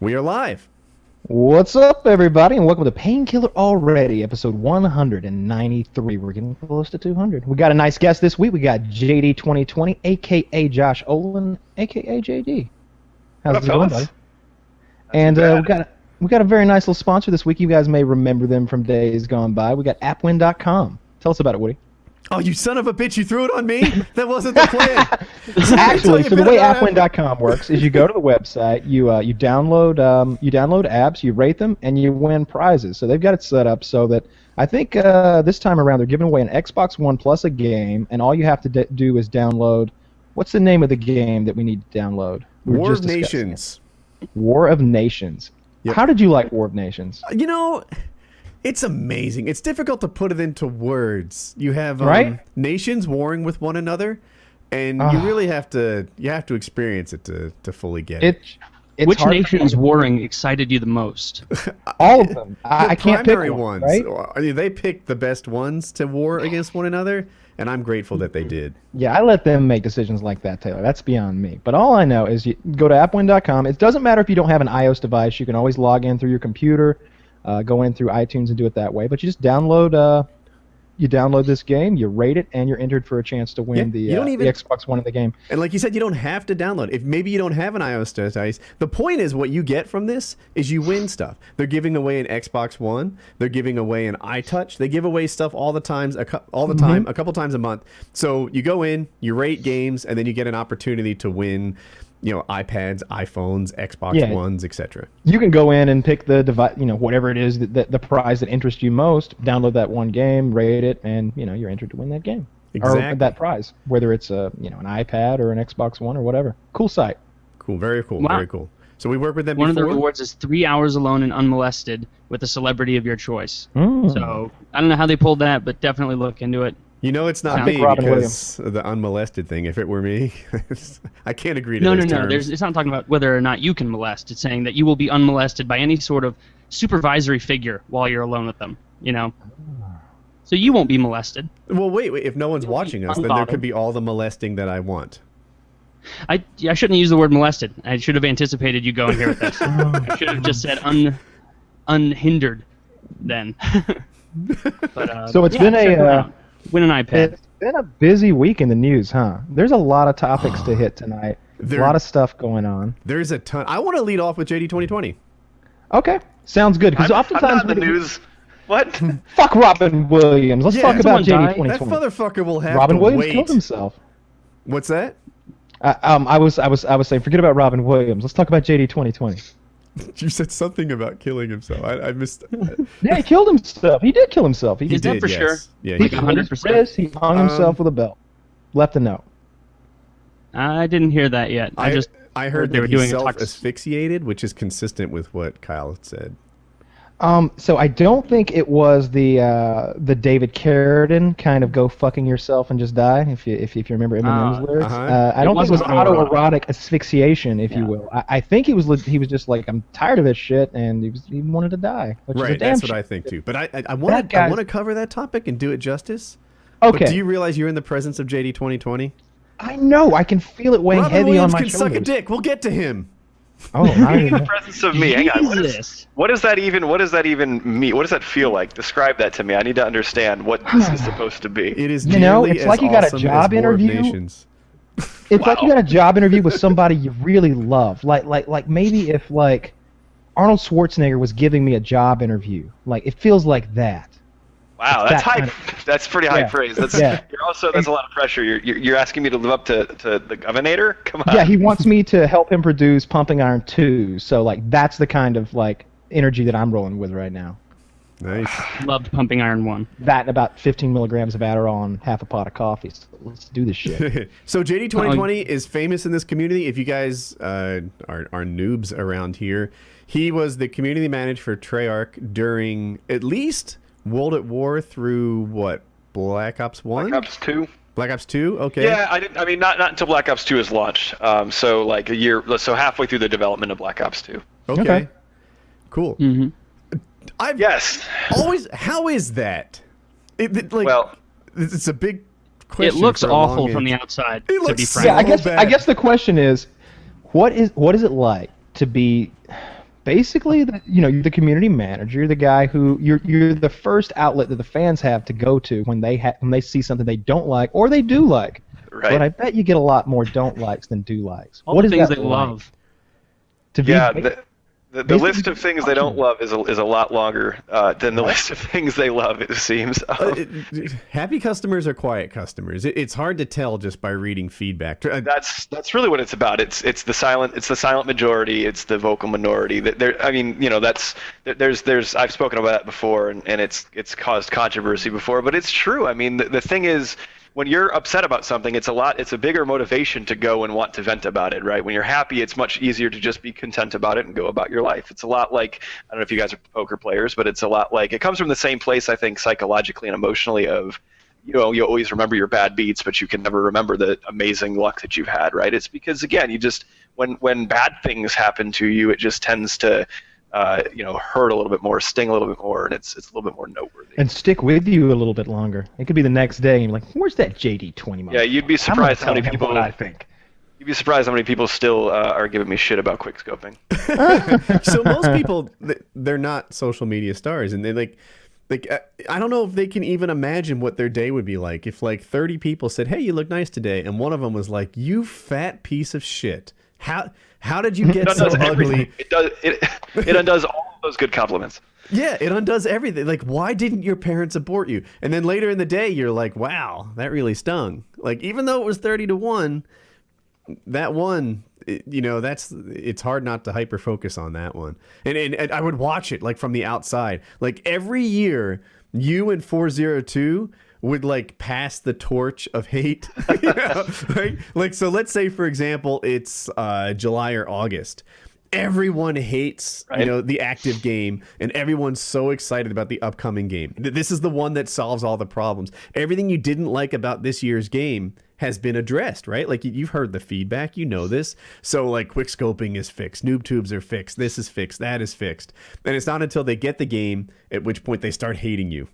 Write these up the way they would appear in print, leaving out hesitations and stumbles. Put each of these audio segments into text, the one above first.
We are live. What's up, everybody, and welcome to Painkiller already, episode 193. We're getting close to 200. We got a nice guest this week. We got JD2020, a.k.a. Josh Olin, a.k.a. JD. How's it going, buddy? And we got a very nice little sponsor this week. You guys may remember them from days gone by. We got AppWin.com. Tell us about it, Woody. Oh, you son of a bitch, you threw it on me? That wasn't the plan. Actually, so the way AppWin.com works is you go to the website, you download apps, you rate them, and you win prizes. So they've got it set up so that I think this time around they're giving away an Xbox One plus a game, and all you have to do is download. What's the name of the game that we need to download? War of Nations. War of Nations. Yep. How did you like War of Nations? You know, it's amazing. It's difficult to put it into words. You have nations warring with one another, and you really have to experience it to fully get it. Which nations warring excited you the most? All of them. I can't pick one, ones. Right? I mean, they picked the best ones to war against one another, and I'm grateful that they did. Yeah, I let them make decisions like that, Taylor. That's beyond me. But all I know is you go to appwin.com. It doesn't matter if you don't have an iOS device. You can always log in through your computer, go in through iTunes and do it that way. But you just download this game, you rate it, and you're entered for a chance to win the Xbox One in the game. And like you said, you don't have to download. If maybe you don't have an iOS device, the point is what you get from this is you win stuff. They're giving away an Xbox One. They're giving away an iTouch. They give away stuff all the time, a couple times a month. So you go in, you rate games, and then you get an opportunity to win, iPads, iPhones, Xbox Ones, etc. You can go in and pick the device, whatever it is, the prize that interests you most, download that one game, rate it, and you're entered to win that game. Exactly. Or that prize, whether it's an iPad or an Xbox One or whatever. Cool site. Cool, very cool, wow. Very cool. So we work with them One before. of the rewards is 3 hours alone and unmolested with a celebrity of your choice. So I don't know how they pulled that, but definitely look into it. It's not me because of the unmolested thing. If it were me, I can't agree to those terms. It's not talking about whether or not you can molest. It's saying that you will be unmolested by any sort of supervisory figure while you're alone with them, So you won't be molested. Well, wait. If no one's watching us, then there could be all the molesting that I want. I shouldn't use the word molested. I should have anticipated you going here with this. I should have just said unhindered then. But, so it's been win an iPad. It's been a busy week in the news, huh? There's a lot of topics to hit tonight. A lot of stuff going on. There's a ton. I want to lead off with JD2020. Okay, sounds good. Because oftentimes I'm not the news. What? Fuck Robin Williams. Let's talk about JD2020. That motherfucker will have Robin to Williams wait. killed himself. What's that? I was saying, forget about Robin Williams. Let's talk about JD2020. You said something about killing himself. I missed. Yeah, he killed himself. He did kill himself. He did for sure. Yeah, he 100%. He hung himself with a belt. Left a note. I didn't hear that yet. I heard they were doing self-asphyxiated, which is consistent with what Kyle said. So I don't think it was the David Carradine kind of go fucking yourself and just die, if you remember Eminem's lyrics. I don't think it was autoerotic asphyxiation, if you will. I think he was just like, I'm tired of this shit, and he wanted to die. Right, that's what I think too. But I want to cover that topic and do it justice. Okay. But do you realize you're in the presence of JD2020? I know. I can feel it weighing heavy on my shoulders. Robin Williams can suck a dick. We'll get to him. Oh, in the presence of me. Hang on. What does that even mean? What does that feel like? Describe that to me. I need to understand what this is supposed to be. It is it's like you got a job interview. It's like you got a job interview with somebody you really love. Like maybe if Arnold Schwarzenegger was giving me a job interview. Like it feels like that. Wow, that's high. That's pretty high praise. That's that's a lot of pressure. You're asking me to live up to the Governor? Come on. Yeah, he wants me to help him produce Pumping Iron 2. So that's the kind of energy that I'm rolling with right now. Nice. Loved Pumping Iron 1. That and about 15 milligrams of Adderall and half a pot of coffee. So let's do this shit. So JD2020 is famous in this community. If you guys are noobs around here, he was the community manager for Treyarch during at least World at War through what? Black Ops 1? Black Ops 2. Black Ops 2? Okay. Yeah, I mean, not until Black Ops 2 is launched. So a year, so halfway through the development of Black Ops 2. Okay. Cool. Mm-hmm. How is that? It's a big question. It looks awful from the outside. It looks to be frank. Yeah, I guess the question is, what is it like to be basically, you're the community manager. You're the guy who you're the first outlet that the fans have to go to when they see something they don't like or they do like. Right. But I bet you get a lot more don't likes than do likes. All What the is things that they like? love. To be Yeah, the list of things they don't love is a lot longer than the list of things they love, it seems. Happy customers are quiet customers. It's hard to tell just by reading feedback. That's really what it's about. It's the silent majority. It's the vocal minority. I mean, there's I've spoken about that before, and it's caused controversy before, but it's true. I mean, the thing is, when you're upset about something, it's a bigger motivation to go and want to vent about it, right? When you're happy, it's much easier to just be content about it and go about your life. It's a lot like, I don't know if you guys are poker players, but it's a lot like, it comes from the same place, I think, psychologically and emotionally of, you always remember your bad beats, but you can never remember the amazing luck that you've had, right? It's because, again, you just, when bad things happen to you, it just tends to, hurt a little bit more, sting a little bit more, and it's a little bit more noteworthy. And stick with you a little bit longer. It could be the next day, and you're like, "Where's that JD20?" Yeah, you'd be surprised how many people. What I think. You'd be surprised how many people still are giving me shit about quickscoping. So most people, they're not social media stars, and they like I don't know if they can even imagine what their day would be like if like 30 people said, "Hey, you look nice today," and one of them was like, "You fat piece of shit. How did you get so ugly?" It undoes all of those good compliments. Yeah, it undoes everything. Like, why didn't your parents abort you? And then later in the day, you're like, wow, that really stung. Like, even though it was 30-1, that one, it's hard not to hyper focus on that one. And I would watch it like from the outside. Like every year, you and 402 would like pass the torch of hate. Right? Like, so let's say, for example, it's July or August. Everyone hates, the active game, and everyone's so excited about the upcoming game. This is the one that solves all the problems. Everything you didn't like about this year's game has been addressed, right? Like, you've heard the feedback, this. So, like, quickscoping is fixed, noob tubes are fixed, this is fixed, that is fixed. And it's not until they get the game, at which point they start hating you.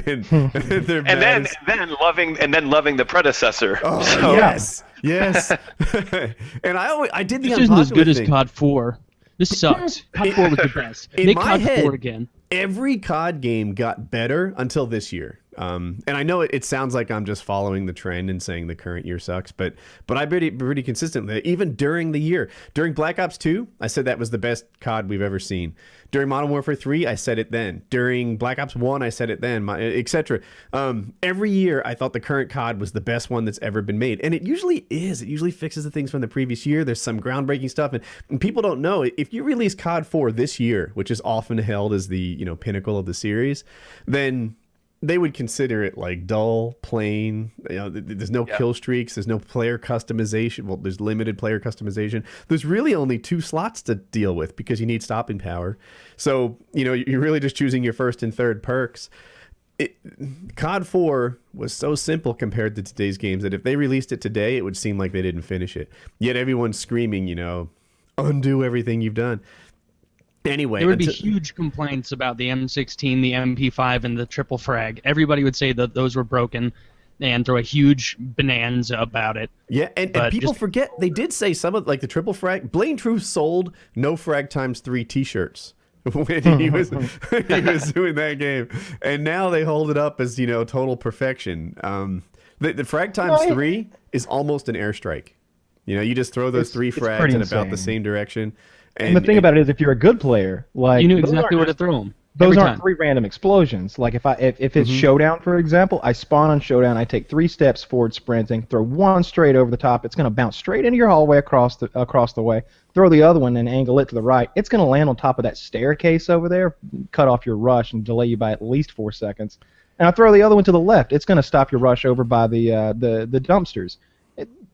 and then loving the predecessor. Oh, so, yes. And I did the this isn't as good thing. as COD 4. This sucks. COD 4 was the best. In Make my COD head, 4 again. Every COD game got better until this year. And I know it sounds like I'm just following the trend and saying the current year sucks, but I'm pretty consistent. Even during the year, during Black Ops 2, I said that was the best COD we've ever seen. During Modern Warfare 3, I said it then. During Black Ops 1, I said it then, etc. Every year, I thought the current COD was the best one that's ever been made. And it usually is. It usually fixes the things from the previous year. There's some groundbreaking stuff. And people don't know, if you release COD 4 this year, which is often held as the pinnacle of the series, then they would consider it like dull, plain. There's no kill streaks. There's no player customization. Well, there's limited player customization. There's really only 2 slots to deal with because you need stopping power. So, you're really just choosing your first and third perks. COD 4 was so simple compared to today's games that if they released it today, it would seem like they didn't finish it. Yet everyone's screaming, undo everything you've done. Anyway, there would be huge complaints about the M16, the MP5, and the triple frag. Everybody would say that those were broken and throw a huge bonanza about it. Yeah, and people forget they did say some of like the triple frag. Blaine True sold no frag times 3 T-shirts when he was doing that game, and now they hold it up as total perfection. The frag times 3 is almost an airstrike. You just throw those 3 frags in about the same direction. And the thing about it is, if you're a good player, like you knew exactly where to throw them. Those aren't 3 random explosions. Like if it's Showdown, for example, I spawn on Showdown, I take 3 steps forward sprinting, throw 1 straight over the top. It's going to bounce straight into your hallway across the way. Throw the other one and angle it to the right. It's going to land on top of that staircase over there, cut off your rush and delay you by at least 4 seconds. And I throw the other one to the left. It's going to stop your rush over by the dumpsters.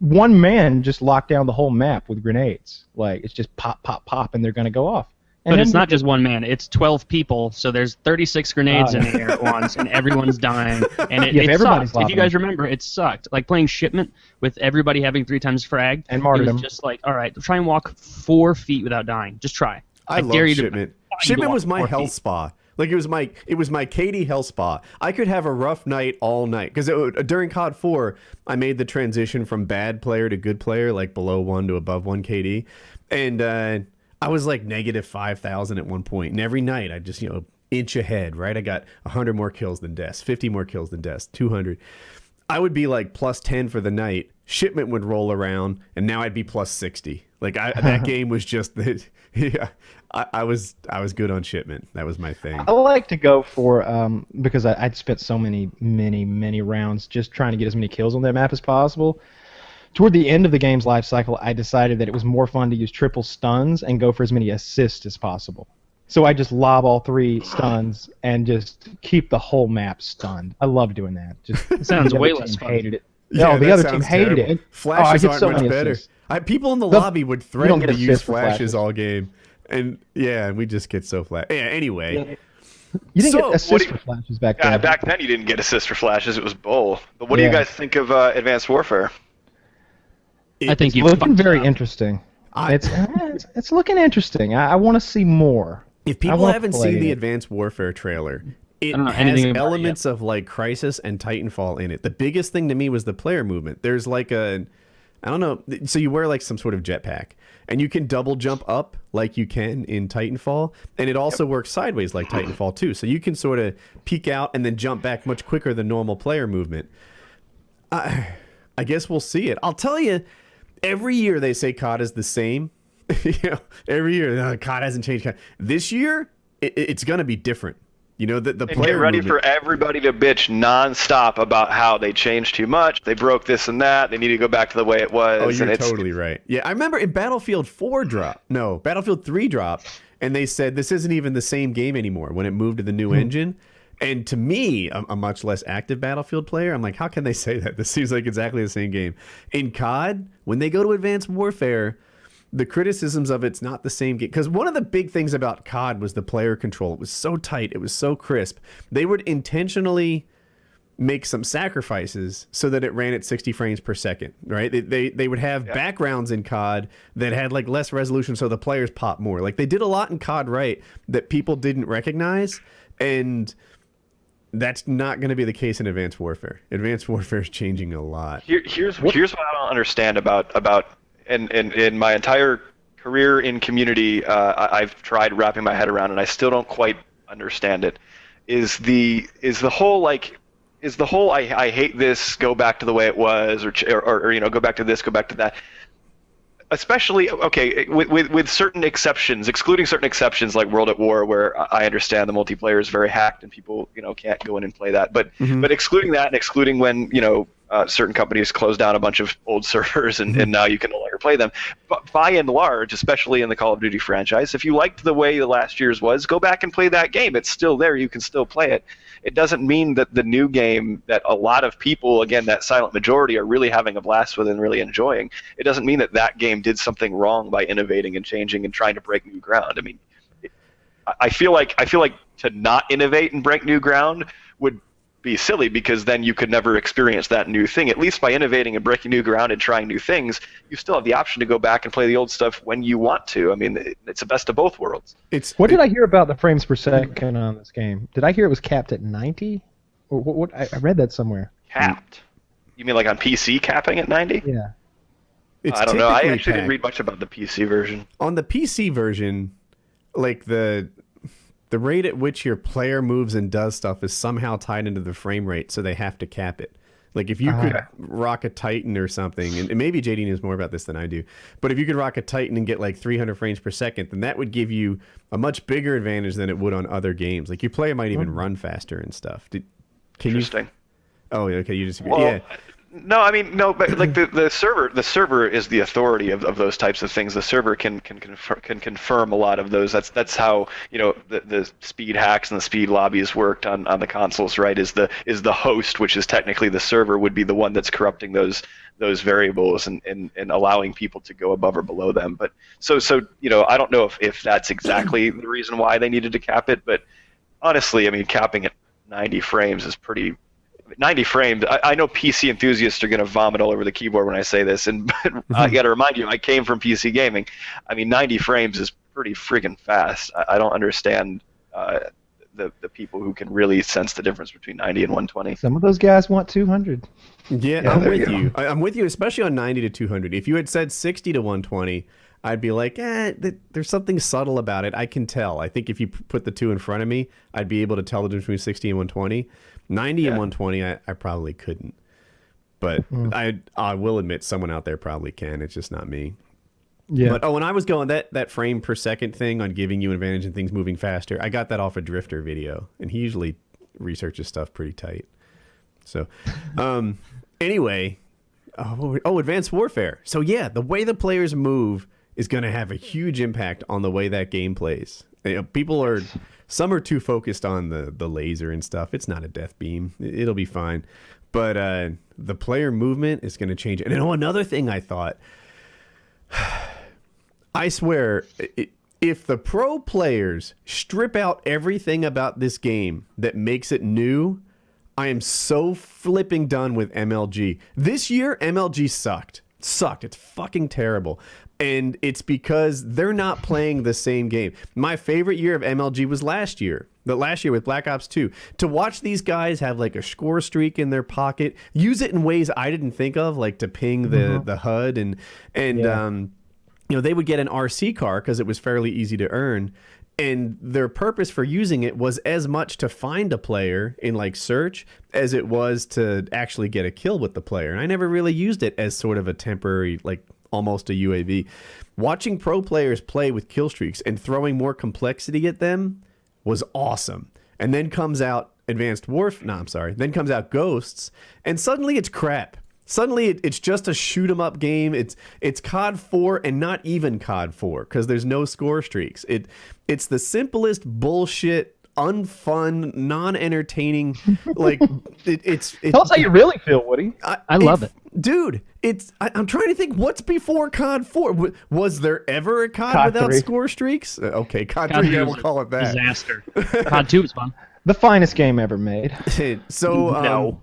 One man just locked down the whole map with grenades. Like, it's just pop, pop, pop, and they're going to go off. But it's not just one man. It's 12 people, so there's 36 grenades in the air at once, and everyone's dying. And it sucked. If you guys remember, it sucked. Like, playing Shipment with everybody having 3 times frag, and martyrdom. It was just like, all right, try and walk 4 feet without dying. Just try. I love Shipment. Shipment was my health spa. Like, it was my Katie health spa. I could have a rough night all night because during COD 4, I made the transition from bad player to good player, like below 1 to above 1 KD, and I was like negative 5,000 at one point, and every night I just inch ahead. Right, I got 100 more kills than deaths, 50 more kills than deaths, 200. I would be like plus 10 for the night. Shipment would roll around, and now I'd be plus 60. Like that game was just that. Yeah, I was good on shipment. That was my thing. I like to go for because I'd spent so many rounds just trying to get as many kills on that map as possible. Toward the end of the game's life cycle, I decided that it was more fun to use triple stuns and go for as many assists as possible. So I just lob all 3 stuns and just keep the whole map stunned. I love doing that. Just it sounds way less fun. Hated it. Yeah, no, the other team hated it. Flashes I get aren't so much many better. assists. People in the lobby would threaten to use flashes flashes all game, and we just get so flat. Yeah. Anyway, you didn't get assists for flashes back then. Back then you didn't get assists for flashes. It was bull. But what do you guys think of Advanced Warfare? I think it's looking very interesting. It's looking interesting. I want to see more. If people haven't seen the Advanced Warfare trailer, it has elements of like Crysis and Titanfall in it. The biggest thing to me was the player movement. There's like I don't know, so you wear like some sort of jetpack, and you can double jump up like you can in Titanfall, and it also works sideways like Titanfall too. So you can sort of peek out and then jump back much quicker than normal player movement. I guess we'll see it. I'll tell you, every year they say COD is the same. Every year COD hasn't changed. This year it's going to be different. The player get ready movement. For everybody to bitch nonstop about how they changed too much. They broke this and that. They need to go back to the way it was. Oh, you're totally right. Yeah, I remember in Battlefield 3 dropped, and they said this isn't even the same game anymore when it moved to the new engine. And to me, a much less active Battlefield player, I'm like, how can they say that? This seems like exactly the same game. In COD, when they go to Advanced Warfare, the criticisms of it's not the same game. Because one of the big things about COD was the player control. It was so tight. It was so crisp. They would intentionally make some sacrifices so that it ran at 60 frames per second, right? They would have backgrounds in COD that had like less resolution so the players pop more. Like they did a lot in COD right that people didn't recognize, and that's not going to be the case in Advanced Warfare. Advanced Warfare is changing a lot. Here's what I don't understand about in my entire career in community, I've tried wrapping my head around, and I still don't quite understand it. Is the whole I hate this, go back to the way it was, or go back to this, go back to that. Especially with certain exceptions, excluding certain exceptions like World at War, where I understand the multiplayer is very hacked and people can't go in and play that. But excluding that, and excluding when certain companies close down a bunch of old servers and now you can no longer play them. But by and large, especially in the Call of Duty franchise, if you liked the way the last year's was, go back and play that game. It's still there. You can still play it. It doesn't mean that the new game that a lot of people, again, that silent majority, are really having a blast with and really enjoying. It doesn't mean that game did something wrong by innovating and changing and trying to break new ground. I mean, I feel like to not innovate and break new ground would be silly, because then you could never experience that new thing. At least by innovating and breaking new ground and trying new things, you still have the option to go back and play the old stuff when you want to. I mean, it's the best of both worlds. What did I hear about the frames per second on this game? Did I hear it was capped at 90? Or what? I read that somewhere. Capped? You mean like on PC capping at 90? Yeah. I don't know. I actually didn't read much about the PC version. On the PC version, like the rate at which your player moves and does stuff is somehow tied into the frame rate, so they have to cap it. Like if you could rock a Titan or something, and maybe JD knows more about this than I do, but if you could rock a Titan and get like 300 frames per second, then that would give you a much bigger advantage than it would on other games. Like your player might even run faster and stuff. Interesting. Oh, okay, you disagree. Well, yeah. No, I mean, no, but like the server is the authority of those types of things. The server can confirm a lot of those. That's how the speed hacks and the speed lobbies worked on the consoles, right? Is the host, which is technically the server, would be the one that's corrupting those variables and allowing people to go above or below them. But so I don't know if that's exactly the reason why they needed to cap it, but honestly, I mean, capping at 90 frames is pretty. 90 frames. I know PC enthusiasts are going to vomit all over the keyboard when I say this, and I got to remind you, I came from PC gaming. I mean, 90 frames is pretty friggin' fast. I don't understand the people who can really sense the difference between 90 and 120. Some of those guys want 200. Yeah, I'm with you. I'm with you, especially on 90 to 200. If you had said 60 to 120, I'd be like, there's something subtle about it. I can tell. I think if you put the two in front of me, I'd be able to tell the difference between 60 and 120. 90 and 120, I probably couldn't. But I will admit someone out there probably can. It's just not me. Yeah. But when I was going that frame per second thing on giving you an advantage and things moving faster, I got that off a Drifter video, and he usually researches stuff pretty tight. So, anyway, Advanced Warfare. So yeah, the way the players move is going to have a huge impact on the way that game plays. You know, some are too focused on the laser and stuff. It's not a death beam. It'll be fine. But the player movement is going to change. And another thing I thought, I swear, if the pro players strip out everything about this game that makes it new, I am so flipping done with MLG. This year, MLG sucked. It's fucking terrible. And it's because they're not playing the same game. My favorite year of MLG was last year. The last year with Black Ops 2. To watch these guys have like a score streak in their pocket, use it in ways I didn't think of, like to ping the HUD and you know, they would get an RC car because it was fairly easy to earn. And their purpose for using it was as much to find a player in like search as it was to actually get a kill with the player. And I never really used it as sort of a temporary, like almost a UAV. Watching pro players play with kill streaks and throwing more complexity at them was awesome. And then comes out then comes out Ghosts, and suddenly it's crap. Suddenly it's just a shoot 'em up game. It's COD 4 and not even COD 4 because there's no score streaks. It's the simplest bullshit, unfun, non-entertaining. Like Tell us how you really feel, Woody. I love it. Dude, I'm trying to think what's before COD 4. Was there ever a COD without 3. Score streaks? Okay, COD 3, 3 yeah, was we'll call it that. Disaster. COD 2 was fun. The finest game ever made. So, No.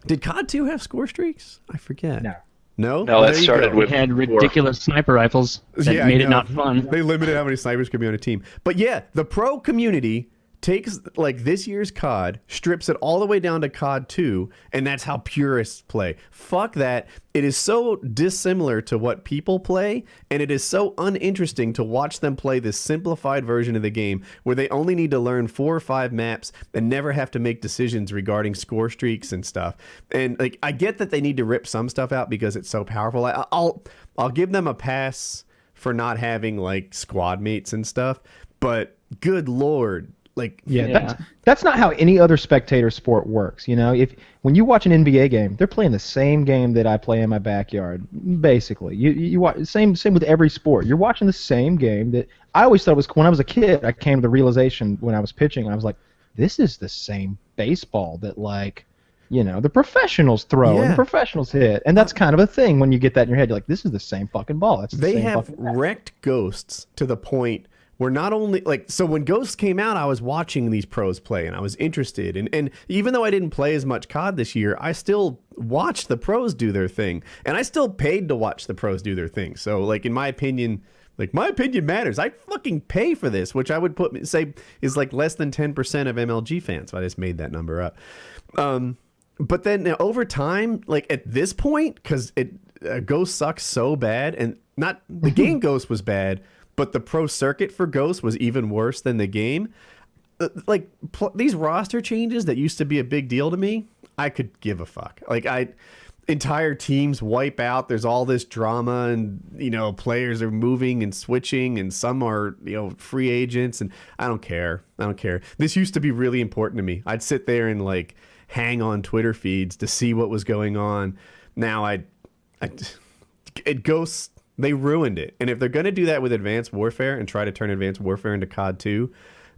did COD 2 have score streaks? I forget. No. No? No, that started We with had ridiculous sniper rifles that Yeah, made I it know. not fun. They limited how many snipers could be on a team. But yeah, the pro community takes like this year's COD, strips it all the way down to COD 2, and that's how purists play. Fuck that. It is so dissimilar to what people play, and it is so uninteresting to watch them play this simplified version of the game where they only need to learn 4 or 5 maps and never have to make decisions regarding score streaks and stuff. And like, I get that they need to rip some stuff out because it's so powerful. I'll give them a pass for not having like squad mates and stuff, but good lord. Like, That's not how any other spectator sport works. You know, when you watch an NBA game, they're playing the same game that I play in my backyard. Basically, you watch same with every sport. You're watching the same game that I always thought was. When I was a kid, I came to the realization when I was pitching, and I was like, this is the same baseball that the professionals throw and the professionals hit, and that's kind of a thing when you get that in your head. You're like, this is the same fucking ball. They have wrecked Ghosts to the point. We're not only so when Ghosts came out, I was watching these pros play and I was interested. And even though I didn't play as much COD this year, I still watched the pros do their thing. And I still paid to watch the pros do their thing. So like in my opinion matters. I fucking pay for this, which I would say is like less than 10% of MLG fans. I just made that number up. But then over time, like at this point, because Ghost sucks so bad, and not the game Ghost was bad, but the pro circuit for Ghost was even worse than the game. These roster changes that used to be a big deal to me, I could give a fuck. Entire teams wipe out. There's all this drama, and players are moving and switching, and some are free agents, and I don't care. This used to be really important to me. I'd sit there and like hang on Twitter feeds to see what was going on. Now it goes. They ruined it. And if they're going to do that with Advanced Warfare and try to turn Advanced Warfare into COD 2,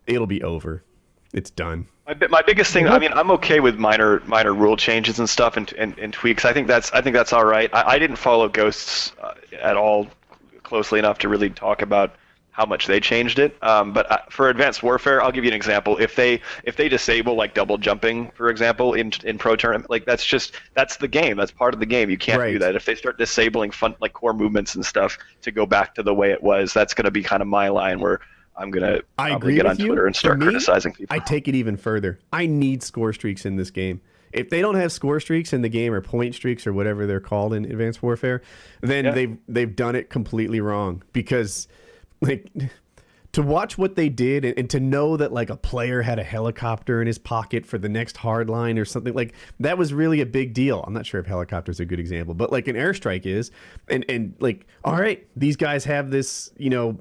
it'll be over. It's done. My biggest thing, I mean, I'm okay with minor rule changes and stuff and tweaks. I think that's all right. I didn't follow Ghosts at all closely enough to really talk about how much they changed it. But for Advanced Warfare, I'll give you an example. If they disable like double jumping, for example, in pro tournament, like that's the game. That's part of the game. You can't do that. If they start disabling fun like core movements and stuff to go back to the way it was, that's going to be kind of my line where I'm going to probably get on Twitter and start criticizing people. I take it even further. I need score streaks in this game. if they don't have score streaks in the game, or point streaks, or whatever they're called in Advanced Warfare, then they've done it completely wrong. Because like, to watch what they did, and to know that like a player had a helicopter in his pocket for the next hardline or something, like that was really a big deal. I'm not sure if helicopter's a good example, but like an airstrike is, and like, all right, these guys have this, you know,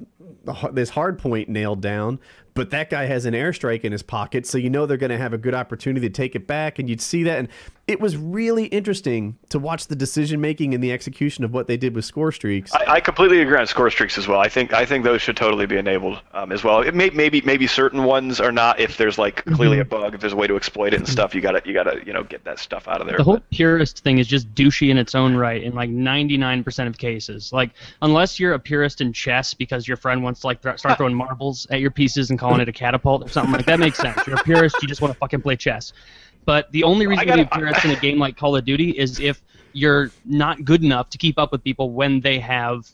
this hard point nailed down, but that guy has an airstrike in his pocket, so you know they're going to have a good opportunity to take it back, and you'd see that. And it was really interesting to watch the decision making and the execution of what they did with score streaks. I completely agree on score streaks as well. I think those should totally be enabled as well. Maybe certain ones are not, if there's like clearly a bug, if there's a way to exploit it and stuff. You gotta get that stuff out of there. The whole purist thing is just douchey in its own right in like 99% of cases. Like, unless you're a purist in chess because your friend wants to like start throwing marbles at your pieces and calling it a catapult or something like that, makes sense. You're a purist, you just want to fucking play chess. But the only reason to be a purist in a game like Call of Duty is if you're not good enough to keep up with people when they have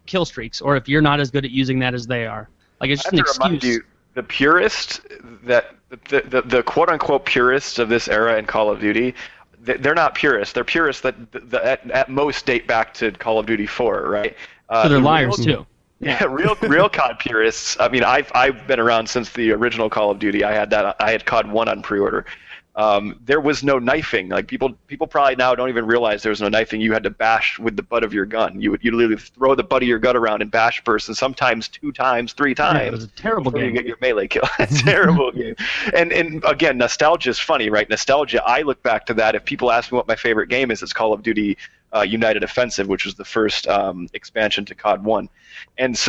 kill streaks, or if you're not as good at using that as they are. Like, it's just an excuse. Remind you, the purist, that the quote unquote purists of this era in Call of Duty, they're not purists. They're purists that at most date back to Call of Duty 4, right? So they're liars too. Yeah, real COD purists. I mean, I've been around since the original Call of Duty. I had COD 1 on pre-order. There was no knifing. Like, people probably now don't even realize there was no knifing. You had to bash with the butt of your gun. You literally throw the butt of your gun around and bash first, and sometimes 2 times, 3 times. Yeah, it was a terrible game. You get your melee kill. Terrible game. And again, nostalgia is funny, right? Nostalgia. I look back to that. If people ask me what my favorite game is, it's Call of Duty United Offensive, which was the first expansion to COD 1. And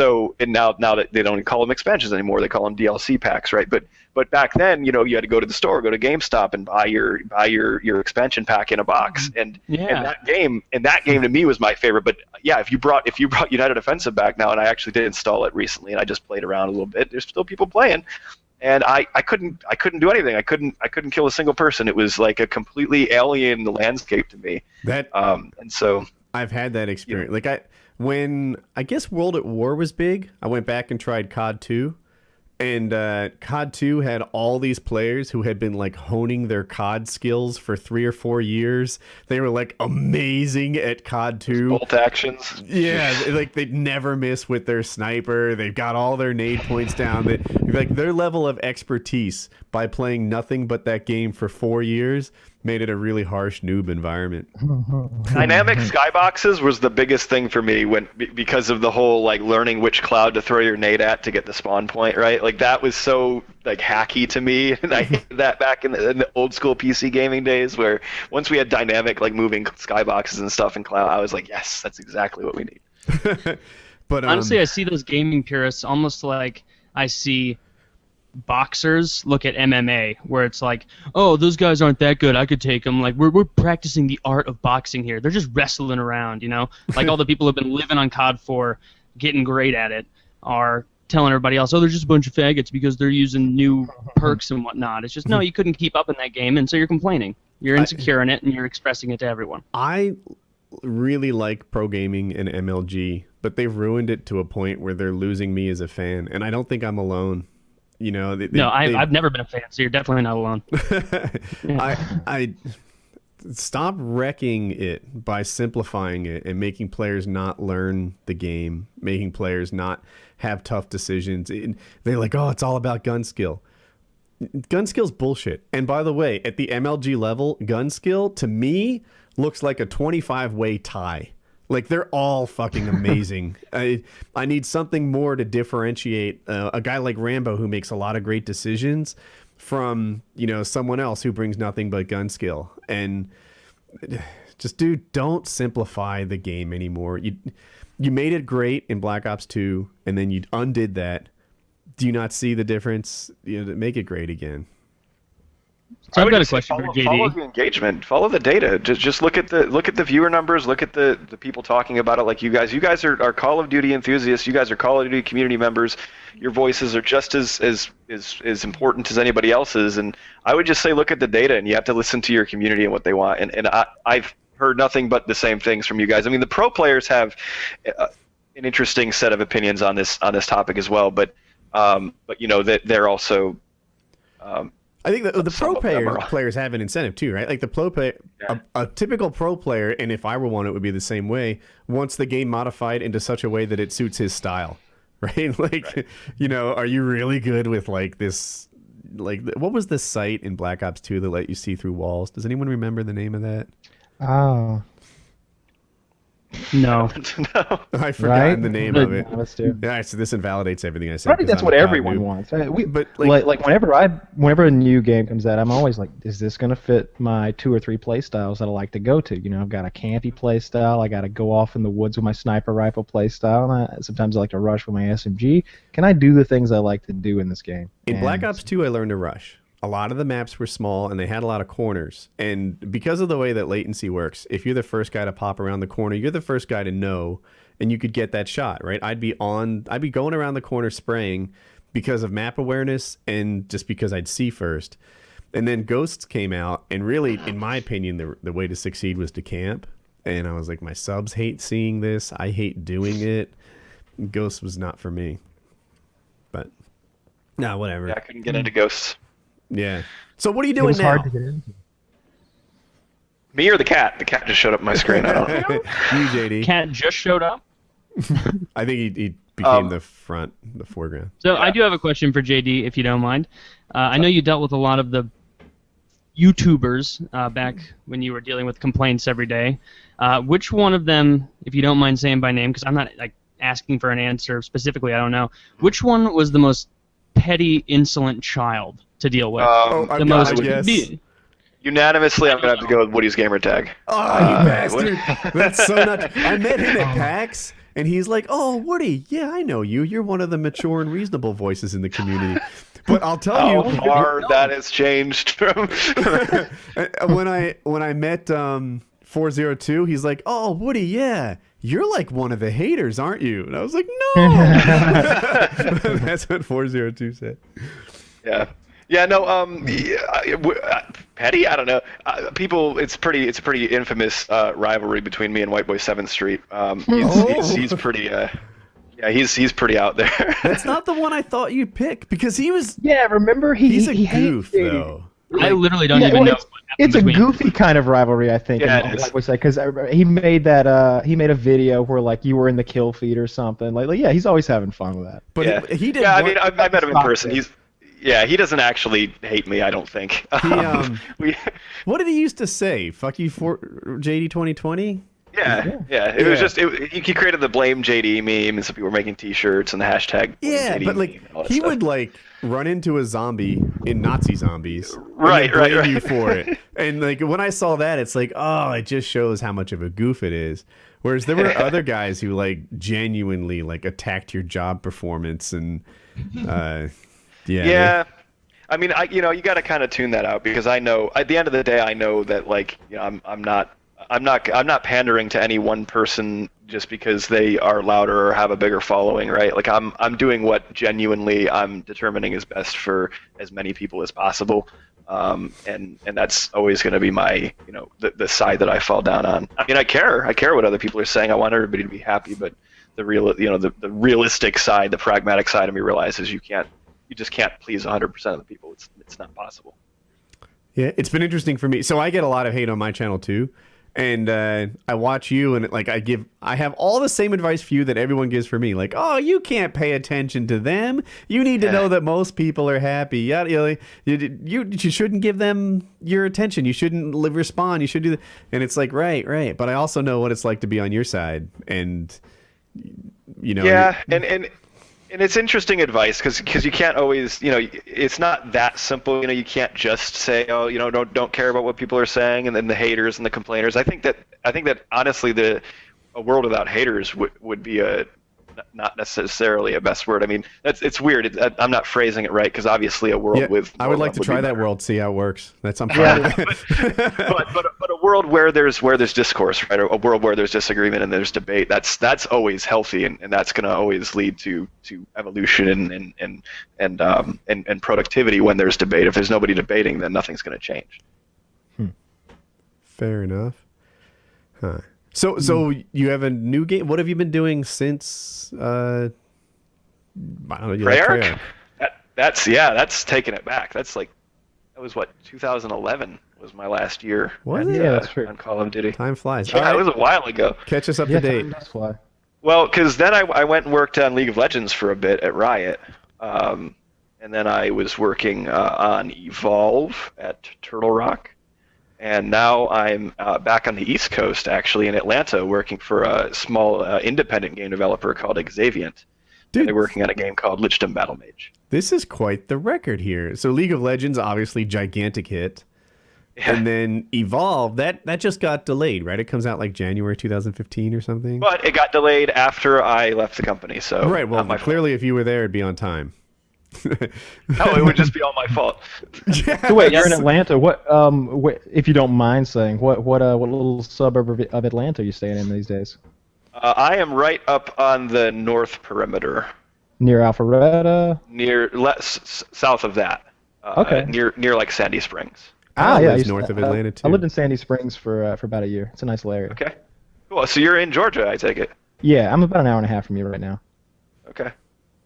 now that they don't call them expansions anymore, they call them DLC packs, right? But back then, you had to go to the store, go to GameStop, and buy your expansion pack in a box. And that game to me was my favorite. But yeah, if you brought United Offensive back now, and I actually did install it recently, and I just played around a little bit, there's still people playing. And I couldn't do anything. I couldn't kill a single person. It was like a completely alien landscape to me. And so I've had that experience. Like, when I guess World at War was big, I went back and tried COD 2. And COD 2 had all these players who had been like honing their COD skills for 3 or 4 years. They were like amazing at COD 2. Bolt actions. Yeah, like they'd never miss with their sniper. They've got all their nade points down. Like, their level of expertise by playing nothing but that game for 4 years made it a really harsh noob environment. Dynamic skyboxes was the biggest thing for me because of the whole like learning which cloud to throw your nade at to get the spawn point, right? Like, that was so like hacky to me, and I hated that back in the old school PC gaming days, where once we had dynamic like moving skyboxes and stuff in cloud, I was like, yes, that's exactly what we need. But honestly, I see those gaming purists almost like I see boxers look at MMA, where it's like, oh, those guys aren't that good, I could take them. Like, we're practicing the art of boxing here. They're just wrestling around, Like, all the people who've been living on COD 4, getting great at it, are telling everybody else, oh, they're just a bunch of faggots because they're using new perks and whatnot. It's just, no, you couldn't keep up in that game, and so you're complaining. You're insecure in it, and you're expressing it to everyone. I really like pro gaming and MLG, but they've ruined it to a point where they're losing me as a fan, and I don't think I'm alone. I've never been a fan, so you're definitely not alone. I stop wrecking it by simplifying it and making players not learn the game, making players not have tough decisions. They're like, oh, it's all about gun skill. Gun skill's bullshit. And by the way, at the MLG level, gun skill to me looks like a 25-way tie. Like, they're all fucking amazing. I need something more to differentiate a guy like Rambo, who makes a lot of great decisions, from someone else who brings nothing but gun skill. And just, dude, don't simplify the game anymore. You made it great in Black Ops 2, and then you undid that. Do you not see the difference? Make it great again. So I've got a question for JD. Follow the engagement. Follow the data. Just look at the viewer numbers. Look at the people talking about it. Like you guys. You guys are Call of Duty enthusiasts. You guys are Call of Duty community members. Your voices are just as important as anybody else's. And I would just say, look at the data, and you have to listen to your community and what they want. And I've heard nothing but the same things from you guys. I mean, the pro players have an interesting set of opinions on this topic as well. But that they're also. I think the pro Some of them are- players have an incentive too, right? Like the pro player, Yeah. a typical pro player, and if I were one, it would be the same way. Wants the game modified into such a way that it suits his style, right? Like, you know, are you really good with like this? Like, what was the site in Black Ops 2 that let you see through walls? Does anyone remember the name of that? Oh, No. No. I've forgotten the name of it. Let's do. Yeah, so this invalidates everything I said. I think 'cause that's I'm what a COD everyone noob. wants. But, Like whenever a new game comes out, I'm always like, is this gonna fit my 2 or 3 play styles that I like to go to? You know, I've got a campy play style. I got to go off in the woods with my sniper rifle play style. And sometimes I like to rush with my SMG. Can I do the things I like to do in this game? In Black And- Ops 2, I learned to rush. A lot of the maps were small and they had a lot of corners. And because of the way that latency works, if you're the first guy to pop around the corner, you're the first guy to know, and you could get that shot, right? I'd be going around the corner spraying because of map awareness and just because I'd see first. And then Ghosts came out, and really, in my opinion, the way to succeed was to camp. And I was like, my subs hate seeing this. I hate doing it. Ghosts was not for me. But, nah, whatever. Yeah, I couldn't get into Ghosts. Yeah. So what are you It doing was now? hard to get into. Me or the cat? The cat just showed up on my screen. I don't know. You, JD. Cat just showed up. I think he became the foreground. So I do have a question for JD, if you don't mind. I know you dealt with a lot of the YouTubers back when you were dealing with complaints every day. Which one of them, if you don't mind saying by name, because I'm not like asking for an answer specifically, I don't know. Which one was the most petty, insolent child to deal with? I've the got most to guess. Unanimously, I'm gonna have to go with Woody's Gamertag. Oh, you bastard! That's so nuts. I met him at PAX, and he's like, "Oh, Woody, yeah, I know you. You're one of the mature and reasonable voices in the community." But I'll tell How you, far that has changed from. when I met 402, he's like, "Oh, Woody, yeah, you're like one of the haters, aren't you?" And I was like, "No." That's what 402 said. Yeah. Yeah, no, petty, I don't know. People, it's a pretty infamous rivalry between me and White Boy 7th Street. He's pretty, yeah, he's pretty out there. That's not the one I thought you'd pick because he was. Yeah, remember He's a he goof hated- though. I literally don't Yeah, even well, know it's- what happened It's a between goofy kind of rivalry, I think. Yeah, it is. Because he made that he made a video where like you were in the kill feed or something. Like yeah, he's always having fun with that. But Yeah, he did. yeah. I one- mean, I met him in Stop person. it. He doesn't actually hate me. I don't think. We, What did he used to say? Fuck you for JD2020? yeah. It was just he created the blame JD meme, and some people were making T-shirts and the hashtag. blame Yeah, JD but like meme and all that he stuff. would like run into a zombie in Nazi zombies, and Right, then blame right. you for it. And like when I saw that, it's like, oh, it just shows how much of a goof it is. Whereas there were other guys who like genuinely like attacked your job performance and Yeah. I mean, you got to kind of tune that out because I know at the end of the day, I know that like, I'm not pandering to any one person just because they are louder or have a bigger following, right? Like I'm doing what genuinely I'm determining is best for as many people as possible. And that's always going to be my, the side that I fall down on. I mean, I care what other people are saying. I want everybody to be happy, but the realistic side, the pragmatic side of me realizes you just can't please 100% of the people. It's not possible. Yeah, it's been interesting for me. So I get a lot of hate on my channel too. And I watch you, and like I have all the same advice for you that everyone gives for me. Like, oh, you can't pay attention to them. You need to know that most people are happy. Yeah, you shouldn't give them your attention. You shouldn't respond. You should do that. And it's like, right. But I also know what it's like to be on your side, and Yeah, and it's interesting advice because you can't always, it's not that simple. You can't just say, oh, don't care about what people are saying, and then the haters and the complainers. I think that honestly, a world without haters would be not necessarily a best word. I mean, it's weird. I'm not phrasing it right because obviously a world with. I would like to try that world, see how it works. I'm proud of it. But a world where there's discourse, right? A world where there's disagreement and there's debate. That's always healthy, and that's going to always lead to evolution and productivity when there's debate. If there's nobody debating, then nothing's going to change. Fair enough. Huh. So you have a new game. What have you been doing since? I don't know. Treyarch? That's taking it back. That's like That was what 2011 was my last year. Was at, it? Yeah, that's true. On Call of Duty. Time flies. Yeah, it was a while ago. Catch us up Yeah, to date. time does fly. Well, because then I went and worked on League of Legends for a bit at Riot, and then I was working on Evolve at Turtle Rock, and now I'm back on the East Coast, actually in Atlanta, working for a small independent game developer called Xavient. Dude. They're working on a game called Lichdom Battlemage. This is quite the record here. So League of Legends, obviously gigantic hit. Yeah. And then Evolve, that just got delayed, right? It comes out like January 2015 or something. But it got delayed after I left the company, so Right, well, not my clearly if you were there, it'd be on time. fault. No, it would just be all my fault. So wait, you're in Atlanta. What, if you don't mind saying, what little suburb of Atlanta are you staying in these days? I am right up on the north perimeter, Near Alpharetta? near south of that. Okay. Near like Sandy Springs. Kyle yeah, I lives used to- north of Atlanta, too. I lived in Sandy Springs for about a year. It's a nice little area. Okay. Cool. So you're in Georgia, I take it. Yeah, I'm about an hour and a half from you right now. Okay.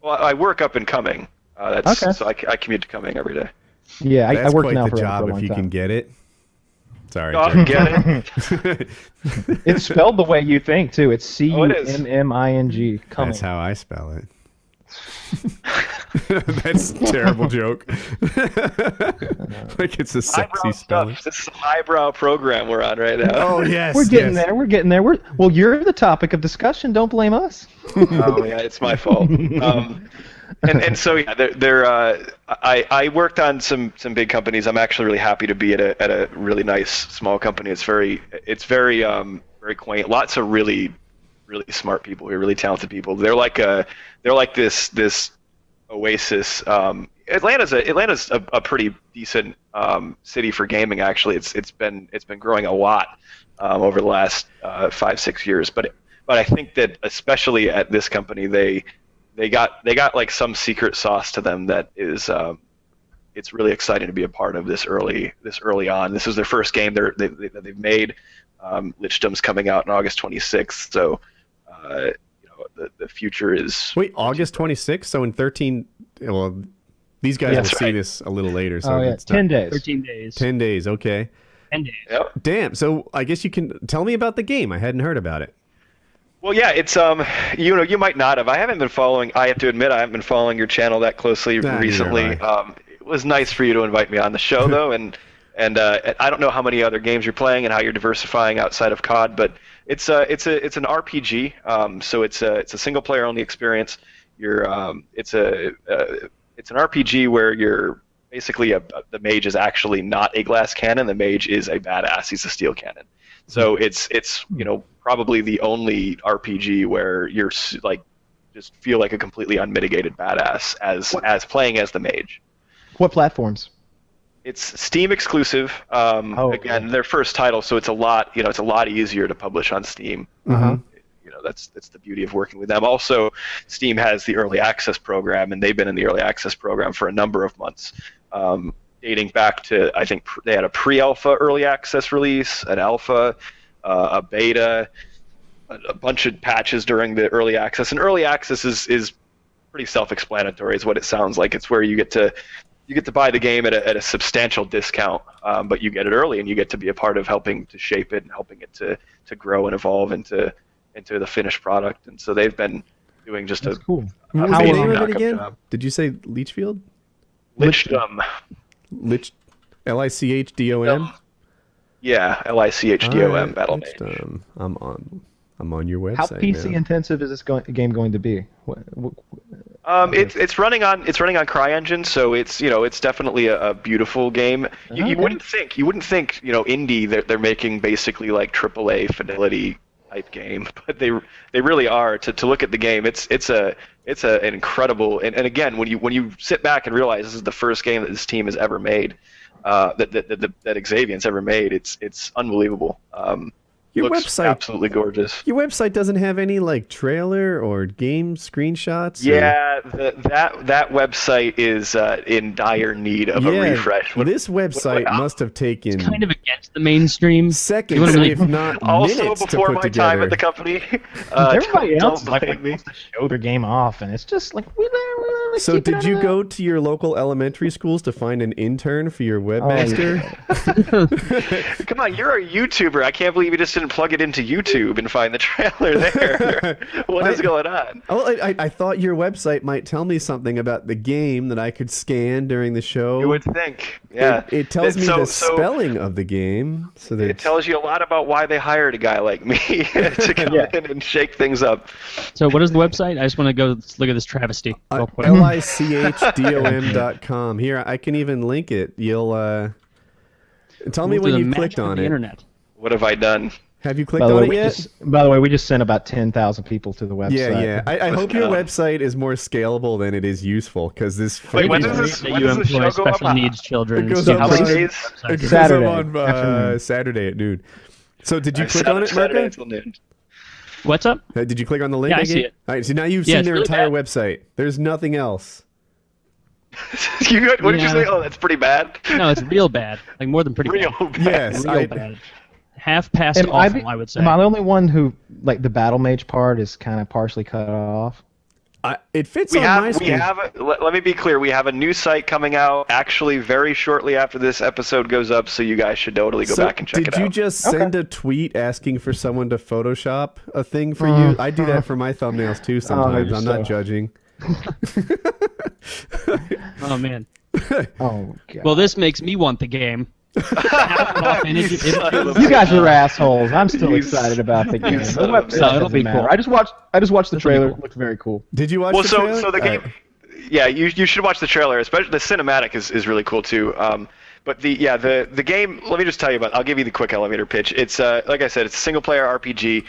Well, I work up in Cumming. That's Okay. so I commute to Cumming every day. Yeah, I That's worked quite in the Alpharetta for job a long if you time. can get it. Sorry. Oh, Jerry. get it? It's spelled the way you think too. It's Oh, it is. Cumming. That's how I spell it. That's a terrible joke. Like it's a sexy Highbrow spelling. stuff. This is a highbrow program we're on right now. Oh yes, We're getting yes. there. We're getting there. Well, you're the topic of discussion. Don't blame us. Oh yeah, it's my fault. And so yeah, I worked on some big companies. I'm actually really happy to be at a really nice small company. It's very quaint. Lots of really smart people here, really talented people. They're like this oasis. Atlanta's a pretty decent city for gaming. Actually, it's been growing a lot over the last 5-6 years. But I think that especially at this company, they got like some secret sauce to them that is it's really exciting to be a part of this early on. This is their first game they've made. Lichdom's coming out on August 26th, so the future is. Wait, August 26th. So in 13. Well, these guys Yeah, will that's see right. this a little later. So Oh yeah, it's 10 not- days. 13 days. 10 days. Okay. 10 days. Yep. Damn. So I guess you can tell me about the game. I hadn't heard about it. Well, yeah, it's you might not have. I haven't been following. I have to admit, I haven't been following your channel that closely Nah, neither recently. have It was nice for you to invite me on the show, though, and I don't know how many other games you're playing and how you're diversifying outside of COD, but it's an RPG. So it's a single player only experience. It's an RPG where you're basically the mage is actually not a glass cannon. The mage is a badass. He's a steel cannon. So it's probably the only RPG where you're like just feel like a completely unmitigated badass as playing as the mage. What platforms? It's Steam exclusive. Again, their first title, so it's a lot easier to publish on Steam. Uh-huh. That's the beauty of working with them. Also, Steam has the early access program, and they've been in the early access program for a number of months, dating back to, I think they had a pre-alpha early access release, an alpha, a beta, a bunch of patches during the early access. And early access is pretty self-explanatory, is what it sounds like. It's where you get to buy the game at a substantial discount, but you get it early, and you get to be a part of helping to shape it and helping it to grow and evolve into the finished product. And so they've been doing just That's a cool. What was the amazing name of it knockup again? job. Did you say Leachfield? Lichdom. Lichdom. Yeah, Lichdom Battlemage. Lichdom. I'm on your website. How PC now. intensive is this game going to be? It's running on CryEngine, so it's definitely a beautiful game. You Okay. wouldn't think indie they're making basically like AAA fidelity type game, but they really are. To look at the game, it's an incredible, and again when you sit back and realize this is the first game that this team has ever made, that Xavient's ever made, it's unbelievable. Your Looks website absolutely gorgeous. Your website doesn't have any like trailer or game screenshots. Yeah, that website is in dire need of a refresh. This website must have taken It's kind of against the mainstream. seconds, really- if not Also, minutes, before to my put time together. at the company, Everybody don't else is like blame me. wants to show their game off, and it's just like So did you go to your local elementary schools to find an intern for your webmaster? Come on, you're a YouTuber. I can't believe you just didn't plug it into YouTube and find the trailer there. What is going on? Oh, I thought your website might tell me something about the game that I could scan during the show. You would think, yeah. It tells me So- the so spelling of the game. So that It tells you a lot about why they hired a guy like me to come in and shake things up. So what is the website? I just want to go look at this travesty. real quick. lichdom.com. Here, I can even link it. You'll tell me Move when to the you magic clicked of on the it. internet. What have I done? Have you clicked on it yet? By the way, we just sent about 10,000 people to the website. Yeah. I hope your go. website is more scalable than it is useful, because this. Wait, when freaking- does this- That when you does the employ show go up? special needs children. It goes students. up How many on- days? It goes Saturday up on afternoon. Saturday at noon. So did you click Saturday- on it, Saturday Marco? until noon. What's up? Did you click on the link? Yeah, I gave? see it. All right, so now you've Yeah, seen it's their really entire bad. website. There's nothing else. What did you Yeah. say? Oh, that's pretty bad. No, it's real bad. Like more than pretty Real bad. bad. Yes, Real bad. Half past Am awful, I would say. Am I the only one who, like, the Battlemage part is kind of partially cut off? It fits We on my have, we screen. have. Let me be clear. We have a new site coming out actually very shortly after this episode goes up, so you guys should totally go So back and check it did you out. just send a tweet asking for someone to Photoshop a thing for you? I do that for my thumbnails too sometimes. maybe I'm not so. judging. Oh man. Oh, God. Well, this makes me want the game. You guys are assholes. I'm still You excited about the game. The son of a website bitch. It'll doesn't be matter. cool. I just watched the trailer. cool. It looked very cool. Did you watch Well, the so trailer? so the game, yeah, you should watch the trailer. Especially the cinematic is really cool too. But the game. Let me just tell you about. I'll give you the quick elevator pitch. It's like I said, it's a single player RPG.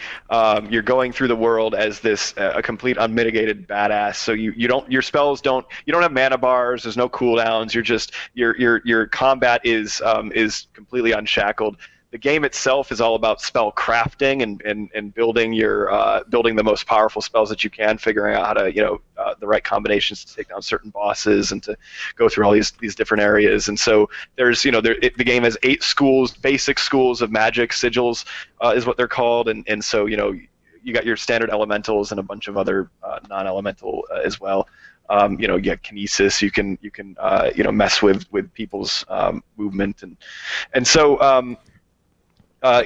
You're going through the world as this a complete unmitigated badass. So your spells don't have mana bars. There's no cooldowns. You're just your combat is completely unshackled. The game itself is all about spell crafting and building building the most powerful spells that you can, figuring out how to the right combinations to take down certain bosses and to go through all these different areas. And so there's the game has 8 basic schools of magic. Sigils is what they're called, and so you got your standard elementals and a bunch of other non-elemental as well. You get kinesis. You can mess with people's movement and so.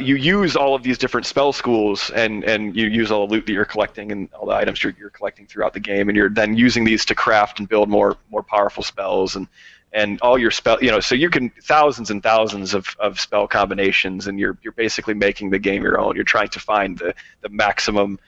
You use all of these different spell schools, and you use all the loot that you're collecting and all the items you're collecting throughout the game, and you're then using these to craft and build more powerful spells and all your spell. So you can thousands and thousands of spell combinations, and you're basically making the game your own. You're trying to find the maximum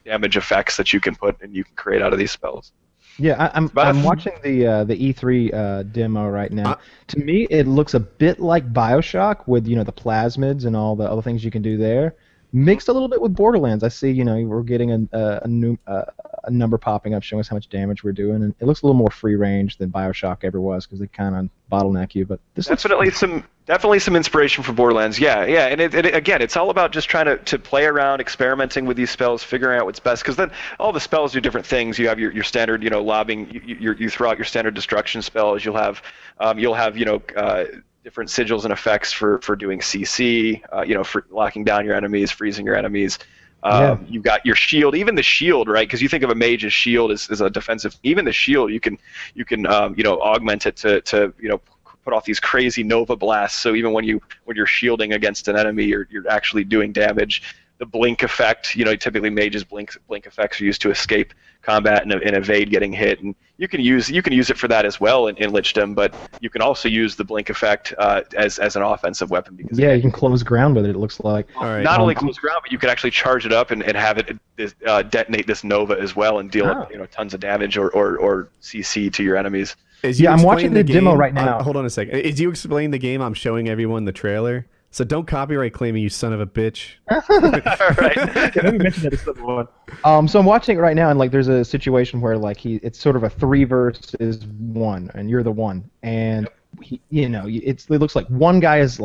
damage effects that you can put and you can create out of these spells. Yeah, I'm watching the E3 demo right now. To me, it looks a bit like BioShock with the plasmids and all the other things you can do there, mixed a little bit with Borderlands. I see we're getting a number popping up showing us how much damage we're doing, and it looks a little more free range than BioShock ever was because they kind of bottleneck you. But this definitely some inspiration for Borderlands. Yeah, and again, it's all about just trying to play around, experimenting with these spells, figuring out what's best. Because then all the spells do different things. You have your standard, lobbing. You throw out your standard destruction spells. You'll have different sigils and effects for doing CC. For locking down your enemies, freezing your enemies. You've got your shield, even the shield, right? Because you think of a mage's shield as a defensive. Even the shield, you can augment it to put off these crazy nova blasts. So even when you're shielding against an enemy, you're actually doing damage. The blink effect, typically mages blink effects are used to escape combat and evade getting hit, and you can use it for that as well in Lichdom, but you can also use the blink effect as an offensive weapon because you can close ground with it. It looks like. All right. not only close ground, but you can actually charge it up and have it detonate this nova as well and deal tons of damage or CC to your enemies. I'm watching the demo right now. Hold on a second. As you explain the game, I'm showing everyone the trailer. So don't copyright claim me, you son of a bitch. All right. Let me mention that it's the one. So I'm watching it right now, and there's a situation where it's sort of a 3 versus 1, and you're the one, and it looks like one guy is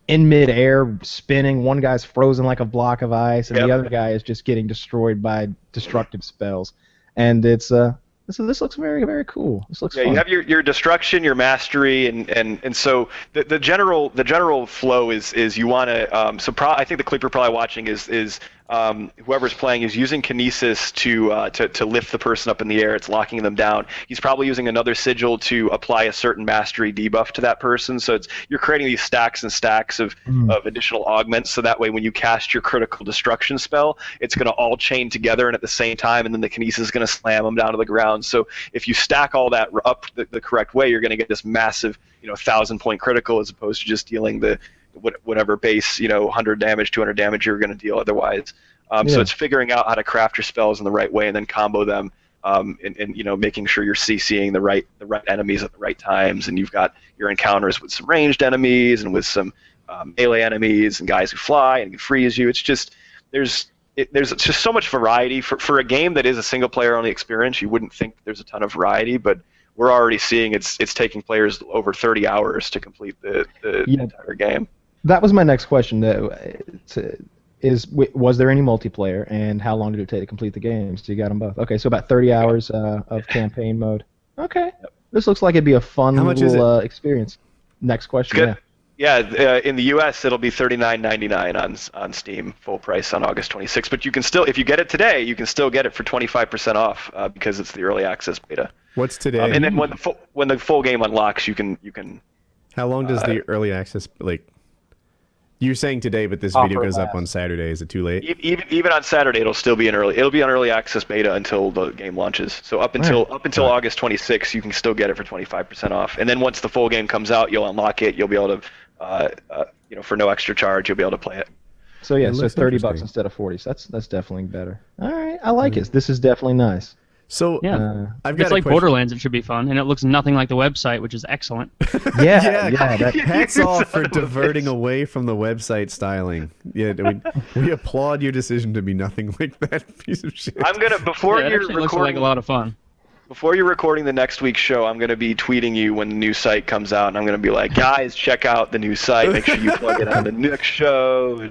in midair spinning. One guy's frozen like a block of ice, and Yep. the other guy is just getting destroyed by destructive spells. And it's this looks very, very cool. This looks Yeah, fun. you have your destruction, your mastery, and so the general flow is you want to I think the clip you're probably watching is whoever's playing is using kinesis to lift the person up in the air. It's locking them down. He's probably using another sigil to apply a certain mastery debuff to that person. So you're creating these stacks and stacks of additional augments. So that way, when you cast your critical destruction spell, it's going to all chain together and at the same time, and then the kinesis is going to slam them down to the ground. So if you stack all that up the correct way, you're going to get this massive 1,000-point critical as opposed to just dealing the whatever base 100 damage, 200 damage you're going to deal otherwise. So it's figuring out how to craft your spells in the right way and then combo them, and making sure you're CCing the right enemies at the right times, and you've got your encounters with some ranged enemies and with some melee enemies and guys who fly and can freeze you. It's just there's just so much variety for a game that is a single player only experience. You wouldn't think there's a ton of variety, but we're already seeing it's taking players over 30 hours to complete the entire game. That was my next question. Was there any multiplayer, and how long did it take to complete the game? So you got them both. Okay, so about 30 hours of campaign mode. Okay, this looks like it'd be a fun little experience. Next question. Good. Yeah, in the U.S. it'll be $39.99 on Steam, full price on August 26th. But you can still, if you get it today, you can still get it for 25% off because it's the early access beta. What's today? And then when the full game unlocks, you can. How long does the early access You're saying today, but this video goes up on Saturday. Is it too late? Even on Saturday, it'll still be It'll be on early access beta until the game launches. So up until August 26th, you can still get it for 25% off. And then once the full game comes out, you'll unlock it. You'll be able to, for no extra charge, you'll be able to play it. So yeah, so $30 instead of 40. So that's definitely better. All right, I like it. This is definitely nice. So yeah, I've got it's like Borderlands. It should be fun, and it looks nothing like the website, which is excellent. Yeah. Hats off for diverting away from the website styling. Yeah, we applaud your decision to be nothing like that piece of shit. I'm gonna before it you're actually looks recording. like a lot of fun. Before you're recording the next week's show, I'm gonna be tweeting you when the new site comes out, and I'm gonna be like, guys, check out the new site. Make sure you plug it on the next show.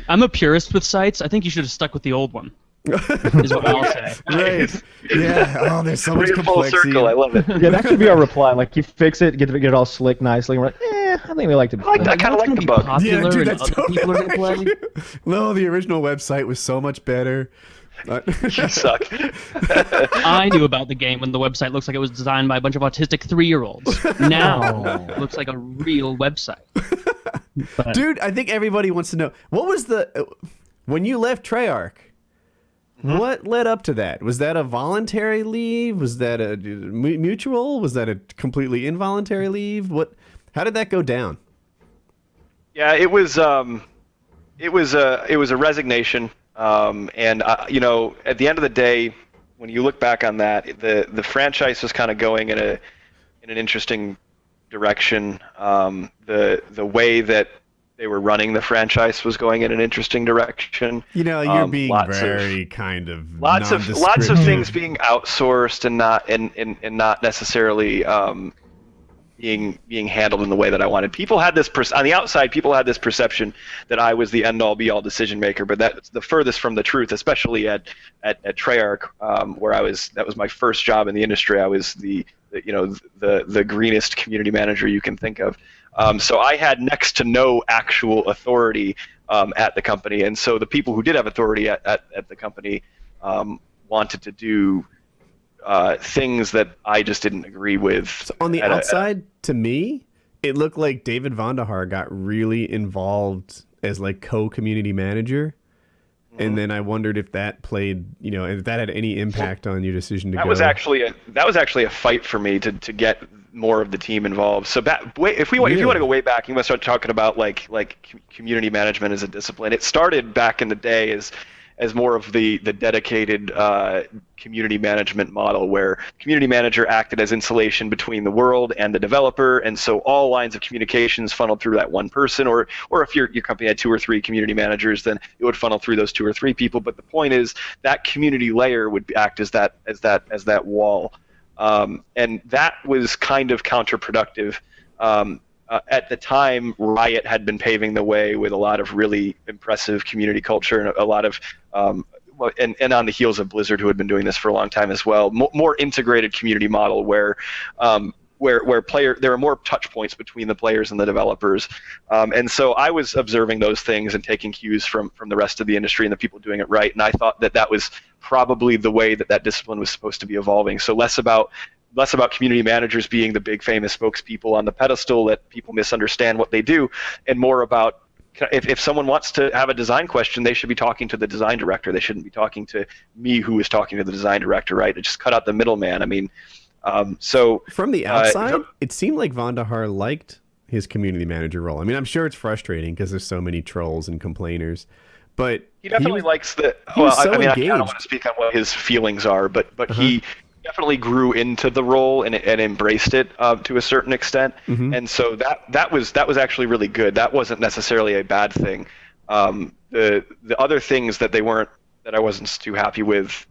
I'm a purist with sites. I think you should have stuck with the old one. Is what I'll say. Right. Yeah. Oh, there's so much Bring it full complexity. circle. I love it. Yeah, that should be our reply. Like, you fix it, get it all slick nicely, and we're like, I think we like to. I kind of like the bug. Popular Yeah, dude, and that's other people are gonna play. No, the original website was so much better. You suck. I knew about the game when the website looks like it was designed by a bunch of autistic 3-year-olds. Now it looks like a real website. But, Dude, I think everybody wants to know what was when you left Treyarch. What led up to that? Was that a voluntary leave? Was that a mutual? Was that a completely involuntary leave? How did that go down? Yeah, it was a resignation, and at the end of the day, when you look back on that, the franchise was kind of going in an interesting direction. The way that they were running the franchise was going in an interesting direction. You're being lots of things being outsourced and not necessarily being handled in the way that I wanted. People had this on the outside. People had this perception that I was the end-all, be-all decision maker, but that's the furthest from the truth. Especially at Treyarch, where that was my first job in the industry. I was the greenest community manager you can think of. So I had next to no actual authority at the company, and so the people who did have authority at the company wanted to do things that I just didn't agree with. So on the outside, to me, it looked like David Vonderhaar got really involved as co-community manager. And then I wondered if that played, if that had any impact on your decision to go. That was actually a fight for me to get more of the team involved. So if you want to go way back, you must start talking about like community management as a discipline. It started back in the day as more of the dedicated community management model, where community manager acted as insulation between the world and the developer, and so all lines of communications funneled through that one person, or if your company had 2 or 3 community managers, then it would funnel through those 2 or 3 people. But the point is that community layer would act as that wall, and that was kind of counterproductive. at the time, Riot had been paving the way with a lot of really impressive community culture and a lot of, and on the heels of Blizzard, who had been doing this for a long time as well, more integrated community model where there are more touch points between the players and the developers. And so I was observing those things and taking cues from the rest of the industry and the people doing it right. And I thought that was probably the way that discipline was supposed to be evolving. So less about community managers being the big famous spokespeople on the pedestal that people misunderstand what they do, and more about if someone wants to have a design question, they should be talking to the design director. They shouldn't be talking to me, who is talking to the design director, right? To just cut out the middleman. I mean, so from the outside, it seemed like Vandahar liked his community manager role. I mean, I'm sure it's frustrating because there's so many trolls and complainers, but he definitely likes the. Well, so I mean, engaged. I don't want to speak on what his feelings are, but he definitely grew into the role and embraced it to a certain extent, and so that was actually really good. That wasn't necessarily a bad thing. The other things that I wasn't too happy with,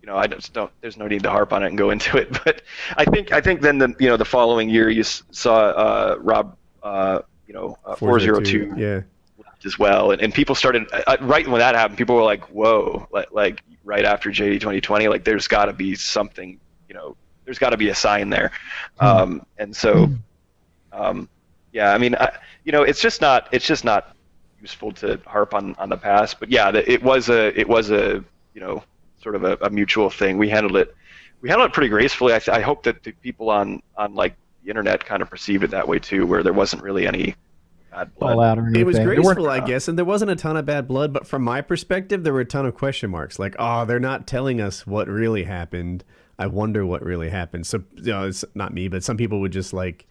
I just don't. There's no need to harp on it and go into it. But I think then the following year you saw Rob 402 left as well, and people started right when that happened. People were like, whoa, like right after JD2020, like there's got to be something, there's got to be a sign there, and so, yeah, I mean, it's just not useful to harp on the past, but yeah, it was a sort of a mutual thing. We handled it pretty gracefully. I hope that the people on like the internet kind of perceived it that way too, where there wasn't really any bad blood. It was graceful, I guess, and there wasn't a ton of bad blood, but from my perspective, there were a ton of question marks. Like, oh, they're not telling us what really happened. I wonder what really happened. So, it's not me, but some people would just like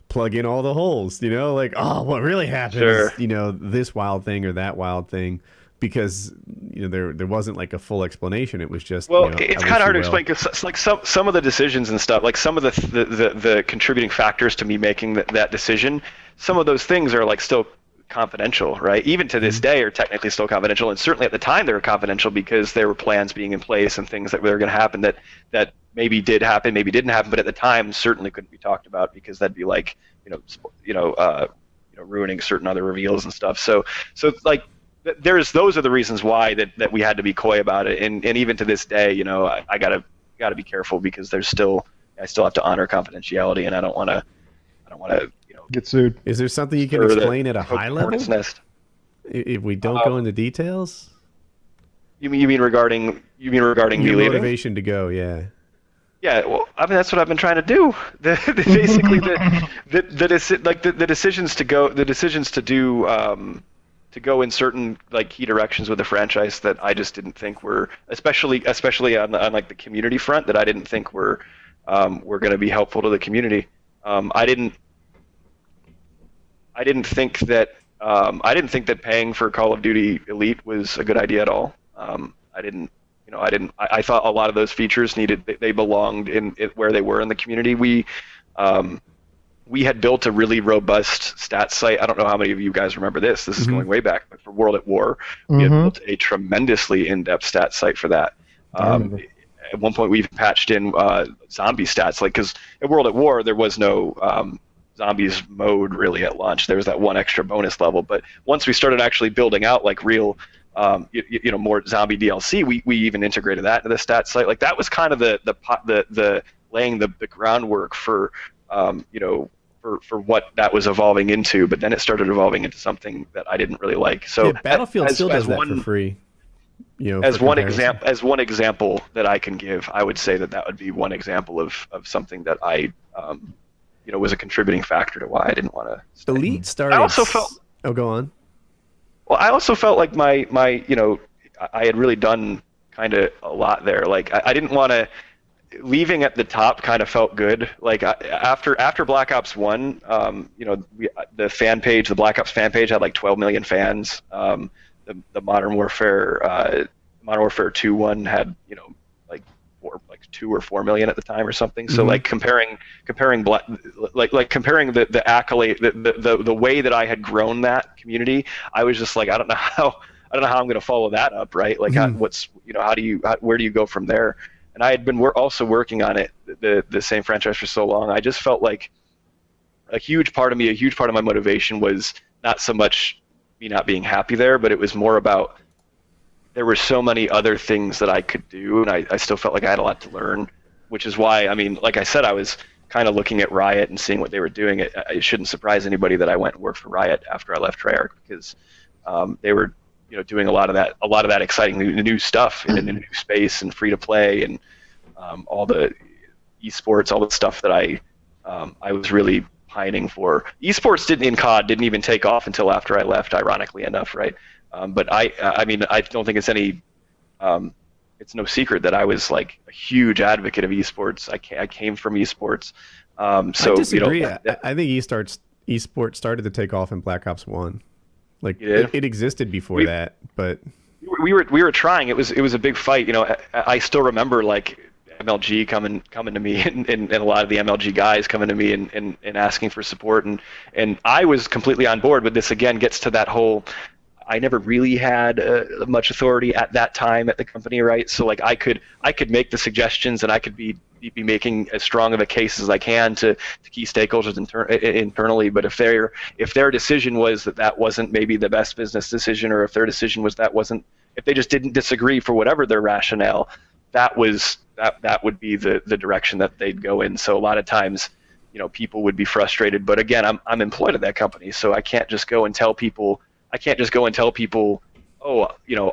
plug in all the holes, like, oh, what really happened is, this wild thing or that wild thing, because there wasn't like a full explanation. It was just, it's kind of hard to explain because like some of the decisions and stuff, like some of the contributing factors to me making that decision, some of those things are like still confidential, right? Even to this day are technically still confidential, and certainly at the time they were confidential because there were plans being in place and things that were going to happen that maybe did happen, maybe didn't happen, but at the time certainly couldn't be talked about because that'd be like ruining certain other reveals and stuff. So like those are the reasons why that we had to be coy about it, and even to this day, I gotta be careful because I still have to honor confidentiality, and I don't want to get sued. Is there something you can explain at a high level? If we don't go into details? You mean regarding your me leaving? Motivation to go, yeah. Yeah, well, I mean that's what I've been trying to do. Basically, the decisions to go in certain like key directions with the franchise that I just didn't think were, especially on like the community front, that I didn't think were going to be helpful to the community. I didn't think that paying for Call of Duty Elite was a good idea at all. I thought a lot of those features they belonged in where they were in the community. We had built a really robust stats site. I don't know how many of you guys remember this. This is going way back, but for World at War, we had built a tremendously in-depth stats site for that. At one point, we even patched in zombie stats, because at World at War there was no zombies mode really at launch. There was that one extra bonus level, but once we started actually building out like real, more zombie DLC, we even integrated that into the stats site. Like that was kind of the laying the groundwork for for what that was evolving into. But then it started evolving into something that I didn't really like. So Battlefield still does that for free. As one example that I can give, I would say that would be one example of something that I was a contributing factor to why I didn't want to. Elite started. I also felt. Oh, go on. Well, I also felt like my I had really done kind of a lot there. Like I didn't want to. Leaving at the top kind of felt good. Like after Black Ops 1, the fan page, the Black Ops fan page had like 12 million fans. The Modern Warfare 2 one had like 2 or 4 million at the time or something. So like comparing comparing the accolade, the way that I had grown that community, I was just like, I don't know how I'm going to follow that up, right? Like where do you go from there? And I had been also working on it, the same franchise for so long. I just felt like a huge part of my motivation was not so much me not being happy there, but it was more about there were so many other things that I could do, and I still felt like I had a lot to learn, which is why, I mean, like I said, I was kind of looking at Riot and seeing what they were doing. It shouldn't surprise anybody that I went and worked for Riot after I left Treyarch, because they were, doing a lot of that exciting new stuff in a new space and free to play and all the esports, all the stuff that I was really pining for. Esports in COD didn't even take off until after I left, ironically enough, right? But I mean, I don't think it's it's no secret that I was like a huge advocate of esports. I came from esports. So I disagree. I think esports started to take off in Black Ops 1. Like it existed before that, but we were trying. It was a big fight. I still remember like MLG coming to me and a lot of the MLG guys coming to me and asking for support, and I was completely on board. But this again gets to that whole, I never really had much authority at that time at the company, right? So like I could make the suggestions, and I could be making as strong of a case as I can to key stakeholders internally. But if their decision was that wasn't maybe the best business decision, or if their decision was if they just didn't disagree for whatever their rationale, that would be the direction that they'd go in. So a lot of times, people would be frustrated. But again, I'm employed at that company, so I can't just go and tell people. Oh,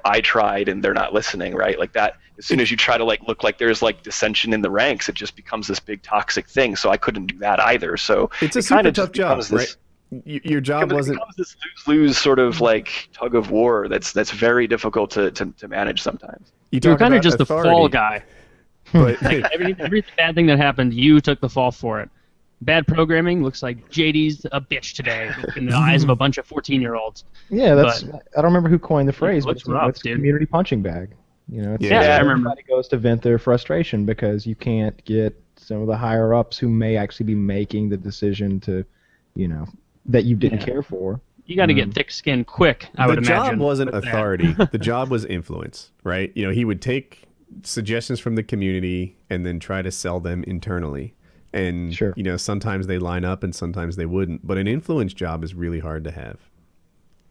I tried and they're not listening, right? Like that. As soon as you try to like look like there's like dissension in the ranks, it just becomes this big toxic thing. So I couldn't do that either. So it's a super tough job, right? Your job wasn't. It becomes this lose sort of like tug of war. That's very difficult to manage sometimes. You're kind of just authority, the fall guy. But Like every bad thing that happened, you took the fall for it. Bad programming looks like JD's a bitch today in the eyes of a bunch of 14-year-olds. Yeah, I don't remember who coined the phrase, but it's dude. community punching bag. It's I remember. Everybody goes to vent their frustration because you can't get some of the higher ups who may actually be making the decision to, that you didn't care for. You got to get thick skin quick, I would imagine. The job wasn't authority. The job was influence, right? He would take suggestions from the community and then try to sell them internally. And, sure. Sometimes they line up and sometimes they wouldn't. But an influence job is really hard to have.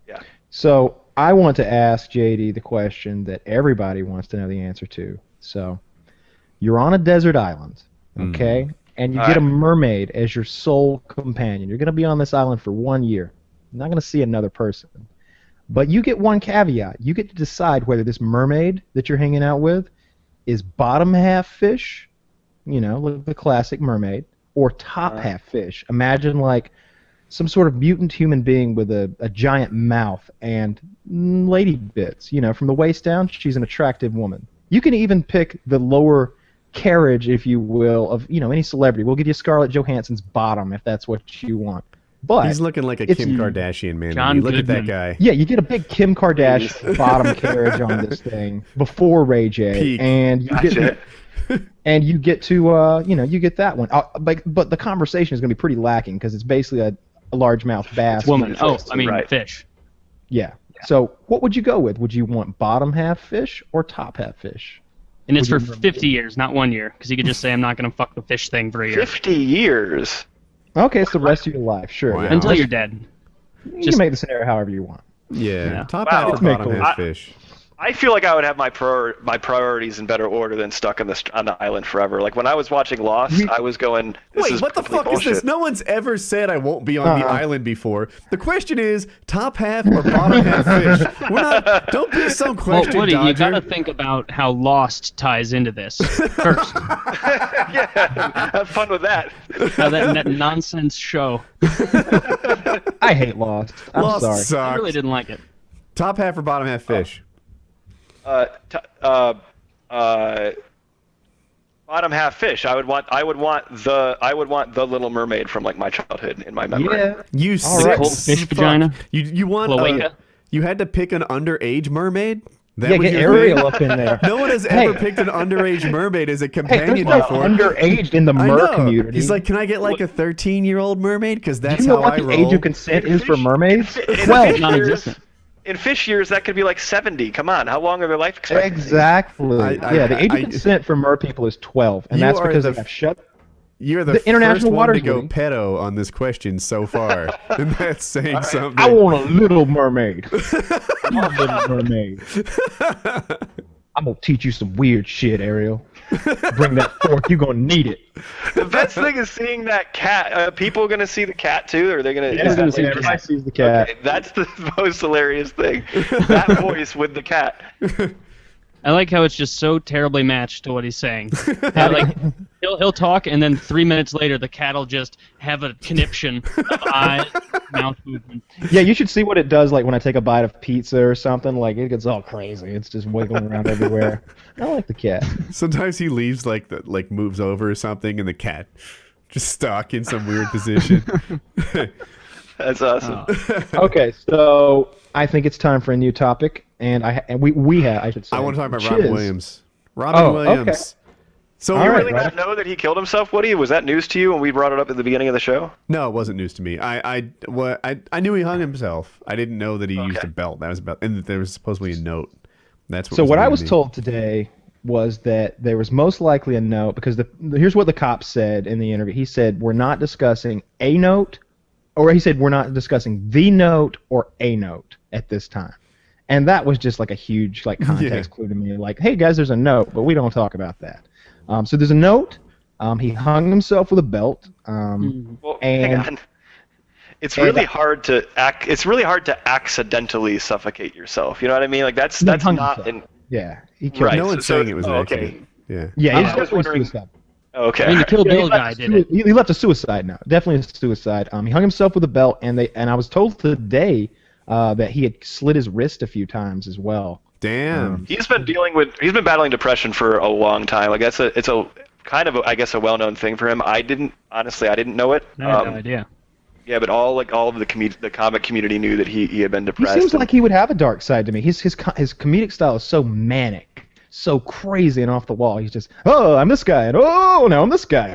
Yeah. So I want to ask JD the question that everybody wants to know the answer to. So you're on a desert island, okay? And you get a mermaid as your sole companion. You're going to be on this island for 1 year. You're not going to see another person. But you get one caveat. You get to decide whether this mermaid that you're hanging out with is bottom half fish, like the classic mermaid, or top half fish. Imagine like some sort of mutant human being with a giant mouth and lady bits. From the waist down, she's an attractive woman. You can even pick the lower carriage, if you will, of any celebrity. We'll give you Scarlett Johansson's bottom if that's what you want. But he's looking like a Kim Kardashian, man. John Look Goodman. at that guy. Yeah, you get a big Kim Kardashian bottom carriage on this thing before Ray J, Peak. and you get and you get to you get that one. But the conversation is going to be pretty lacking because it's basically a largemouth bass. Woman. Fish. Yeah. So what would you go with? Would you want bottom half fish or top half fish? And it's for 50 years, not 1 year, because you could just say I'm not going to fuck the fish thing for a year. 50 years. Okay, it's the rest of your life, sure. Wow. Yeah. Until you're dead. You can make the scenario however you want. Yeah. Top Wow. half or bottom half fish. I feel like I would have my priorities in better order than stuck on the island forever. Like when I was watching Lost, I was going, this is What the fuck bullshit. is this? No one's ever said I won't be on the island before. The question is top half or bottom half fish. Don't be some question, Woody, Dodger. you got to think about how Lost ties into this first. Yeah, have fun with that. How that nonsense show. I hate Lost. I'm Lost sorry. sucks. I really didn't like it. Top half or bottom half fish? Bottom half fish. I would want the Little Mermaid from like my childhood in my memory. Yeah. You All sick right. Cold fish fuck. vagina? You want Cloaca? you had to pick an underage mermaid? That Yeah, was get your Ariel thing? up in there. No one has ever picked an underage mermaid as a Hey, there's companion no before. underage in the I mer know. community. He's like, can I get like a 13-year-old mermaid? Because do that's you know how what I the roll. age of consent is for mermaids? In 12. fish Non-existent. in fish years, that could be like 70. Come on, how long are their life expectancy? Exactly. I- The age of consent for mer people is 12, and You that's are because the they have shut. You're the International first one Waters to go Woody. pedo on this question so far, and that's saying something. I want a Little Mermaid. I want a Little Mermaid. I'm gonna teach you some weird shit, Ariel. Bring that fork. You're gonna need it. The best thing is seeing that cat. Are people gonna see the cat too, or are they gonna? Yeah, gonna see the Everybody cat. sees the cat. Okay, that's the most hilarious thing. That voice with the cat. I like how it's just so terribly matched to what he's saying. Yeah, like he'll talk, and then 3 minutes later, the cat will just have a conniption of eyes, mouth movement. Yeah, you should see what it does. Like when I take a bite of pizza or something, like it gets all crazy. It's just wiggling around everywhere. I like the cat. Sometimes he leaves like moves over or something, and the cat just stuck in some weird position. That's awesome. Okay, so I think it's time for a new topic, and we have, I should say. I want to talk about which Robin is- Williams. Robin Oh, Williams. okay. So All you right, really Did not know that he killed himself, Woody? Was that news to you when we brought it up at the beginning of the show? No, it wasn't news to me. I knew he hung himself. I didn't know that he used a belt. That was about, and that there was supposedly a note. That's what. So what I news was to me. told today was that there was most likely a note, because here's what the cop said in the interview. He said, we're not discussing a note, or he said, we're not discussing the note or a note at this time. And that was just like a huge context clue to me. Like, hey guys, there's a note, but we don't talk about that. So there's a note. He hung himself with a belt. Well, And- hang on. It's really hard to It's really hard to accidentally suffocate yourself. You know what I mean? Like that's hung not himself. an. Yeah, he killed Right. No himself. one's so- saying it was an okay. accident. Yeah. Yeah, I it's was definitely wondering- suicide. Okay. I mean, the Kill Yeah, Bill guy did it. He left a suicide note. Definitely a suicide. He hung himself with a belt, and I was told today that he had slit his wrist a few times as well. Damn. He's been battling depression for a long time. Like it's a kind of I guess a well-known thing for him. I didn't know it. I had no idea. Yeah, but all of the comic community knew that he had been He depressed. seems and- like he would have a dark side to me. His comedic style is so manic, so crazy and off the wall. He's just, oh, I'm this guy, and oh, now I'm this guy,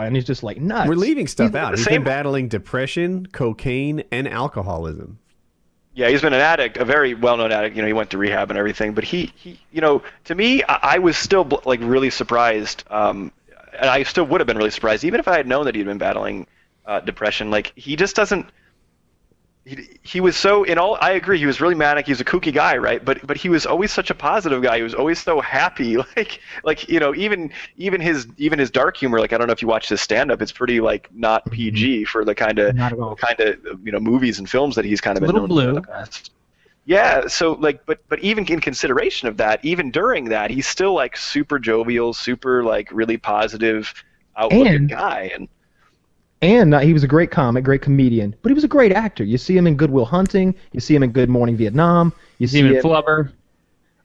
and he's just like nuts. We're leaving stuff He's out. the He's same- been battling depression, cocaine, and alcoholism. Yeah, he's been an addict, a very well-known addict. You know, he went to rehab and everything. But he to me, I was still like really surprised, and I still would have been really surprised, even if I had known that he'd been battling depression. Like he just doesn't. He was so I agree. He was really manic. He was a kooky guy, right? But he was always such a positive guy. He was always so happy. Like even his dark humor. Like I don't know if you watch his stand-up. It's pretty like not PG for the kind of Not at all. movies and films that he's kind of been little known for in blue. the past. Yeah. So like, but even in consideration of that, even during that, he's still like super jovial, super like really positive, outlooking And- guy. And he was a great comic, great comedian, but he was a great actor. You see him in Good Will Hunting. You see him in Good Morning Vietnam. You see See him in him. Flubber.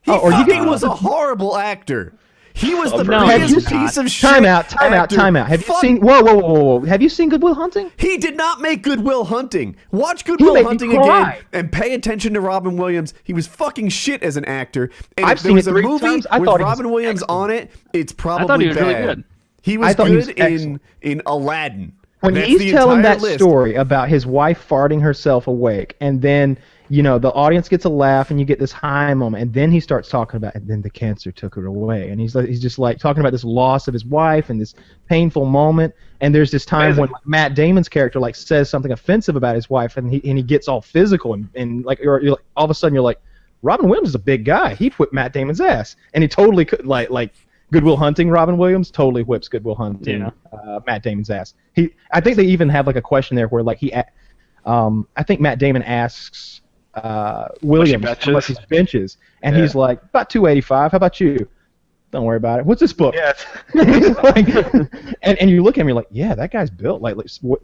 He or you fucking get- was a horrible actor. He was the No, biggest he's piece not. of shit. Time out. actor. Have you Fuck. seen? Whoa! Have you seen Good Will Hunting? He did not make Good Will Hunting. Watch Good He Will made me Hunting cry. again and pay attention to Robin Williams. He was fucking shit as an actor. And I've if there seen was it a 3 movie times. I with thought he was Robin Williams excellent. on it, it's probably thought he was bad. really good. He I was thought he was good excellent. in Aladdin. When That's he's the telling entire that list. story about his wife farting herself awake, and then the audience gets a laugh, and you get this high moment, and then he starts talking about, and then the cancer took her away, and he's just like talking about this loss of his wife and this painful moment, and there's this time Amazing. when Matt Damon's character like says something offensive about his wife, and he gets all physical, and like you're like, all of a sudden you're like, Robin Williams is a big guy, he whipped Matt Damon's ass, and he totally could like. Good Will Hunting, Robin Williams totally whips Good Will Hunting, Matt Damon's ass. I think they even have like a question there where like I think Matt Damon asks Williams how much he benches, and he's like about 285. How about you? Don't worry about it. What's this book? Yeah. Like, and you look at him, you're like, yeah, that guy's built. Like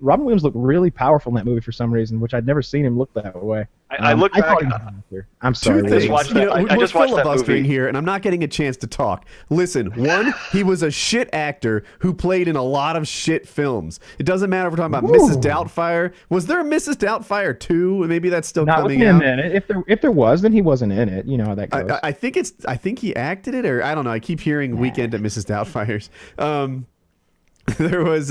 Robin Williams looked really powerful in that movie for some reason, which I'd never seen him look that way. I look thought back. he was an actor. I'm sorry. Two Williams. things. watched that- I We're just watched that filibustering movie. here, and I'm not getting a chance to talk. Listen, one, he was a shit actor who played in a lot of shit films. It doesn't matter if we're talking about Mrs. Doubtfire. Was there a Mrs. Doubtfire 2? Maybe that's still Not with coming him out. in it. If there was, then he wasn't in it. You know how that goes. I think he acted it, or I don't know. I keep hearing Weekend at Mrs. Doubtfire's. There was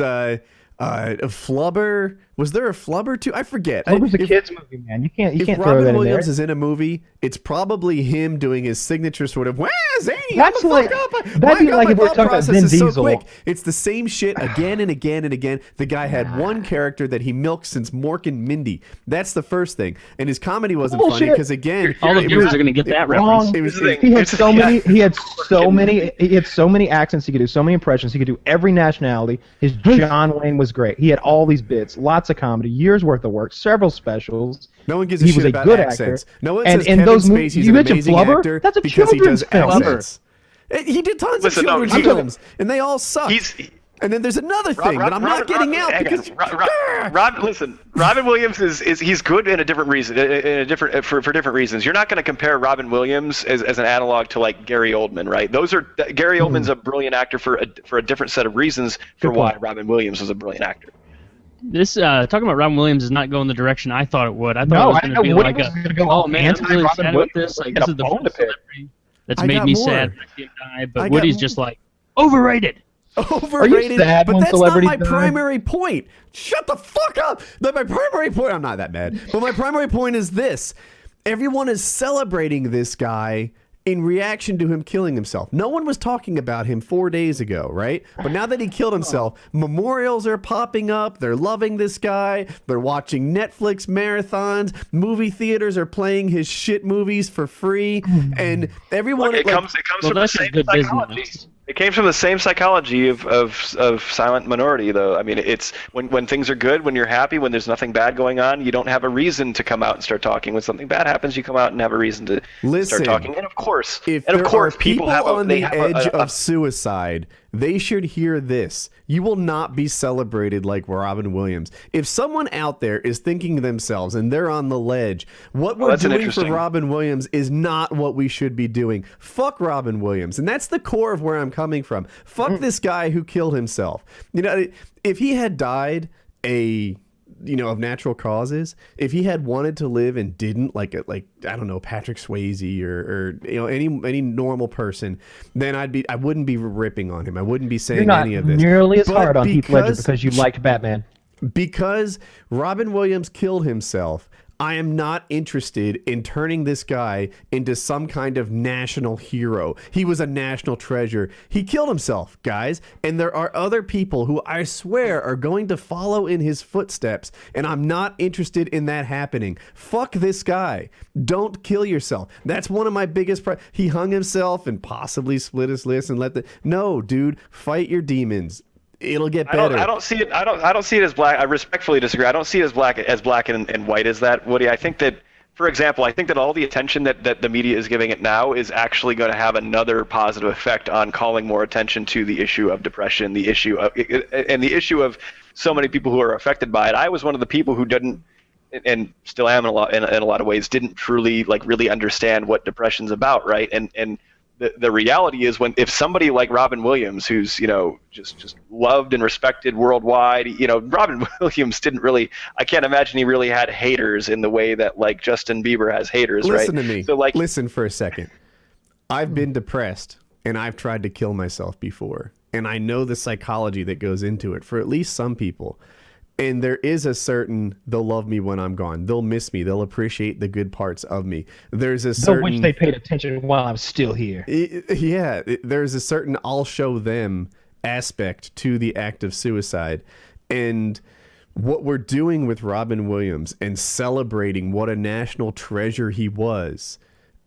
Flubber. Was there a flub or two? I forget. What was a If- kids movie, man? You can't If throw Robin that in Williams there. is in a movie, it's probably him doing his signature sort of, "Wow, Zany, That's I'm the like- fuck up." that'd be like my if we're thought talking about process Vin is so Diesel. quick. It's the same shit again and again and again. The guy had one character that he milked since Mork and Mindy. That's the first thing. And his comedy wasn't funny Bullshit. because again, All the it viewers was- are going to get that Wrong. reference. It was, Here's the thing. He had Here's the so thing. many. He had so many. He had so many accents. He could do so many impressions. He could do every nationality. His John Wayne was great. He had all these bits, lots of comedy, years worth of work, several specials. No one gives a He shit was a about good accents. actor. No one And says in Kevin those movies- Spacey's you an mentioned amazing Flubber? actor That's a because he does children's film. accents. He did tons Listen, of no, children's he's- films, and they all suck. He's And then there's another thing that I'm not getting out because Listen, Robin Williams is he's good in a different reason, in a different for different reasons. You're not going to compare Robin Williams as an analog to like Gary Oldman, right? Gary Oldman's a brilliant actor for a different set of reasons for why Robin Williams was a brilliant actor. This talking about Robin Williams is not going the direction I thought it would. I thought No, it was I going know to be Woody like was a, gonna go oh man, I'm really anti-Robin sad Williams. about this. Like He this had is the a bone to first pick. celebrity that's I made got me more. sad. I can't die. I But got Woody's more. just like overrated. overrated, sad but when that's not celebrities my die? primary point. Shut the fuck up. My primary point, I'm not that mad, but my primary point is this. Everyone is celebrating this guy in reaction to him killing himself. No one was talking about him 4 days ago, right? But now that he killed himself, memorials are popping up. They're loving this guy. They're watching Netflix marathons. Movie theaters are playing his shit movies for free. And everyone... Look, it like- comes Well, from the that's just same good psychology. business. It came from the same psychology of silent minority, though. I mean, it's when things are good, when you're happy, when there's nothing bad going on, you don't have a reason to come out and start talking. When something bad happens, you come out and have a reason to Listen, start talking. And of course, if there are people have on they the have edge a of suicide, they should hear this. You will not be celebrated like Robin Williams. If someone out there is thinking to themselves and they're on the ledge, what we're that's an doing for interesting- Robin Williams is not what we should be doing. Fuck Robin Williams. And that's the core of where I'm coming from. Fuck this guy who killed himself. You know, if he had died of natural causes, if he had wanted to live and didn't, like I don't know, Patrick Swayze or any normal person, then I wouldn't be ripping on him. I wouldn't be saying You're not any of this. nearly as But hard on Heath Ledger because you liked Batman. Because Robin Williams killed himself, I am not interested in turning this guy into some kind of national hero. He was a national treasure. He killed himself, guys. And there are other people who I swear are going to follow in his footsteps. And I'm not interested in that happening. Fuck this guy. Don't kill yourself. That's one of my biggest... He hung himself and possibly split his list and No, dude. Fight your demons. It'll get better. I don't see it. I don't see it as black. I respectfully disagree. I don't see it as black and white as that, Woody. I think that, for example, I think that all the attention that the media is giving it now is actually going to have another positive effect on calling more attention to the issue of depression, the issue of so many people who are affected by it. I was one of the people who didn't, and still am in a lot of ways, didn't truly really understand what depression's about, right? And the reality is if somebody like Robin Williams, who's just loved and respected worldwide, Robin Williams didn't really, I can't imagine he really had haters in the way that like Justin Bieber has haters, right? Listen to me. So listen for a second. I've been depressed and I've tried to kill myself before, and I know the psychology that goes into it for at least some people. And there is a certain, they'll love me when I'm gone. They'll miss me. They'll appreciate the good parts of me. There's a certain... I wish they paid attention while I'm still here. There's a certain I'll show them aspect to the act of suicide. And what we're doing with Robin Williams and celebrating what a national treasure he was,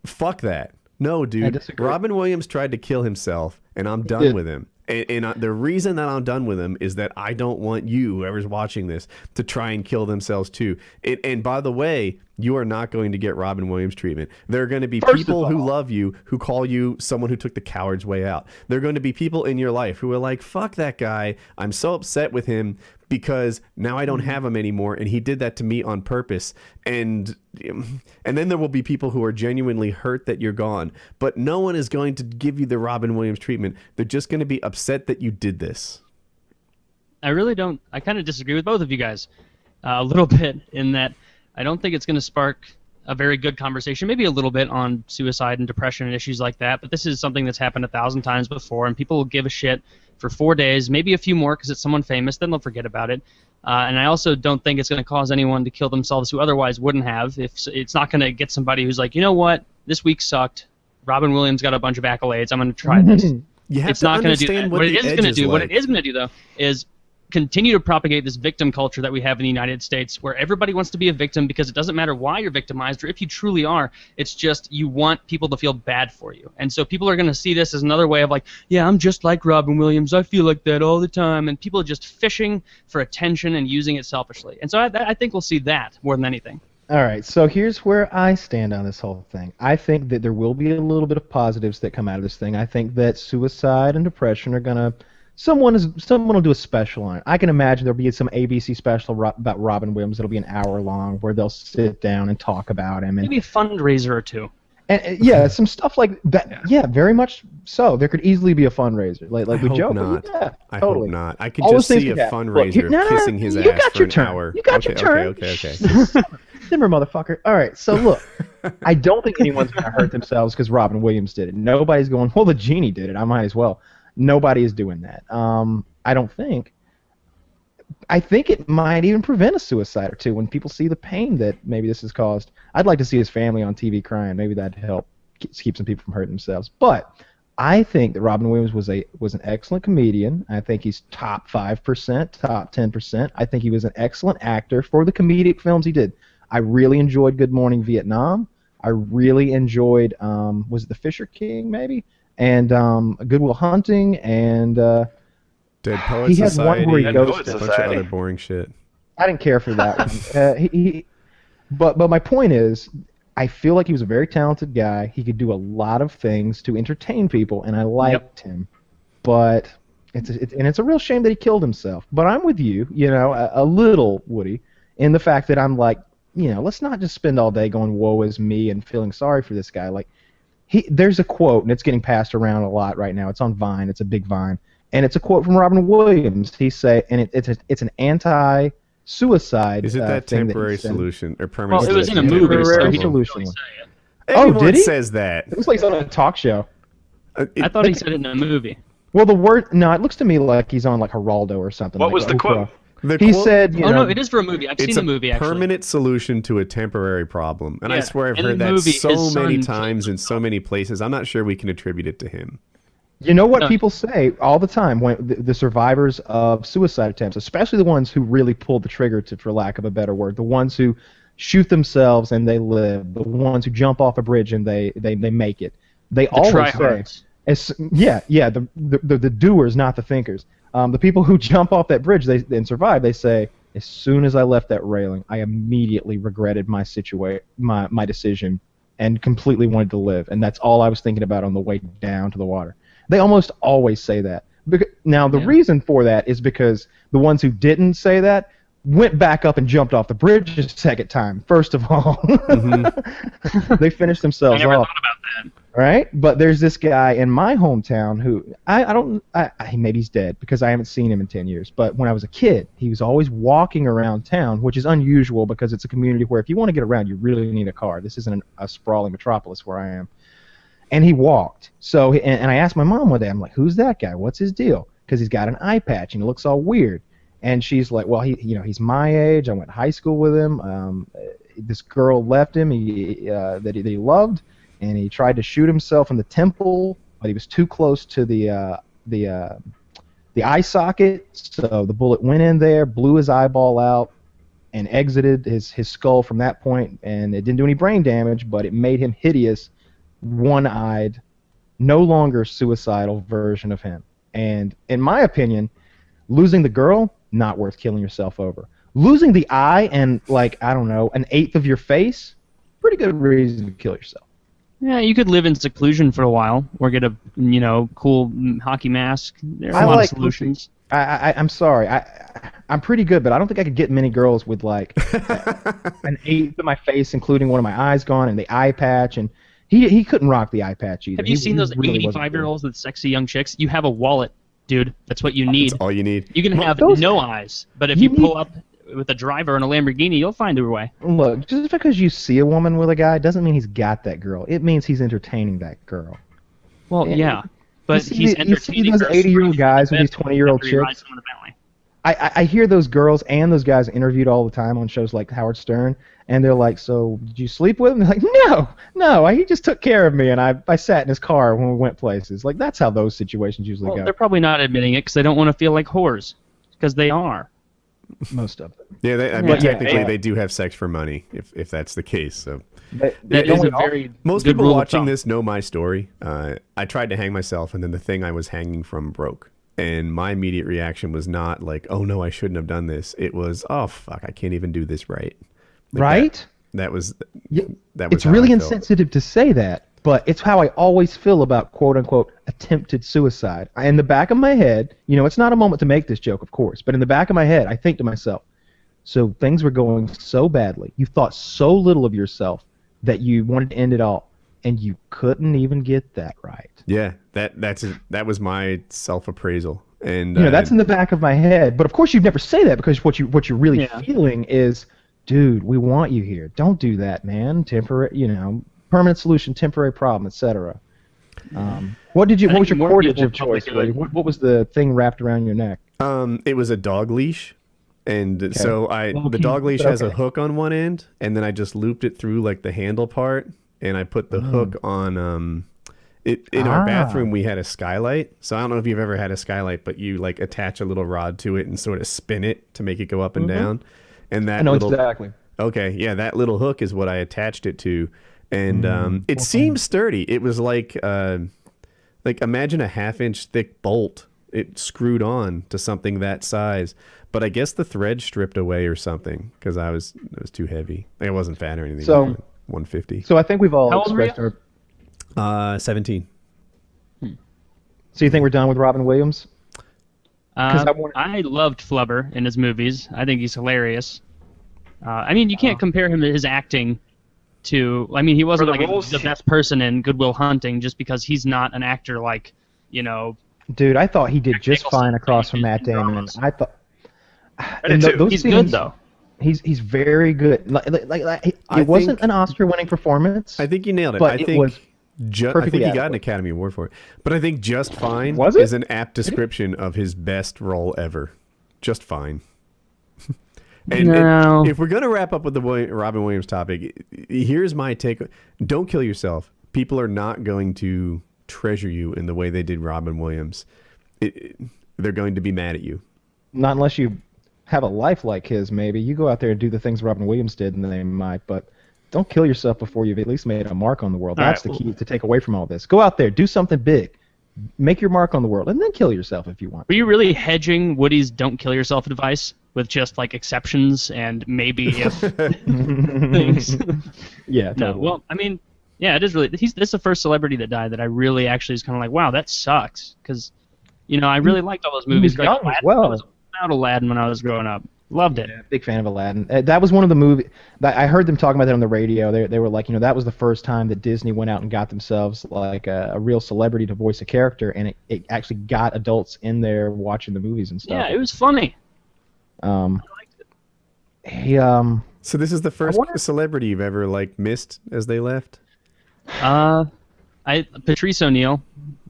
fuck that. No, dude. Robin Williams tried to kill himself, and I'm done with him. And the reason that I'm done with him is that I don't want you, whoever's watching this, to try and kill themselves too. And by the way, you are not going to get Robin Williams treatment. There are going to be people who love you, who call you someone who took the coward's way out. There are going to be people in your life who are like, fuck that guy. I'm so upset with him because now I don't have him anymore, and he did that to me on purpose. And then there will be people who are genuinely hurt that you're gone. But no one is going to give you the Robin Williams treatment. They're just going to be upset that you did this. I really don't. I kind of disagree with both of you guys a little bit in that I don't think it's going to spark a very good conversation, maybe a little bit on suicide and depression and issues like that, but this is something that's happened 1,000 times before, and people will give a shit for 4 days, maybe a few more because it's someone famous, then they'll forget about it. And I also don't think it's going to cause anyone to kill themselves who otherwise wouldn't have. If it's not going to get somebody who's like, you know what, this week sucked. Robin Williams got a bunch of accolades. I'm going to try this. You have It's to not going to do understand that. what the edge is What like. it is going to do, though, is continue to propagate this victim culture that we have in the United States, where everybody wants to be a victim because it doesn't matter why you're victimized or if you truly are. It's just you want people to feel bad for you. And so people are going to see this as another way of like, yeah, I'm just like Robin Williams. I feel like that all the time. And people are just fishing for attention and using it selfishly. And so I think we'll see that more than anything. All right, so here's where I stand on this whole thing. I think that there will be a little bit of positives that come out of this thing. I think that suicide and depression are going to... Someone will do a special on it. I can imagine there'll be some ABC special about Robin Williams that'll be an hour long where they'll sit down and talk about him. And, Maybe a fundraiser or two. and yeah, some stuff like that. Yeah, very much so. There could easily be a fundraiser, like I we hope joke. not. Yeah, I totally. hope not. I can All those just things see a could happen. fundraiser Look, no, kissing his you ass got for your an turn. hour. You got your turn. Okay. Simmer, motherfucker. All right, so look, I don't think anyone's going to hurt themselves because Robin Williams did it. Nobody's going, well, the genie did it. I might as well. Nobody is doing that. I don't think. I think it might even prevent a suicide or two when people see the pain that maybe this has caused. I'd like to see his family on TV crying. Maybe that'd help keep some people from hurting themselves. But I think that Robin Williams was an excellent comedian. I think he's top 5%, top 10%. I think he was an excellent actor for the comedic films he did. I really enjoyed Good Morning Vietnam. I really enjoyed, was it The Fisher King, maybe? And Good Will Hunting, and Dead Poets he has Society. one where he Dead goes Poets to... a bunch of Society. other boring shit. I didn't care for that one. But my point is, I feel like he was a very talented guy. He could do a lot of things to entertain people, and I liked him. But it's a real shame that he killed himself. But I'm with you, a little, Woody, in the fact that I'm like, let's not just spend all day going, woe is me, and feeling sorry for this guy. Like, there's a quote, and it's getting passed around a lot right now. It's on Vine. It's a big Vine. And it's a quote from Robin Williams. It's an anti-suicide. Is it that thing temporary he said. solution or permanent? Well, it was in a solution? movie, so Temporary he didn't solution. really say it. Everyone did he? says that. It looks like he's on a talk show. I thought he said it in a movie. Well, it looks to me like he's on like Geraldo or something. What like was the Oprah. quote? He said, Oh, no, it is for a movie. I've seen It's the movie, a actually. permanent solution to a temporary problem. And I Yeah, swear I've in heard the that movie, so his many son times in so many places. I'm not sure we can attribute it to him. You know what No. people say all the time when the survivors of suicide attempts, especially the ones who really pulled the trigger, for lack of a better word, the ones who shoot themselves and they live, the ones who jump off a bridge and they make it. They always tryhards. say, the doers, not the thinkers. The people who jump off that bridge and survive, they say, as soon as I left that railing, I immediately regretted my decision and completely wanted to live. And that's all I was thinking about on the way down to the water. They almost always say that. Now, the reason for that is because the ones who didn't say that went back up and jumped off the bridge a second time, first of all. They finished I themselves never off. thought about that. Right? But there's this guy in my hometown who, maybe he's dead because I haven't seen him in 10 years. But when I was a kid, he was always walking around town, which is unusual because it's a community where if you want to get around, you really need a car. This isn't a sprawling metropolis where I am. And he walked. So, and I asked my mom one day, I'm like, who's that guy? What's his deal? Because he's got an eye patch and he looks all weird. And she's like, well, he's my age. I went to high school with him. This girl left him that he loved. And he tried to shoot himself in the temple, but he was too close to the eye socket, so the bullet went in there, blew his eyeball out, and exited his skull from that point. And it didn't do any brain damage, but it made him hideous, one-eyed, no longer suicidal version of him. And in my opinion, losing the girl, not worth killing yourself over. Losing the eye and, like, I don't know, an eighth of your face, pretty good reason to kill yourself. Yeah, you could live in seclusion for a while, or get a cool hockey mask. There are a lot of solutions. I'm sorry, I'm pretty good, but I don't think I could get many girls with like an eighth of my face, including one of my eyes gone, and the eye patch, and he couldn't rock the eye patch either. Have you seen those really wasn't 85-year-olds with sexy young chicks? You have a wallet, dude. That's what you need. That's all you need. You can have those- no eyes, but if you pull up with a driver in a Lamborghini, you'll find your way. Look, just because you see a woman with a guy doesn't mean he's got that girl. It means he's entertaining that girl. Well, yeah, but see he's you see entertaining those her 80-year-old guys with these after 20-year-old he rides chicks? home in the Bentley. I hear those girls and those guys interviewed all the time on shows like Howard Stern, and they're like, "So did you sleep with him?" They're like, "No, he just took care of me, and I sat in his car when we went places." Like that's how those situations usually Well, go. they're probably not admitting it because they don't want to feel like whores, because they are. Most of them. Yeah, I mean, Well, yeah, technically yeah. they do have sex for money, if that's the case. So That don't is we a all? very most good people rule of watching thumb. this know my story. I tried to hang myself, and then the thing I was hanging from broke. And my immediate reaction was not like, "Oh no, I shouldn't have done this." It was, "Oh fuck, I can't even do this right." Like Right? That was Yeah, that was. it's how really I felt. insensitive to say that, but it's how I always feel about quote-unquote attempted suicide. In the back of my head, it's not a moment to make this joke, of course, but in the back of my head, I think to myself, so things were going so badly, you thought so little of yourself that you wanted to end it all, and you couldn't even get that right. Yeah, that was my self-appraisal, and That's in the back of my head, but of course you'd never say that because what you're really Yeah. feeling is, dude, we want you here. Don't do that, man. Temporary, permanent solution, temporary problem, etc. What was think your more cordage people of choice? probably do it. What was the thing wrapped around your neck? It was a dog leash, and so the Okay, dog leash has a okay. hook on one end, and then I just looped it through like the handle part, and I put the hook on. In our bathroom we had a skylight, so I don't know if you've ever had a skylight, but you like attach a little rod to it and sort of spin it to make it go up and down, and that I know little exactly. okay, yeah, that little hook is what I attached it to, and it seemed sturdy. It was like imagine a half-inch thick bolt. It screwed on to something that size, but I guess the thread stripped away or something because it was too heavy. Like, I wasn't fat or anything. So- 150. So I think we've all How old were expressed you? our. 17. So you think we're done with Robin Williams? 'Cause I loved Flubber in his movies. I think he's hilarious. I mean, you can't compare him to his acting to. I mean, he wasn't the like roles- the best person in Good Will Hunting just because he's not an actor like, Dude, I thought he did just Nicholson fine across from playing Matt Damon. dramas. I thought. did and too. those he's scenes- good though. He's very good. It I wasn't think- an Oscar-winning performance. I think you nailed it. But I it think was I perfectly think he got an adequate. Academy Award for it. But I think Just Fine Was it? is an apt description of his best role ever. Just Fine. And No. if we're going to wrap up with the Robin Williams topic, here's my take. Don't kill yourself. People are not going to treasure you in the way they did Robin Williams. They're going to be mad at you. Not unless you have a life like his, maybe. You go out there and do the things Robin Williams did, and they might, but don't kill yourself before you've at least made a mark on the world. All That's right, the key to take away from all this. Go out there, do something big, make your mark on the world, and then kill yourself if you want. Were you really hedging Woody's "don't kill yourself" advice with just like exceptions and maybe if things? Yeah, No. totally. Well, I mean, yeah, it is really. This is the first celebrity that died that I really actually is kind of like, wow, that sucks. Because, I really liked all those movies. was young as Aladdin. well. I was about Aladdin when I was growing up. Loved it. Big fan of Aladdin. That was one of the movies that I heard them talking about that on the radio. They were like, that was the first time that Disney went out and got themselves like a real celebrity to voice a character, and it actually got adults in there watching the movies and stuff. Yeah, it was funny. Um, I liked it. he So this is the first wonder- celebrity you've ever missed as they left? Patrice O'Neal.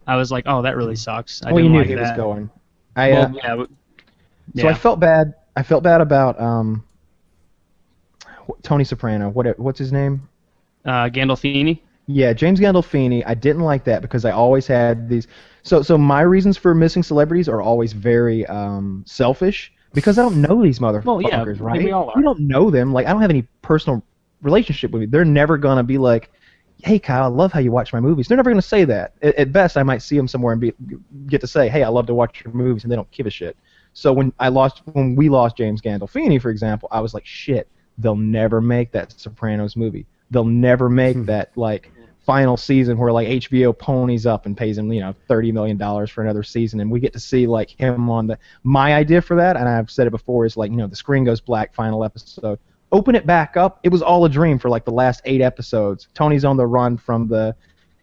I was like, oh, that really sucks. I well, you didn't knew like he was that. going. Well, yeah. So I felt bad. I felt bad about Tony Soprano. What's his name? Gandolfini. Yeah, James Gandolfini. I didn't like that because I always had these. So my reasons for missing celebrities are always very selfish because I don't know these motherfuckers, Well, yeah, right? we all are. We don't know them. Like I don't have any personal relationship with me. They're never gonna be like, "Hey, Kyle, I love how you watch my movies." They're never gonna say that. At best, I might see them somewhere and get to say, "Hey, I love to watch your movies," and they don't give a shit. So when we lost James Gandolfini, for example, I was like, "Shit, they'll never make that Sopranos movie. They'll never make that final season where HBO ponies up and pays him $30 million for another season, and we get to see him on the." My idea for that, and I've said it before, is the screen goes black final episode. Open it back up. It was all a dream for the last 8 episodes. Tony's on the run from the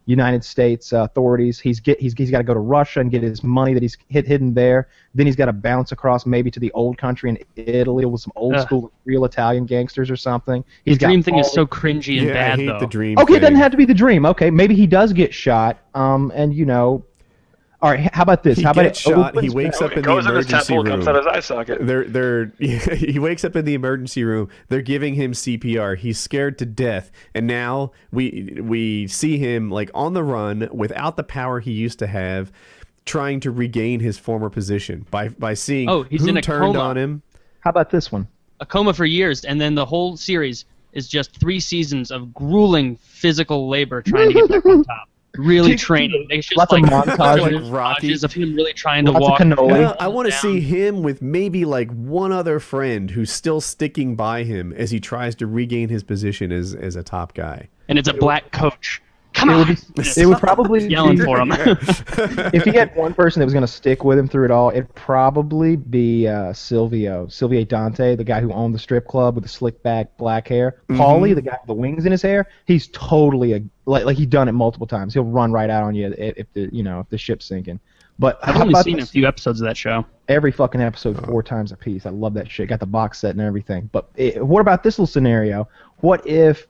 United States authorities. He's got to go to Russia and get his money that he's hidden there. Then he's got to bounce across maybe to the old country in Italy with some old school real Italian gangsters or something. His dream thing is so cringy and bad, I hate though. the dream Okay, thing. it doesn't have to be the dream. Okay, maybe he does get shot. And you know, all right. How about this? He how about gets shot. He wakes up in the goes in his emergency temple, room. comes out his eye socket. He wakes up in the emergency room. They're giving him CPR. He's scared to death, and now we see him like on the run without the power he used to have, trying to regain his former position by seeing he's who in a turned coma. on him. How about this one? A coma for years, and then the whole series is just 3 seasons of grueling physical labor trying to get back on top. Really training. They should Lots of montages. Like Rocky. montages of him really trying to Lots of walk. cannoli. Well, I want to see him with maybe like one other friend who's still sticking by him as he tries to regain his position as a top guy. And it's a black coach. Come on! It would probably Yelling be, for him. if he had one person that was going to stick with him through it all, it'd probably be Silvio Dante, the guy who owned the strip club with the slick back black hair. Paulie, the guy with the wings in his hair, he's totally like he's done it multiple times. He'll run right out on you if the ship's sinking. But I've how only about seen a this? few episodes of that show. Every fucking episode 4 times a piece. I love that shit. Got the box set and everything. But what about this little scenario? What if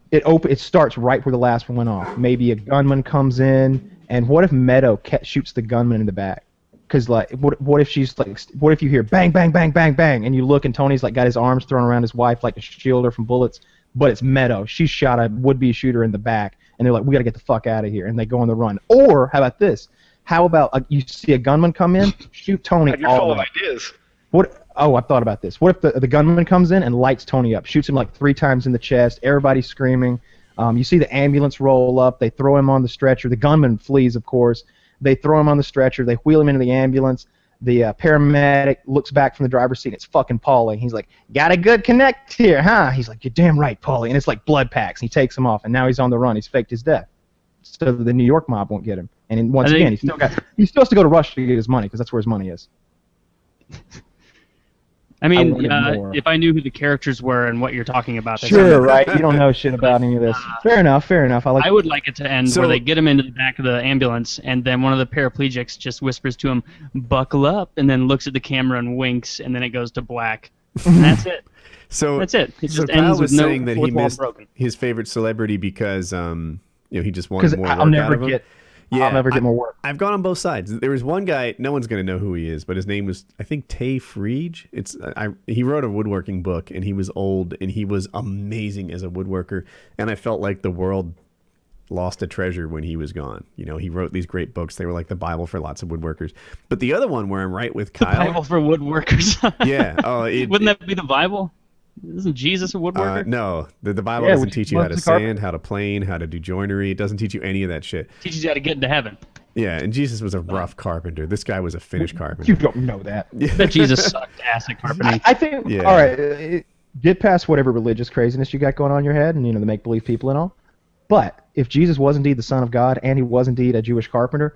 it starts right where the last one went off? Maybe a gunman comes in, and what if Meadow shoots the gunman in the back? Because like, what if she's like, what if you hear bang, bang, bang, bang, bang, and you look and Tony's like got his arms thrown around his wife like to shield her from bullets, but it's Meadow. She's shot a would-be shooter in the back, and they're like, we got to get the fuck out of here, and they go on the run. Or how about this? How about you see a gunman come in, shoot Tony You're all full the of way. ideas. What? Oh, I thought about this. What if the gunman comes in and lights Tony up, shoots him like 3 times in the chest, everybody's screaming. You see the ambulance roll up, they throw him on the stretcher. The gunman flees, of course. They throw him on the stretcher, they wheel him into the ambulance. The paramedic looks back from the driver's seat, it's fucking Paulie. He's like, got a good connect here, huh? He's like, you're damn right, Paulie. And it's like blood packs. He takes him off, and now he's on the run. He's faked his death so that the New York mob won't get him. And then once again, he still has to go to Russia to get his money, because that's where his money is. I mean, wanted more. if I knew who the characters were and what you're talking about, that's Sure, right? You don't know shit about any of this. Fair enough. I would like it to end So- where they get him into the back of the ambulance, and then one of the paraplegics just whispers to him, "Buckle up," and then looks at the camera and winks, and then it goes to black. And that's it. So That's it. It so just Kyle ends was with no saying that he fourth wall missed broken. his favorite celebrity because he just Because wanted more I'll work never out of him. get. I'll never get more work. I've gone on both sides. There was one guy, no one's going to know who he is, but his name was, I think, Tay Friege. He wrote a woodworking book, and he was old, and he was amazing as a woodworker, and I felt like the world lost a treasure when he was gone. You know, he wrote these great books. They were like the Bible for lots of woodworkers. But the other one where I'm right with Kyle. Bible for woodworkers. Yeah. Wouldn't that be the Bible? Isn't Jesus a woodworker? No, the Bible Yeah, doesn't which teach you how to loves the carpet. sand, how to plane, how to do joinery. It doesn't teach you any of that shit. Teaches you how to get into heaven. Yeah, and Jesus was a rough carpenter. This guy was a finished carpenter. You don't know that. But Jesus sucked ass at carpentering. I think. Yeah. All right. Get past whatever religious craziness you got going on in your head, and the make believe people and all. But if Jesus was indeed the Son of God and he was indeed a Jewish carpenter,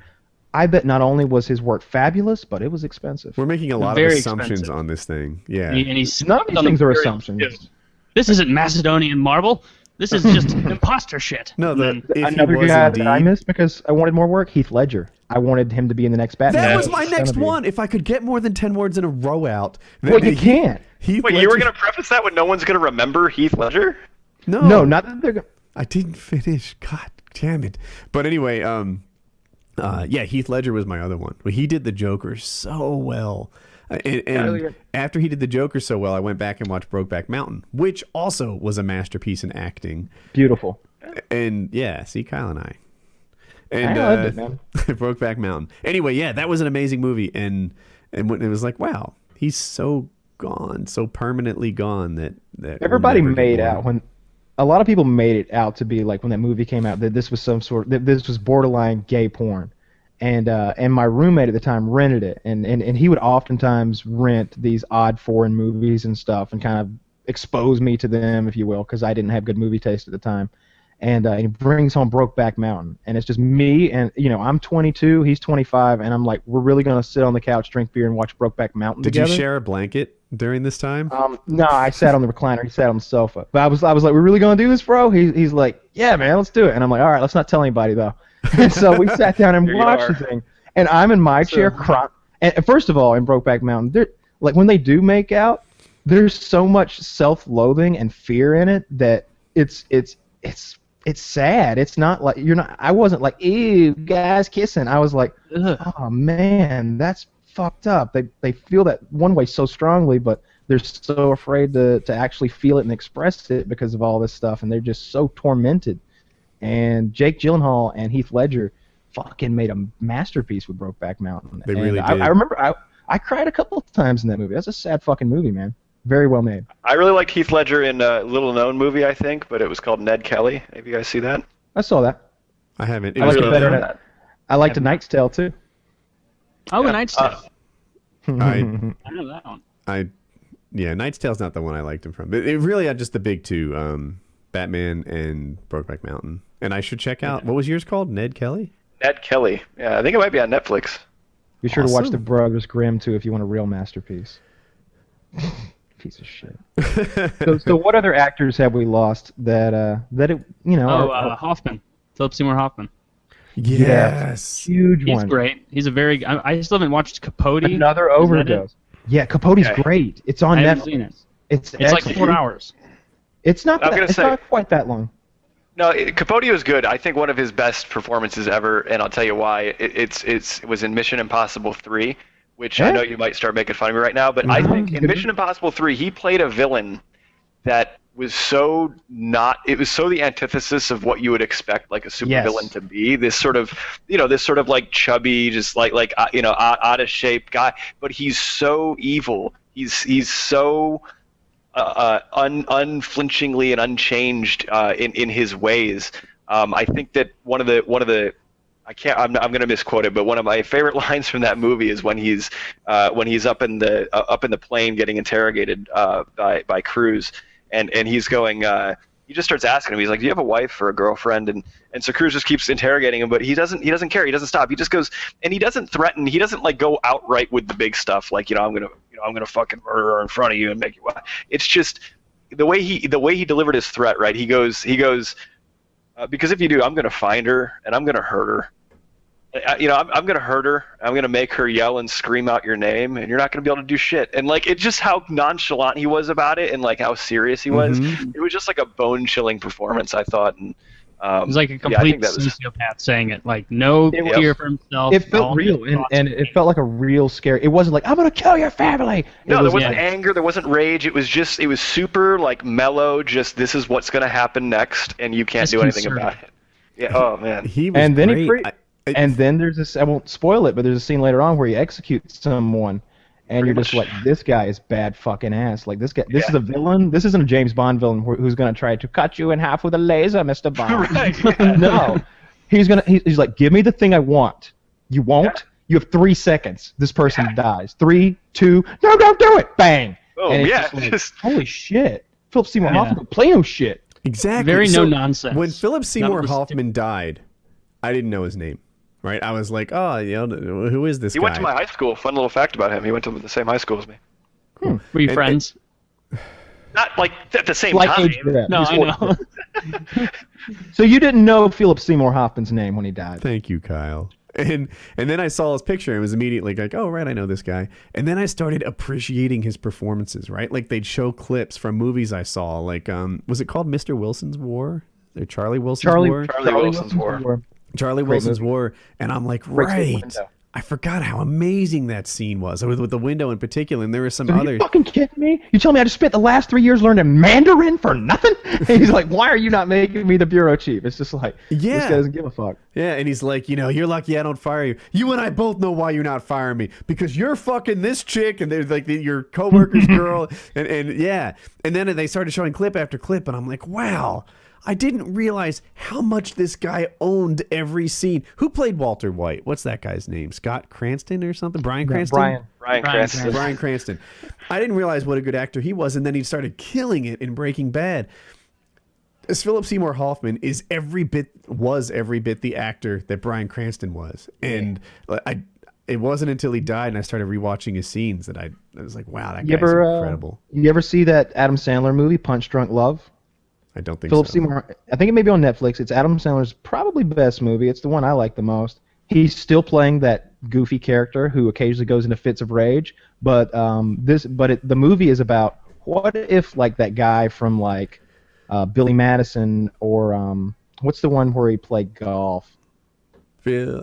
I bet not only was his work fabulous, but it was expensive. We're making a lot of Very assumptions expensive. on this thing. Yeah. And he's None of these on the things are material, assumptions. too. This isn't Macedonian marble. This is just imposter shit. No, And then- if Another he was guy indeed, that I missed because I wanted more work, Heath Ledger. I wanted him to be in the next Batman. that Yeah. was my Son next of a- one. If I could get more than 10 words in a row out. then Well, you can't. Heath Wait, Ledger, you were going to preface that with no one's going to remember Heath Ledger? No, not that they're. I didn't finish. God damn it. But anyway, yeah, Heath Ledger was my other one. He did the Joker so well. And after he did the Joker so well, I went back and watched Brokeback Mountain, which also was a masterpiece in acting. Beautiful. And yeah, see, Kyle and I. And I loved it, man. Brokeback Mountain. Anyway, yeah, that was an amazing movie. And when it was like, wow, he's so gone, so permanently gone that we'll Everybody never get made more. out when. A lot of people made it out to be like when that movie came out that this was that this was borderline gay porn. And my roommate at the time rented it, and he would oftentimes rent these odd foreign movies and stuff, and kind of expose me to them, if you will, because I didn't have good movie taste at the time. and he brings home Brokeback Mountain, and it's just me and I'm 22, he's 25, and I'm like, we're really gonna sit on the couch, drink beer, and watch Brokeback Mountain Did together. you share a blanket during this time? No, I sat on the recliner, he sat on the sofa, but I was like, we're really gonna do this, bro? He's like, yeah, man, let's do it, and I'm like, all right, let's not tell anybody though. And so we sat down and watched the thing, and I'm in my chair crying. And first of all, in Brokeback Mountain, like when they do make out, there's so much self-loathing and fear in it that it's sad. It's not like I wasn't like, ew, guys kissing. I was like, oh man, that's fucked up. They feel that one way so strongly, but they're so afraid to actually feel it and express it because of all this stuff, and they're just so tormented. And Jake Gyllenhaal and Heath Ledger fucking made a masterpice with Brokeback Mountain. They really did. I remember I cried a couple of times in that movie. That's a sad fucking movie, man. Very well made. I really liked Heath Ledger in a little-known movie, I think, but it was called Ned Kelly. Have you guys see that? I saw that. I haven't. I liked it better. that. I liked A Knight's Tale too. Oh, A Knight's Tale. I I know that one. Yeah, Knight's Tale's not the one I liked him from. It really had just the big two, Batman and Brokeback Mountain. And I should check out, what was yours called? Ned Kelly? Ned Kelly. Yeah, I think it might be on Netflix. Be sure to watch Awesome. The Brothers Grimm too if you want a real masterpiece. Piece of shit. So what other actors have we lost that Hoffman. Philip Seymour Hoffman. Yes. huge He's one. great. He's a very. I still haven't watched Capote. Another Is that overdose. Yeah, Capote's Okay. great. It's on I Netflix. haven't seen it. It's It's like excellent. 4 hours. It's not. I was gonna It's say- not quite that long. No, Capote was good. I think one of his best performances ever, and I'll tell you why. It was in Mission Impossible 3, which I Yeah. know you might start making fun of me right now, but I think in Mission Impossible 3, he played a villain that was so not. It was so the antithesis of what you would expect like a supervillain to be. This sort of like chubby, just like out of shape guy, but he's so evil. He's so unflinchingly and unchanged in his ways. I think that one of the I'm going to misquote it, but one of my favorite lines from that movie is when he's up in the plane getting interrogated by Cruz, and he's going. He just starts asking him. He's like, "Do you have a wife or a girlfriend?" And so Cruz just keeps interrogating him, but he doesn't care. He doesn't stop. He just goes, and he doesn't threaten. He doesn't like go outright with the big stuff, like I'm gonna fucking murder her in front of you and make you. It's just the way he delivered his threat. Right? He goes. Because if you do, I'm gonna find her and I'm gonna hurt her. I'm gonna hurt her. I'm gonna make her yell and scream out your name, and you're not gonna be able to do shit. And like, it's just how nonchalant he was about it, and like how serious he was. Mhm. It was just like a bone-chilling performance, I thought. And He's like a I complete think that was- sociopath saying it. Like no It was- fear for himself. It felt all real, his thoughts and it felt like a real scare. It wasn't like, I'm gonna kill your family. No, It there was wasn't like, anger, there wasn't rage. It was super like mellow. Just this is what's gonna happen next, and you can't Just do anything concerted. about it. Yeah. Oh man. He was and then great. and then there's this. I won't spoil it, but there's a scene later on where he executes someone, and you're just much. like, this guy is bad fucking ass. Like this guy, this is a villain. This isn't a James Bond villain who's gonna try to cut you in half with a laser, Mr. Bond. Right. No, he's like, give me the thing I want. You won't. Yeah. You have 3 seconds. This person dies. 3, 2. No, don't do it. Bang. Oh And it's yeah. just like, Just- holy shit. Philip Seymour Yeah. Hoffman don't play no shit. Exactly. Very So no nonsense. When Philip Seymour None of this- Hoffman died, I didn't know his name. Right? I was like, oh, who is this he guy? went to my high school. Fun little fact about him. He went to the same high school as me. Were you And- friends? Not like at the same Like time. age gap. No, He's I know. So you didn't know Philip Seymour Hoffman's name when he died. Thank you, Kyle. And then I saw his picture and was immediately like, oh, right, I know this guy. And then I started appreciating his performances, right? Like they'd show clips from movies I saw. Like, was it called Mr. Wilson's War? Or Charlie Wilson's War? Charlie Wilson's War. Charlie Great Wilson's movie. War. And I'm like, Breaks the right. window. I forgot how amazing that scene was with the window in particular. And there were some Are you others. fucking kidding me? You tell me I just spent the last 3 years learning Mandarin for nothing? And he's like, why are you not making me the bureau chief? It's just like, this Yeah. guy doesn't give a fuck. Yeah, and he's like, you're lucky I don't fire you. You and I both know why you're not firing me because you're fucking this chick, and there's like your coworker's girl, and yeah. And then they started showing clip after clip, and I'm like, wow, I didn't realize how much this guy owned every scene. Who played Walter White? What's that guy's name? Scott Cranston or something? Bryan Cranston? Brian. Brian Brian Cranston. Bryan Cranston. I didn't realize what a good actor he was, and then he started killing it in Breaking Bad. as Philip Seymour Hoffman was every bit the actor that Bryan Cranston was, and it wasn't until he died and I started rewatching his scenes that I was like, wow, that guy's incredible. You ever see that Adam Sandler movie, Punch Drunk Love? I don't think Philip so. Seymour, I think it may be on Netflix. It's Adam Sandler's probably best movie. It's the one I like the most. He's still playing that goofy character who occasionally goes into fits of rage, but the movie is about what if like that guy from like Billy Madison or what's the one where he played golf? Happy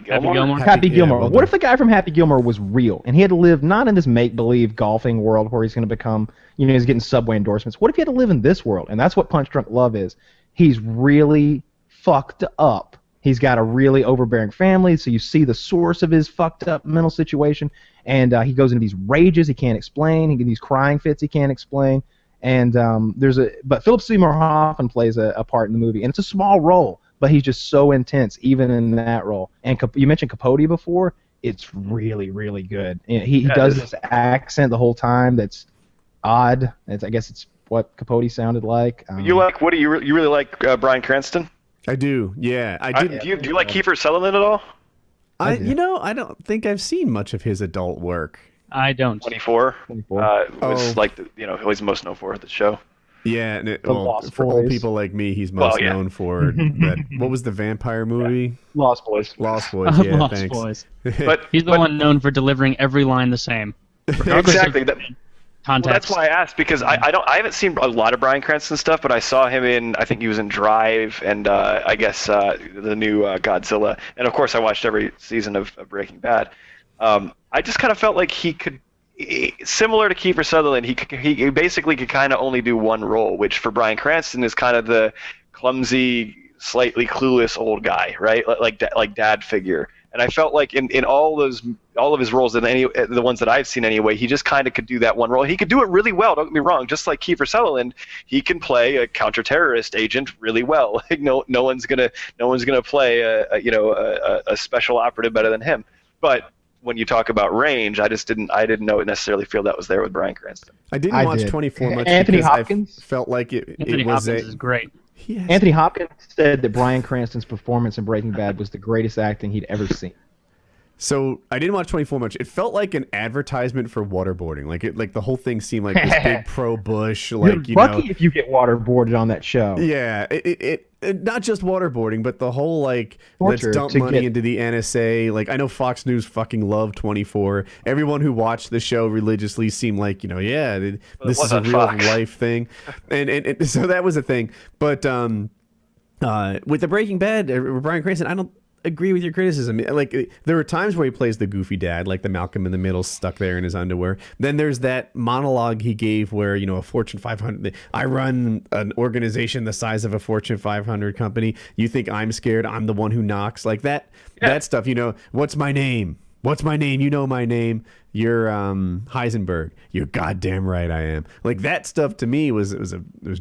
Gilmore. Happy Gilmore. well What done. if the guy from Happy Gilmore was real and he had to live not in this make-believe golfing world where he's going to become, he's getting Subway endorsements. What if he had to live in this world? And that's what Punch Drunk Love is. He's really fucked up. He's got a really overbearing family, so you see the source of his fucked up mental situation, and he goes into these rages he can't explain. He gets these crying fits he can't explain. And but Philip Seymour Hoffman plays a part in the movie, and it's a small role, but he's just so intense even in that role. And you mentioned Capote before. It's really, really good. And he does this accent the whole time that's odd. I guess it's what Capote sounded like. You like Woody? You really like Bryan Cranston? I do. Yeah, I do. Do you like Kiefer Sutherland at all? I don't think I've seen much of his adult work. I don't. 24. 24. Was like who he's most known for the show. Yeah, and Lost for old Boys. people like me, he's most known for that. What was the vampire movie? Lost Boys. Lost Boys. Yeah, Lost thanks. Boys. But He's the one known for delivering every line the same. regardless of exactly. Context. Well, that's why I asked, because I haven't seen a lot of Bryan Cranston stuff, but I saw him in, I think he was in Drive and I guess the new Godzilla, and of course I watched every season of Breaking Bad. I just kind of felt like he could, similar to Kiefer Sutherland, he basically could kind of only do one role, which for Bryan Cranston is kind of the clumsy, slightly clueless old guy, right? Like dad figure. And I felt like in all of his roles, the ones that I've seen anyway, he just kind of could do that one role. He could do it really well. Don't get me wrong. Just like Kiefer Sutherland, he can play a counterterrorist agent really well. Like no one's gonna play a special operative better than him. But when you talk about range, I didn't necessarily feel that was there with Bryan Cranston. I didn't watch 24 much. Anthony because Hopkins? I felt like Anthony it was Hopkins is great. Anthony Hopkins said that Bryan Cranston's performance in Breaking Bad was the greatest acting he'd ever seen. So I didn't watch 24 much. It felt like an advertisement for waterboarding. Like the whole thing seemed like this big pro Bush. Like You're lucky if you get waterboarded on that show. Yeah, it not just waterboarding, but the whole like Torture let's dump to money get- into the NSA. Like I know Fox News fucking loved 24. Everyone who watched the show religiously seemed like this is a wasn't real Fox. life thing, and so that was a thing. But with the Breaking Bad, Bryan Cranston, I don't agree with your criticism. Like there are times where he plays the goofy dad, like the Malcolm in the Middle stuck there in his underwear. Then there's that monologue he gave where a Fortune 500, I run an organization the size of a Fortune 500 company. You think I'm scared? I'm the one who knocks. Like that stuff. What's my name? What's my name? You know my name. You're Heisenberg. You're goddamn right I am. Like that stuff to me was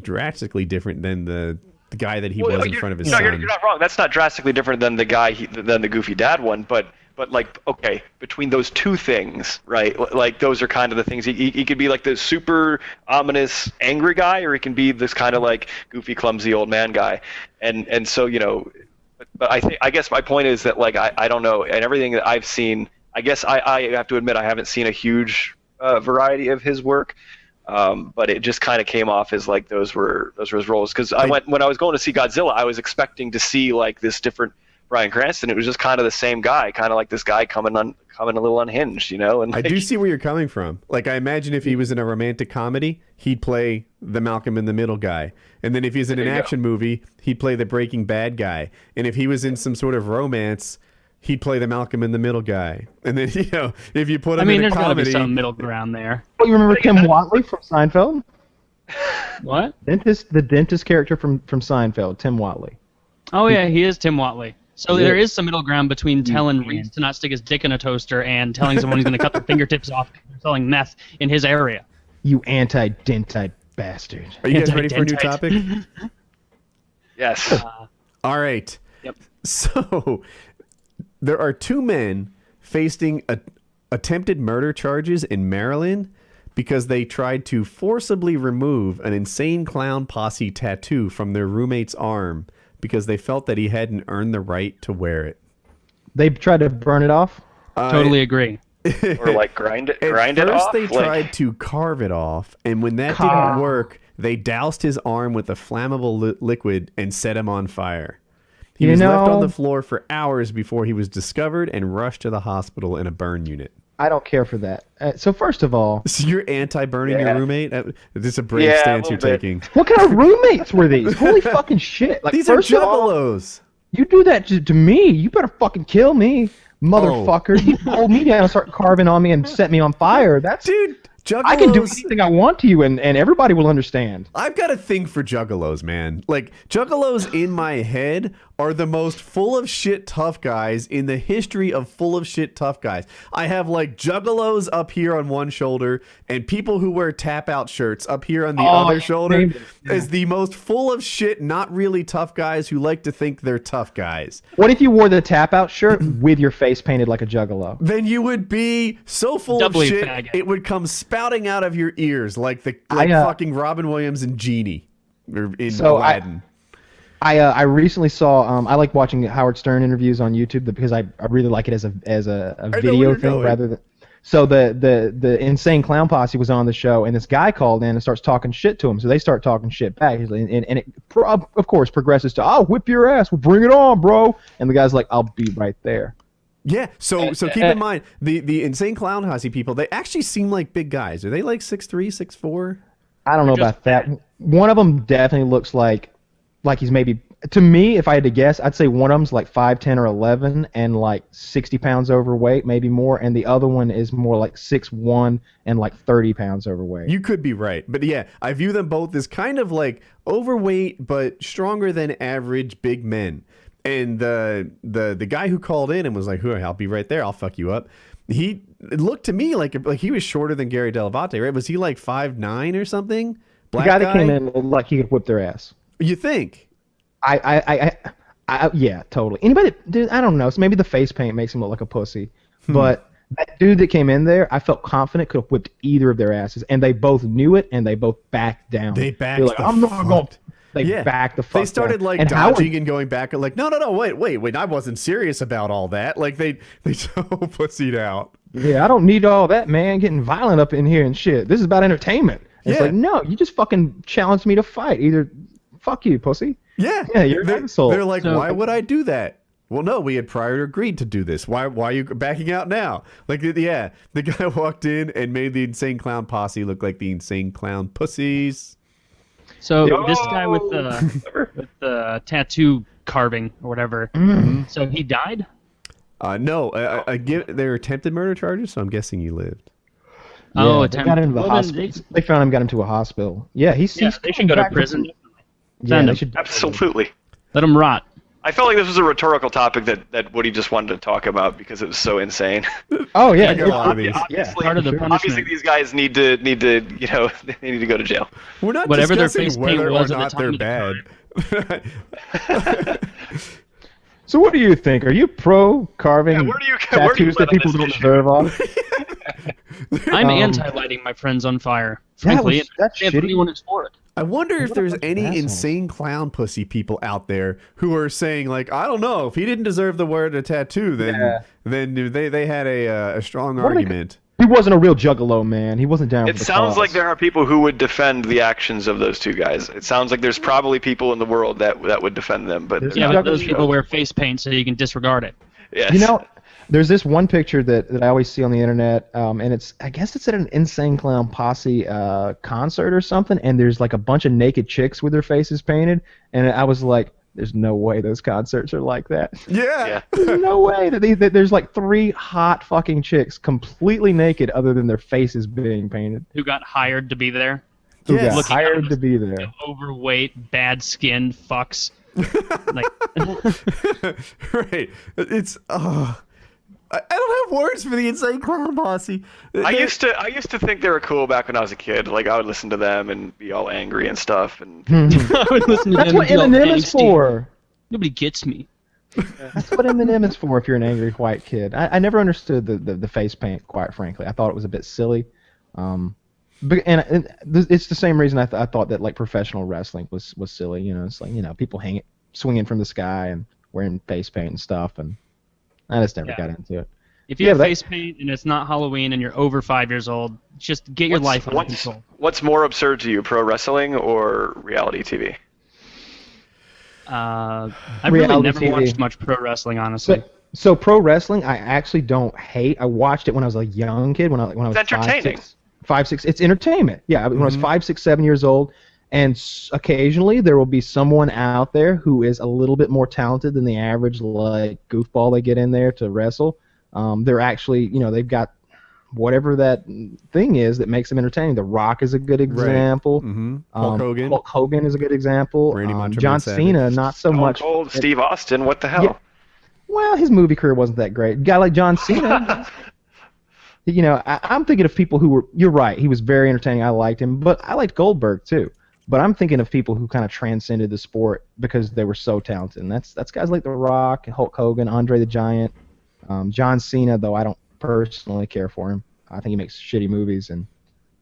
drastically different than the guy that he was in front of his son. You're not wrong. That's not drastically different than than the goofy dad one, but like, okay, between those two things, right? Like those are kind of the things. He could be like the super ominous angry guy, or he can be this kind of like goofy clumsy old man guy. And so but I guess my point is that like I don't know, and everything that I've seen, I guess I have to admit I haven't seen a huge variety of his work. But it just kind of came off as like those were his roles, because when I was going to see Godzilla, I was expecting to see like this different Bryan Cranston. It was just kind of the same guy, kind of like this guy coming a little unhinged, And I do see where you're coming from. Like I imagine if he was in a romantic comedy, he'd play the Malcolm in the Middle guy, and then if he's in an action movie, he'd play the Breaking Bad guy, and if he was in some sort of romance, he'd play the Malcolm in the Middle guy. And then, if you put him in a there's got to comedy... be some middle ground there. Oh, you remember Tim Watley from Seinfeld? What? The dentist character from Seinfeld, Tim Watley. Oh, yeah, he is Tim Watley. So there is some middle ground between telling Reese to not stick his dick in a toaster and telling someone he's going to cut their fingertips off because they're selling meth in his area. You anti-dentite bastard. Are you guys ready for a new topic? Yes. All right. Yep. So... there are two men facing attempted murder charges in Maryland because they tried to forcibly remove an Insane Clown Posse tattoo from their roommate's arm because they felt that he hadn't earned the right to wear it. They tried to burn it off? Totally agree. Or like grind it off. First, they tried to carve it off, and when that didn't work, they doused his arm with a flammable liquid and set him on fire. He was left on the floor for hours before he was discovered and rushed to the hospital in a burn unit. I don't care for that. So first of all... So you're anti-burning your roommate? This is a brave stance you're taking. What kind of roommates were these? Holy fucking shit. Like, These are juggalos. You do that to me, you better fucking kill me, motherfucker. You hold me down and start carving on me and set me on fire. Dude, juggalos... I can do anything I want to you, and everybody will understand. I've got a thing for juggalos, man. Like, juggalos in my head are the most full of shit tough guys in the history of full of shit tough guys. I have like juggalos up here on one shoulder and people who wear tap out shirts up here on the other shoulder as the most full of shit, not really tough guys who like to think they're tough guys. What if you wore the tap out shirt with your face painted like a juggalo? Then you would be so full Doubly of shit faggot. it would come spouting out of your ears like fucking Robin Williams and Genie in Aladdin. I recently saw I like watching Howard Stern interviews on YouTube because I really like it as a video thing rather than. So the Insane Clown Posse was on the show and this guy called in and starts talking shit to him. So they start talking shit back and it of course progresses to I'll whip your ass, we'll bring it on, bro. And the guy's like I'll be right there. Yeah, so keep in mind the Insane Clown Posse people. They actually seem like big guys. Are they like 6'3", 6'4"? I don't know about that. One of them definitely looks like he's maybe, to me, if I had to guess, I'd say one of them's like 5'10" or 11 and like 60 pounds overweight, maybe more, and the other one is more like 6'1" and like 30 pounds overweight. You could be right, but yeah, I view them both as kind of like overweight but stronger than average big men. And the guy who called in and was like, I'll be right there, I'll fuck you up. It looked to me like he was shorter than Gary Dell'Abate, right? Was he like 5'9" or something? Black the guy that came in looked like he could whip their ass. You think? Yeah, totally. Anybody, dude, I don't know. So maybe the face paint makes him look like a pussy. But that dude that came in there, I felt confident could have whipped either of their asses, and they both knew it, and they both backed down. They backed. They're like, I'm not going. They backed the fuck. They started down. like and dodging and going back, and like, no, wait, I wasn't serious about all that. Like they so pussied out. Yeah, I don't need all that, man. Getting violent up in here and shit. This is about entertainment. It's like, no, you just fucking challenged me to fight. Either fuck you, pussy. Yeah, you're an asshole. They're like, why would I do that? Well, no, we had prior agreed to do this. Why are you backing out now? Like, yeah, the guy walked in and made the Insane Clown Posse look like the Insane Clown Pussies. So this guy with the tattoo carving or whatever, so he died? No, they're attempted murder charges, so I'm guessing he lived. Yeah, they got him to the hospital. They found him, got him to a hospital. Yeah, he's they should go to prison. Yeah, they should absolutely. Let him rot. I felt like this was a rhtorical topic that Woody just wanted to talk about because it was so insane. Oh yeah, Part of the punishment. Obviously, these guys need to they need to go to jail. We're not whatever their discussing face paint whether was or at not the they're time bad. So what do you think? Are you pro carving tattoos that people don't deserve on? I'm anti-lighting my friends on fire. Frankly, that's shitty. Anyone is for it. I wonder if there's any assholes. insane clown pussy people out there who are saying like, I don't know, if he didn't deserve the word a tattoo, then they had a strong argument. He wasn't a real juggalo, man. He wasn't down. It sounds like there are people who would defend the actions of those two guys. It sounds like there's probably people in the world that would defend them, but but those people wear face paint so you can disregard it. Yes. You know, there's this one picture that I always see on the internet, and I guess it's at an Insane Clown Posse concert or something, and there's like a bunch of naked chicks with their faces painted, and I was like, there's no way those concerts are like that. Yeah. There's no way that there's like 3 hot fucking chicks completely naked other than their faces being painted. Who got hired to be there? Who got hired to be there. Overweight, bad-skinned fucks. Right. It's I don't have words for the Insane Clown Posse. I used to think they were cool back when I was a kid. Like I would listen to them and be all angry and stuff. And I would listen to That's them what and be all Eminem is angsty. for. Nobody gets me. That's what Eminem is for if you're an angry white kid. I never understood the face paint, quite frankly. I thought it was a bit silly. It's the same reason I thought that like professional wrestling was silly. You know, it's like people swinging from the sky and wearing face paint and stuff, and I just never got into it. If you have face paint and it's not Halloween and you're over 5 years old, just get your life under control. What's more absurd to you, pro wrestling or reality TV? I've really never watched much pro wrestling, honestly. So pro wrestling, I actually don't hate. I watched it when I was a young kid. When I was entertaining. 5, 6. It's entertainment. Yeah, when I was 5, 6, 7 years old, and occasionally there will be someone out there who is a little bit more talented than the average like goofball they get in there to wrestle. They're actually, they've got whatever that thing is that makes them entertaining. The Rock is a good example. Right. Mm-hmm. Hulk Hogan is a good example. Randy Macho John Man Cena, Savage. not so much. Cold, Steve Austin, what the hell? Yeah. Well, his movie career wasn't that great. A guy like John Cena, I'm thinking of people who were. You're right. He was very entertaining. I liked him, but I liked Goldberg too. But I'm thinking of people who kind of transcended the sport because they were so talented. And that's guys like The Rock, Hulk Hogan, Andre the Giant. John Cena, though, I don't personally care for him. I think he makes shitty movies, and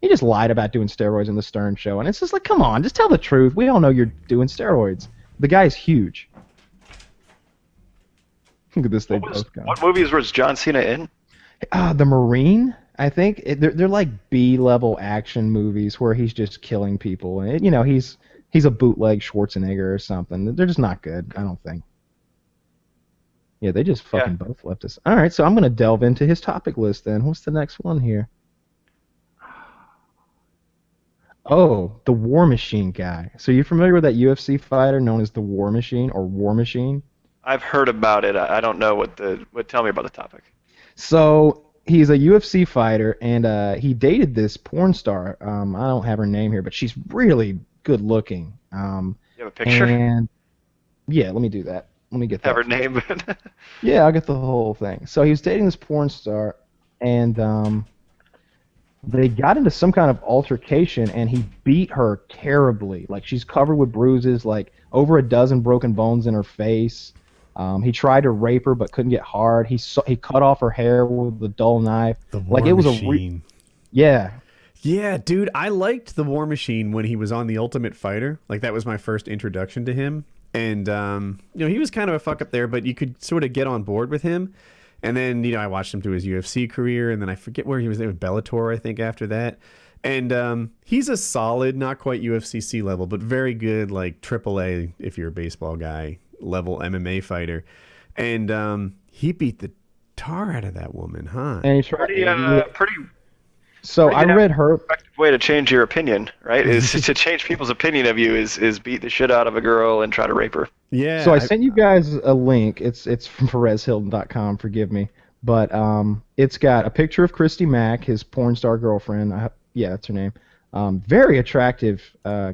he just lied about doing steroids in the Stern Show. And it's just like, come on, just tell the truth. We all know you're doing steroids. The guy's huge. Look at this. What movies was John Cena in? The Marine, I think. They're like B-level action movies where he's just killing people. And he's a bootleg Schwarzenegger or something. They're just not good, I don't think. Yeah, they just fucking both left us. All right, so I'm going to delve into his topic list then. What's the next one here? Oh, the War Machine guy. So you're familiar with that UFC fighter known as the War Machine or War Machine? I've heard about it. I don't know tell me about the topic. So he's a UFC fighter, and he dated this porn star. I don't have her name here, but she's really good looking. You have a picture? And yeah, let me do that. Let me get that. Have her name? Yeah, I'll get the whole thing. So he was dating this porn star, and they got into some kind of altercation, and he beat her terribly. Like, she's covered with bruises, like over a dozen broken bones in her face. He tried to rape her, but couldn't get hard. He cut off her hair with a dull knife. The War Machine. Yeah. Yeah, dude, I liked the War Machine when he was on The Ultimate Fighter. Like, that was my first introduction to him. And, he was kind of a fuck up there, but you could sort of get on board with him. And then, I watched him do his UFC career, and then I forget where he was there with Bellator, I think, after that. And he's a solid, not quite UFC C level, but very good, like AAA, if you're a baseball guy, level MMA fighter. And he beat the tar out of that woman, huh? And he's pretty. So I read her. Effective way to change your opinion, right? Is to change people's opinion of you is beat the shit out of a girl and try to rape her. Yeah. So I sent you guys a link. It's from PerezHilton.com. Forgive me, but it's got a picture of Christy Mack, his porn star girlfriend. Yeah, that's her name. Very attractive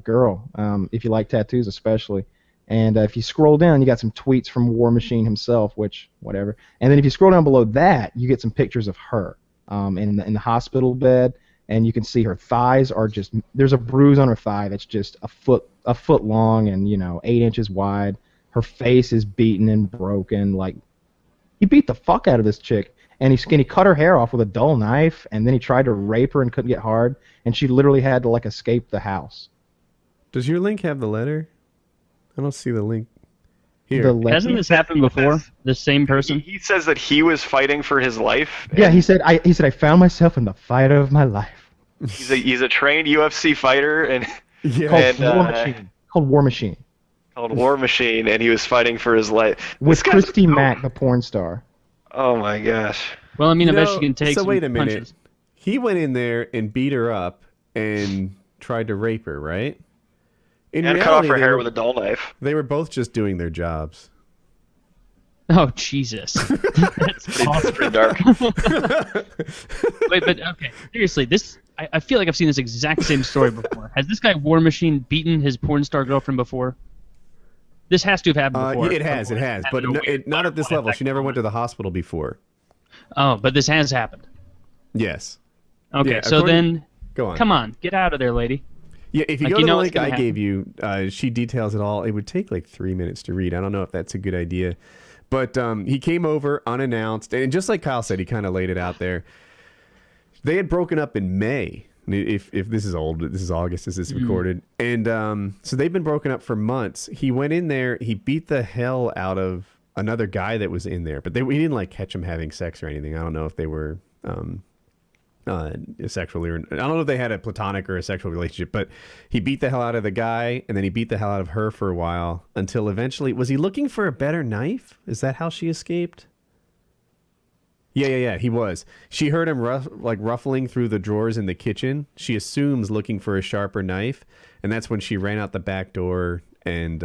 girl. If you like tattoos, especially. And if you scroll down, you got some tweets from War Machine himself, which whatever. And then if you scroll down below that, you get some pictures of her. In the hospital bed, and you can see her thighs are just, there's a bruise on her thigh that's just a foot long and 8 inches wide. Her face is beaten and broken. Like, he beat the fuck out of this chick, and he cut her hair off with a dull knife, and then he tried to rape her and couldn't get hard, and she literally had to like escape the house. Does your link have the letter? I don't see the link. Here. Hasn't this happened before? The same person? He says that he was fighting for his life. Yeah, he said I found myself in the fight of my life. He's a trained UFC fighter and called War Machine. Called War Machine, and he was fighting for his life with Christy Mack, the porn star. Oh my gosh. Well, I mean, I bet she can take some wait a minute. punches. He went in there and beat her up and tried to rape her, right? In and reality, cut off her hair with a dull knife. They were both just doing their jobs. Oh, Jesus. That's awesome. Pretty dark. Wait, but okay. Seriously, I feel like I've seen this exact same story before. Has this guy War Machine beaten his porn star girlfriend before? This has to have happened before. It has, but not at this level. She never went to the hospital before. Oh, but this has happened. Yes. Okay, Yeah, so then, go on. Come on, get out of there, lady. Yeah, if you go to the link I gave you, she details it all. It would take like 3 minutes to read. I don't know if that's a good idea. But he came over unannounced, and just like Kyle said, he kind of laid it out there. They had broken up in May If this is old, this is August as this is recorded. And so they've been broken up for months. He went in there, he beat the hell out of another guy that was in there, but we didn't like catch him having sex or anything. I don't know if they were sexually, or I don't know if they had a platonic or a sexual relationship, but he beat the hell out of the guy, and then he beat the hell out of her for a while until eventually, was he looking for a better knife? Is that how she escaped? Yeah, he was. She heard him ruffling through the drawers in the kitchen. She assumes looking for a sharper knife, and that's when she ran out the back door and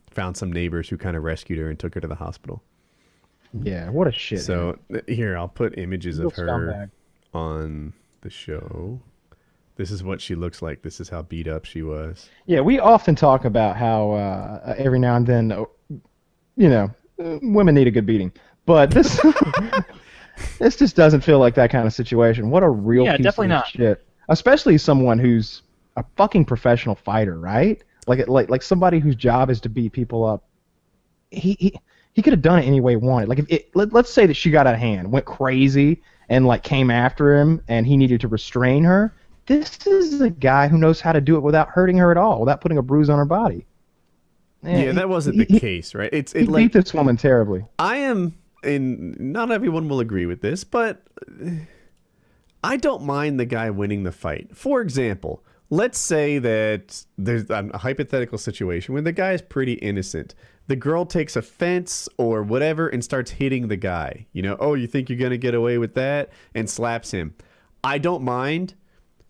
found some neighbors who kind of rescued her and took her to the hospital. Yeah, what a shit. So here, I'll put images of her scumbag on the show. This is what she looks like. This is how beat up she was. Yeah, we often talk about how every now and then, women need a good beating. But this this just doesn't feel like that kind of situation. What a real piece definitely of not. shit. Especially someone who's a fucking professional fighter, right? Like somebody whose job is to beat people up. He could have done it any way he wanted. Like let's say that she got out of hand, went crazy, and like came after him, and he needed to restrain her. This is a guy who knows how to do it without hurting her at all, without putting a bruise on her body. Yeah, that wasn't the case, right? He beat this woman terribly. I am, and not everyone will agree with this, but I don't mind the guy winning the fight. For example, let's say that there's a hypothetical situation where the guy is pretty innocent. The girl takes offense or whatever and starts hitting the guy. Oh, you think you're going to get away with that? And slaps him. I don't mind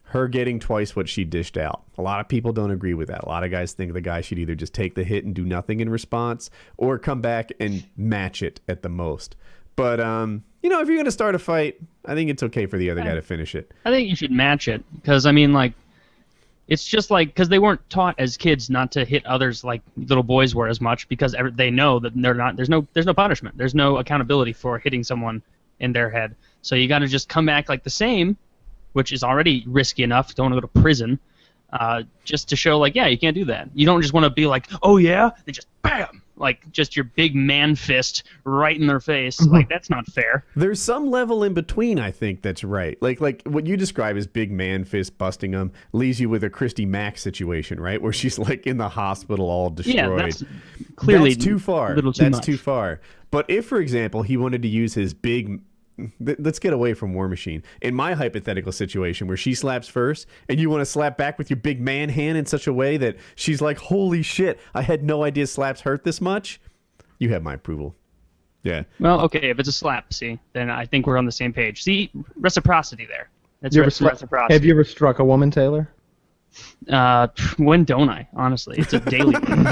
her getting twice what she dished out. A lot of people don't agree with that. A lot of guys think the guy should either just take the hit and do nothing in response or come back and match it at the most. But, if you're going to start a fight, I think it's okay for the other guy to finish it. I think you should match it because, it's just because they weren't taught as kids not to hit others like little boys were as much because they know that there's no punishment. There's no accountability for hitting someone in their head. So you got to just come back like the same, which is already risky enough. Don't want to go to prison, just to show you can't do that. You don't just want to be like, oh yeah, and just bam, just your big man fist right in their face. That's not fair. There's some level in between, I think, that's right. Like what you describe as big man fist busting them leaves you with a Christy Mack situation, right? Where she's in the hospital all destroyed. Yeah, that's clearly that's too far. That's too far. But if, for example, he wanted to use his big... Let's get away from War Machine. In my hypothetical situation where she slaps first and you want to slap back with your big man hand in such a way that she's like, holy shit, I had no idea slaps hurt this much, you have my approval. Yeah. Well, okay, if it's a slap, then I think we're on the same page. See, reciprocity there. That's reciprocity. Have you ever struck a woman, Taylor? When don't I? Honestly, it's a daily thing.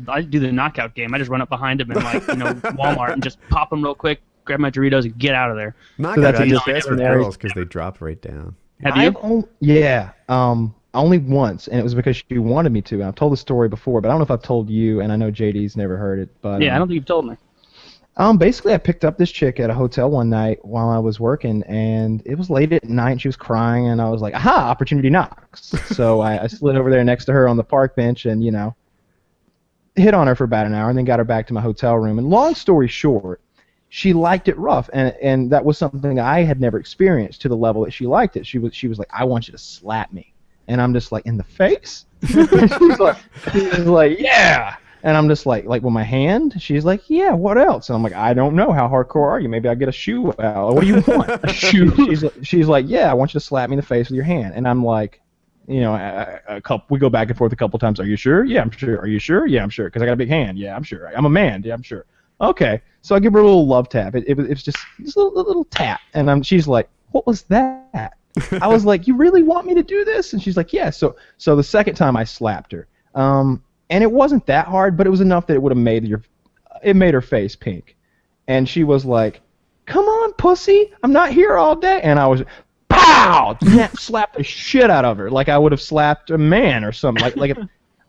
I do the knockout game. I just run up behind him in Walmart and just pop him real quick, grab my Doritos, and get out of there. Knockout is best for girls because they drop right down. Have you? Yeah. Only once, and it was because she wanted me to. I've told the story before, but I don't know if I've told you, and I know JD's never heard it. But yeah, I don't think you've told me. Basically, I picked up this chick at a hotel one night while I was working, and it was late at night, and she was crying, and I was like, aha, opportunity knocks. So I slid over there next to her on the park bench and, hit on her for about an hour, and then got her back to my hotel room. And long story short, she liked it rough, and that was something I had never experienced to the level that she liked it. She was like, I want you to slap me. And I'm just like, in the face? And she's like, yeah. And I'm just like with my hand? She's like, yeah, what else? And I'm like, I don't know. How hardcore are you? Maybe I'll get a shoe out. What do you want? A shoe? She's like, yeah, I want you to slap me in the face with your hand. And I'm like, we go back and forth a couple times. Are you sure? Yeah, I'm sure. Are you sure? Yeah, I'm sure. Because I got a big hand. Yeah, I'm sure. I'm a man. Yeah, I'm sure. Okay. So I give her a little love tap. It was just a little tap. And she's like, what was that? I was like, you really want me to do this? And she's like, yeah. So the second time I slapped her. And it wasn't that hard, but it was enough that it would have made her face pink. And she was like, come on, pussy, I'm not here all day. And I was, pow! Slapped the shit out of her like I would have slapped a man or something. If,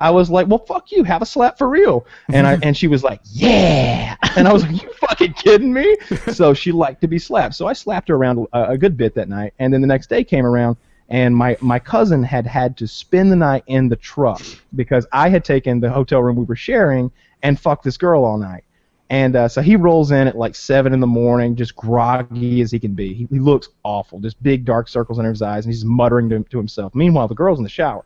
I was like, well, fuck you, have a slap for real. And she was like, yeah. And I was like, you fucking kidding me? So she liked to be slapped. So I slapped her around a good bit that night. And then the next day came around, and my cousin had to spend the night in the truck because I had taken the hotel room we were sharing and fucked this girl all night. And so he rolls in at like 7 in the morning, just groggy as he can be. He looks awful, just big dark circles under his eyes, and he's muttering to himself. Meanwhile, the girl's in the shower.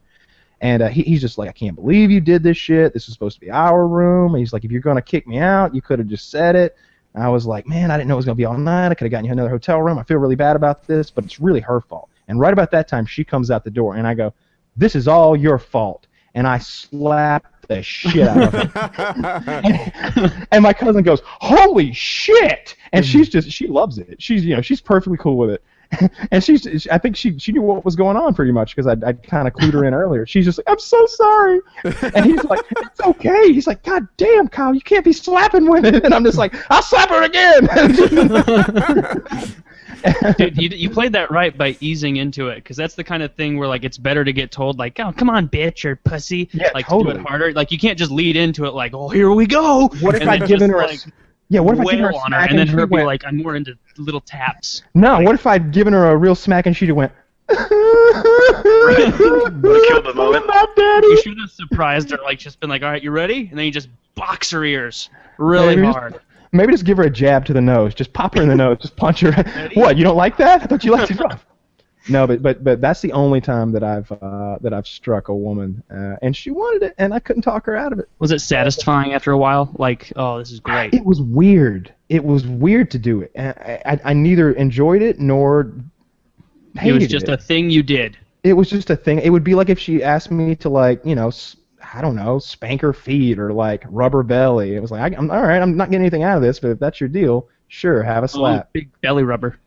And he's just like, I can't believe you did this shit. This is supposed to be our room. And he's like, if you're going to kick me out, you could have just said it. And I was like, man, I didn't know it was going to be all night. I could have gotten you another hotel room. I feel really bad about this, but it's really her fault. And right about that time, she comes out the door, and I go, this is all your fault. And I slap the shit out of her. And my cousin goes, holy shit! And she loves it. She's perfectly cool with it. And I think she knew what was going on pretty much because I'd kind of clued her in earlier. She's just like, I'm so sorry. And he's like, it's okay. He's like, God damn, Kyle, you can't be slapping women. And I'm just like, I'll slap her again. Dude, you played that right by easing into it, because that's the kind of thing where like it's better to get told like, oh, come on, bitch or pussy, like totally. to do it harder. Like you can't just lead into it like, oh, here we go. What if I'd given her a what if I given her a on her, smack and then her be went, like, I'm more into little taps. No, what if I'd given her a real smack and she'd have went, Killed the moment. You should have surprised her, like just been like, all right, you ready? And then you just box her ears really hard. Maybe just give her a jab to the nose. Just pop her in the nose. Just punch her. What? You don't like that? I thought you liked it rough. No, but that's the only time that I've struck a woman, and she wanted it, and I couldn't talk her out of it. Was it satisfying after a while? Like, oh, this is great. It was weird. It was weird to do it. I neither enjoyed it nor hated it. Was just a thing you did. It was just a thing. It would be like if she asked me to, like, I don't know, spank her feet or like rub her belly. It was like, I'm all right. I'm not getting anything out of this, but if that's your deal, sure, have a slap. Big belly rubber.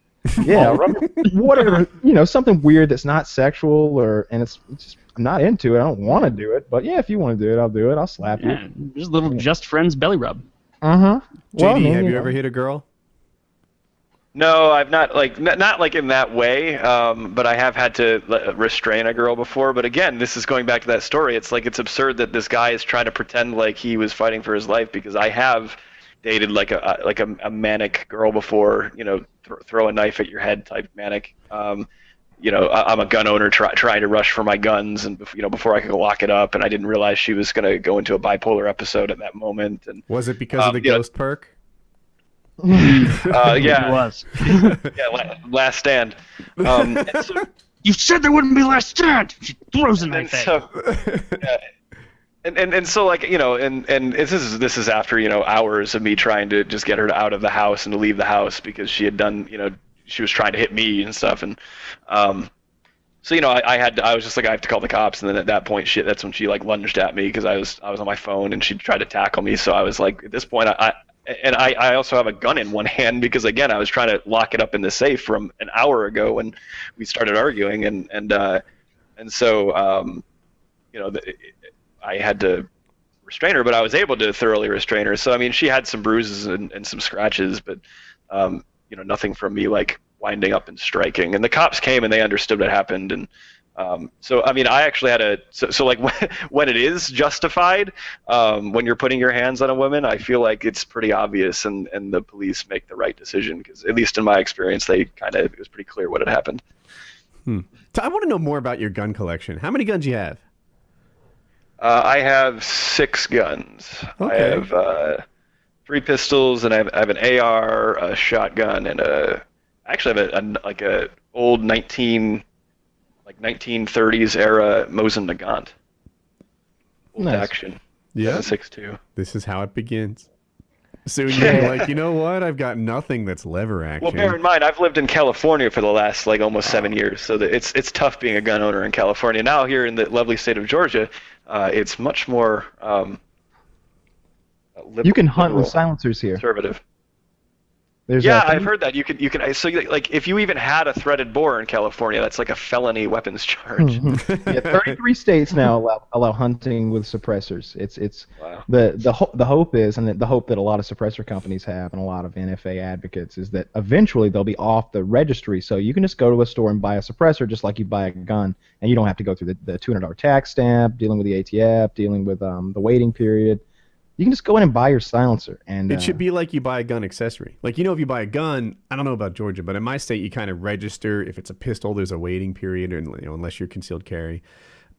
Yeah, whatever. Something weird that's not sexual and it's just, I'm not into it. I don't want to do it, but yeah, if you want to do it, I'll do it. I'll slap you. Just a little just friends belly rub. JD, have you ever hit a girl? No, I've not like in that way, but I have had to restrain a girl before. But again, this is going back to that story. It's like it's absurd that this guy is trying to pretend like he was fighting for his life, because I have dated like a manic girl before, throw a knife at your head type manic. I'm a gun owner trying to rush for my guns, and before I could lock it up, and I didn't realize she was going to go into a bipolar episode at that moment. And was it because of the ghost perk? Yeah, It was. Yeah, last stand. You said there wouldn't be last stand. She throws a knife at you. And so like and this is after hours of me trying to just get her out of the house and to leave the house because she had done she was trying to hit me and stuff, and so I was just like, I have to call the cops. And then at that point that's when she like lunged at me because I was on my phone and she tried to tackle me. So I was like, at this point I also have a gun in one hand because again I was trying to lock it up in the safe from an hour ago when we started arguing, and so I had to restrain her, but I was able to thoroughly restrain her. So I mean, she had some bruises and some scratches, but nothing from me like winding up and striking. And the cops came and they understood what happened, and so I mean, I actually had so like when it is justified, when you're putting your hands on a woman, I feel like it's pretty obvious, and the police make the right decision because at least in my experience, it was pretty clear what had happened. I want to know more about your gun collection. How many guns do you have? I have 6 guns. Okay. I have 3 pistols, and I have an AR, a shotgun, and I actually have a old 1930s era Mosin Nagant. Old Nice. action. Yeah. 6.2. This is how it begins. So you're like, you know what? I've got nothing that's lever action. Well, bear in mind, I've lived in California for the last almost 7 years, so that it's tough being a gun owner in California. Now here in the lovely state of Georgia, it's much more You can hunt with silencers here. conservative. There's I've heard that you can. So like, if you even had a threaded bore in California, that's like a felony weapons charge. Yeah, 33 states now allow hunting with suppressors. It's Wow. the hope is, and the hope that a lot of suppressor companies have and a lot of NFA advocates is that eventually they'll be off the registry, so you can just go to a store and buy a suppressor just like you buy a gun, and you don't have to go through the $200 tax stamp, dealing with the ATF, dealing with the waiting period. You can just go in and buy your silencer, and It should be like you buy a gun accessory. Like, if you buy a gun, I don't know about Georgia, but in my state, you kind of register. If it's a pistol, there's a waiting period, and unless you're concealed carry.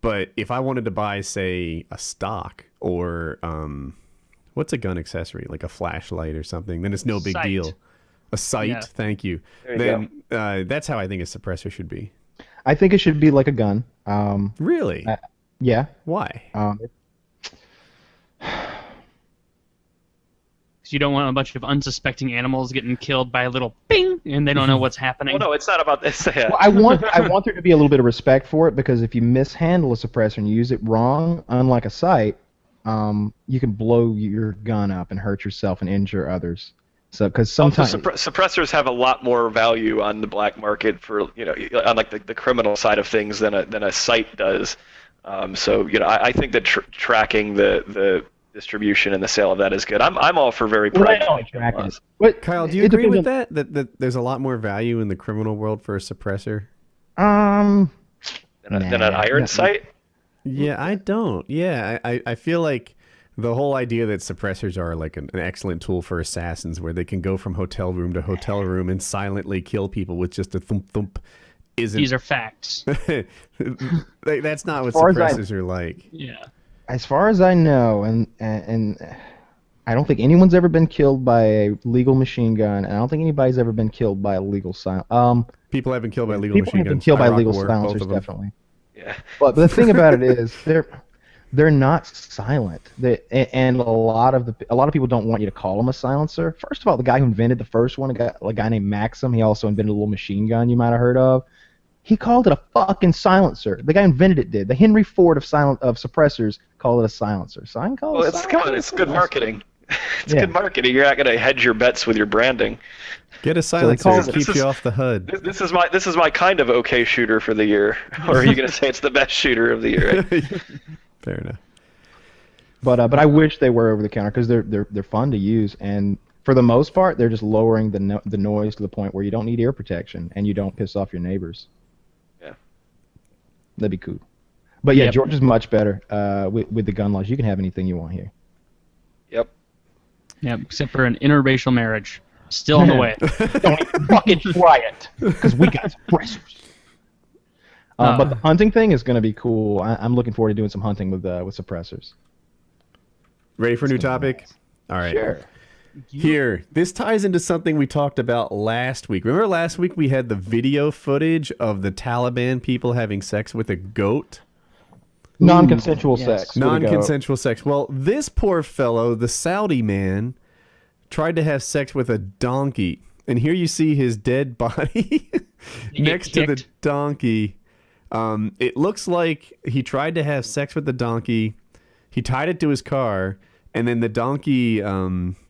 But if I wanted to buy, say, a stock or What's a gun accessory? Like a flashlight or something? Then it's no big Sight. deal. A sight. Yeah. Thank you. There you Then that's how I think a suppressor should be. I think it should be like a gun. Really? Yeah. Why? So you don't want a bunch of unsuspecting animals getting killed by a little ping, and they don't know what's happening. Well, no, it's not about this. Yeah. Well, I want there to be a little bit of respect for it, because if you mishandle a suppressor and you use it wrong, unlike a sight, you can blow your gun up and hurt yourself and injure others. So, because sometimes suppressors have a lot more value on the black market for on like the criminal side of things than a sight does. So I think that tracking the distribution and the sale of that is good. I'm all for very private laws. But Kyle, do you agree with that? That there's a lot more value in the criminal world for a suppressor? Than an iron sight? Yeah, I don't. Yeah, I feel like the whole idea that suppressors are like an excellent tool for assassins, where they can go from hotel room to hotel room and silently kill people with just a thump thump, isn't. These are facts. That's not what suppressors are like. Yeah. as far as I know, and I don't think anyone's ever been killed by a legal machine gun, and I don't think anybody's ever been killed by a legal silence. People have been killed by legal People machine have been guns. killed by Iraq legal War, silencers, both of them. definitely. Yeah. But the thing about it is, they're not silent. And a lot of people don't want you to call them a silencer. First of all, the guy who invented the first one, a guy named Maxim, he also invented a little machine gun you might have heard of. He called it a fucking silencer. The guy who invented it did. The Henry Ford of suppressors called it a silencer. So I can call it a silencer. It's good marketing. It's good marketing. You're not going to hedge your bets with your branding. Get a silencer that keeps you off the HUD. This is my kind of okay shooter for the year. Or are you going to say it's the best shooter of the year? Fair enough. But I wish they were over the counter because they're fun to use, and for the most part they're just lowering the noise to the point where you don't need ear protection and you don't piss off your neighbors. Yeah, that'd be cool. But yeah, Georgia's much better with the gun laws. You can have anything you want here. Yep. Yeah, except for an interracial marriage. Still on the way. Don't even fucking try it, because we got suppressors. But the hunting thing is going to be cool. I'm looking forward to doing some hunting with suppressors. Ready for a new topic? All right. Sure. Here, this ties into something we talked about last week. Remember last week we had the video footage of the Taliban people having sex with a goat? Non-consensual yes. sex. Non-consensual sex. Well, this poor fellow, the Saudi man, tried to have sex with a donkey. And here you see his dead body next to the donkey. It looks like he tried to have sex with the donkey. He tied it to his car, and then the donkey,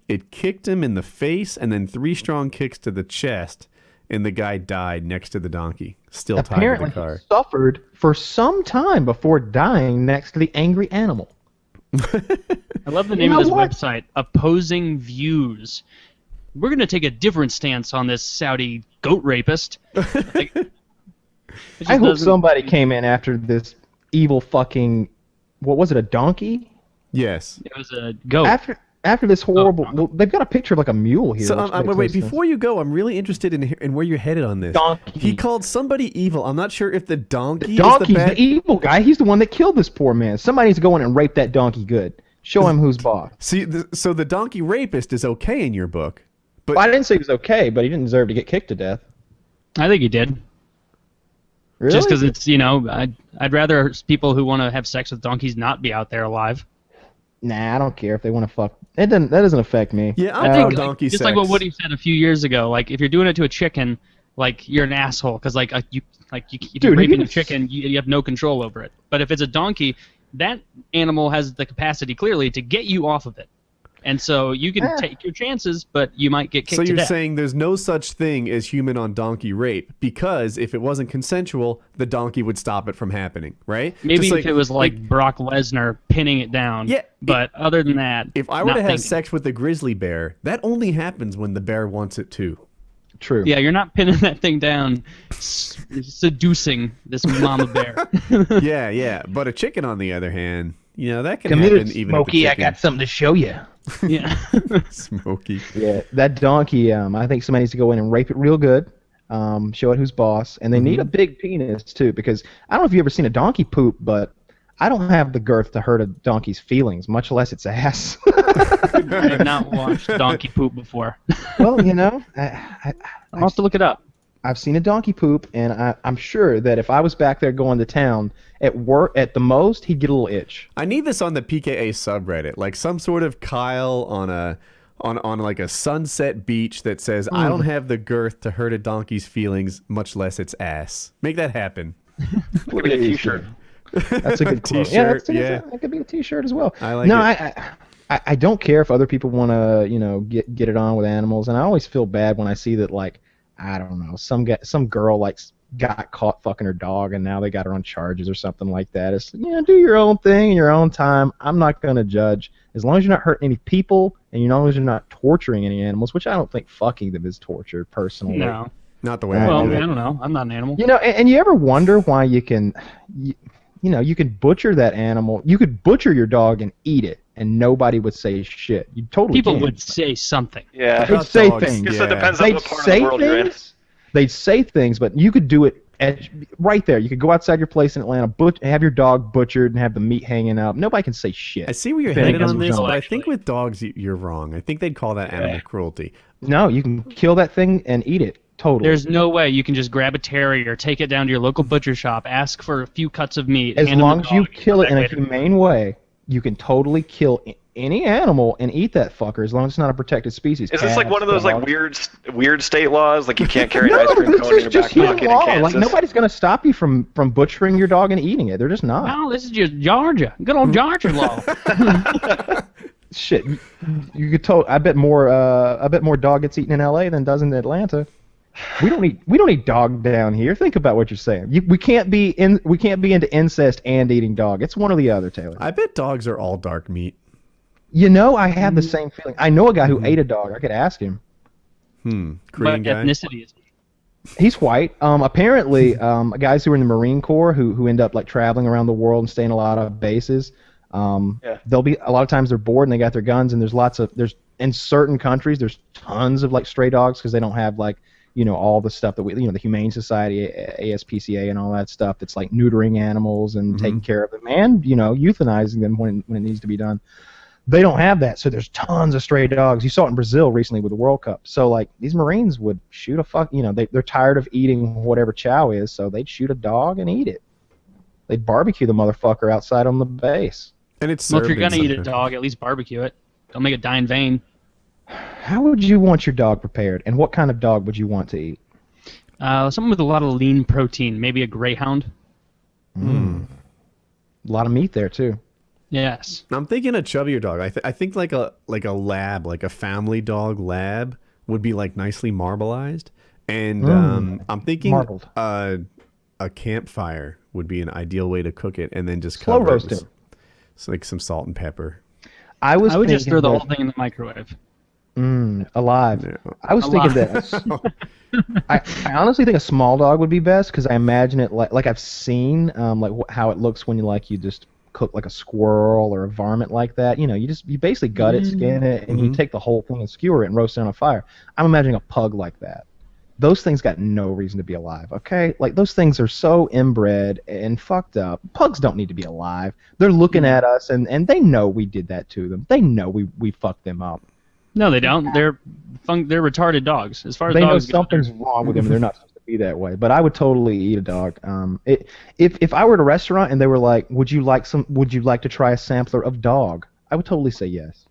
it kicked him in the face, and then 3 strong kicks to the chest, and the guy died next to the donkey, still Apparently tied to the car. he suffered for some time before dying next to the angry animal. I love the name of this website, Opposing Views. We're going to take a different stance on this Saudi goat rapist. I hope somebody came in after this evil fucking... What was it, a donkey? Yes. It was a goat. After this horrible... Well, they've got a picture of like a mule here. So wait, before you go, I'm really interested in where you're headed on this. Donkey. He called somebody evil. I'm not sure if the donkey Donkey's is the bad... the evil guy. He's the one that killed this poor man. Somebody needs to go in and rape that donkey good. Show him who's boss. See, so the donkey rapist is okay in your book. But Well, I didn't say he was okay, but he didn't deserve to get kicked to death. I think he did. Really? Just because it's, I'd rather people who want to have sex with donkeys not be out there alive. Nah, I don't care if they want to fuck. That doesn't affect me. Yeah, I I think think donkey just sex. like what Woody said a few years ago. Like if you're doing it to a chicken, like you're an asshole because if you're raping a chicken, you have no control over it. But if it's a donkey, that animal has the capacity clearly to get you off of it. And so you can take your chances, but you might get kicked So to you're death. saying there's no such thing as human on donkey rape because if it wasn't consensual, the donkey would stop it from happening, right? Maybe Just if it was like Brock Lesnar pinning it down. Yeah, But other than that, if I were to not have thinking. sex with a grizzly bear, that only happens when the bear wants it to. True. Yeah, you're not pinning that thing down, seducing this mama bear. Yeah. But a chicken, on the other hand, that can Come happen here, even Smokey. if I got something to show you. Yeah. Smokey. Yeah, that donkey. I think somebody needs to go in and rape it real good. Show it who's boss, and they need a big penis too, because I don't know if you've ever seen a donkey poop, but I don't have the girth to hurt a donkey's feelings, much less its ass. I have not watched donkey poop before. Well, I'll have to look it up. I've seen a donkey poop, and I'm sure that if I was back there going to town, at the most, he'd get a little itch. I need this on the PKA subreddit, like some sort of Kyle on like a sunset beach that says, I don't have the girth to hurt a donkey's feelings, much less its ass. Make that happen. Could be a T-shirt. That's a good quote. T-shirt, That could be a T-shirt as well. I like it. I don't care if other people want to, get it on with animals, and I always feel bad when I see that, like, I don't know, some girl like got caught fucking her dog, and now they got her on charges or something like that. It's do your own thing in your own time. I'm not gonna judge as long as you're not hurting any people, and as long as you're not torturing any animals, which I don't think fucking them is torture personally. No. Not the way Well, I do I it. don't know. I'm not an animal. And you ever wonder why you can butcher that animal? You could butcher your dog and eat it, and nobody would say shit. You totally People can. would say something. Yeah. They'd say dogs, things. Guess it depends on They'd what part of say the world you're in. things. They'd say things, but you could do it right there. You could go outside your place in Atlanta, have your dog butchered, and have the meat hanging out. Nobody can say shit. I see where you're Depending headed on on this, the but I actually. think with dogs, you're wrong. I think they'd call that animal cruelty. No, you can kill that thing and eat it. Totally. There's no way you can just grab a terrier, take it down to your local butcher shop, ask for a few cuts of meat. As hand them long the as you dog, kill it come in a back later. humane way, you can totally kill any animal and eat that fucker as long as it's not a protected species. Is this like Cats, one of those like dogs. weird state laws? Like you can't carry an No, ice cream this cone in is your just back human pocket in law. Kansas? Like nobody's gonna stop you from butchering your dog and eating it. They're just not. No, this is just Georgia. Good old Georgia law. Shit, you could I bet more dog gets eaten in L.A. than does in Atlanta. We don't eat dog down here. Think about what you're saying. We can't be into incest and eating dog. It's one or the other, Taylor. I bet dogs are all dark meat. I have the same feeling. I know a guy who ate a dog. I could ask him. Korean What guy. ethnicity is he? He's white. Apparently, guys who are in the Marine Corps who end up like traveling around the world and staying a lot of bases. They'll be a lot of times they're bored and they got their guns, and there's in certain countries there's tons of like stray dogs because they don't have like all the stuff that the Humane Society, ASPCA, and all that stuff that's like neutering animals and taking care of them and euthanizing them when it needs to be done. They don't have that, so there's tons of stray dogs. You saw it in Brazil recently with the World Cup. So like these Marines would shoot they're tired of eating whatever chow is, so they'd shoot a dog and eat it. They'd barbecue the motherfucker outside on the base. And it's Well, if served you're in gonna eat a some- dog, at least barbecue it. Don't make it die in vain. How would you want your dog prepared, and what kind of dog would you want to eat? Something with a lot of lean protein, maybe a greyhound. A lot of meat there too. Yes. I'm thinking a chubbier dog. I think like a lab, like a family dog lab would be like nicely marbleized. And I'm thinking Marbled. a campfire would be an ideal way to cook it, and then just Slow cover roast it it. with like some salt and pepper. I would just throw the that- whole thing in the microwave. alive. Yeah. I was thinking that. I honestly think a small dog would be best because I imagine it like I've seen how it looks when you just cook like a squirrel or a varmint like that. You basically gut it, skin it, and you take the whole thing and skewer it and roast it on a fire. I'm imagining a pug like that. Those things got no reason to be alive, okay? Like, those things are so inbred and fucked up. Pugs don't need to be alive. They're looking at us, and they know we did that to them. They know we fucked them up. No, they don't. They're retarded dogs. As far as They know dogs go, something's wrong with them, and they're not supposed to be that way. But I would totally eat a dog. If I were at a restaurant and they were like, would you like to try a sampler of dog? I would totally say yes.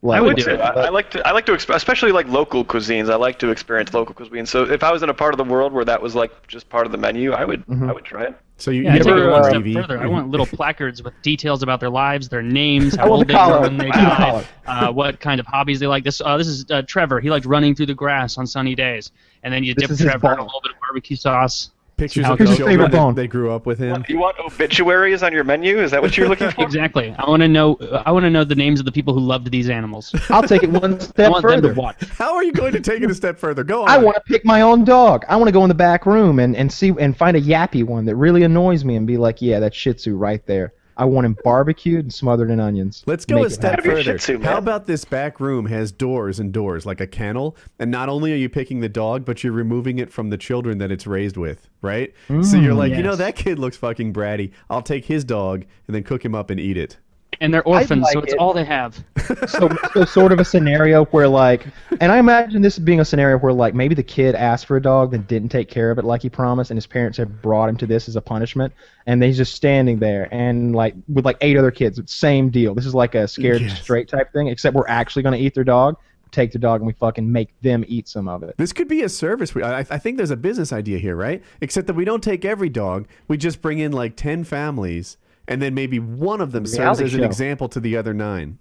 I would do too. it. I like to especially like local cuisines. I like to experience local cuisine. So if I was in a part of the world where that was like just part of the menu, I would try it. So you Yeah, I take it ever one on step TV? further. I want little placards with details about their lives, their names, I how want old the they were collar. when they I want the died, what kind of hobbies they like. This is Trevor. He liked running through the grass on sunny days. And then you This dip is his Trevor in a bone. little bit of barbecue sauce. Pictures How of the goes. children Favorite bone. that they grew up with him. You want obituaries on your menu? Is that what you're looking for? Exactly. I want to know the names of the people who loved these animals. I'll take it one I step want them further. to watch. How are you going to take it a step further? Go on. I want to pick my own dog. I want to go in the back room and see and find a yappy one that really annoys me and be like, yeah, that Shih Tzu right there. I want him barbecued and smothered in onions. Let's go Make a it step happen. Gotta be a further. Shih Tzu, How man. about this back room has doors and doors, like a kennel, and not only are you picking the dog, but you're removing it from the children that it's raised with, right? So you're like, you know, Yes. that kid looks fucking bratty. I'll take his dog and then cook him up and eat it. And they're orphans, like so it's it. all they have. So sort of a scenario where like, and I imagine this being a scenario where like maybe the kid asked for a dog then didn't take care of it like he promised, and his parents have brought him to this as a punishment, and he's just standing there and like with like 8 other kids, same deal. This is like a scared Yes. straight type thing, except we're actually going to eat their dog, take their dog, and we fucking make them eat some of it. This could be a service. I think there's a business idea here, right? Except that we don't take every dog. We just bring in like 10 families, and then maybe one of them serves Reality as an show. example to the other 9.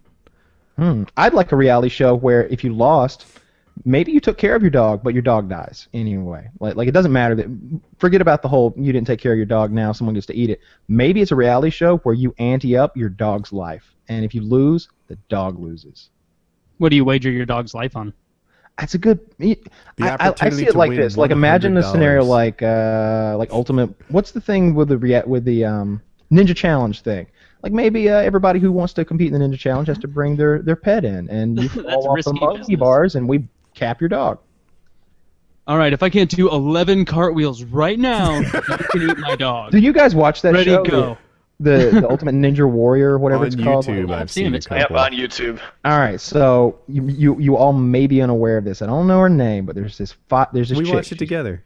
I'd like a reality show where if you lost, maybe you took care of your dog, but your dog dies anyway. Like it doesn't matter that. Forget about the whole you didn't take care of your dog. Now someone gets to eat it. Maybe it's a reality show where you ante up your dog's life, and if you lose, the dog loses. What do you wager your dog's life on? That's a good. I opportunity see it to like win this. Like imagine a scenario $100. like Ultimate. What's the thing with the Ninja Challenge thing? Like maybe everybody who wants to compete in the Ninja Challenge has to bring their pet in, and you That's fall off the risky monkey business. bars, and we cap your dog. All right, if I can't do 11 cartwheels right now, you can eat my dog. Do you guys watch that Ready, show? go. The Ultimate Ninja Warrior, or whatever On it's called. YouTube, I've I've seen seen him. a It's Yep, couple. on YouTube. All right, so you all may be unaware of this. I don't know her name, but there's this We chick. watched it together.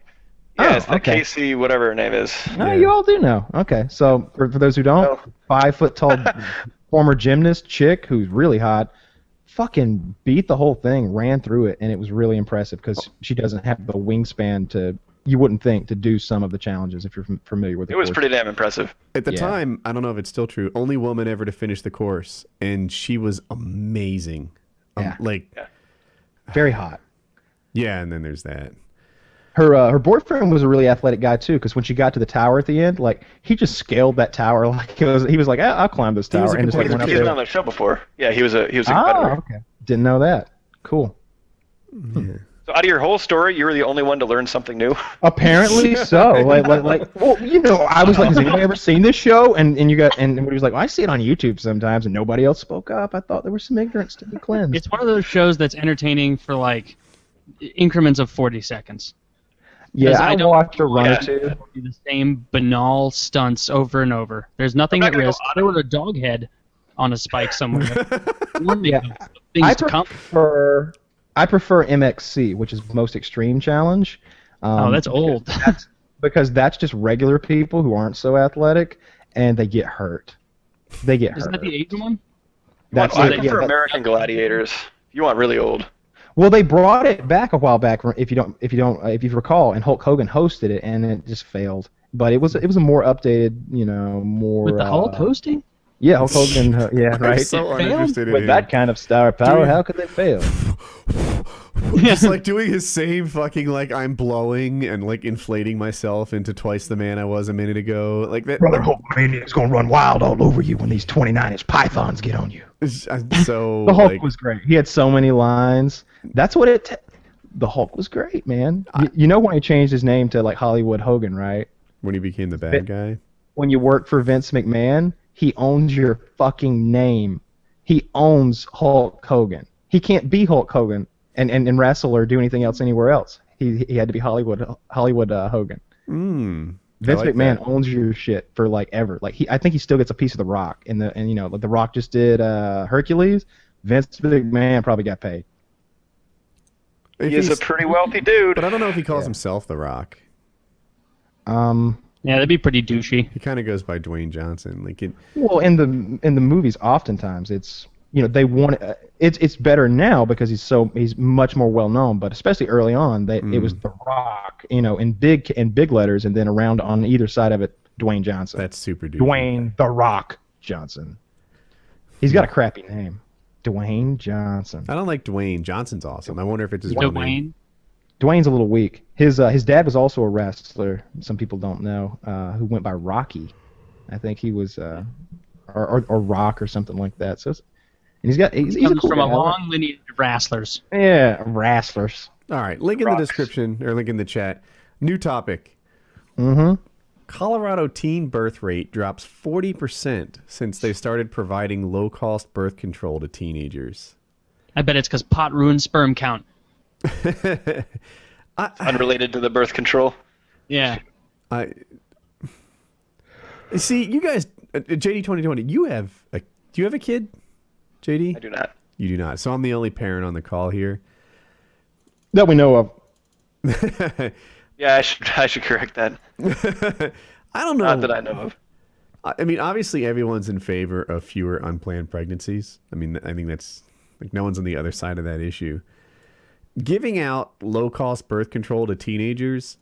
Yeah, Oh, it's the okay. Casey, whatever her name is. Oh, Yeah. you all do know. Okay, so for those who don't, No. 5 foot tall former gymnast chick who's really hot, fucking beat the whole thing, ran through it, and it was really impressive because she doesn't have the wingspan to. You wouldn't think to do some of the challenges if you're familiar with the It was course. pretty damn impressive. At the Yeah. time, I don't know if it's still true, only woman ever to finish the course, and she was amazing. Yeah. Like, Very hot. yeah, and then there's that. Her boyfriend was a really athletic guy too, because when she got to the tower at the end, like he just scaled that tower like he was like, I'll climb this He was tower, a and just like competitive went up He's been there. on the show before. Yeah, he was a Oh, competitor. okay. Didn't know that. Cool. So out of your whole story, you were the only one to learn something new. Apparently so. Like, well, you know, I was like, has anybody ever seen this show? And he was like, well, I see it on YouTube sometimes, and nobody else spoke up. I thought there was some ignorance to be cleansed. It's one of those shows that's entertaining for like increments of 40 seconds. Yeah, 'Cause I don't watched a run or Yeah. two. do the same banal stunts over and over. There's nothing I'm at not gonna risk. go There was a dog head on a spike somewhere. Yeah. Things I come. prefer MXC, which is most extreme challenge. Oh, that's old. Because that's just regular people who aren't so athletic, and they get hurt. They get Isn't hurt. that the Asian one? That's I it, prefer yeah, American Gladiators. You want really old. Well, they brought it back a while back, if you recall, and Hulk Hogan hosted it, and it just failed. But it was a more updated, more With the Hulk hosting? Yeah, Hulk Hogan. Yeah, I'm right. so It failed? uninterested in With him. that kind of star power, Dude. how could they fail? Just like doing his same fucking like I'm blowing and like inflating myself into twice the man I was a minute ago. Like that. Hulkmaniac's gonna run wild all over you when these 29-inch pythons get on you. So The Hulk like, was great. He had so many lines. That's what the Hulk was great, man. You know when he changed his name to like Hollywood Hogan, right? when he became the bad guy. When you work for Vince McMahon, he owns your fucking name. He owns Hulk Hogan. He can't be Hulk Hogan and wrestle or do anything else anywhere else. He had to be Hollywood Hogan. Vince like McMahon that. owns your shit for like ever. Like I think he still gets a piece of The Rock. Like The Rock just did Hercules. Vince McMahon probably got paid. If He is a he's- pretty wealthy dude. but I don't know if he calls himself The Rock. Yeah, that'd be pretty douchey. He kind of goes by Dwayne Johnson. Like Well, in the movies, oftentimes it's they want it's better now because he's much more well known. But especially early on, it was The Rock, in big letters, and then around on either side of it, Dwayne Johnson. that's super dude. Dwayne The Rock Johnson. He's got a crappy name, Dwayne Johnson. I don't like Dwayne. Johnson's awesome. I wonder if it's his real name. Dwayne. Dwayne's a little weak. His dad was also a wrestler. Some people don't know who went by Rocky. I think he was or Rock or something like that. So he's a Comes cool from a guy. long lineage of wrestlers. Yeah, wrestlers. All right, link in the description or link in the chat. New topic. Mm-hmm. Colorado teen birth rate drops 40% since they started providing low-cost birth control to teenagers. I bet it's because pot ruins sperm count. Unrelated to the birth control. Yeah. See, you guys, JD2020, do you have a kid, JD? I do not. You do not. So I'm the only parent on the call here. That we know of. Yeah, I should correct that. I don't know. Not that I know of. I mean, obviously, everyone's in favor of fewer unplanned pregnancies. I mean, I think that's like no one's on the other side of that issue. Giving out low-cost birth control to teenagers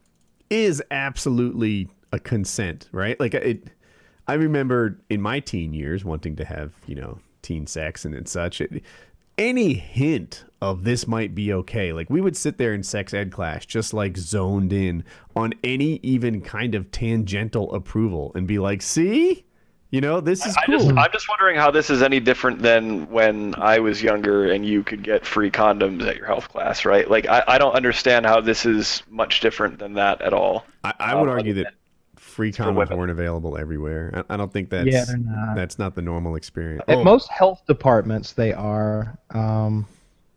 is absolutely a consent, right? Like I remember in my teen years wanting to have, teen sex and such. Any hint of this might be okay. Like we would sit there in sex ed class just like zoned in on any even kind of tangential approval and be like, see, this is cool. I'm just wondering how this is any different than when I was younger and you could get free condoms at your health class, right? Like I don't understand how this is much different than that at all. I would argue that free condoms weren't available everywhere. I don't think that's not the normal experience. At most health departments, they are.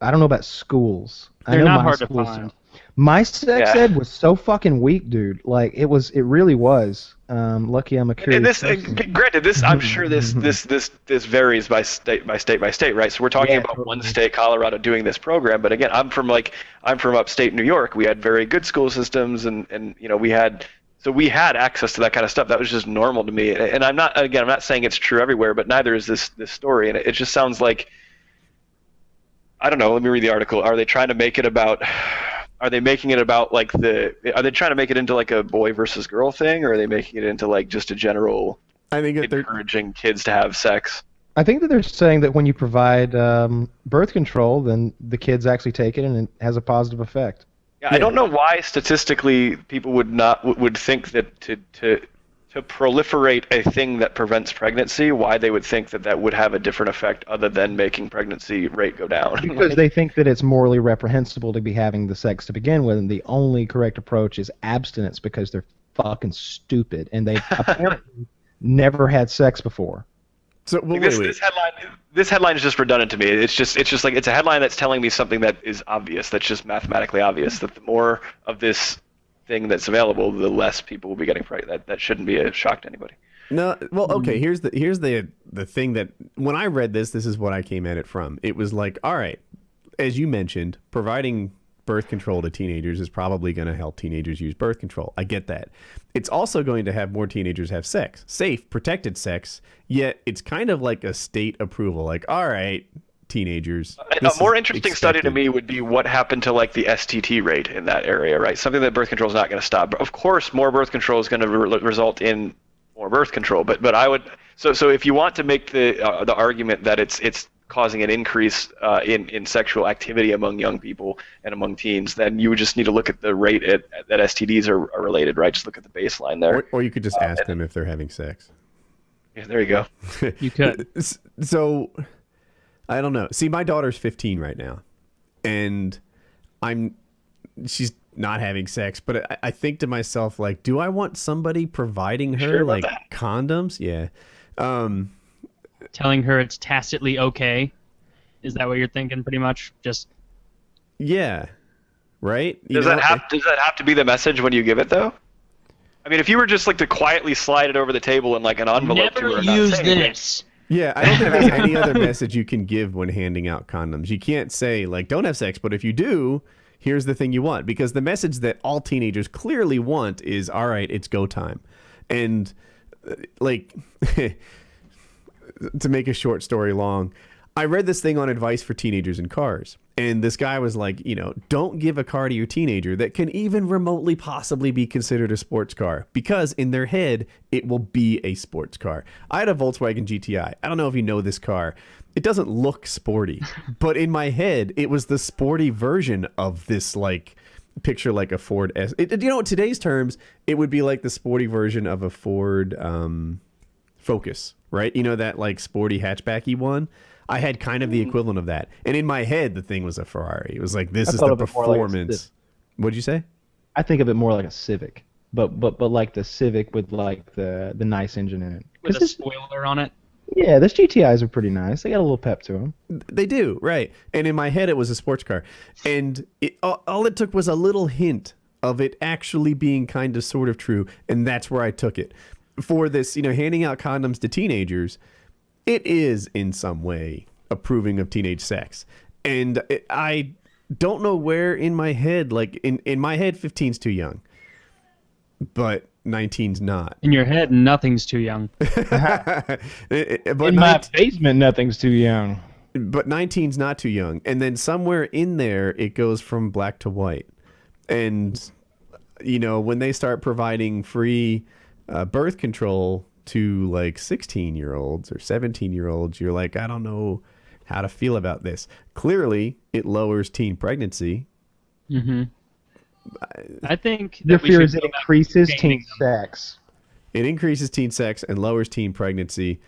I don't know about schools. They're I know not my hard to schools- find. My sex ed was so fucking weak, dude. Like it really was. Lucky I'm a curious person. Granted, I'm sure this varies by state, right? So we're talking about totally. one state, Colorado, doing this program. But again, I'm from upstate New York. We had very good school systems, and we had access to that kind of stuff. That was just normal to me. And I'm not saying it's true everywhere, but neither is this story. And it just sounds like, I don't know. Let me read the article. Are they trying to make it about? Are they making it about are they trying to make it into like a boy versus girl thing, or are they making it into like just a general I think that encouraging kids to have sex? I think that they're saying that when you provide birth control, then the kids actually take it and it has a positive effect. Yeah, I don't know why statistically people would think that to proliferate a thing that prevents pregnancy, why they would think that would have a different effect other than making pregnancy rate go down. Because they think that it's morally reprehensible to be having the sex to begin with, and the only correct approach is abstinence because they're fucking stupid and they apparently never had sex before. So wait. This headline is just redundant to me. It's just like it's a headline that's telling me something that is obvious. That's just mathematically obvious. That the more of this thing that's available, the less people will be getting pregnant. That shouldn't be a shock to anybody. No, well, okay. Here's the thing that when I read this is what I came at it from. It was like, all right, as you mentioned, providing birth control to teenagers is probably going to help teenagers use birth control. I get that. It's also going to have more teenagers have sex, safe, protected sex. Yet it's kind of like a state approval. Like, all right, teenagers. A more interesting study to me would be what happened to like the STT rate in that area, right? Something that birth control is not going to stop. But of course, more birth control is going to result in more birth control. But I would so if you want to make the argument that it's causing an increase in sexual activity among young people and among teens, then you would just need to look at the rate that STDs are related, right? Just look at the baseline there. Or you could just ask them if they're having sex. Yeah, there you go. You could. So I don't know. See, my daughter's 15 right now, and she's not having sex, but I think to myself, like, do I want somebody providing her like condoms? Yeah. Telling her it's tacitly okay. Is that what you're thinking pretty much? Just yeah. Right? Does that have to be the message when you give it though? I mean, if you were just like to quietly slide it over the table in like an envelope to her, never use this. Yeah, I don't think there's any other message you can give when handing out condoms. You can't say, like, don't have sex, but if you do, here's the thing you want. Because the message that all teenagers clearly want is, all right, it's go time. And, like, to make a short story long, I read this thing on advice for teenagers in cars. And this guy was like, don't give a car to your teenager that can even remotely possibly be considered a sports car, because in their head, it will be a sports car. I had a Volkswagen GTI. I don't know if you know this car. It doesn't look sporty, but in my head, it was the sporty version of this, like, picture like a Ford S. In today's terms, it would be like the sporty version of a Ford Focus, right? That like sporty hatchbacky one. I had kind of the equivalent of that. And in my head, the thing was a Ferrari. It was like, this is the performance. What'd you say? I think of it more like a Civic. but like the Civic with like the nice engine in it. With a this, spoiler on it. yeah, those GTIs are pretty nice. They got a little pep to them. They do, right. And in my head, it was a sports car. And all it took was a little hint of it actually being kind of sort of true. And that's where I took it. For this, handing out condoms to teenagers, it is in some way approving of teenage sex. And I don't know where in my head, like in my head, 15's too young. But 19's not. In your head, nothing's too young. But In my basement, nothing's too young. But 19's not too young. And then somewhere in there, it goes from black to white. And, when they start providing free birth control to like 16-year-olds or 17-year-olds, you're like, I don't know how to feel about this. Clearly, it lowers teen pregnancy. Mm-hmm. I think Your that we fear should is it go back to increases banning teen them. sex. It increases teen sex and lowers teen pregnancy.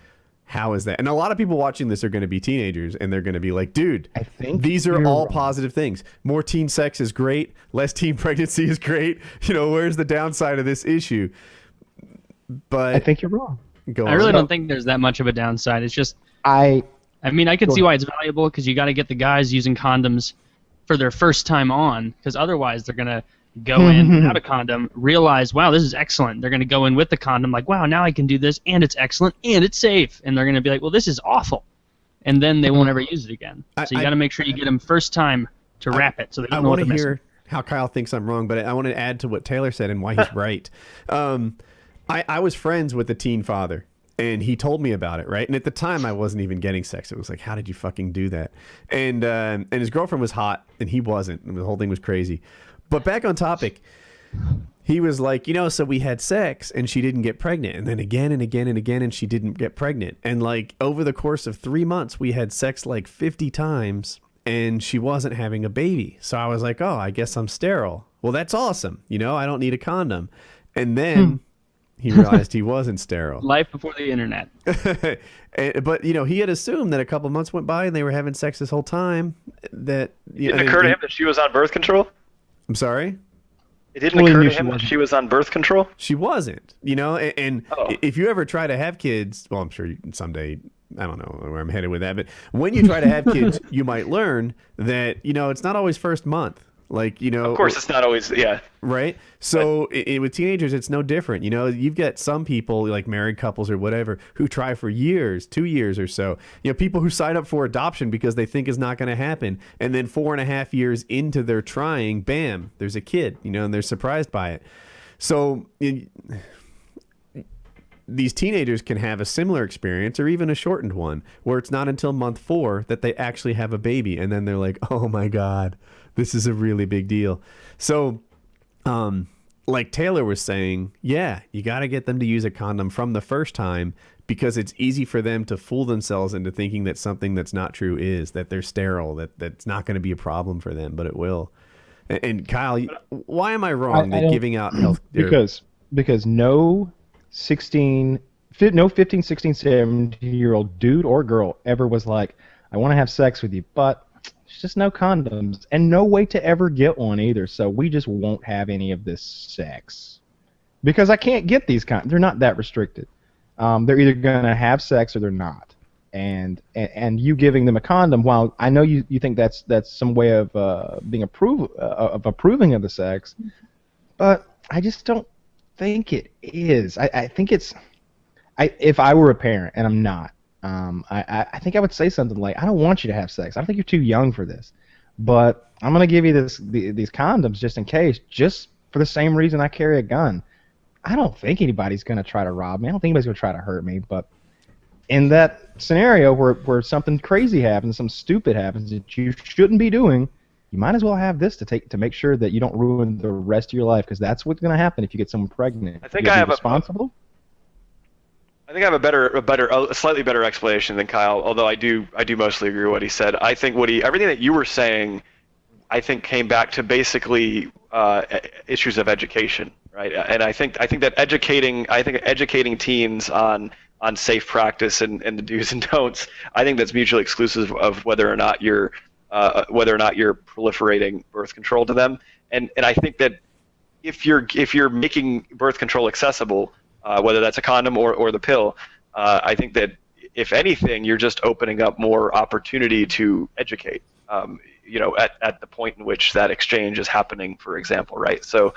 How is that? And a lot of people watching this are going to be teenagers, and they're going to be like, dude, I think these are you're all wrong. positive things. More teen sex is great. Less teen pregnancy is great. Where's the downside of this issue? But I think you're wrong. go I on. really don't think there's that much of a downside. It's just, I I mean, I can Go see ahead. why it's valuable because you got to get the guys using condoms for their first time on, because otherwise they're gonna go in without a condom, realize, wow, this is excellent. They're gonna go in with the condom, like, wow, now I can do this, and it's excellent, and it's safe, and they're gonna be like, well, this is awful, and then they won't ever use it again. So you got to make sure you get them first time to wrap it, so they I don't know what want they're to missing. hear how Kyle thinks I'm wrong, but I want to add to what Taylor said and why he's right. I was friends with a teen father, and he told me about it, right? And at the time, I wasn't even getting sex. It was like, how did you fucking do that? And his girlfriend was hot, and he wasn't. And the whole thing was crazy. But back on topic, he was like, so we had sex, and she didn't get pregnant. And then again and again and again, and she didn't get pregnant. And like over the course of 3 months, we had sex like 50 times, and she wasn't having a baby. So I was like, oh, I guess I'm sterile. Well, that's awesome. I don't need a condom. And then he realized he wasn't sterile. Life before the internet. But he had assumed that a couple months went by and they were having sex this whole time. That It didn't occur to him that she was on birth control? I'm sorry, It didn't Well, he occur knew to she him that wasn't. she was on birth control? she wasn't. And Oh. if you ever try to have kids, well, I'm sure someday. I don't know where I'm headed with that, but when you try to have kids, you might learn that it's not always first month. Like Of course, it's not always, yeah. right? So with teenagers, it's no different. You've got some people, like married couples or whatever, who try for years, 2 years or so. People who sign up for adoption because they think it's not going to happen. And then 4.5 years into their trying, bam, there's a kid, and they're surprised by it. So these teenagers can have a similar experience or even a shortened one where it's not until month 4 that they actually have a baby. And then they're like, oh my God, this is a really big deal. So, like Taylor was saying, yeah, you got to get them to use a condom from the first time because it's easy for them to fool themselves into thinking that something that's not true is, that they're sterile, that's not going to be a problem for them, but it will. And Kyle, why am I wrong I that don't- giving out health because no 15, 16, 17-year-old dude or girl ever was like, I want to have sex with you, but there's just no condoms and no way to ever get one either. So we just won't have any of this sex because I can't get these condoms. They're not that restricted. They're either gonna have sex or they're not. And you giving them a condom, while I know you think that's some way of being approving of the sex, but I just don't think it is. I think it's. If I were a parent and I'm not, I think I would say something like, I don't want you to have sex. I think you're too young for this, but I'm gonna give you these condoms just in case, just for the same reason I carry a gun. I don't think anybody's gonna try to rob me. I don't think anybody's gonna try to hurt me, but in that scenario where something crazy happens, something stupid happens that you shouldn't be doing, you might as well have this to make sure that you don't ruin the rest of your life, because that's what's going to happen if you get someone pregnant. I think You'll I be have responsible. I think I have a slightly better explanation than Kyle, although I do mostly agree with what he said. I think everything that you were saying, I think came back to basically issues of education, right? And I think that educating teens on safe practice and the do's and don'ts, I think that's mutually exclusive of whether or not you're proliferating birth control to them. And I think that if you're making birth control accessible, whether that's a condom or the pill, I think that if anything, you're just opening up more opportunity to educate. At the point in which that exchange is happening, for example, right? So,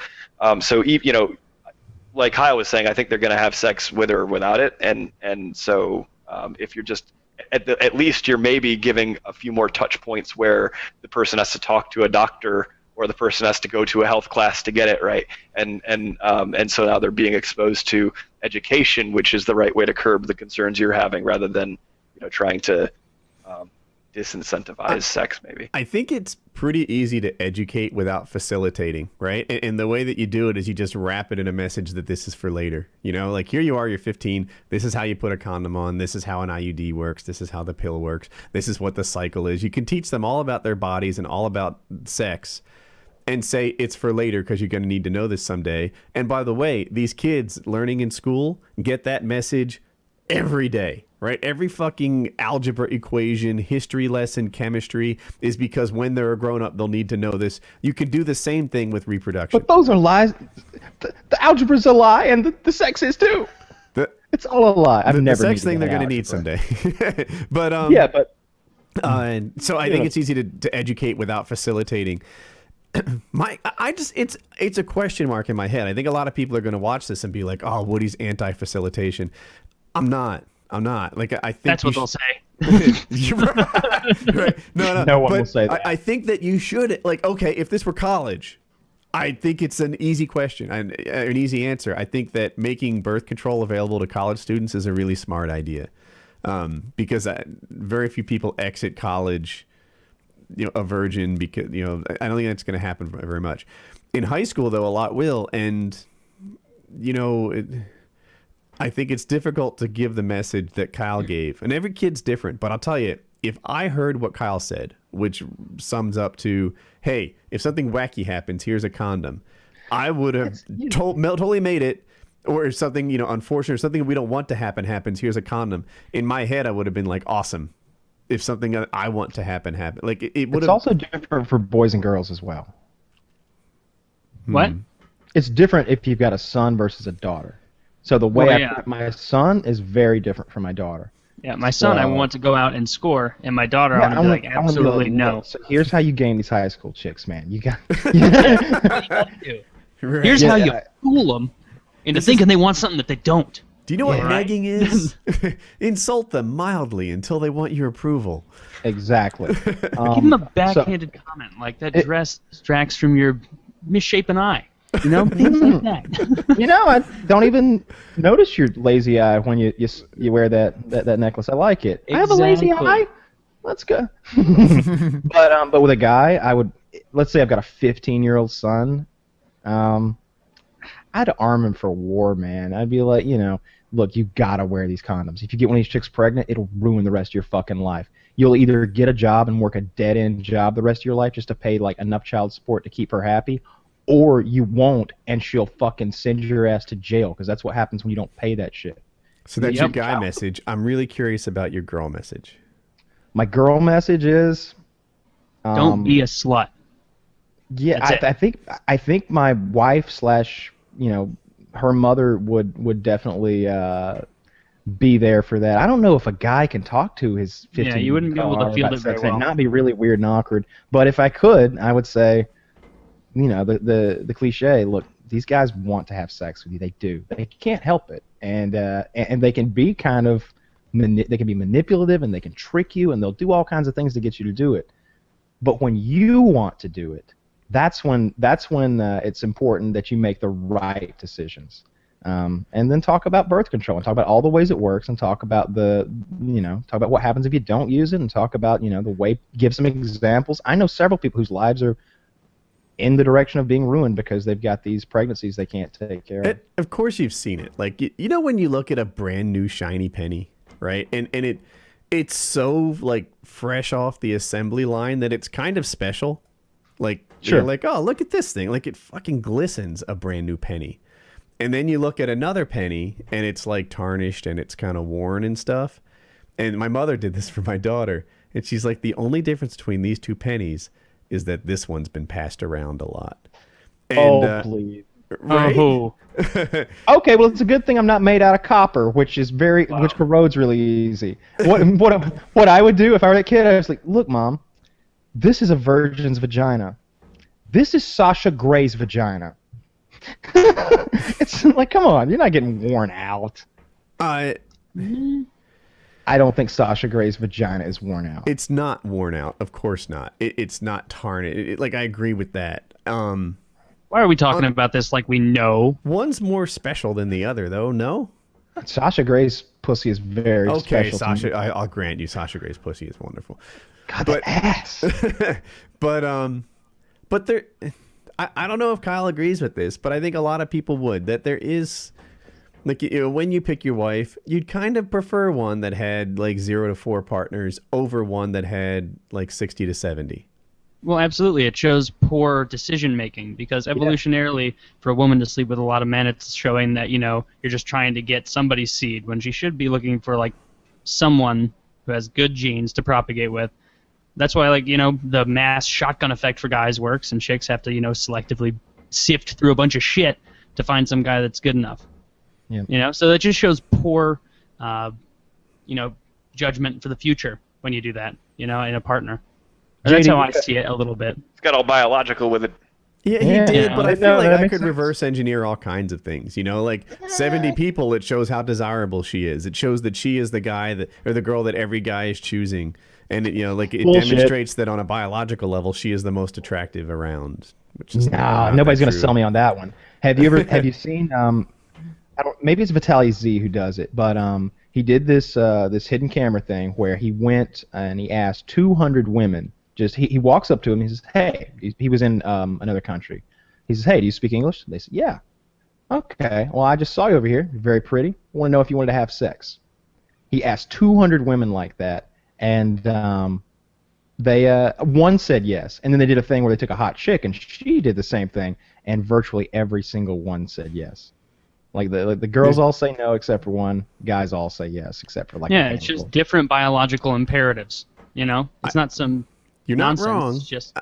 like Kyle was saying, I think they're going to have sex with or without it, and so if you're just at least you're maybe giving a few more touch points where the person has to talk to a doctor or the person has to go to a health class to get it right, and so now they're being exposed to education, which is the right way to curb the concerns you're having, rather than trying to disincentivize sex, maybe. I think it's pretty easy to educate without facilitating, right? And the way that you do it is you just wrap it in a message that this is for later. Like here you are, you're 15. This is how you put a condom on. This is how an IUD works. This is how the pill works. This is what the cycle is. You can teach them all about their bodies and all about sex and say it's for later because you're going to need to know this someday. And by the way, these kids learning in school get that message every day. Right? Every fucking algebra equation, history lesson, chemistry is because when they're a grown up, they'll need to know this. You can do the same thing with reproduction. But those are lies. The algebra's a lie, and the sex is too. It's all a lie. I've never. The sex thing they're going to need someday. But so I think it's easy to educate without facilitating. It's a question mark in my head. I think a lot of people are going to watch this and be like, "Oh, Woody's anti-facilitation." I'm not. Like, I think that's what they'll say. Right. No one will say that. I think that you should, like, okay, if this were college, I think it's an easy question, an easy answer. I think that making birth control available to college students is a really smart idea, because very few people exit college, a virgin, because I don't think that's going to happen very much. In high school, though, a lot will, and I think it's difficult to give the message that Kyle gave. And every kid's different. But I'll tell you, if I heard what Kyle said, which sums up to, hey, if something wacky happens, here's a condom, I would have totally made it. Or if something, unfortunate, or something we don't want to happen happens, here's a condom. In my head, I would have been like, awesome. If something that I want to happen. Like, it would have... It's also different for boys and girls as well. What? It's different if you've got a son versus a daughter. So the way my son is very different from my daughter. Yeah, my son, I want to go out and score, and my daughter, I want to be like, absolutely no. So here's how you gain these high school chicks, man. You got. Here's how you fool them into thinking they want something that they don't. Do you know what nagging is? Insult them mildly until they want your approval. Exactly. Give them a backhanded comment like that dress distracts from your misshapen eye. Things like that. I don't even notice your lazy eye when you wear that necklace. I like it. Exactly. I have a lazy eye. Let's go. But with a guy, let's say I've got a 15-year-old son. I'd arm him for war, man. I'd be like, look, you gotta wear these condoms. If you get one of these chicks pregnant, it'll ruin the rest of your fucking life. You'll either get a job and work a dead-end job the rest of your life just to pay like enough child support to keep her happy, or you won't, and she'll fucking send your ass to jail, because that's what happens when you don't pay that shit. So that's your guy message. I'm really curious about your girl message. My girl message is... don't be a slut. Yeah, I think my wife / her mother would definitely be there for that. I don't know if a guy can talk to his 15-year-old. Yeah, you wouldn't be able to feel it very well. And not be really weird and awkward. But if I could, I would say... the cliche. Look, these guys want to have sex with you. They do. They can't help it, and they can be they can be manipulative, and they can trick you, and they'll do all kinds of things to get you to do it. But when you want to do it, that's when it's important that you make the right decisions. And then talk about birth control, and talk about all the ways it works, and talk about talk about what happens if you don't use it, and talk about the way. Give some examples. I know several people whose lives are in the direction of being ruined because they've got these pregnancies they can't take care of. Of course you've seen it. Like, when you look at a brand new shiny penny, right? And it's so, like, fresh off the assembly line that it's kind of special. Like, you're like, oh, look at this thing. Like, it fucking glistens, a brand new penny. And then you look at another penny, and it's, like, tarnished, and it's kind of worn and stuff. And my mother did this for my daughter. And she's like, the only difference between these two pennies is that this one's been passed around a lot. And, please. Right? Oh, Okay, well, it's a good thing I'm not made out of copper, which corrodes really easy. What I would do if I were that kid, I was like, look, Mom, this is a virgin's vagina. This is Sasha Gray's vagina. It's like, come on, you're not getting worn out. Uh, I don't think Sasha Gray's vagina is worn out. it's not worn out. Of course not. It's not tarnished. Like, I agree with that. why are we talking about this like we know? One's more special than the other, though. No. Sasha Gray's pussy is very Okay, special. to me. Sasha. I'll grant you, Sasha Gray's pussy is wonderful. God, but- that ass. But there, I don't know if Kyle agrees with this, but I think a lot of people would, that there is, like, when you pick your wife, you'd kind of prefer one that had like 0 to 4 partners over one that had like 60 to 70. Well, absolutely. It shows poor decision making because evolutionarily, for a woman to sleep with a lot of men, it's showing that you're just trying to get somebody's seed when she should be looking for like someone who has good genes to propagate with. That's why, like, the mass shotgun effect for guys works, and chicks have to, selectively sift through a bunch of shit to find some guy that's good enough. Yeah. So that just shows poor, judgment for the future when you do that, in a partner. Or that's JD, how I see it a little bit. It's got all biological with it. Yeah, he Yeah. did, but I No, feel like that I makes could sense. reverse engineer all kinds of things. Like 70 people, it shows how desirable she is. It shows that she is the guy that, or the girl that every guy is choosing, and it Bullshit. demonstrates that on a biological level, she is the most attractive around. Which is not Nobody's that gonna true. sell me on that one. Have you seen maybe it's Vitaly Z who does it, but he did this hidden camera thing where he went and he asked 200 women. He walks up to him and he says, "Hey," he was in another country. He says, "Hey, do you speak English?" They said, "Yeah." "Okay, well, I just saw you over here. You're very pretty. Want to know if you wanted to have sex." He asked 200 women like that, and they one said yes, and then they did a thing where they took a hot chick and she did the same thing, and virtually every single one said yes. Like the girls all say no except for one, guys all say yes except for like Yeah, a it's handful. just different biological imperatives. It's not some You're not nonsense. wrong. It's just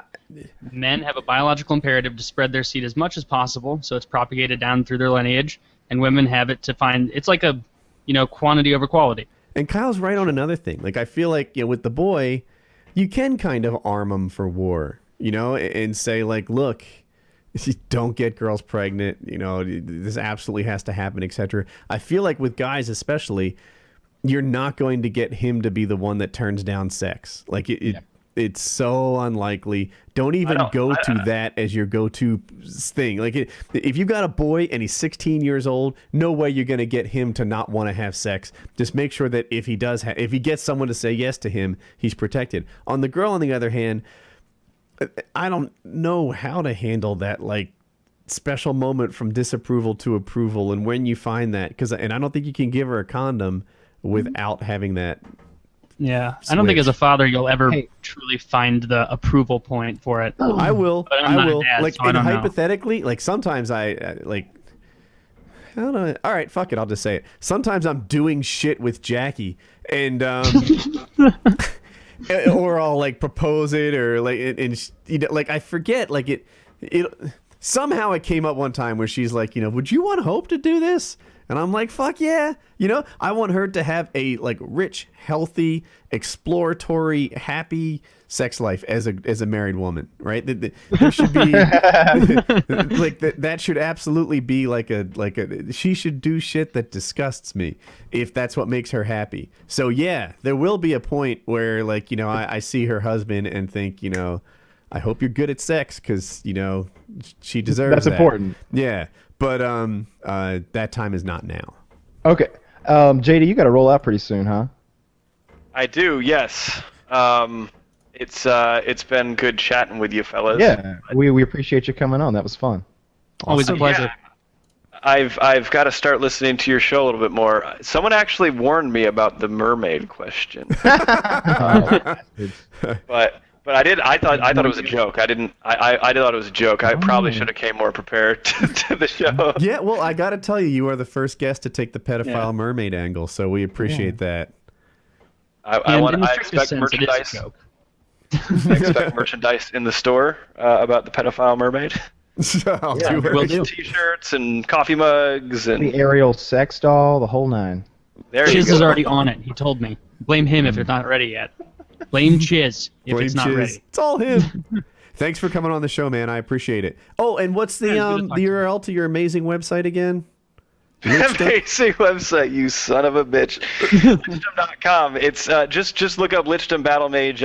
men have a biological imperative to spread their seed as much as possible, so it's propagated down through their lineage, and women have it to find. It's like a, quantity over quality. And Kyle's right on another thing. Like, I feel like with the boy, you can kind of arm him for war, and say like, look, don't get girls pregnant. This absolutely has to happen, etc. I feel like with guys especially, you're not going to get him to be the one that turns down sex. Like it's so unlikely. Don't even go to that as your go-to thing. Like if you got a boy and he's 16 years old, no way you're going to get him to not want to have sex. Just make sure that if he does, if he gets someone to say yes to him, he's protected. On the girl, on the other hand, I don't know how to handle that, like, special moment from disapproval to approval, and when you find that, and I don't think you can give her a condom without having that. Yeah, I don't think as a Switch. father you'll ever Hey. truly find the approval point for it. I will. But I'm I not a will. dad, Like, so I and don't know. hypothetically, like sometimes I like. I don't know. All right, fuck it. I'll just say it. Sometimes I'm doing shit with Jackie, and or I'll like propose it, or like, and like I forget, like it. Somehow it came up one time where she's like, would you want Hope to do this? And I'm like, fuck yeah. I want her to have a like rich, healthy, exploratory, happy sex life as a married woman, right? There should be like that should absolutely be like a she should do shit that disgusts me if that's what makes her happy. So yeah, there will be a point where like, I see her husband and think, I hope you're good at sex because, she deserves That's that. important. Yeah. But that time is not now. Okay. JD, you got to roll out pretty soon, huh? I do, yes. It's been good chatting with you fellas. Yeah. We appreciate you coming on. That was fun. Always a Awesome. pleasure. I've got to start listening to your show a little bit more. Someone actually warned me about the mermaid question, but I thought it was a joke. I thought it was a joke. I probably should have came more prepared to the show. Yeah, well, I got to tell you are the first guest to take the pedophile Yeah. mermaid angle, so we appreciate that. I In the expect strictest sense, it is a merchandise. joke. I expect merchandise in the store about the pedophile mermaid. I'll Yeah, do will it. do. T-shirts and coffee mugs and The aerial sex doll, the whole nine. there you Chiz go. is already on it. He told me. Blame him if it's not ready yet. Blame Chiz if Blame it's not Chiz. ready. It's all him. Thanks for coming on the show, man. I appreciate it. Oh, and what's the Yeah, it's good to talk the to you. URL to your amazing website again? Amazing website, you son of a bitch. Lichdom.com. It's just look up Lichdom Battlemage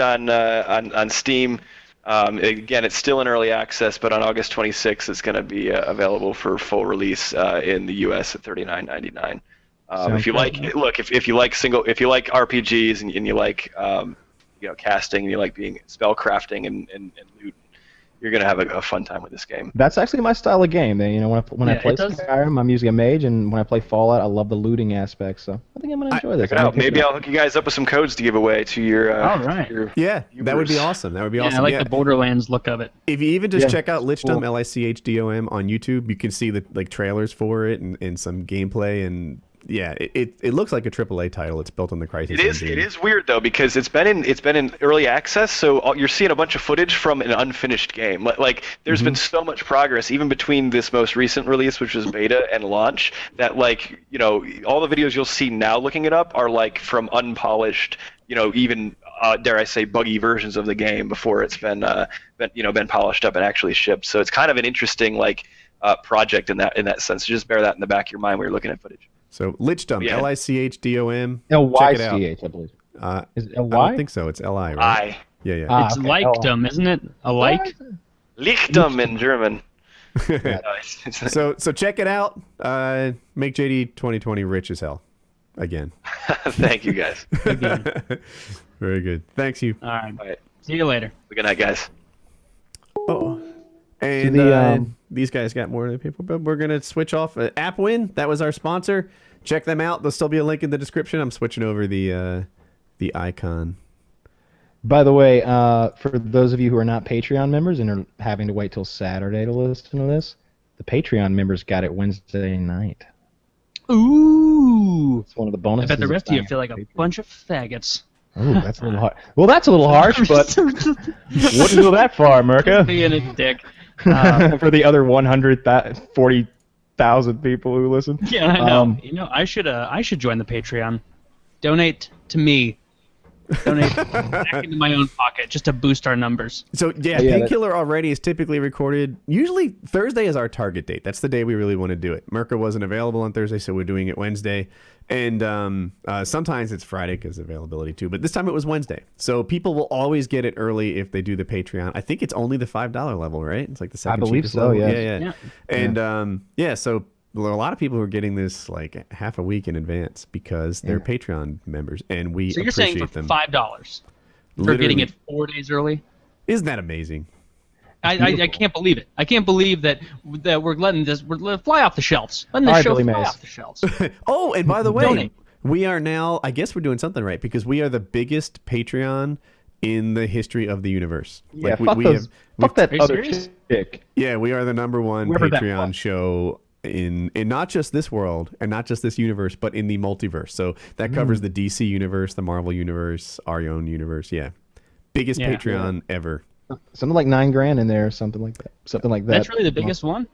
on Steam. Again, it's still in early access, but on August 26th, it's going to be available for full release in the U.S. at $39.99. If you like, look, if you like RPGs and you like casting and you like being spellcrafting and loot, you're gonna have a fun time with this game. That's actually my style of game. When I Yeah, play it does. Skyrim, I'm using a mage, and when I play Fallout, I love the looting aspect. So I think I'm gonna enjoy this. Check it out. Maybe I'll hook you guys up with some codes to give away to your. All right. your Yeah, that would be viewers. awesome. That would be Yeah, awesome. I like the Borderlands look of it. If you even just Yeah, check out Lichdom, cool. Lichdom on YouTube, you can see the trailers for it and some gameplay, and yeah, it looks like a AAA title. It's built on the Crysis engine. It is weird though because it's been in early access, so you're seeing a bunch of footage from an unfinished game. Like there's been so much progress even between this most recent release, which was beta, and launch, that all the videos you'll see now looking it up are like from unpolished, even dare I say buggy versions of the game before it's been polished up and actually shipped. So it's kind of an interesting project in that sense. So just bear that in the back of your mind when you're looking at footage. So Lichdom, Yeah. Lichdom. L-Y-C-H, Check it out. I believe. Is it I L-Y? don't think so. It's Li, right? Yeah, yeah. Ah, It's okay. Lichdom, isn't it? A like? Lichtum in German. So check it out. Make JD2020 rich as hell. Again. Thank you guys. Very good. Thanks, you. All right. All right. See you later. Good night, guys. Oh. And these guys got more than people, but we're going to switch off. AppWin, that was our sponsor. Check them out. There'll still be a link in the description. I'm switching over the icon. By the way, for those of you who are not Patreon members and are having to wait till Saturday to listen to this, the Patreon members got it Wednesday night. Ooh. It's one of the I bonuses. bet the rest of you signing feel like up a for Patreon. bunch of faggots. Ooh, that's a little hard. Well, that's a little harsh, but wouldn't go that far, Merca. Being a dick. For the other 140,000 people who listen. Yeah, I know. I should join the Patreon. Donate to me. Donate back into my own pocket just to boost our numbers. So yeah, Yeah, Painkiller already is typically recorded. Usually Thursday is our target date. That's the day we really want to do it. Merca wasn't available on Thursday, so we're doing it Wednesday. And sometimes it's Friday because availability too. But this time it was Wednesday. So people will always get it early if they do the Patreon. I think it's only the $5 level, right? It's like the second believe cheapest so, level. yes. Yeah. And so there are a lot of people who are getting this like half a week in advance because they're Patreon members, and we So you're appreciate saying for them. $5 for Literally. getting it 4 days early? Isn't that amazing? I can't believe it. I can't believe that we're letting this fly off the shelves. Letting All the right, show Billy fly Mays. off the shelves. Oh, and by the way, Donate. we are now, I guess we're doing something right because we are the biggest Patreon in the history of the universe. Yeah, we fuck that Are you other serious? chick. Yeah, we are the number one Whoever that Patreon was. show in not just this world and not just this universe, but in the multiverse. So that covers the DC universe, the Marvel universe, our own universe. Yeah. Biggest Yeah. Patreon ever. Something like $9,000 in there, or something like that. Something like that. That's really the biggest one?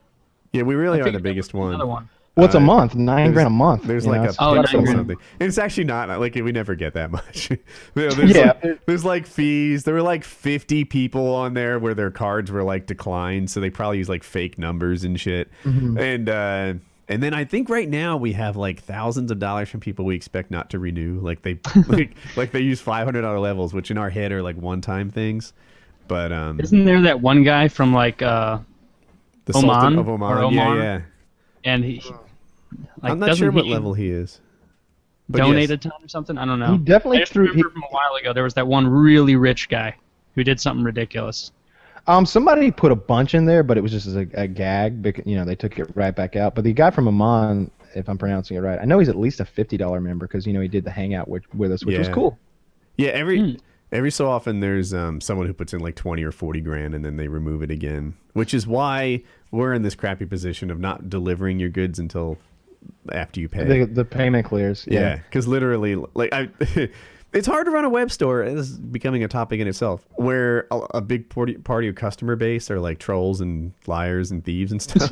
Yeah, we really I are the figured there biggest was one. Another one. What's a month? $9,000 a month. There's you like know, a it's Oh, pixel $9,000. something. And it's actually not like we never get that much. There's Yeah. there's like fees. There were like 50 people on there where their cards were like declined, so they probably use like fake numbers and shit. And then I think right now we have like thousands of dollars from people we expect not to renew. Like they like they use $500 levels, which in our head are like one-time things. But Isn't there that one guy from like the Oman Sultan of or Oman, Oman? yeah. and he like, I'm not doesn't sure what he level he is. But donate yes. a ton or something? I don't know. He definitely I just threw- remember from a while ago there was that one really rich guy who did something ridiculous. Somebody put a bunch in there, but it was just as a gag. Because, they took it right back out. But the guy from Amman, if I'm pronouncing it right, I know he's at least a $50 member because he did the hangout with us, which was Yeah. cool. Yeah, every so often there's someone who puts in like 20 or 40 grand and then they remove it again, which is why we're in this crappy position of not delivering your goods until after you pay. The payment clears. Yeah, because literally, like It's hard to run a web store. This is becoming a topic in itself, where a big part of your customer base are like trolls and liars and thieves and stuff.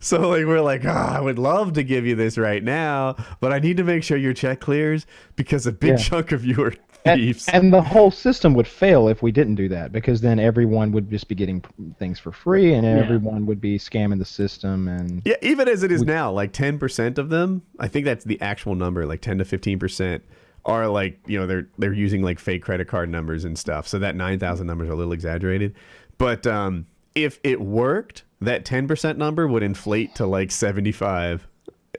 So like we're like, I would love to give you this right now, but I need to make sure your check clears because a big chunk of you are thieves. And the whole system would fail if we didn't do that, because then everyone would just be getting things for free, and everyone would be scamming the system. And yeah, even as it is now, like 10% of them, I think that's the actual number, like 10 to 15%, are like, they're using like fake credit card numbers and stuff. So that 9,000 number is a little exaggerated. But if it worked, that 10% number would inflate to like 75,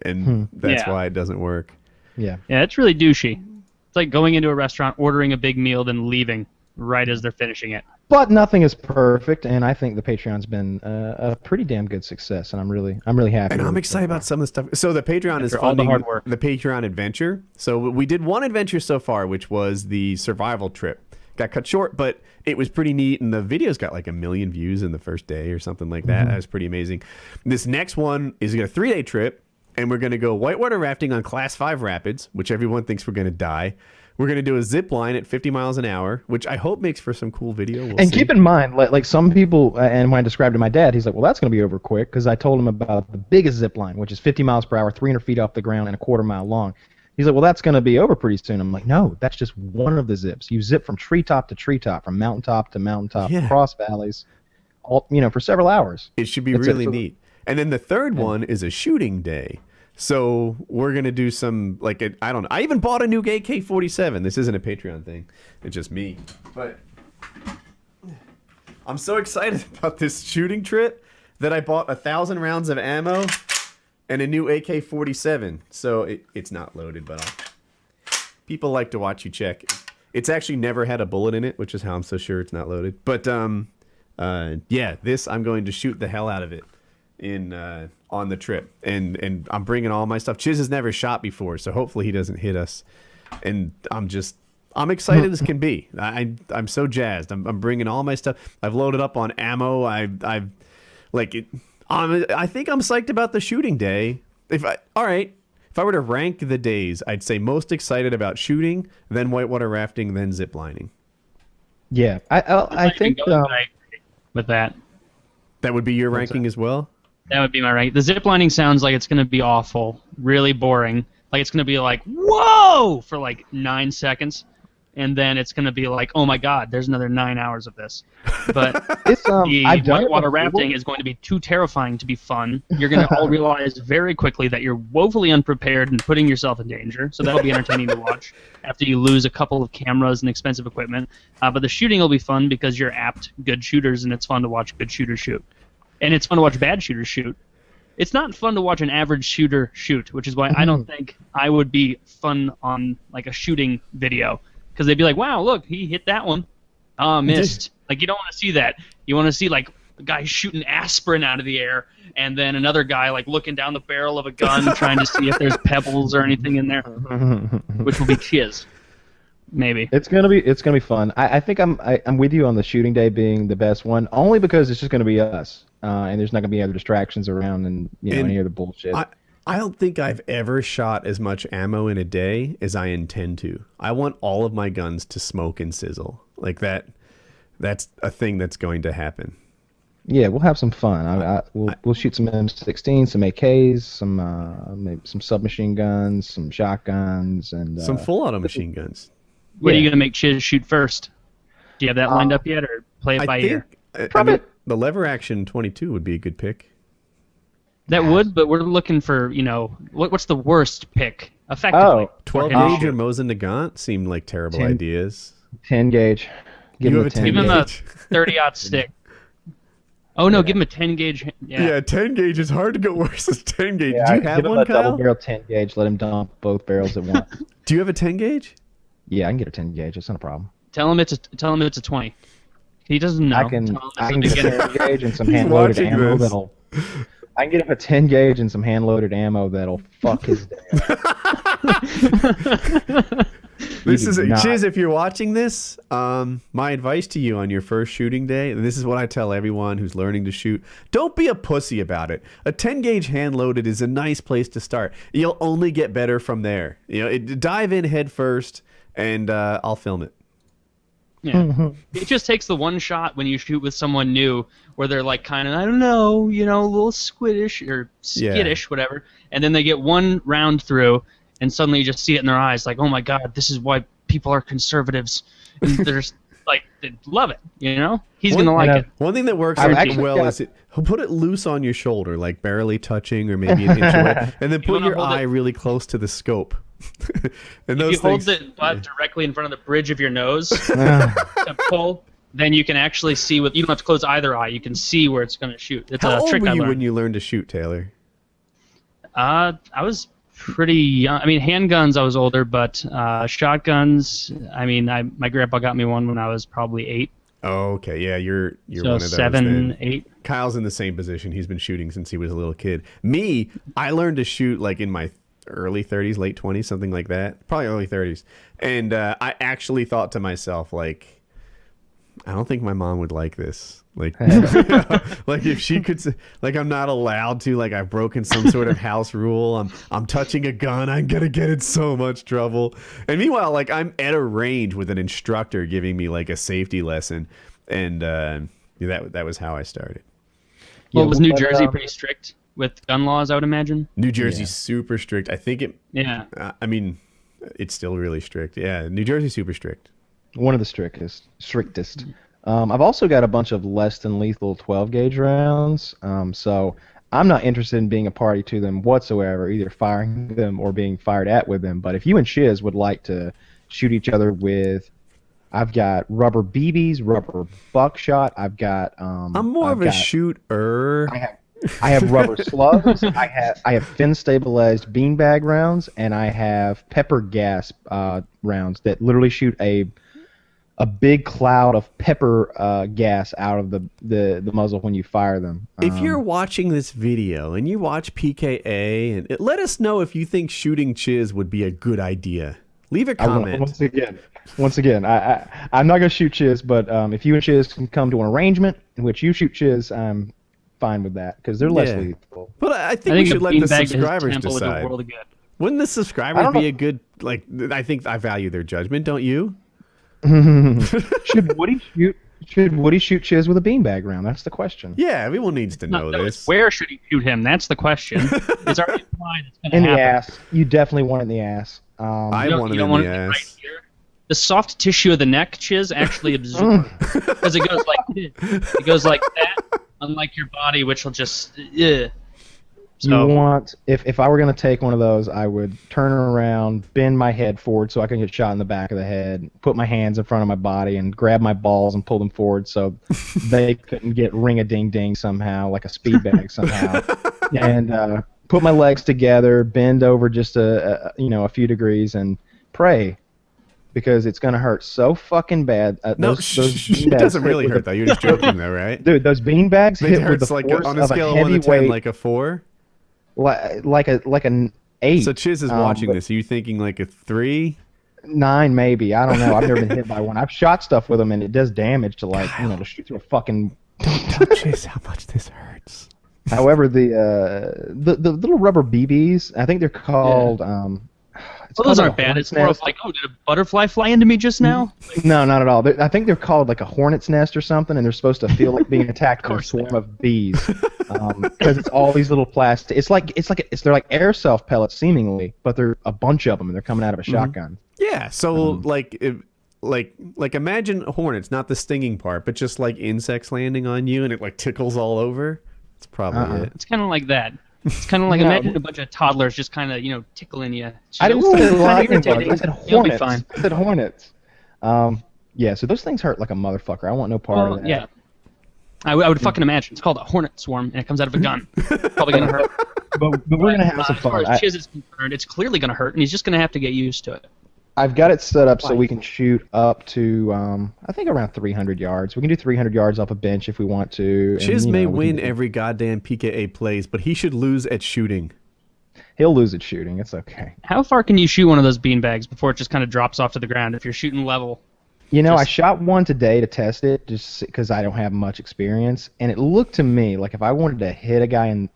and that's why it doesn't work. Yeah, it's really douchey. It's like going into a restaurant, ordering a big meal, then leaving right as they're finishing it. But nothing is perfect, and I think the Patreon's been a pretty damn good success, and I'm really happy. And I'm excited about some of the stuff. So the Patreon is funding the Patreon adventure. So we did one adventure so far, which was the survival trip. Got cut short, but it was pretty neat, and the videos got like 1 million views in the first day or something like that. That was pretty amazing. This next one is a 3-day trip, and we're going to go whitewater rafting on Class 5 rapids, which everyone thinks we're going to die. We're going to do a zip line at 50 miles an hour, which I hope makes for some cool video. We'll see. Keep in mind, like some people, and when I described it to my dad, he's like, well, that's going to be over quick, because I told him about the biggest zip line, which is 50 miles per hour, 300 feet off the ground, and a quarter mile long. He's like, well, that's going to be over pretty soon. I'm like, no, that's just one of the zips. You zip from treetop to treetop, from mountaintop to mountaintop, across valleys, all for several hours. It should be really neat. And then the third one is a shooting day. So we're going to do some, I even bought a new AK-47. This isn't a Patreon thing. It's just me. But I'm so excited about this shooting trip that I bought 1,000 rounds of ammo and a new AK-47. So it's not loaded, but people like to watch you check. It's actually never had a bullet in it, which is how I'm so sure it's not loaded. But this, I'm going to shoot the hell out of it on the trip, and I'm bringing all my stuff. Chiz has never shot before, so hopefully he doesn't hit us. And I'm excited as can be. I'm so jazzed. I'm bringing all my stuff. I've loaded up on ammo. I think I'm psyched about the shooting day. If I were to rank the days, I'd say most excited about shooting, then whitewater rafting, then ziplining. Yeah, I think with that would be your ranking as well. That would be my rank. The ziplining sounds like it's going to be awful, really boring. Like it's going to be like, whoa, for like 9 seconds. And then it's going to be like, oh my God, there's another 9 hours of this. But the whitewater rafting is going to be too terrifying to be fun. You're going to all realize very quickly that you're woefully unprepared and putting yourself in danger. So that'll be entertaining to watch after you lose a couple of cameras and expensive equipment. But the shooting will be fun because you're apt good shooters, and it's fun to watch good shooters shoot. And it's fun to watch bad shooters shoot. It's not fun to watch an average shooter shoot, which is why I don't think I would be fun on like a shooting video, because they'd be like, "Wow, look, he hit that one. Oh, missed." Like you don't want to see that. You want to see like a guy shooting aspirin out of the air, and then another guy like looking down the barrel of a gun trying to see if there's pebbles or anything in there, which will be chiz. Maybe it's gonna be fun. I think I'm with you on the shooting day being the best one, only because it's just gonna be us, and there's not gonna be other distractions around and any other bullshit. I don't think I've ever shot as much ammo in a day as I intend to. I want all of my guns to smoke and sizzle like that. That's a thing that's going to happen. Yeah, we'll have some fun. We'll shoot some M16, some AKs, maybe some submachine guns, some shotguns, and some full auto machine guns. What are you gonna make Chiz shoot first? Do you have that lined up yet, or play it by ear? The lever action 22 would be a good pick. That would, but we're looking for what's the worst pick effectively? 12 gauge or Mosin Nagant seemed like terrible ideas. 10 gauge. Give him a 30-aught stick. Oh no, give him a 10 gauge. Yeah, 10 gauge is hard to go worse than 10 gauge. Yeah, do you have one, Kyle? Double barrel 10 gauge. Let him dump both barrels at once. Do you have a 10 gauge? Yeah, I can get a 10 gauge. It's not a problem. Tell him it's a 20. He doesn't know. I can get a 10 gauge and some hand loaded ammo that'll. I can get him a 10 gauge and some hand loaded ammo that'll fuck his day up. This You is do not. Chiz. If you're watching this, my advice to you on your first shooting day, and this is what I tell everyone who's learning to shoot: don't be a pussy about it. A 10 gauge hand loaded is a nice place to start. You'll only get better from there. Dive in head first, and I'll film it. Yeah. It just takes the one shot when you shoot with someone new where they're like kind of, I don't know, a little squiddish or skittish, whatever. And then they get one round through and suddenly you just see it in their eyes like, oh my God, this is why people are conservatives. And they're just like, they love it, He's going to like it. One thing that works I've like actually well got- is he'll put it loose on your shoulder, like barely touching or maybe an inch away, and then put wanna your hold eye it- really close to the scope. And If those you hold things, the butt directly in front of the bridge of your nose to pull, then you can actually see you don't have to close either eye. You can see where it's going to shoot. It's How a old trick were I you learned. when you learned to shoot, Taylor? I was pretty young. I mean, handguns I was older, but shotguns, my grandpa got me one when I was probably 8. Oh, okay. Yeah, you're So one of those 7, then. 8. Kyle's in the same position. He's been shooting since he was a little kid. Me, I learned to shoot like in my early 30s, late 20s, something like that. Probably early 30s. And I actually thought to myself, like, I don't think my mom would like this. Like, like if she could, like, I'm not allowed to, like, I've broken some sort of house rule. I'm touching a gun. I'm gonna get in so much trouble. And meanwhile, like, I'm at a range with an instructor giving me like a safety lesson, and that was how I started. Well, was New but, Jersey pretty strict with gun laws, I would imagine? New Jersey's super strict. I think it. Yeah. I mean, it's still really strict. Yeah, New Jersey's super strict. One of the strictest. I've also got a bunch of less than lethal 12 gauge rounds, so I'm not interested in being a party to them whatsoever, either firing them or being fired at with them. But if you and Chiz would like to shoot each other with, I've got rubber BBs, rubber buckshot. I've got. I'm more of a shooter. I have rubber slugs. I have fin stabilized beanbag rounds, and I have pepper gas rounds that literally shoot a big cloud of pepper gas out of the muzzle when you fire them. If you're watching this video and you watch PKA, and let us know if you think shooting Chiz would be a good idea. Leave a comment. Once again, I'm not gonna shoot Chiz, but if you and Chiz can come to an arrangement in which you shoot Chiz, I'm fine with that because they're less lethal. But I think we should let the beanbag is subscribers temple is a decide. world of good. Wouldn't the I subscribers don't be know. a good, like, I think I value their judgment, don't you? Should Woody shoot Chiz with a beanbag round? That's the question. Yeah, everyone needs to know No, this. where should he shoot him? That's the question. It's already implied it's going to In happen. the ass. You definitely want it in the ass. I want You it don't in want the it right ass. here. The soft tissue of the neck, Chiz, actually absorbs because it goes like this. It goes like that, unlike your body, which will just. So, You want if I were gonna take one of those, I would turn around, bend my head forward so I can get shot in the back of the head, put my hands in front of my body, and grab my balls and pull them forward so they couldn't get ring-a-ding-ding somehow, like a speed bag somehow, and put my legs together, bend over just a few degrees, and pray. Because it's gonna hurt so fucking bad. No, Those it beanbags doesn't hit really with hurt, though. You're just joking, though, right? Dude, those beanbags It hit with hurts the like force on a of scale a of 1 to 10, heavyweight, like a 4. like an 8. So Chiz is watching but this. Are you thinking like a 3? 9 maybe. I don't know. I've never been hit by one. I've shot stuff with them and it does damage to to shoot through a fucking. Don't tell Chiz how much this hurts. However, the little rubber BBs, I think they're called. It's well, those called aren't like a bad. It's hornet's more of nest. like, did a butterfly fly into me just now? No, not at all. I think they're called like a hornet's nest or something, and they're supposed to feel like being attacked by a course they swarm of bees, because it's all these little plastic. They're like airsoft pellets seemingly, but they're a bunch of them, and they're coming out of a shotgun. Yeah. So like imagine hornets, not the stinging part, but just like insects landing on you, and it like tickles all over. That's probably it. It's kind of like that. It's kind of like imagine a bunch of toddlers just kind of tickling you. I didn't say Ooh, lightning kinda bugs. I said irritating. You'll be hornets. fine. I said hornets. Yeah, so those things hurt like a motherfucker. I want no part of that. Yeah. I would fucking imagine. It's called a hornet swarm, and it comes out of a gun. Probably gonna hurt. But we're gonna have some As far fun. as Chiz is concerned, it's clearly gonna hurt, and he's just gonna have to get used to it. I've got it set up so we can shoot up to I think around 300 yards. We can do 300 yards off a bench if we want to. Chiz and, may we can win do- every goddamn PKA plays, but he should lose at shooting. He'll lose at shooting. It's okay. How far can you shoot one of those beanbags before it just kind of drops off to the ground if you're shooting level? You know, I Just- shot one today to test it just because I don't have much experience, and it looked to me like if I wanted to hit a guy, and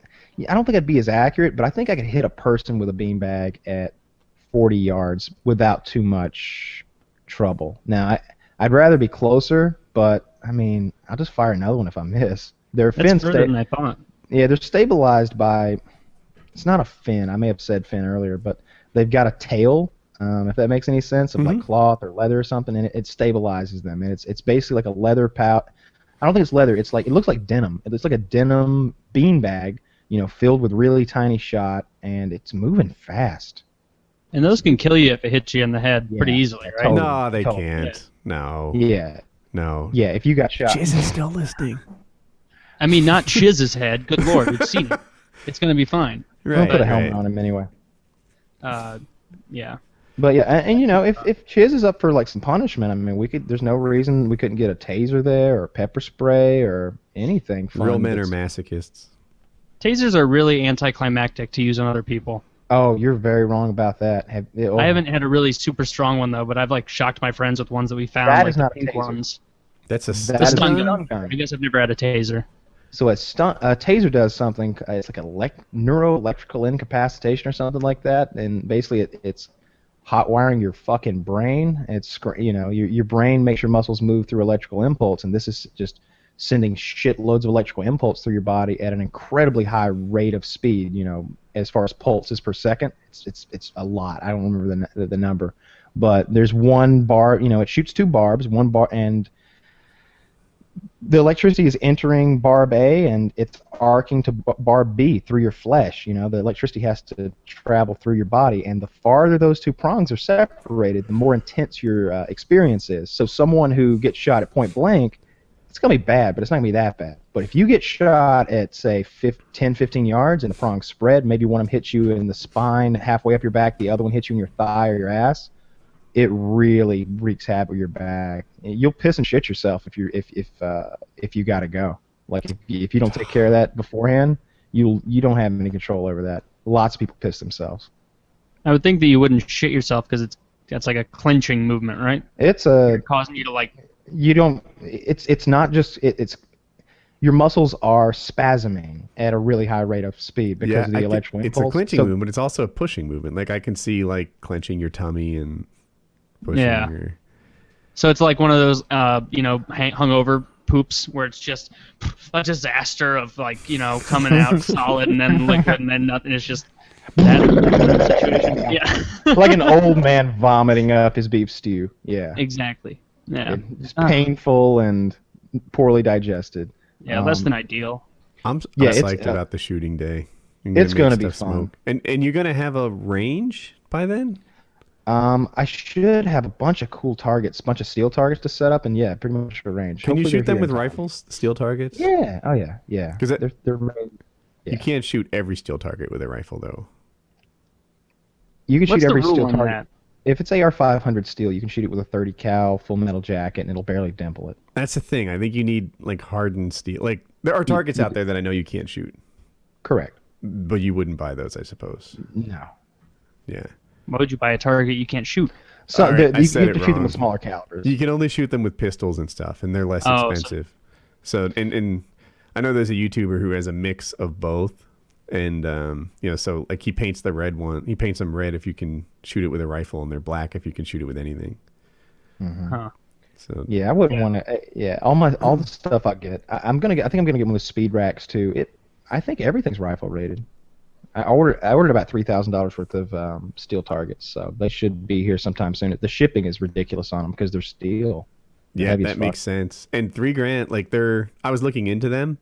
I don't think I'd be as accurate, but I think I could hit a person with a beanbag at 40 yards without too much trouble. Now, I'd rather be closer, but I mean, I'll just fire another one if I miss. They're That's fin further than I thought. Yeah, they're stabilized by. It's not a fin. I may have said fin earlier, but they've got a tail. If that makes any sense, of like cloth or leather or something, and it stabilizes them. And it's basically like a leather pouch. I don't think it's leather. It's like it looks like denim. It's like a denim beanbag, filled with really tiny shot, and it's moving fast. And those can kill you if it hits you in the head pretty easily, right? Totally. No, they Totally. can't. Yeah. No. Yeah, No. yeah. If you got shot, Chiz is still listening. I mean, not Chiz's head. Good lord, we've seen it. It's going to be fine. I'll put a helmet on him anyway. Yeah. But yeah, and if Chiz is up for like some punishment, I mean, there's no reason we couldn't get a taser there or pepper spray or anything. Fun Real men are that's- masochists. Tasers are really anticlimactic to use on other people. Oh, you're very wrong about that. I haven't had a really super strong one though, but I've like shocked my friends with ones that we found. That like is not the a pink taser. ones. That's a That The is stun a gun. stun gun. I guess I've never had a taser. So a taser does something. It's like a neuroelectrical incapacitation or something like that, and basically it's hot wiring your fucking brain. It's your brain makes your muscles move through electrical impulse, and this is just sending shitloads of electrical impulse through your body at an incredibly high rate of speed. As far as pulses per second, it's a lot. I don't remember the number, but there's one bar. It shoots two barbs, one bar, and the electricity is entering barb A and it's arcing to barb B through your flesh. The electricity has to travel through your body, and the farther those two prongs are separated, the more intense your experience is. So someone who gets shot at point blank, it's going to be bad, but it's not going to be that bad. But if you get shot at, say, 10, 15 yards and the prongs spread, maybe one of them hits you in the spine halfway up your back, the other one hits you in your thigh or your ass, it really wreaks havoc with your back. You'll piss and shit yourself if you got to go. Like if you don't take care of that beforehand, you don't have any control over that. Lots of people piss themselves. I would think that you wouldn't shit yourself because that's like a clenching movement, right? It's Causing you to like. You don't. It's not just it's. Your muscles are spasming at a really high rate of speed because of the electrical it's impulse. a clenching movement, but it's also a pushing movement. Like I can see like clenching your tummy and pushing Yeah. your... So it's like one of those, hungover poops where it's just a disaster of like, coming out solid and then liquid and then nothing. It's just that situation. Yeah. Like an old man vomiting up his beef stew. Yeah. Exactly. Yeah. It's painful and poorly digested. Yeah, less than ideal. I'm Yeah, it's, psyched about the shooting day. It's gonna be fun. Smoke. And you're gonna have a range by then? I should have a bunch of cool targets, a bunch of steel targets to set up, and yeah, pretty much a range. Can you Hopefully shoot they're them with here. rifles, steel targets? Yeah. Oh yeah. Yeah. 'Cause that- they're made. Yeah. You can't shoot every steel target with a rifle though. You can What's shoot the every rule steel on target. that? If it's AR-500 steel, you can shoot it with a 30 cal full metal jacket, and it'll barely dimple it. That's the thing. I think you need like hardened steel. Like there are targets out there that I know you can't shoot, Correct. but you wouldn't buy those, I suppose. No. Yeah. Why would you buy a target you can't shoot? So All right, I you said have to it shoot them wrong. with smaller calibers. You can only shoot them with pistols and stuff, and they're less Oh, so- expensive. So and I know there's a YouTuber who has a mix of both, and so like he paints the red one. He paints them red if you can shoot it with a rifle, and they're black if you can shoot it with anything. Huh. So Yeah, I wouldn't want to. Yeah, all the stuff I get, I think I'm gonna get one with speed racks too. I think everything's rifle rated. I ordered about $3,000 worth of steel targets, so they should be here sometime soon. The shipping is ridiculous on them because they're steel. They're yeah, heavy as that fuck. makes sense. And $3,000, like I was looking into them,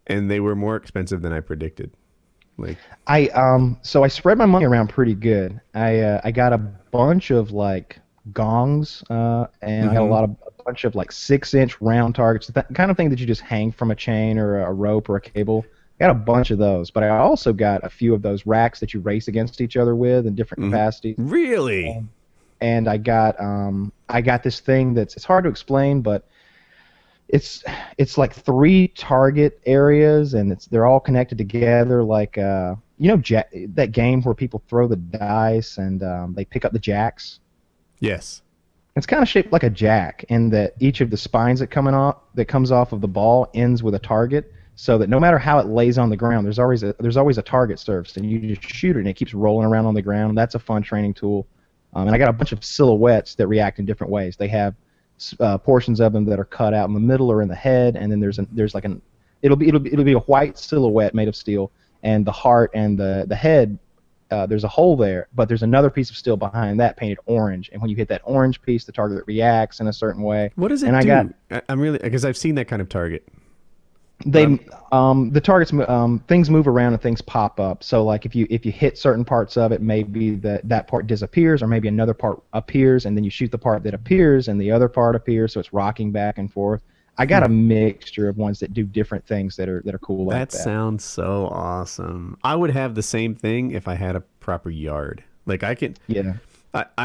and they were more expensive than I predicted. Like So I spread my money around pretty good. I got a bunch of like gongs, and I got a bunch of like 6-inch round targets, that kind of thing that you just hang from a chain or a rope or a cable. I got a bunch of those, but I also got a few of those racks that you race against each other with in different capacities. really. And I got this thing it's hard to explain, but it's like 3 target areas, and they're all connected together like you know, that game where people throw the dice and they pick up the jacks. Yes. It's kind of shaped like a jack in that each of the spines that comes off of the ball ends with a target, so that no matter how it lays on the ground, there's always a target surface, and you just shoot it and it keeps rolling around on the ground. That's a fun training tool. And I got a bunch of silhouettes that react in different ways. They have portions of them that are cut out in the middle or in the head, and then it'll be a white silhouette made of steel, and the heart and the head. There's a hole there, but there's another piece of steel behind that painted orange, and when you hit that orange piece, the target reacts in a certain way. What does it do? I'm really, because I've seen that kind of target. The targets, things move around and things pop up. So like if you hit certain parts of it, maybe that part disappears, or maybe another part appears, and then you shoot the part that appears, and the other part appears, so it's rocking back and forth. I got a mixture of ones that do different things that are cool like that. That sounds so awesome. I would have the same thing if I had a proper yard. Like I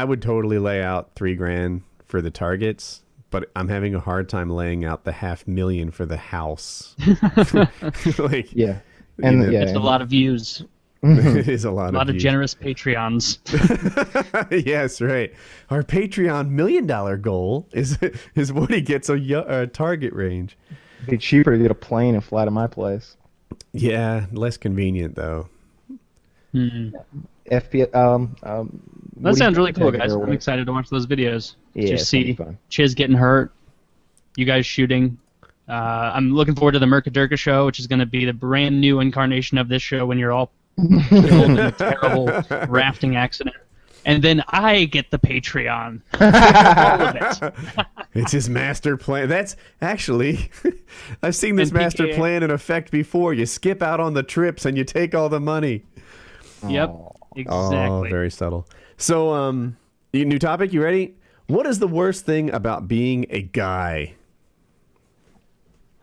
would totally lay out $3,000 for the targets, but I'm having a hard time laying out the $500,000 for the house. Like, yeah, it's a lot of views. It is a lot of generous Patreons. Yes, right. Our Patreon $1 million goal is Woody gets a target range. It'd be cheaper to get a plane and fly to my place. Yeah, less convenient though. That sounds really cool, guys. I'm excited to watch those videos. Yeah, just see Chiz getting hurt, you guys shooting. I'm looking forward to the Mercadurka show, which is going to be the brand new incarnation of this show when you're all killed in a terrible rafting accident. And then I get the Patreon. All of it. It's his master plan. That's actually, I've seen this master plan in effect before. You skip out on the trips and you take all the money. Yep, exactly. Oh, very subtle. So, new topic, you ready? What is the worst thing about being a guy?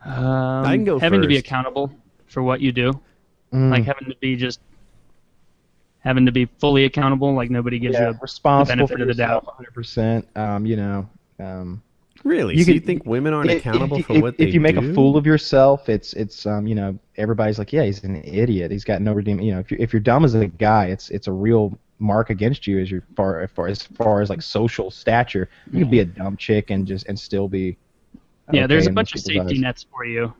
I can go having first. to be accountable for what you do. Like having to be fully accountable, like nobody gives you the benefit of the doubt. 100%. Really? You think women aren't accountable for what they do? If you make a fool of yourself, it's everybody's like, yeah, he's an idiot. He's got no redeem. If you're dumb as a guy, it's a real mark against you as far as like social stature. You can be a dumb chick and still be. Yeah, there's a bunch of safety nets for you.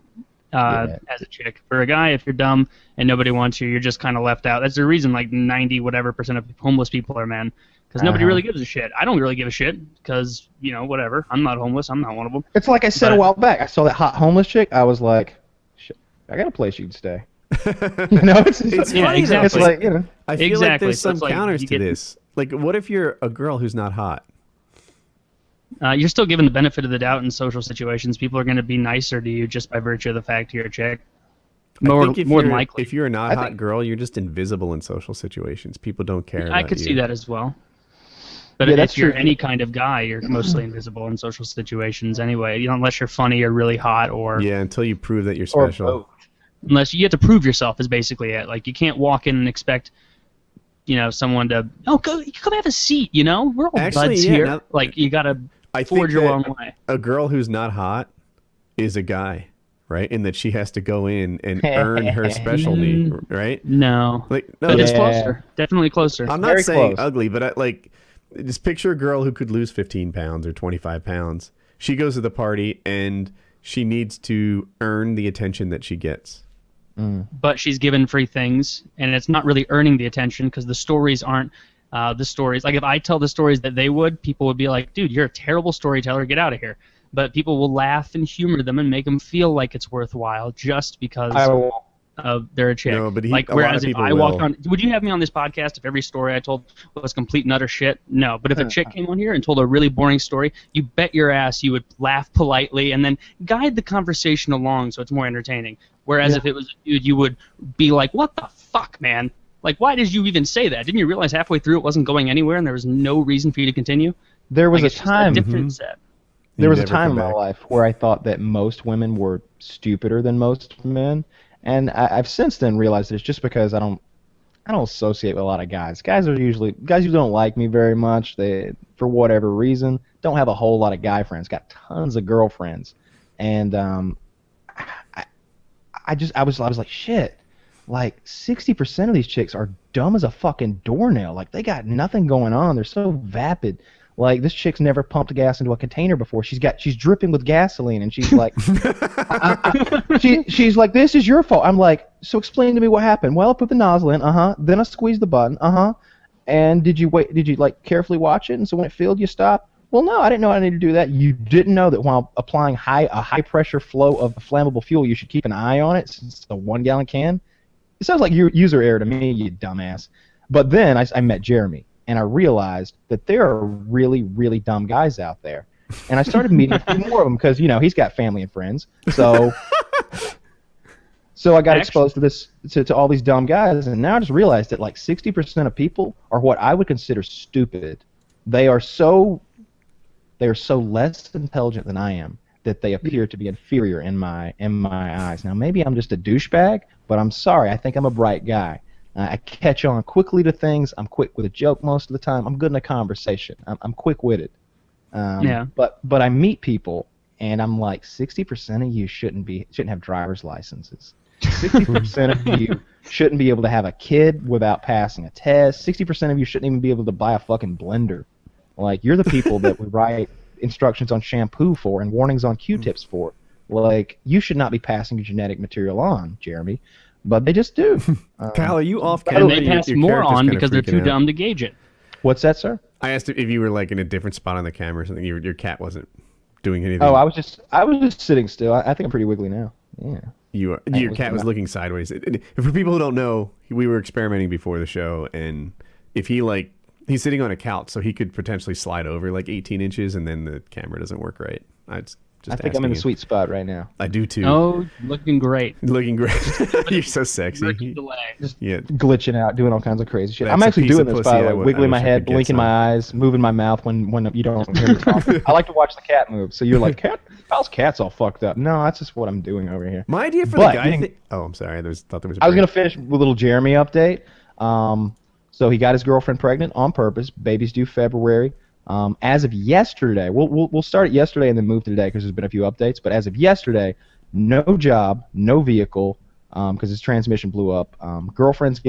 As a chick. For a guy, if you're dumb and nobody wants you, you're just kind of left out. That's the reason like 90% of homeless people are men, because nobody really gives a shit. I don't really give a shit because, whatever. I'm not homeless. I'm not one of them. It's like I said a while back. I saw that hot homeless chick. I was like, shit, I got a place you can stay. It's yeah, exactly. It's like, I feel like there's some counters to this. Like, what if you're a girl who's not hot? You're still given the benefit of the doubt in social situations. People are going to be nicer to you just by virtue of the fact you're a chick. More than likely. If you're a not hot girl, you're just invisible in social situations. People don't care about I could you. see that as well. But if you're any kind of guy, you're mostly invisible in social situations anyway. Unless you're funny or really hot or... Yeah, until you prove that you're special. Unless you have to prove yourself is basically it. Like, you can't walk in and expect... someone to come have a seat. We're all buds here. Now, like you gotta forge your own way. A girl who's not hot is a guy, right? In that she has to go in and earn her specialty, right? No, but it's closer. Definitely closer. I'm not saying ugly, but just picture a girl who could lose 15 pounds or 25 pounds. She goes to the party and she needs to earn the attention that she gets. But she's given free things, and it's not really earning the attention because the stories aren't the stories. Like if I tell the stories that they would, people would be like, dude, you're a terrible storyteller, get out of here. But people will laugh and humor them and make them feel like it's worthwhile just because they're a chick. No, but whereas if I walked on, would you have me on this podcast if every story I told was complete and utter shit? No. But if a chick came on here and told a really boring story, you bet your ass you would laugh politely and then guide the conversation along so it's more entertaining. Whereas if it was a dude, you would be like, what the fuck, man? Like, why did you even say that? Didn't you realize halfway through it wasn't going anywhere and there was no reason for you to continue? There was a time. Different set. There was a time in my life where I thought that most women were stupider than most men, and I've since then realized that it's just because I don't associate with a lot of guys. Guys who don't like me very much. They, for whatever reason, don't have a whole lot of guy friends. Got tons of girlfriends, and I was like, shit. like 60% of these chicks are dumb as a fucking doornail. Like they got nothing going on. They're so vapid. Like this chick's never pumped gas into a container before. She's dripping with gasoline, and she's like, she's like, this is your fault. I'm like, so explain to me what happened. Well, I put the nozzle in, then I squeezed the button, and did you like carefully watch it? And so when it filled, you stopped? Well, no, I didn't know I needed to do that. You didn't know that while applying a high pressure flow of flammable fuel, you should keep an eye on it since it's a 1 gallon can. It sounds like user error to me, you dumbass. But then I met Jeremy, and I realized that there are really, really dumb guys out there. And I started meeting a few more of them because, he's got family and friends. So I got exposed to all these dumb guys, and now I just realized that like 60% of people are what I would consider stupid. They are so less intelligent than I am that they appear to be inferior in my eyes. Now maybe I'm just a douchebag, but I'm sorry. I think I'm a bright guy. I catch on quickly to things. I'm quick with a joke most of the time. I'm good in a conversation. I'm quick-witted. But I meet people, and I'm like, 60% of you shouldn't have driver's licenses. 60% of you shouldn't be able to have a kid without passing a test. 60% of you shouldn't even be able to buy a fucking blender. Like, you're the people that we write instructions on shampoo for and warnings on Q-tips for. Like, you should not be passing your genetic material on, Jeremy. But they just do. Kyle, are you off And camera? they pass more on because they're too dumb to gauge it. What's that, sir? I asked if you were like in a different spot on the camera or something. Your cat wasn't doing anything. Oh, I was just sitting still. I think I'm pretty wiggly now. Yeah. Your cat was looking sideways. For people who don't know, we were experimenting before the show, and if he's sitting on a couch, so he could potentially slide over like 18 inches, and then the camera doesn't work right. I think I'm in the sweet spot right now. I do too. Oh, looking great. Looking great. You're so sexy. Just glitching out, doing all kinds of crazy shit. That's I'm actually doing this by pussy wiggling my head, blinking my eyes, moving my mouth when you don't hear me talk. I like to watch the cat move. So you're like, Kyle's cat's all fucked up. No, that's just what I'm doing over here. My idea for the guy. Oh, I'm sorry. I thought there was. I was gonna finish with a little Jeremy update. So he got his girlfriend pregnant on purpose. Baby's due February. As of yesterday, we'll start at yesterday and then move to today because there's been a few updates. But as of yesterday, no job, no vehicle, because his transmission blew up. Girlfriend's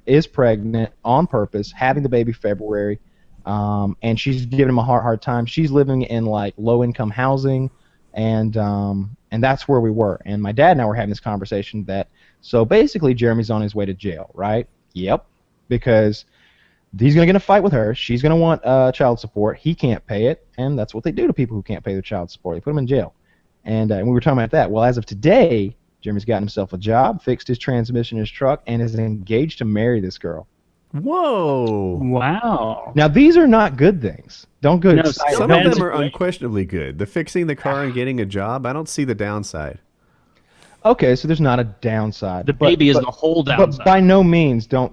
is pregnant on purpose, having the baby February, and she's giving him a hard time. She's living in like low-income housing, and that's where we were. And my dad and I were having this conversation so basically Jeremy's on his way to jail, right? Yep, because he's going to get in a fight with her. She's going to want child support. He can't pay it, and that's what they do to people who can't pay their child support. They put them in jail. And we were talking about that. Well, as of today, Jeremy's gotten himself a job, fixed his transmission in his truck, and is engaged to marry this girl. Whoa. Wow. Now, these are not good things. Don't go. No, Some of them are unquestionably good. The fixing the car and getting a job, I don't see the downside. Okay, so there's not a downside. The baby is the whole downside. But by no means, don't.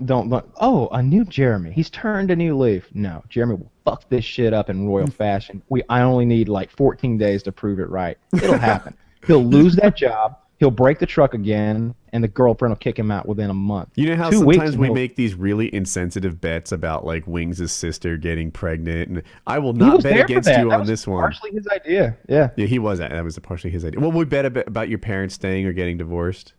Oh, a new Jeremy. He's turned a new leaf. No, Jeremy will fuck this shit up in royal fashion. I only need like 14 days to prove it right. It'll happen. He'll lose that job. He'll break the truck again, and the girlfriend will kick him out within a month. You know how sometimes we make these really insensitive bets about like Wings' sister getting pregnant, and I will not bet against you on this one. Partially his idea. Yeah. Yeah, he was. That was partially his idea. Well, we bet about your parents staying or getting divorced.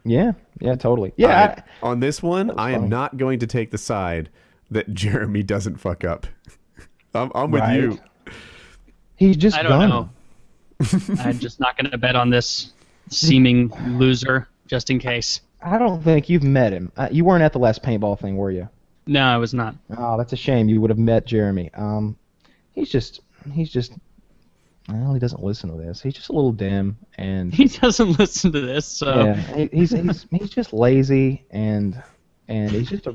Yeah. Yeah. Totally. Yeah. On this one, I am not going to take the side that Jeremy doesn't fuck up. I'm with you. He's just. I don't know. I'm just not going to bet on this seeming loser, just in case. I don't think you've met him. You weren't at the last paintball thing, were you? No, I was not. Oh, that's a shame. You would have met Jeremy. He's just. Well, he doesn't listen to this. He's just a little dim, and he doesn't listen to this. So yeah, he's just lazy, and he's just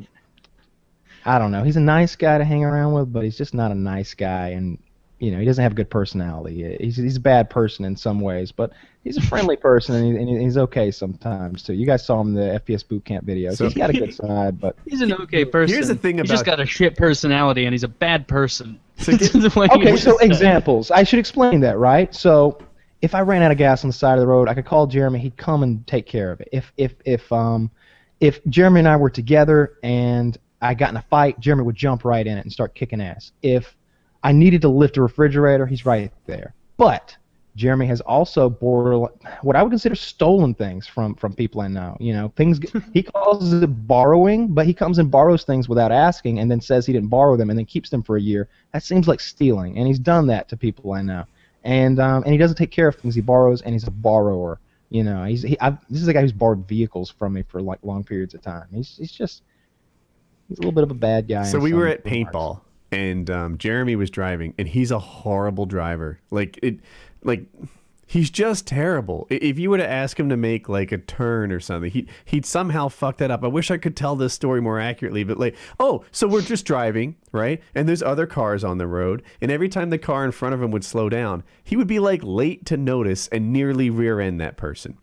I don't know. He's a nice guy to hang around with, but he's just not a nice guy, and he doesn't have a good personality. He's a bad person in some ways, but he's a friendly person, and he's okay sometimes too. You guys saw him in the FPS boot camp videos. So he's got a good side, but he's an okay person. Here's the thing about he's just got a shit personality, and he's a bad person. Okay, so examples. I should explain that, right? So if I ran out of gas on the side of the road, I could call Jeremy. He'd come and take care of it. If Jeremy and I were together and I got in a fight, Jeremy would jump right in it and start kicking ass. If I needed to lift a refrigerator, he's right there. But Jeremy has also what I would consider stolen things from people I know. You know, things he calls it borrowing, but he comes and borrows things without asking, and then says he didn't borrow them, and then keeps them for a year. That seems like stealing, and he's done that to people I know. And he doesn't take care of things he borrows, and he's a borrower. You know, this is a guy who's borrowed vehicles from me for like long periods of time. He's a little bit of a bad guy. So we were at paintball, and Jeremy was driving, and he's a horrible driver. He's just terrible. If you were to ask him to make like a turn or something, he'd somehow fuck that up. I wish I could tell this story more accurately, but like, so we're just driving, right? And there's other cars on the road, and every time the car in front of him would slow down, he would be like late to notice and nearly rear end that person.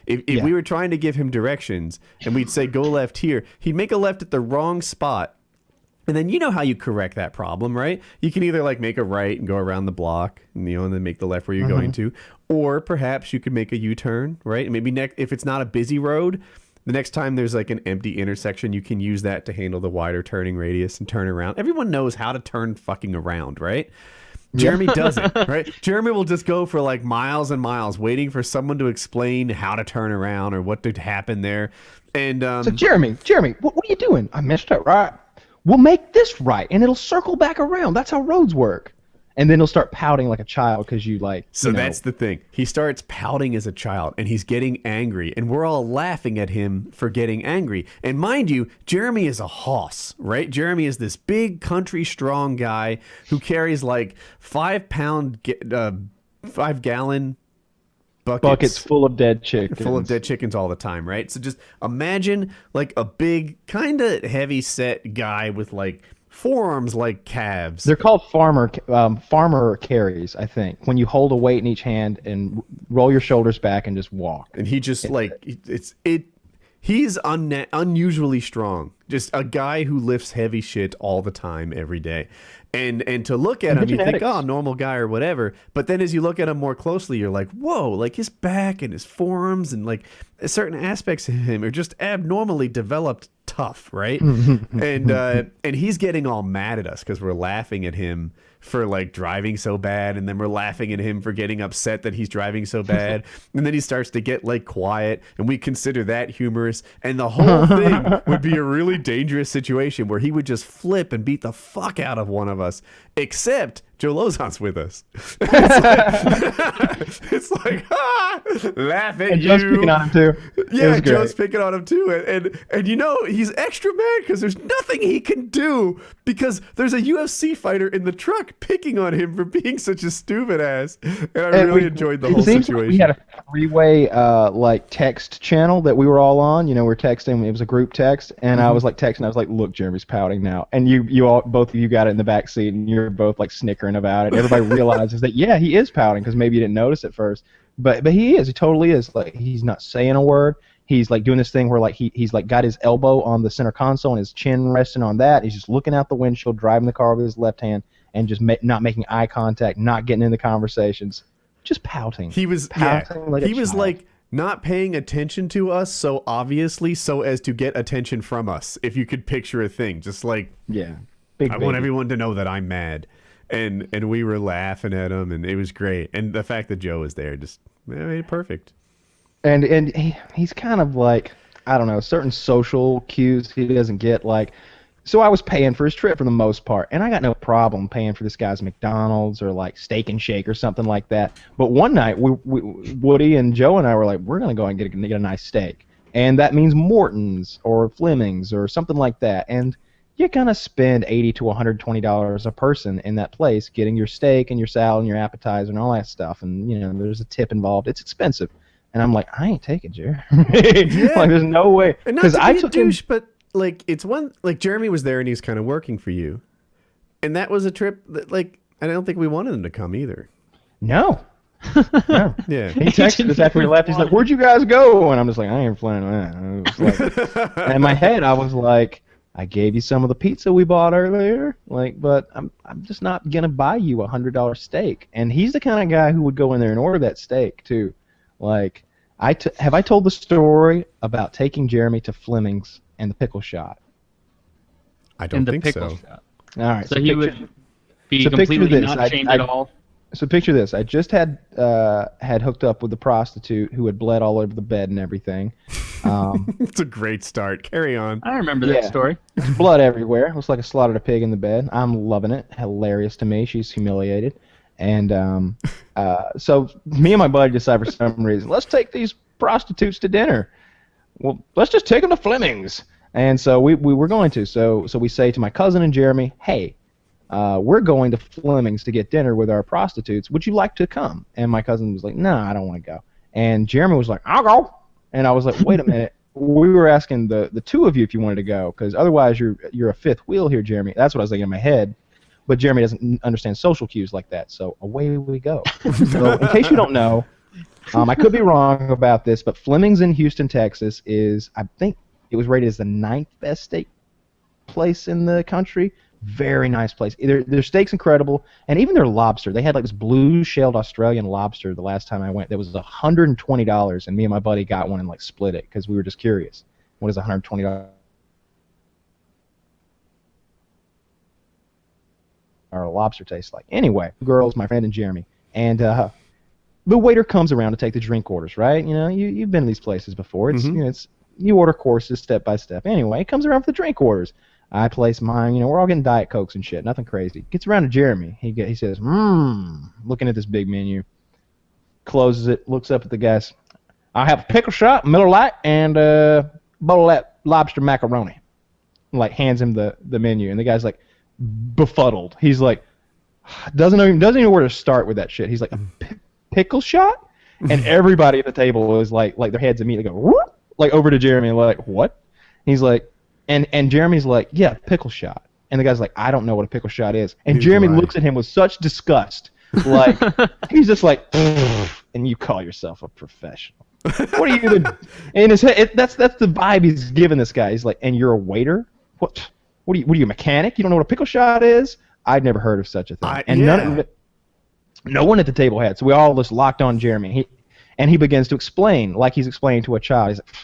If we were trying to give him directions and we'd say go left here, he'd make a left at the wrong spot. And then you know how you correct that problem, right? You can either like make a right and go around the block, and then make the left where you're going to, or perhaps you could make a U-turn, right? And maybe if it's not a busy road, the next time there's like an empty intersection, you can use that to handle the wider turning radius and turn around. Everyone knows how to turn fucking around, right? Jeremy doesn't, right? Jeremy will just go for like miles and miles waiting for someone to explain how to turn around or what to happen there. And so Jeremy, what are you doing? I messed up, right? We'll make this right, and it'll circle back around. That's how roads work. And then he'll start pouting like a child because you like. So that's the thing. He starts pouting as a child, and he's getting angry, and we're all laughing at him for getting angry. And mind you, Jeremy is a hoss, right? Jeremy is this big country strong guy who carries like 5-pound, 5-gallon buckets full of dead chickens. Full of dead chickens all the time, right? So just imagine like a big, kind of heavy set guy with like forearms like calves. They're called farmer carries, I think. When you hold a weight in each hand and roll your shoulders back and just walk. And he just he's unusually strong. Just a guy who lifts heavy shit all the time, every day. And to look at him, you think, normal guy or whatever. But then as you look at him more closely, you're like, whoa, like his back and his forearms and like certain aspects of him are just abnormally developed tough, right? And he's getting all mad at us because we're laughing at him for like driving so bad, and then we're laughing at him for getting upset that he's driving so bad, and then he starts to get like quiet, and we consider that humorous, and the whole thing would be a really dangerous situation where he would just flip and beat the fuck out of one of us, except Joe Lozon's with us. It's like laugh at and you. Joe's picking on him too. Yeah, Joe's picking on him too, and you know he's extra mad because there's nothing he can do because there's a UFC fighter in the truck picking on him for being such a stupid ass, and I really enjoyed the whole situation. Like we had a three-way like text channel that we were all on. You know, we're texting. It was a group text, and I was like texting. I was like, "Look, Jeremy's pouting now," and you all, both of you got it in the back seat, and you're both like snickering about it. Everybody realizes that he is pouting because maybe you didn't notice at first, but he is. He totally is. Like he's not saying a word. He's like doing this thing where like he's like got his elbow on the center console and his chin resting on that. He's just looking out the windshield, driving the car with his left hand, and just not making eye contact, not getting into conversations, just pouting. He was pouting like not paying attention to us so obviously, so as to get attention from us. If you could picture a thing, just like I want everyone to know that I'm mad, and we were laughing at him, and it was great. And the fact that Joe was there just made it perfect. And he's kind of like, I don't know, certain social cues he doesn't get. Like, so I was paying for his trip for the most part, and I got no problem paying for this guy's McDonald's or like Steak and Shake or something like that. But one night, Woody and Joe and I were like, we're gonna go and get a nice steak, and that means Morton's or Fleming's or something like that. And you're gonna spend $80 to $120 a person in that place getting your steak and your salad and your appetizer and all that stuff. And you know, there's a tip involved. It's expensive. And I'm like, I ain't taking Jeremy. Like, there's no way. Because I took him, but like, it's one like Jeremy was there and he's kind of working for you, and that was a trip that like I don't think we wanted him to come either. No. Yeah. He texted us after we left. He's like, "Where'd you guys go?" And I'm just like, "I ain't flying on that." And in my head, I was like, "I gave you some of the pizza we bought earlier, like, but I'm just not gonna buy you a $100 steak." And he's the kind of guy who would go in there and order that steak too. Like, have I told the story about taking Jeremy to Fleming's and the pickle shot? I don't think so. Shot. All right. So he would be completely not chained at all? So picture this. I just had hooked up with the prostitute who had bled all over the bed and everything. It's a great start. Carry on. I remember that story. There's blood everywhere. Looks like I slaughtered a pig in the bed. I'm loving it. Hilarious to me. She's humiliated. And so me and my buddy decide for some reason, let's take these prostitutes to dinner. Well, let's just take them to Fleming's. And so we were going to. So we say to my cousin and Jeremy, hey, we're going to Fleming's to get dinner with our prostitutes. Would you like to come? And my cousin was like, no, I don't want to go. And Jeremy was like, I'll go. And I was like, wait a minute. We were asking the two of you if you wanted to go, because otherwise you're a fifth wheel here, Jeremy. That's what I was thinking in my head. But Jeremy doesn't understand social cues like that. So away we go. So in case you don't know, I could be wrong about this, but Fleming's in Houston, Texas is, I think it was rated as the 9th best steak place in the country. Very nice place. Their steak's incredible, and even their lobster. They had like this blue-shelled Australian lobster the last time I went. That was $120, and me and my buddy got one and like split it because we were just curious. What does $120 lobster taste like? Anyway, girls, my friend and Jeremy, and the waiter comes around to take the drink orders. Right? You know, you've been to these places before. It's you order courses step by step. Anyway, he comes around for the drink orders. I place mine, we're all getting Diet Cokes and shit, nothing crazy. Gets around to Jeremy. He says, looking at this big menu, closes it, looks up at the guys. I have a pickle shot, Miller Lite, and a bowl of that lobster macaroni. Like, hands him the menu, and the guy's like befuddled. He's like, doesn't even know where to start with that shit. He's like, a pickle shot? And everybody at the table was like their heads immediately go, whoop, like over to Jeremy, like, what? He's like, And Jeremy's like, yeah, pickle shot. And the guy's like, I don't know what a pickle shot is. And Jeremy looks at him with such disgust. Like, he's just like, and you call yourself a professional. What are you doing? In his head, that's the vibe he's giving this guy. He's like, and you're a waiter? What are you, a mechanic? You don't know what a pickle shot is? I'd never heard of such a thing. No one at the table had. So we all just locked on Jeremy. He begins to explain, like he's explaining to a child. He's like,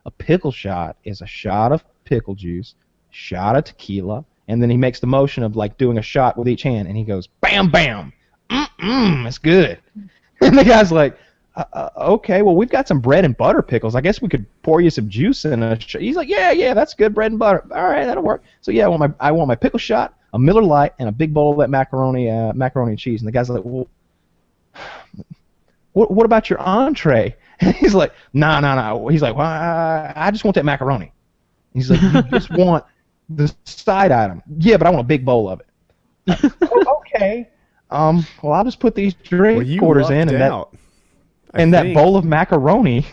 a pickle shot is a shot of pickle juice, shot of tequila, and then he makes the motion of like doing a shot with each hand, and he goes, bam, bam, it's good. And the guy's like, okay, well, we've got some bread and butter pickles. I guess we could pour you some juice in a shot. He's like, yeah, that's good, bread and butter. All right, that'll work. So yeah, I want my pickle shot, a Miller Lite, and a big bowl of that macaroni and cheese. And the guy's like, well, what about your entree? And he's like, no. He's like, well, I just want that macaroni. He's like, you just want the side item. Yeah, but I want a big bowl of it. Okay. Well, I'll just put these drink orders in and that bowl of macaroni.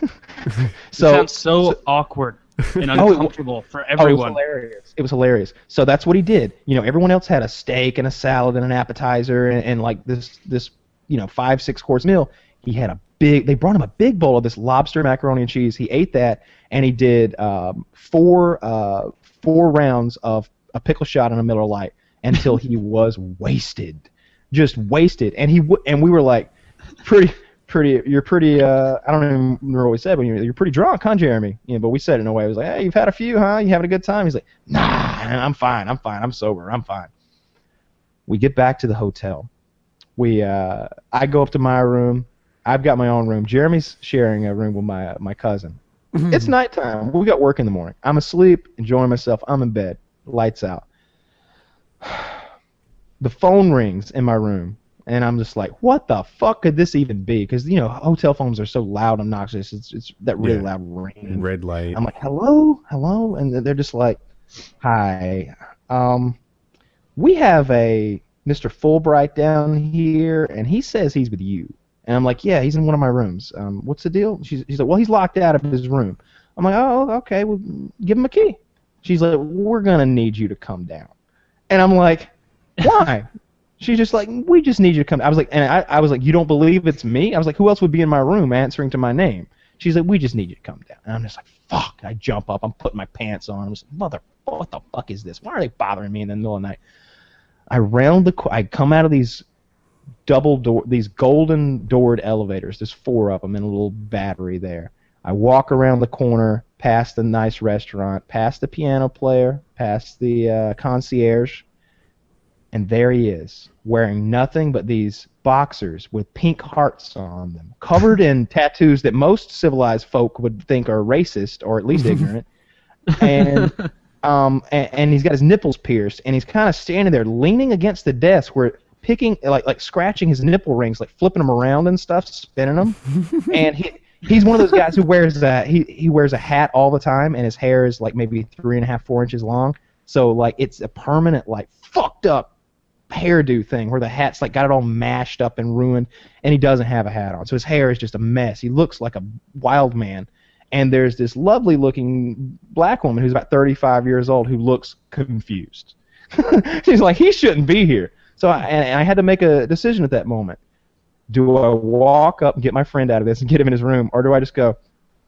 It sounds so awkward and uncomfortable for everyone. It was hilarious. So that's what he did. Everyone else had a steak and a salad and an appetizer and like this 5-6 course meal. He had they brought him a big bowl of this lobster macaroni and cheese. He ate that, and he did 4 rounds of a pickle shot and a Miller Lite until he was wasted, just wasted. And we were like, you're pretty. I don't even remember what we said, but you're pretty drunk, huh, Jeremy? But we said it in a way. It was like, hey, you've had a few, huh? You having a good time? He's like, nah, I'm fine. I'm sober. I'm fine. We get back to the hotel. I go up to my room. I've got my own room. Jeremy's sharing a room with my cousin. It's nighttime. We got work in the morning. I'm asleep, enjoying myself. I'm in bed. Lights out. The phone rings in my room, and I'm just like, what the fuck could this even be? Because, hotel phones are so loud and obnoxious. It's that really loud ring. Red light. I'm like, hello? And they're just like, hi. We have a Mr. Fulbright down here, and he says he's with you. And I'm like, yeah, he's in one of my rooms. What's the deal? She's like, well, he's locked out of his room. I'm like, oh, okay, well, give him a key. She's like, we're going to need you to come down. And I'm like, why? She's just like, we just need you to come. I was like, you don't believe it's me? I was like, who else would be in my room answering to my name? She's like, we just need you to come down. And I'm just like, fuck. I jump up. I'm putting my pants on. I'm just like, what the fuck is this? Why are they bothering me in the middle of the night? I come out of these these golden doored elevators. There's 4 of them in a little battery there. I walk around the corner, past the nice restaurant, past the piano player, past the concierge, And there he is, wearing nothing but these boxers with pink hearts on them, covered in tattoos that most civilized folk would think are racist or at least ignorant. And he's got his nipples pierced, and he's kind of standing there leaning against the desk where picking, like scratching his nipple rings, like flipping them around and stuff, spinning them. And he's one of those guys who wears he wears a hat all the time, and his hair is like maybe 3.5, 4 inches long. So like it's a permanent like fucked up hairdo thing where the hat's like got it all mashed up and ruined, and he doesn't have a hat on, so his hair is just a mess. He looks like a wild man. And there's this lovely looking black woman who's about 35 years old who looks confused. She's like, he shouldn't be here. So I had to make a decision at that moment. Do I walk up and get my friend out of this and get him in his room, or do I just go,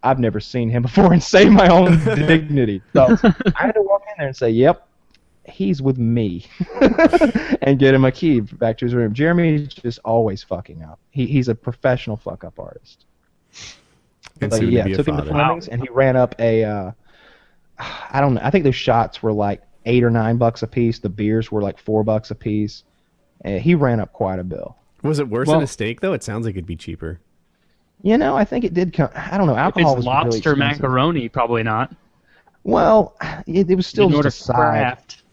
I've never seen him before, and save my own dignity? So I had to walk in there and say, yep, he's with me, and get him a key back to his room. Jeremy's just always fucking up. He's a professional fuck-up artist. But yeah, took him to Fleming's, and he ran up a, I don't know, I think those shots were like $8 or $9 a piece. The beers were like $4 a piece. He ran up quite a bill. Was it worse than a steak, though? It sounds like it'd be cheaper. You know, I think it did come, I don't know, alcohol if it's was lobster really expensive. macaroni, probably not. Well, it was still just a side. Kraft.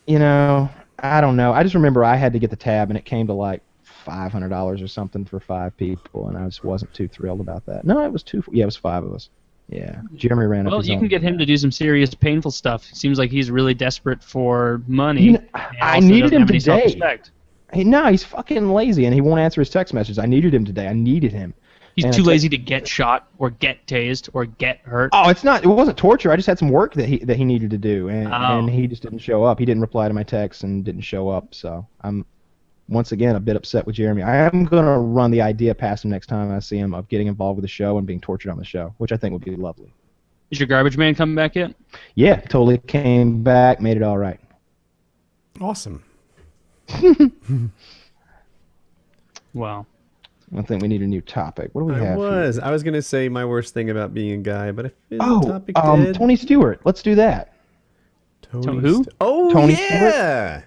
You know, I don't know. I just remember I had to get the tab, and it came to like $500 or something for 5 people, and I just wasn't too thrilled about that. No, it was 2. Yeah, it was 5 of us. Yeah, Jeremy ran up. Well, his you own. can get him to do some serious, painful stuff. Seems like he's really desperate for money. You know, and I also needed doesn't him have any today. self-respect. No, he's fucking lazy, and he won't answer his text messages. I needed him today. I needed him. He's And too I lazy to get shot or get tased or get hurt. Oh, it's not. It wasn't torture. I just had some work that he needed to do, and he just didn't show up. He didn't reply to my texts and didn't show up. So I'm once again a bit upset with Jeremy. I am gonna run the idea past him next time I see him of getting involved with the show and being tortured on the show, which I think would be lovely. Is your garbage man coming back yet? Yeah, totally came back, made it all right. Awesome. Wow. I think we need a new topic. What do we have? I was gonna say my worst thing about being a guy, but if the topic did. Tony Stewart. Let's do that. Who? Tony yeah.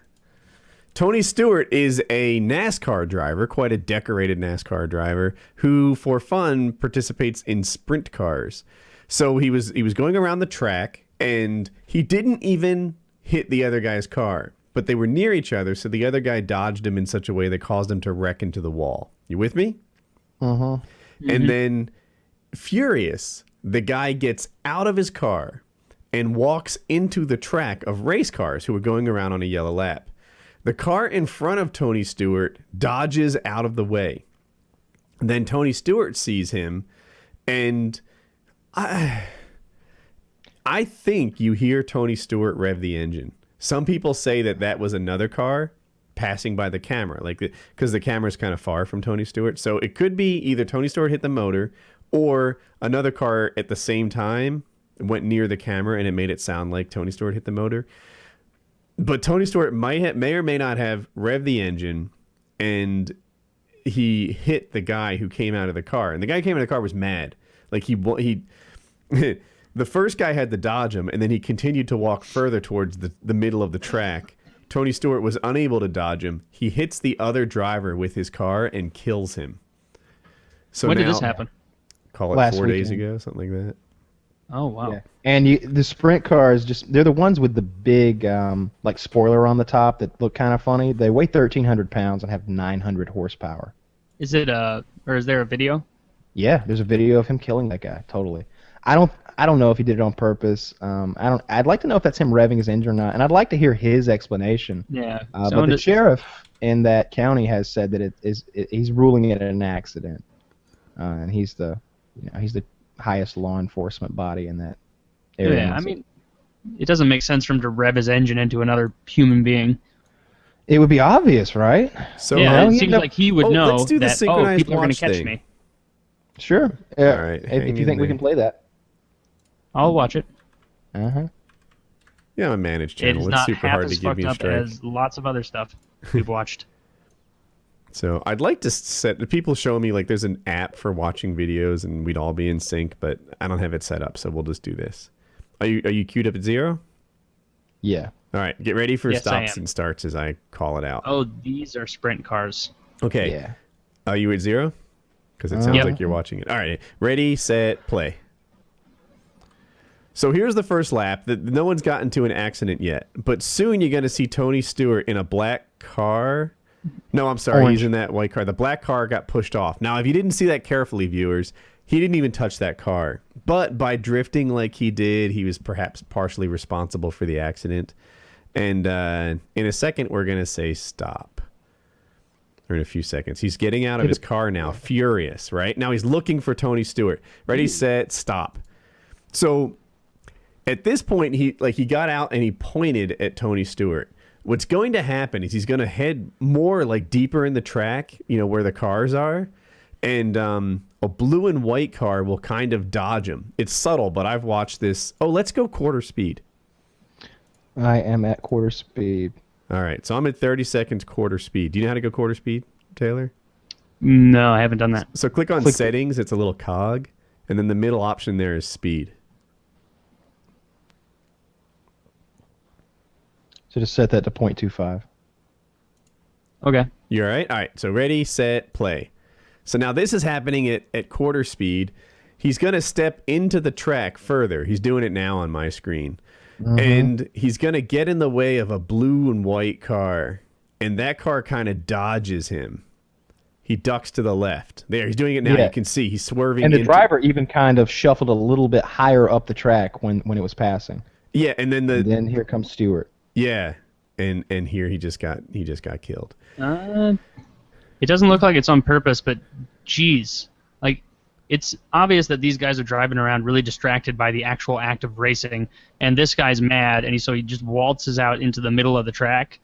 Tony Stewart is a NASCAR driver, quite a decorated NASCAR driver, who for fun participates in sprint cars. So he was going around the track, and he didn't even hit the other guy's car, but they were near each other, so the other guy dodged him in such a way that caused him to wreck into the wall. You with me? Uh-huh. And then, furious, the guy gets out of his car and walks into the track of race cars who were going around on a yellow lap. The car in front of Tony Stewart dodges out of the way. Then Tony Stewart sees him, and I think you hear Tony Stewart rev the engine. Some people say that was another car passing by the camera, because the camera's kind of far from Tony Stewart. So it could be either Tony Stewart hit the motor or another car at the same time went near the camera and it made it sound like Tony Stewart hit the motor. But Tony Stewart may or may not have revved the engine, and he hit the guy who came out of the car. And the guy who came out of the car was mad. Like he the first guy had to dodge him, and then he continued to walk further towards the middle of the track. Tony Stewart was unable to dodge him. He hits the other driver with his car and kills him. So when now, did this happen? Call it Last 4 days weekend. ago, something like that. Oh, wow. Yeah. And the sprint cars, they're the ones with the big like spoiler on the top that look kind of funny. They weigh 1,300 pounds and have 900 horsepower. Is it or is there a video? Yeah, there's a video of him killing that guy. Totally. I don't know if he did it on purpose. I'd like to know if that's him revving his engine or not, and I'd like to hear his explanation. Yeah. But the sheriff in that county has said that he's ruling it an accident, and he's the highest law enforcement body in that area. Yeah, I mean, it doesn't make sense for him to rev his engine into another human being. It would be obvious, right? So Yeah, it seems like he would know let's do the that, synchronized people are going watch to catch thing. me. Sure. All right, If hang you in think we there. can play that. I'll watch it. Uh-huh. Yeah, I'm a managed It channel. is It's not super half hard to as give fucked me a up strike. as lots of other stuff we've watched. So I'd like to set the people show me like there's an app for watching videos and we'd all be in sync, but I don't have it set up, so we'll just do this. Are you queued up at 0? Yeah. All right, get ready for Yes, I stops am. and starts as I call it out. Oh, these are sprint cars. Okay. Yeah. Are you at 0? Because it sounds Yep. like you're watching it. All right, ready, set, play. So here's the first lap. No one's gotten to an accident yet, but soon you're going to see Tony Stewart in a black car. No, I'm sorry, Orange. he's in that white car. The black car got pushed off. Now, if you didn't see that carefully, viewers, he didn't even touch that car. But by drifting like he did, he was perhaps partially responsible for the accident. And in a second, we're going to say stop. Or in a few seconds. He's getting out of his car now, furious, right? Now he's looking for Tony Stewart. Ready, set, stop. So at this point, he got out and he pointed at Tony Stewart. What's going to happen is he's going to head more like deeper in the track, where the cars are, and a blue and white car will kind of dodge him. It's subtle, but I've watched this. Oh, let's go quarter speed. I am at quarter speed. All right, so I'm at 30 seconds quarter speed. Do you know how to go quarter speed, Taylor? No, I haven't done that. So click on settings. It's a little cog, and then the middle option there is speed. So just set that to 0.25. Okay. You all right? All right, so ready, set, play. So now this is happening at quarter speed. He's going to step into the track further. He's doing it now on my screen. And he's going to get in the way of a blue and white car. And that car kind of dodges him. He ducks to the left. There, he's doing it now. Yeah. You can see he's swerving. And the into- driver even kind of shuffled a little bit higher up the track when it was passing. Yeah, and then And then here comes Stewart. yeah, and here he just got killed. It doesn't look like it's on purpose, but geez, like it's obvious that these guys are driving around really distracted by the actual act of racing, and this guy's mad, and so he just waltzes out into the middle of the track.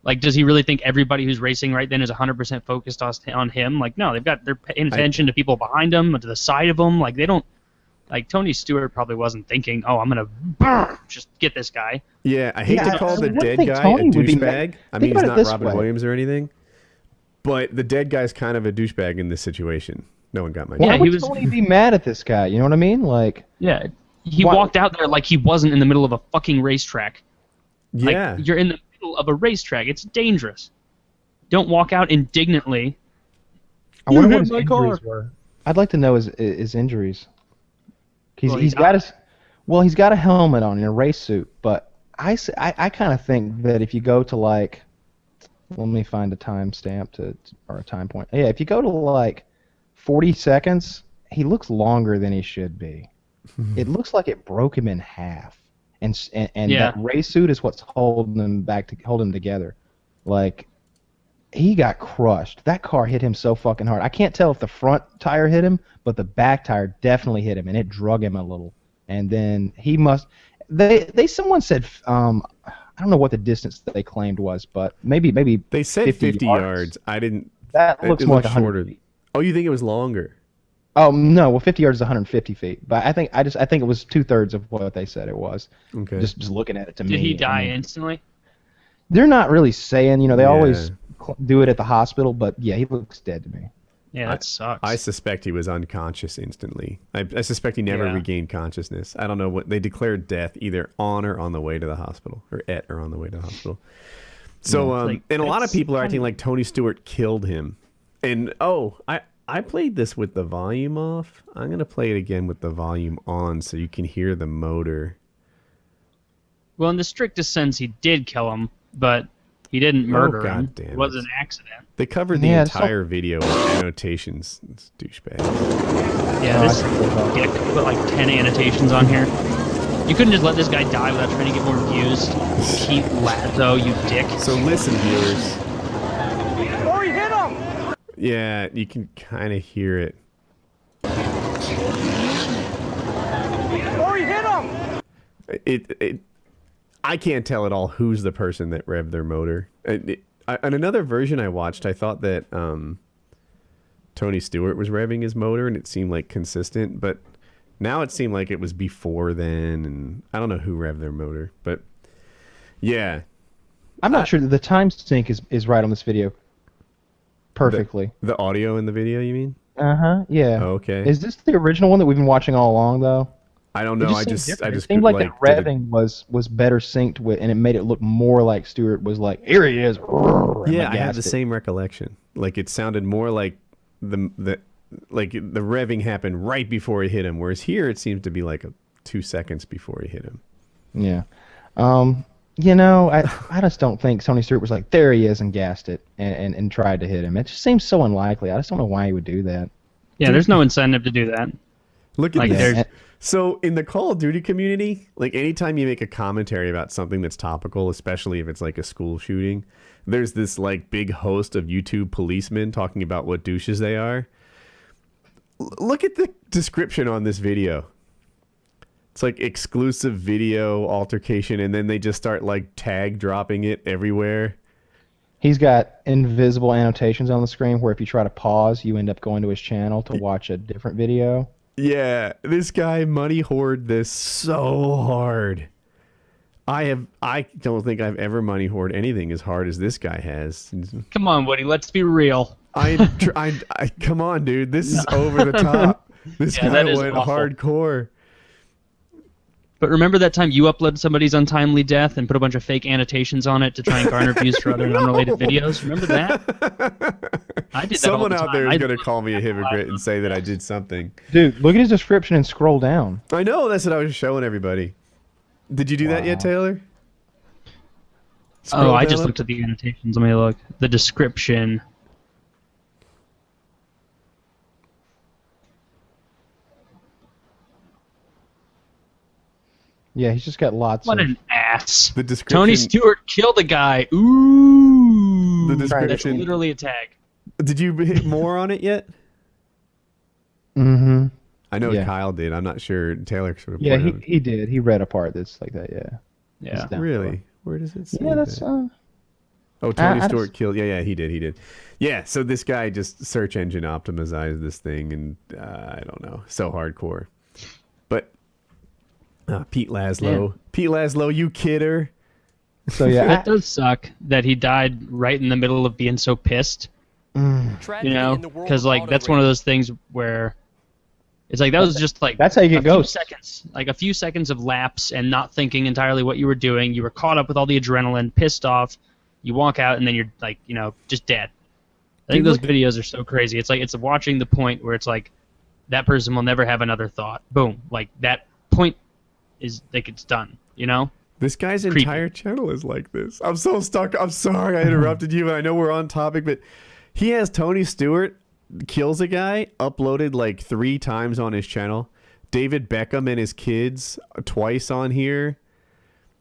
Like, does he really think everybody who's racing right then is 100% focused on him? Like, no, they're paying attention to people behind them, to the side of them. Like, they don't. Like, Tony Stewart probably wasn't thinking, oh, I'm gonna just get this guy. Yeah, I hate to call I the wouldn't dead think guy a Tony would be douchebag. I Think mean, he's about it not this Robin way. Williams or anything. But the dead guy's kind of a douchebag in this situation. No one got my Yeah, Why joke. he would was- Tony be mad at this guy? You know what I mean? Like, Yeah, he Why- walked out there like he wasn't in the middle of a fucking racetrack. Like, Yeah. you're in the middle of a racetrack. It's dangerous. Don't walk out indignantly. I wonder You what hit his my injuries car. were. I'd like to know his injuries. Well, He's got he's got a helmet on and a race suit, but I kind of think that if you go to like, let me find a timestamp or a time point. Yeah, if you go to like 40 seconds, he looks longer than he should be. It looks like it broke him in half, and Yeah. that race suit is what's holding him together. Like, he got crushed. That car hit him so fucking hard. I can't tell if the front tire hit him, but the back tire definitely hit him, and it drug him a little. And then he must. Someone said I don't know what the distance that they claimed was, but maybe They said 50 yards. I didn't. That looks it more like looked 100 shorter. feet. Oh, you think it was longer? Oh no, well 50 yards is 150 feet, but I think it was 2/3 of what they said it was. Okay. Just looking at it to me. Did he I die mean, instantly? they're not really saying. They Yeah. always do it at the hospital, but yeah, he looks dead to me. Yeah, that sucks. I suspect he was unconscious instantly. I suspect he never Yeah. regained consciousness. I don't know what they declared death either on or on the way to the hospital, or on the way to the hospital. So, like, and a lot of it's people are funny. acting like Tony Stewart killed him. And I played this with the volume off. I'm gonna play it again with the volume on so you can hear the motor. Well, in the strictest sense, he did kill him, but he didn't murder God him. damn It was it. an accident. They covered the Yeah, it's entire video with annotations. It's douchebag. Yeah, this dick put like 10 annotations on here. You couldn't just let this guy die without trying to get more views. Cheap Lazo, you dick. So listen, viewers. Oh, he hit him! Yeah, you can kind of hear it. Oh, he hit him! I can't tell at all who's the person that revved their motor. On another version I watched, I thought that Tony Stewart was revving his motor, and it seemed like consistent. But now it seemed like it was before then, and I don't know who revved their motor. But yeah, I'm not sure that the time sync is right on this video. Perfectly. the audio in the video, you mean? Yeah. Oh, okay. Is this the original one that we've been watching all along, though? I don't It know. I seemed just different. It seemed like the did it- revving was better synced with, and it made it look more like Stewart was like, "Here he is." Yeah, I have the same recollection. Like it sounded more like the revving happened right before he hit him, whereas here it seems to be like 2 seconds before he hit him. Yeah. I just don't think Tony Stewart was like, there he is, and gassed it and tried to hit him. It just seems so unlikely. I just don't know why he would do that. Yeah, there's no incentive to do that. Look at Like, this. there's- So in the Call of Duty community, like anytime you make a commentary about something that's topical, especially if it's like a school shooting, there's this like big host of YouTube policemen talking about what douches they are. Look at the description on this video. It's like exclusive video altercation, and then they just start like tag dropping it everywhere. He's got invisible annotations on the screen where if you try to pause, you end up going to his channel to watch a different video. Yeah, this guy money hoard this so hard. I don't think I've ever money hoard anything as hard as this guy has. Come on, Woody, let's be real. I come on, dude. This is over the top. This Yeah, guy that is went awful. hardcore. But remember that time you uploaded somebody's untimely death and put a bunch of fake annotations on it to try and garner views for other unrelated videos? Remember that? I did that Someone all the out there time. is going to call me a hypocrite and say that I did something. Dude, look at his description and scroll down. I know. That's what I was showing everybody. Did you do that yet, Wow. Taylor? Oh, Scroll I down just up. looked at the annotations. Let me look. The description. Yeah, he's just got lots What of... an ass. The description. Tony Stewart killed a guy. Ooh. The That's description. literally a tag. Did you hit more on it yet? Mm-hmm. I know Yeah. Kyle did. I'm not sure. Taylor sort of. Yeah, pointed he did. He read a part that's like that, yeah. Yeah. It's down Really? below. Where does it say? Yeah, that's... that? Oh, Tony I Stewart just- killed. Yeah, he did. Yeah, so this guy just search engine optimized this thing, and I don't know, so hardcore. But Pete Laszlo, you kidder. So, yeah, It does suck that he died right in the middle of being so pissed. You know, because like that's one of those things where it's like that was just like That's how you get a few ghosts. seconds, like a few seconds of lapse and not thinking entirely what you were doing. You were caught up with all the adrenaline, pissed off. You walk out and then you're like, you know, just dead. I think those videos are so crazy. It's like it's watching the point where it's like that person will never have another thought. Boom, like that point is like it's done. You know. This guy's Creepy. entire channel is like this. I'm so stuck. I'm sorry I interrupted you, and I know we're on topic, but he has Tony Stewart kills a guy uploaded like 3 times on his channel. David Beckham and his kids twice on here.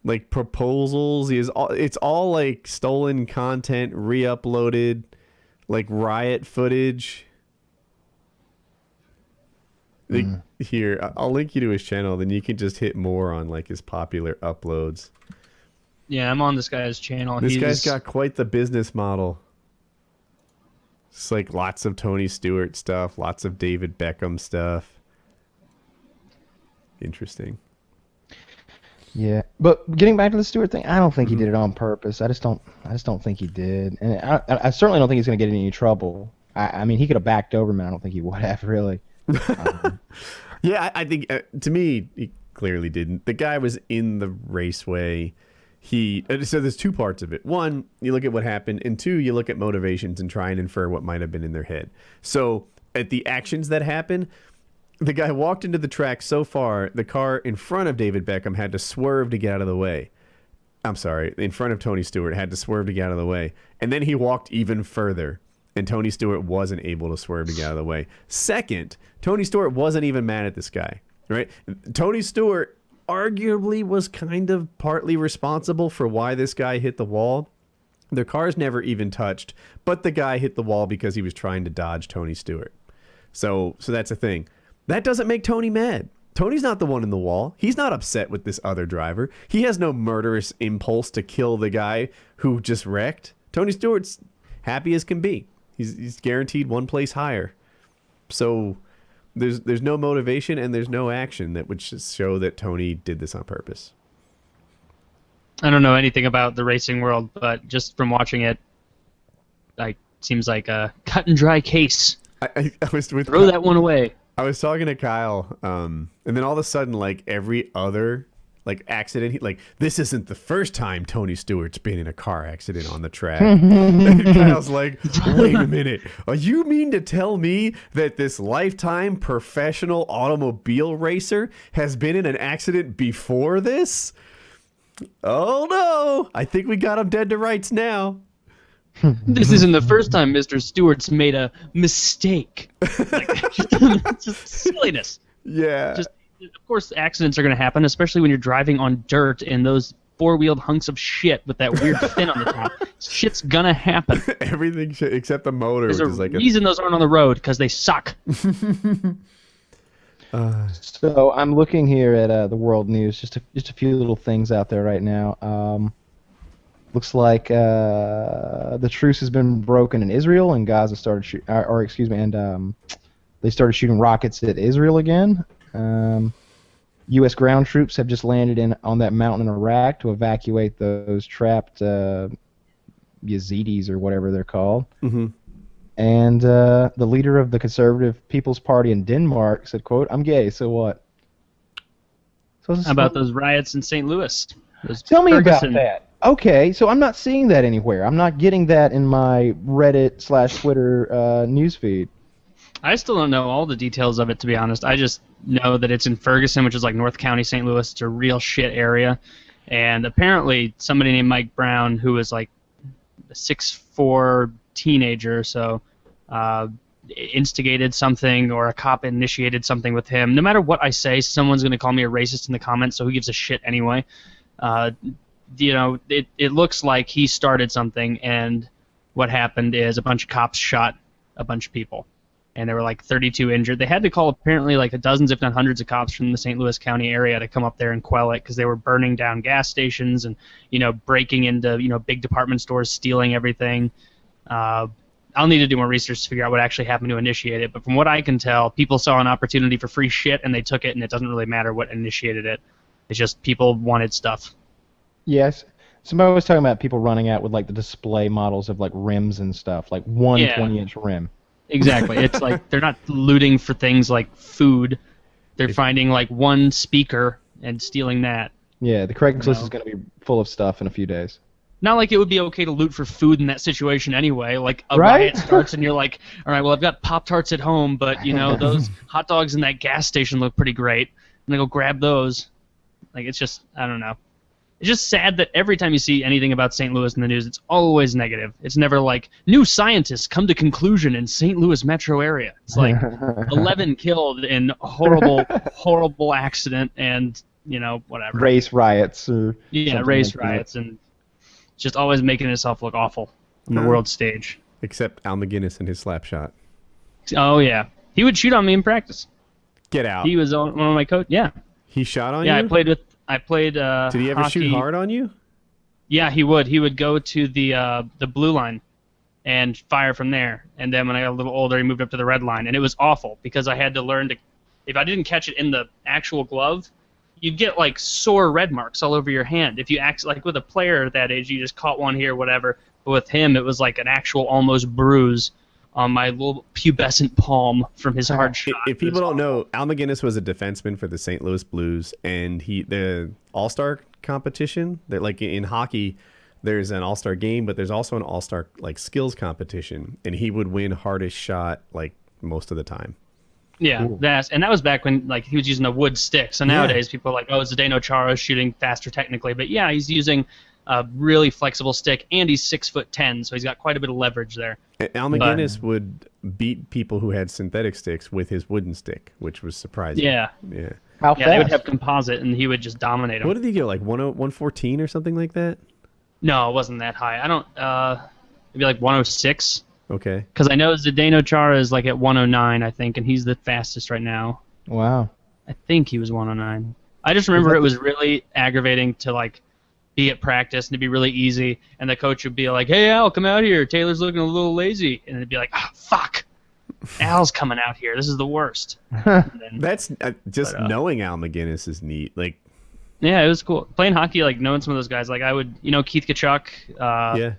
Like proposals. It's all like stolen content, re-uploaded, like riot footage. Like, here, I'll link you to his channel, then you can just hit more on like his popular uploads. Yeah, I'm on this guy's channel. This guy's got quite the business model. It's like lots of Tony Stewart stuff, lots of David Beckham stuff. Interesting. Yeah, but getting back to the Stewart thing, I don't think he did it on purpose. I just don't think he did, and I certainly don't think he's going to get in any trouble. I mean, he could have backed over him, and I don't think he would have really. Yeah, I think to me he clearly didn't. The guy was in the raceway. So there's 2 parts of it. 1, you look at what happened, and 2, you look at motivations and try and infer what might have been in their head. So at the actions that happened, the guy walked into the track so far, the car in front of David Beckham had to swerve to get out of the way. I'm sorry, in front of Tony Stewart had to swerve to get out of the way. And then he walked even further, and Tony Stewart wasn't able to swerve to get out of the way. Second, Tony Stewart wasn't even mad at this guy, right? Tony Stewart arguably was kind of partly responsible for why this guy hit the wall. Their cars never even touched, but the guy hit the wall because he was trying to dodge Tony Stewart. So that's a thing. That doesn't make Tony mad. Tony's not the one in the wall. He's not upset with this other driver. He has no murderous impulse to kill the guy who just wrecked. Tony Stewart's happy as can be. He's guaranteed 1 place higher. So there's no motivation and there's no action that would show that Tony did this on purpose. I don't know anything about the racing world, but just from watching it, like seems like a cut and dry case. I was with Throw that one away. I was talking to Kyle, and then all of a sudden, like every other like accident, like this isn't the first time Tony Stewart's been in a car accident on the track. And Kyle's like, wait a minute, you mean to tell me that this lifetime professional automobile racer has been in an accident before this? Oh no, I think we got him dead to rights now. This isn't the first time Mr. Stewart's made a mistake. Like, just silliness. Yeah. Of course, accidents are going to happen, especially when you're driving on dirt and those four-wheeled hunks of shit with that weird fin on the top. Shit's gonna happen. Everything except the motor. There's which a is like reason those aren't on the road, because they suck. So I'm looking here at the world news. Just a few little things out there right now. Looks like the truce has been broken in Israel, and Gaza started they started shooting rockets at Israel again. U.S. ground troops have just landed on that mountain in Iraq to evacuate those trapped Yazidis or whatever they're called. Mm-hmm. And the leader of the Conservative People's Party in Denmark said, "quote I'm gay, so what?" So How about those riots in St. Louis? Tell me Ferguson. about that. Okay, so I'm not seeing that anywhere. I'm not getting that in my Reddit/Twitter newsfeed. I still don't know all the details of it, to be honest. I just know that it's in Ferguson, which is like North County, St. Louis. It's a real shit area. And apparently somebody named Mike Brown, who was like a 6'4" teenager, so instigated something, or a cop initiated something with him. No matter what I say, someone's going to call me a racist in the comments, so who gives a shit anyway? It looks like he started something, and what happened is a bunch of cops shot a bunch of people, and there were like 32 injured. They had to call apparently like dozens, if not hundreds, of cops from the St. Louis County area to come up there and quell it, because they were burning down gas stations and breaking into big department stores, stealing everything. I'll need to do more research to figure out what actually happened to initiate it, but from what I can tell, people saw an opportunity for free shit and they took it, and it doesn't really matter what initiated it. It's just people wanted stuff. Yes. Somebody was talking about people running out with like the display models of like rims and stuff, like one 20-inch rim. Exactly. It's like they're not looting for things like food. They're finding like one speaker and stealing that. Yeah, the Craigslist is going to be full of stuff in a few days. Not like it would be okay to loot for food in that situation anyway. Like a riot starts and you're like, all right, well, I've got Pop-Tarts at home, but those hot dogs in that gas station look pretty great. I'm going to go grab those. Like, it's just, I don't know. It's just sad that every time you see anything about St. Louis in the news, it's always negative. It's never like, new scientists come to conclusion in St. Louis metro area. It's like 11 killed in horrible accident and, whatever. Race riots. Race riots. And just always making himself look awful on the world stage. Except Al McGinnis and his slap shot. Oh, yeah. He would shoot on me in practice. Get out. He was one of my coach. Yeah. He shot on you? Yeah, I played Did he ever hockey. shoot hard on you? Yeah, he would. He would go to the blue line and fire from there. And then when I got a little older, he moved up to the red line. And it was awful because I had to learn to... If I didn't catch it in the actual glove, you'd get like sore red marks all over your hand. If you act like with a player at that age, you just caught one here, whatever. But with him, it was like an actual almost bruise on my little pubescent palm from his hard shot. If people don't know, Al McGinnis was a defenseman for the St. Louis Blues, and the All-Star competition, that like in hockey, there's an All-Star game, but there's also an All-Star like skills competition, and he would win hardest shot like most of the time. Yeah, that was back when like he was using a wood stick. So nowadays people are like, oh, Zdeno Chara's shooting faster technically, but yeah, he's using a really flexible stick, and he's 6'10", so he's got quite a bit of leverage there. Al McGinnis would beat people who had synthetic sticks with his wooden stick, which was surprising. Yeah. How fast? They would have composite, and he would just dominate them. What did he go, like 114 or something like that? No, it wasn't that high. I don't. Maybe like 106. Okay. Because I know Zdeno Chara is like at 109, I think, and he's the fastest right now. Wow. I think he was 109. I just remember it was really aggravating to like be at practice and it'd be really easy, and the coach would be like, "Hey Al, come out here. Taylor's looking a little lazy," and it'd be like, "Oh fuck, Al's coming out here. This is the worst." That's just knowing Al McGinnis is neat. Like, yeah, it was cool playing hockey. Like knowing some of those guys. Like I would, Keith Kachuk.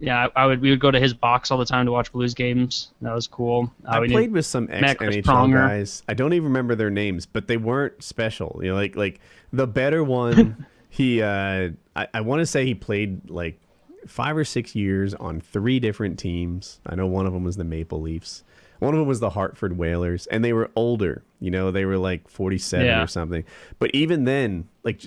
Yeah, we would go to his box all the time to watch Blues games. That was cool. I We played did- with some met Chris ex-NHL Pronger. guys. I don't even remember their names, but they weren't special. You know, like the better one, I want to say he played like 5 or 6 years on 3 different teams. I know one of them was the Maple Leafs. One of them was the Hartford Whalers, and they were older. You know, they were like 47 Yeah. or something. But even then, like,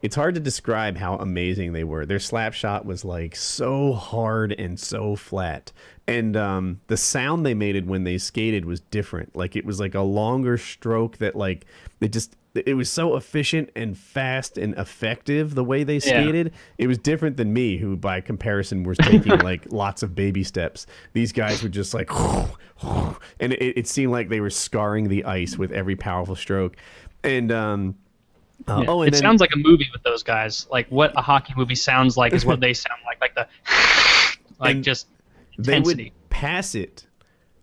it's hard to describe how amazing they were. Their slap shot was like so hard and so flat. And the sound they made when they skated was different. Like, it was like a longer stroke that, like, it was so efficient and fast and effective the way they skated. It was different than me, who by comparison was taking like lots of baby steps. These guys were just like, and it seemed like they were scarring the ice with every powerful stroke. And it sounds like a movie with those guys. Like what a hockey movie sounds like is what they sound like. Like the like And just they intensity. would pass it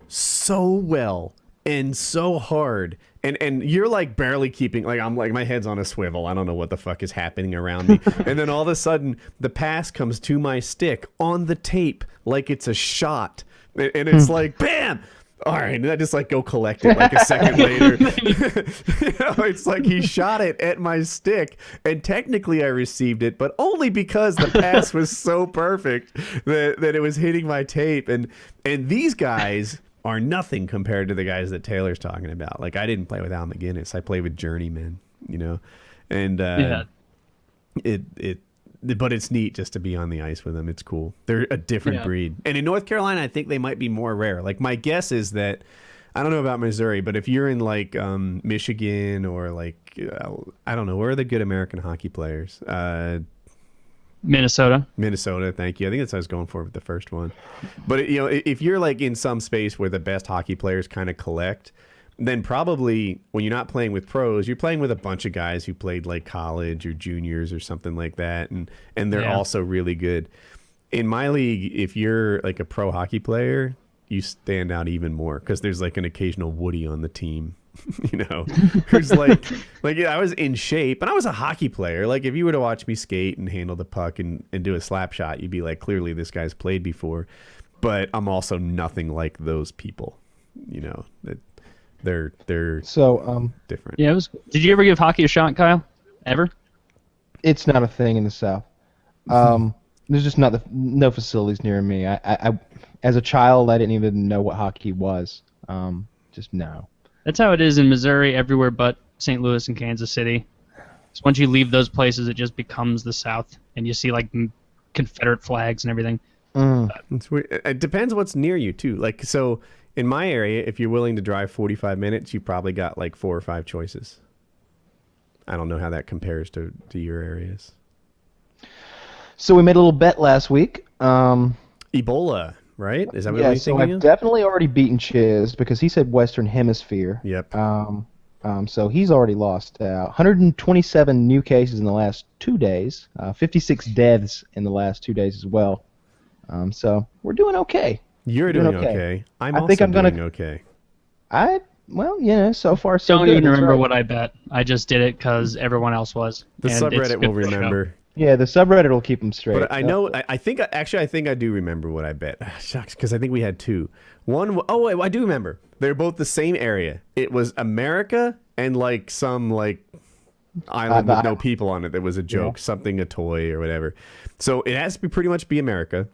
so well and so hard. And you're like barely keeping, like, I'm like, my head's on a swivel. I don't know what the fuck is happening around me. And then all of a sudden the pass comes to my stick on the tape like it's a shot. And it's like, bam! All right, and I just like go collect it like a second later. You know, it's like he shot it at my stick, and technically I received it, but only because the pass was so perfect that it was hitting my tape. And these guys are nothing compared to the guys that Taylor's talking about. Like, I didn't play with Al McGinnis. I played with journeymen, you know, and but it's neat just to be on the ice with them. It's cool. They're a different breed. And in North Carolina, I think they might be more rare. Like, my guess is that, I don't know about Missouri, but if you're in like Michigan or like, I don't know, where are the good American hockey players? Minnesota. Thank you. I think that's what I was going for with the first one. But, you know, if you're like in some space where the best hockey players kind of collect, then probably when you're not playing with pros, you're playing with a bunch of guys who played like college or juniors or something like that, and they're also really good. In my league, if you're like a pro hockey player, you stand out even more because there's like an occasional Woody on the team, you know, who's like I was in shape and I was a hockey player. Like, if you were to watch me skate and handle the puck and do a slap shot, you'd be like, clearly this guy's played before. But I'm also nothing like those people, you know. They're So different. Yeah, it was. Did you ever give hockey a shot, Kyle? Ever? it's not a thing in the South. There's just no facilities near me. I as a child, I didn't even know what hockey was. Just no. That's how it is in Missouri, everywhere but St. Louis and Kansas City. So once you leave those places, it just becomes the South, and you see like Confederate flags and everything. It's weird. It depends what's near you too. Like, so in my area, if you're willing to drive 45 minutes, you probably got like 4 or 5 choices. I don't know how that compares to your areas. So we made a little bet last week. Ebola, right? Is that what you're so thinking I've of? definitely already beaten Chiz because he said Western Hemisphere. Yep. So he's already lost 127 new cases in the last 2 days, 56 deaths in the last 2 days as well. So we're doing okay. You're doing okay. I'm I also think I'm gonna- doing okay. So far so Don't good. even That's remember right. what I bet. I just did it because everyone else was. The and it's subreddit good will for the show. remember. Yeah, the subreddit will keep them straight. But I know, I think I do remember what I bet. Shucks, because I think we had 2. One, oh wait, I do remember. They're both the same area. It was America and like some like island with no people on it. That was a joke, something, a toy or whatever. So it has to pretty much be America.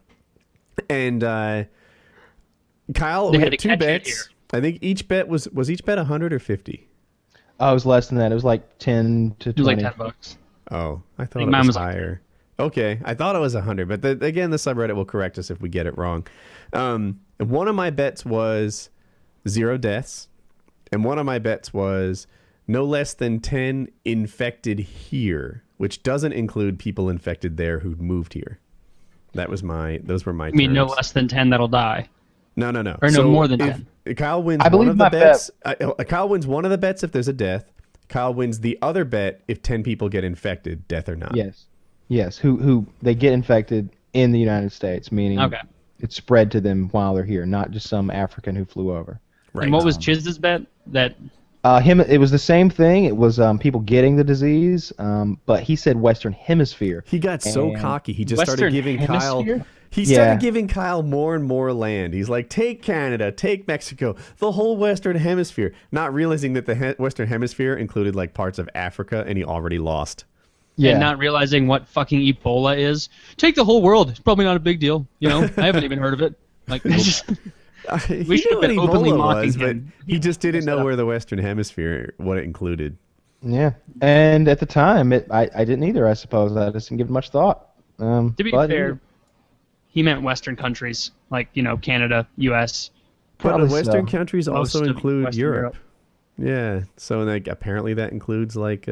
And Kyle, They we had had to 2 catch it bets. here. I think each bet was each bet 100 or 50. Oh, it was less than that. It was like 10 to 20. It was like $10. Oh, I thought think it mine was was like higher. Okay, I thought it was 100, but again, the subreddit will correct us if we get it wrong. One of my bets was 0 deaths, and one of my bets was no less than 10 infected here, which doesn't include people infected there who'd moved here. Those were my I mean, no terms. less than 10 that'll die. No. Or no, more than 10. Kyle wins I one believe of the my bets. Kyle wins one of the bets if there's a death. Kyle wins the other bet if 10 people get infected, death or not. Yes. Who they get infected in the United States, meaning Okay. it's spread to them while they're here, not just some African who flew over. Right. And what was Chiz's bet? That It was the same thing. It was people getting the disease, but he said Western Hemisphere. He got so And cocky. He just started Western giving Hemisphere? He started giving Kyle more and more land. He's like, take Canada, take Mexico, the whole Western Hemisphere, not realizing that the Western Hemisphere included like parts of Africa, and he already lost. Yeah. And not realizing what fucking Ebola is. Take the whole world. It's probably not a big deal. You know, I haven't even heard of it. Like, it's just, we should have been openly mocking him. But he just didn't know where the Western Hemisphere, what it included. Yeah, and at the time, I didn't either. I suppose I just didn't give it much thought. To be fair, he meant Western countries, like, you know, Canada, U.S. But Probably Western so. countries Most also of include Western Europe. Yeah, so like apparently that includes like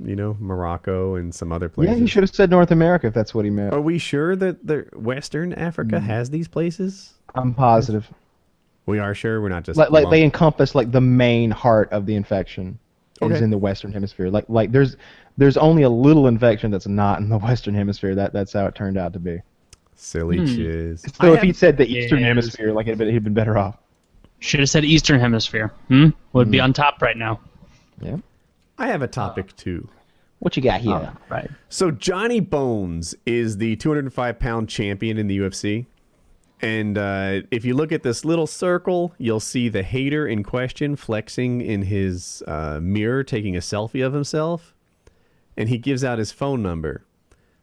you know, Morocco and some other places. Yeah, he should have said North America if that's what he meant. Are we sure that the Western Africa has these places? I'm positive. We are sure. We're not just Like they encompass like the main heart of the infection is Okay. in the Western Hemisphere. Like there's only a little infection that's not in the Western Hemisphere. That's how it turned out to be. silly chiz. So if he said the Eastern Yes. Hemisphere, like he'd been better off. Should have said Eastern Hemisphere. Would be on top right now. Yeah. I have a topic too. What you got here? Right. So Johnny Bones is the 205-pound champion in the UFC. And if you look at this little circle, you'll see the hater in question flexing in his mirror, taking a selfie of himself. And he gives out his phone number.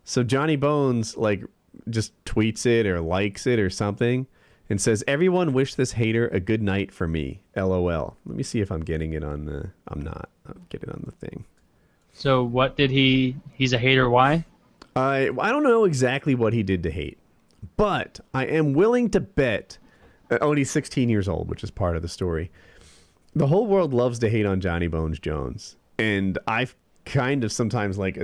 So Johnny Bones like just tweets it or likes it or something and says, "Everyone wish this hater a good night for me. LOL." Let me see if I'm getting it on the... I'm not. I'll get it on the thing. So what did he's a hater, why? I don't know exactly what he did to hate, but I am willing to bet. Oh, and he's 16 years old, which is part of the story. The whole world loves to hate on Johnny Bones Jones, and I kind of sometimes like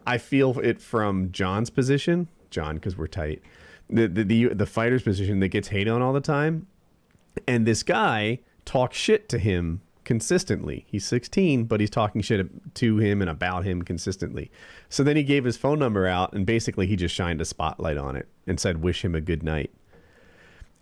I feel it from John's position, John, because we're tight. The fighter's position that gets hated on all the time, and this guy talks shit to him consistently. He's 16, but he's talking shit to him and about him consistently. So then he gave his phone number out, and basically he just shined a spotlight on it and said, "Wish him a good night."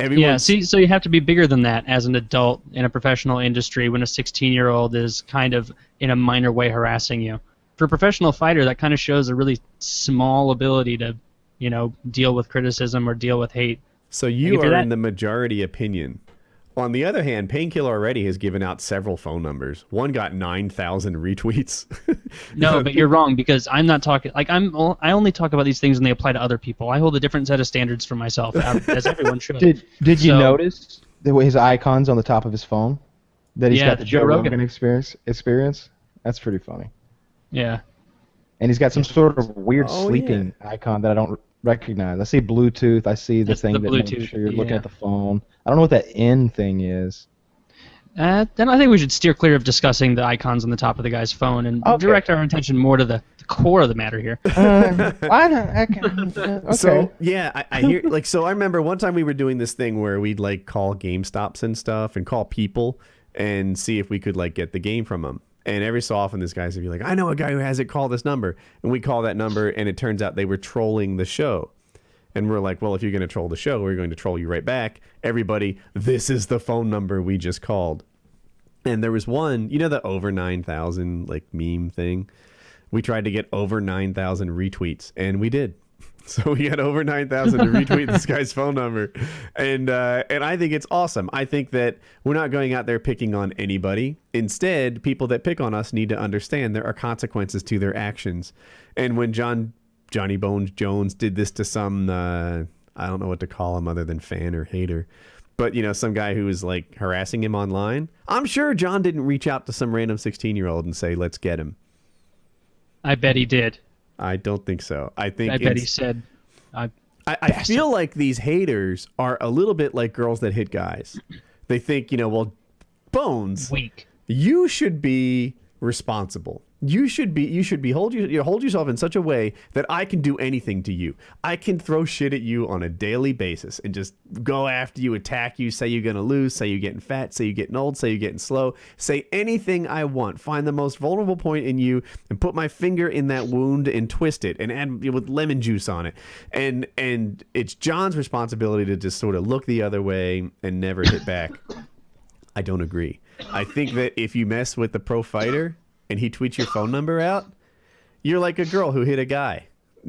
Yeah, see, so you have to be bigger than that as an adult in a professional industry when a 16-year-old is kind of in a minor way harassing you. For a professional fighter, that kind of shows a really small ability to, you know, deal with criticism or deal with hate. So you are in the majority opinion. On the other hand, Painkiller already has given out several phone numbers. One got 9,000 retweets. No, but you're wrong, because I'm not talking... Like, I only talk about these things when they apply to other people. I hold a different set of standards for myself, as everyone should. Did you notice his icons on the top of his phone? That he's got the Joe Joe Rogan Rogan experience? That's pretty funny. Yeah. And he's got some sort of weird sleeping icon that I don't recognize. I see Bluetooth. I see the That's thing the that Bluetooth, makes sure you're looking yeah. at the phone. I don't know what that N thing is. Then I think we should steer clear of discussing the icons on the top of the guy's phone and direct our attention more to the core of the matter here. Why not? Okay. So yeah, I hear like so. I remember one time we were doing this thing where we'd like call GameStops and stuff and call people and see if we could like get the game from them. And every so often, this guy's would be like, "I know a guy who has it. Call this number." And we call that number, and it turns out they were trolling the show. And we're like, "Well, if you're going to troll the show, we're going to troll you right back." Everybody, this is the phone number we just called. And there was one, you know, the over 9,000 like meme thing. We tried to get over 9,000 retweets, and we did. So we had over 9,000 to retweet this guy's phone number, and I think it's awesome. I think that we're not going out there picking on anybody. Instead, people that pick on us need to understand there are consequences to their actions. And when Johnny Bones Jones did this to some I don't know what to call him other than fan or hater, but you know, some guy who was like harassing him online, I'm sure John didn't reach out to some random 16-year-old and say, "Let's get him." I bet he did. I don't think so. I bet he said... I feel like these haters are a little bit like girls that hit guys. They think, you know, well, Bones, Weak. you should be responsible. You should hold yourself in such a way that I can do anything to you. I can throw shit at you on a daily basis and just go after you, attack you, say you're going to lose, say you're getting fat, say you're getting old, say you're getting slow, say anything I want. Find the most vulnerable point in you and put my finger in that wound and twist it and add with lemon juice on it. And it's John's responsibility to just sort of look the other way and never hit back. I don't agree. I think that if you mess with the pro fighter and he tweets your phone number out, you're like a girl who hit a guy.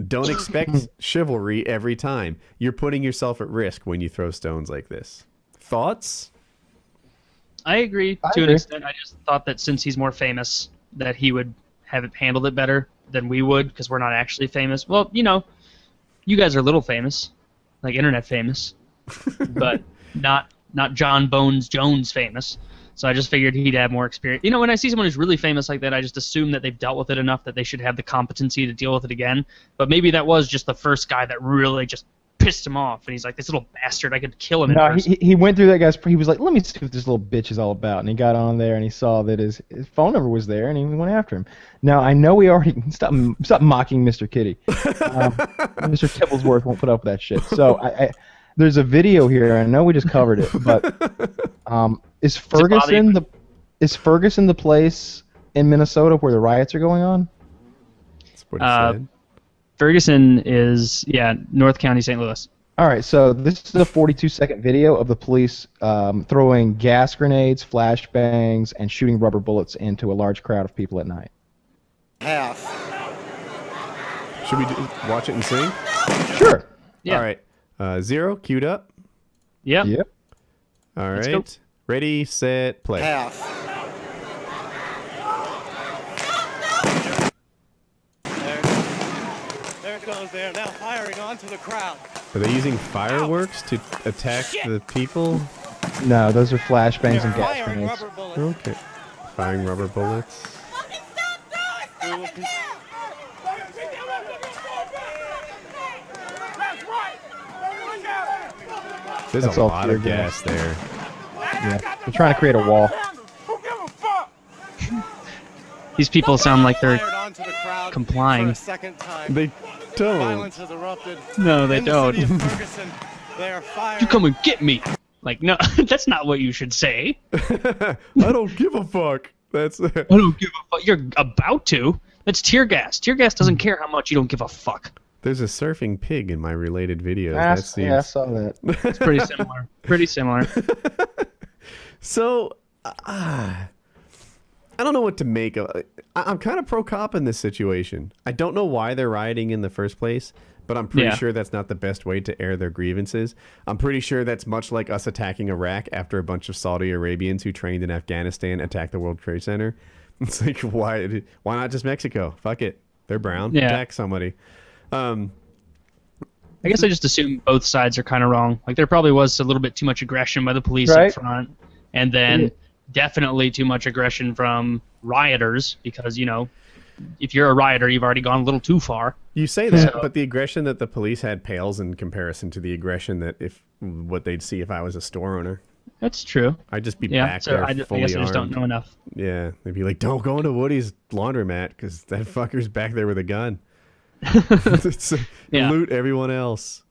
don't expect chivalry every time. You're putting yourself at risk when you throw stones like this. Thoughts? I agree to an extent. I just thought that since he's more famous, that he would have handled it better than we would, because we're not actually famous. Well, you know, you guys are a little famous, like internet famous, but not Jon Bones Jones famous. So I just figured he'd have more experience. You know, when I see someone who's really famous like that, I just assume that they've dealt with it enough that they should have the competency to deal with it again. But maybe that was just the first guy that really just pissed him off, and he's like, this little bastard, I could kill him in person. He went through that guy's. He was like, let me see what this little bitch is all about, and he got on there and he saw that his phone number was there, and he went after him. Now I know we already stop mocking Mr. Kitty. Mr. Tibblesworth won't put up with that shit. So there's a video here. I know we just covered it, but is Ferguson the place in Minnesota where the riots are going on? That's what he said. Ferguson is, North County, St. Louis. All right, so this is a 42-second video of the police throwing gas grenades, flashbangs, and shooting rubber bullets into a large crowd of people at night. Should we watch it and sing? Sure. Yeah. All right. 0, queued up. Yep. Yep. All Let's right. go. Ready, set, play. There it goes there, now firing onto the crowd. Are they using fireworks to attack the people? No, those are flashbangs and gas Firing grenades. rubber bullets. Okay. Firing rubber bullets. There's That's a all lot tear of gas there. Yeah, they're trying to create a wall. These people sound like they're Fired onto the crowd complying. for a second time. They don't. Violence has erupted. No, they In the don't. city of Ferguson, they are firing. You come and get me. Like, no, that's not what you should say. I don't give a fuck. That's I don't give a fuck. You're about to. That's tear gas. Tear gas doesn't care how much you don't give a fuck. There's a surfing pig in my related videos. Yeah, I That saw that. It's pretty similar. Pretty similar. So, I don't know what to make of it. I'm kind of pro-cop in this situation. I don't know why they're rioting in the first place, but I'm pretty sure that's not the best way to air their grievances. I'm pretty sure that's much like us attacking Iraq after a bunch of Saudi Arabians who trained in Afghanistan attacked the World Trade Center. It's like, why not just Mexico? Fuck it. They're brown. Yeah. Attack somebody. I guess I just assume both sides are kind of wrong. Like, there probably was a little bit too much aggression by the police Right. up front, and then definitely too much aggression from rioters, because, you know, if you're a rioter, you've already gone a little too far. You say that, but the aggression that the police had pales in comparison to the aggression that what they'd see if I was a store owner. That's true. I'd just be Yeah, back so there I fully guess I just armed. don't know enough. Yeah, they'd be like, "Don't go into Woody's laundromat because that fucker's back there with a gun." Yeah. Loot everyone else.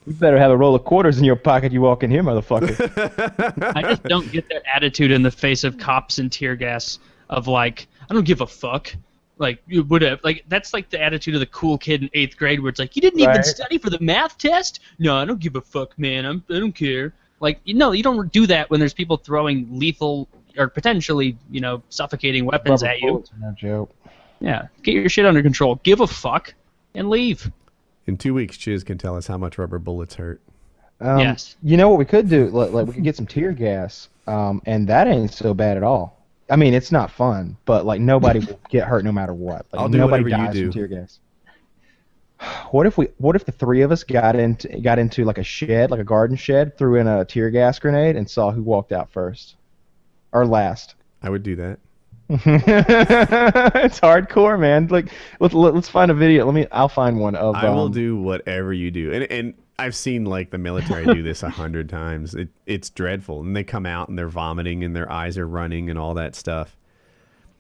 You better have a roll of quarters in your pocket. You walk in here, motherfucker. I just don't get that attitude in the face of cops and tear gas of, like, I don't give a fuck. Like, you would have, like, that's like the attitude of the cool kid in 8th grade where it's like, you didn't even Right. study for the math test? No, I don't give a fuck, man. I don't care. Like, no, you don't do that when there's people throwing lethal or potentially, you know, suffocating weapons Rubber at you. bullets are no joke. Yeah, get your shit under control. Give a fuck and leave. In 2 weeks, Chiz can tell us how much rubber bullets hurt. Yes. You know what we could do? Like we could get some tear gas, and that ain't so bad at all. I mean, it's not fun, but like nobody will get hurt no matter what. Like, I'll do nobody whatever you dies do. from tear gas. What if the three of us got into like a shed, like a garden shed, threw in a tear gas grenade, and saw who walked out first or last? I would do that. It's hardcore, man. Like, let's find a video. I'll find one of. I will do whatever you do, and I've seen like the military do this 100 times. It's dreadful, and they come out and they're vomiting and their eyes are running and all that stuff.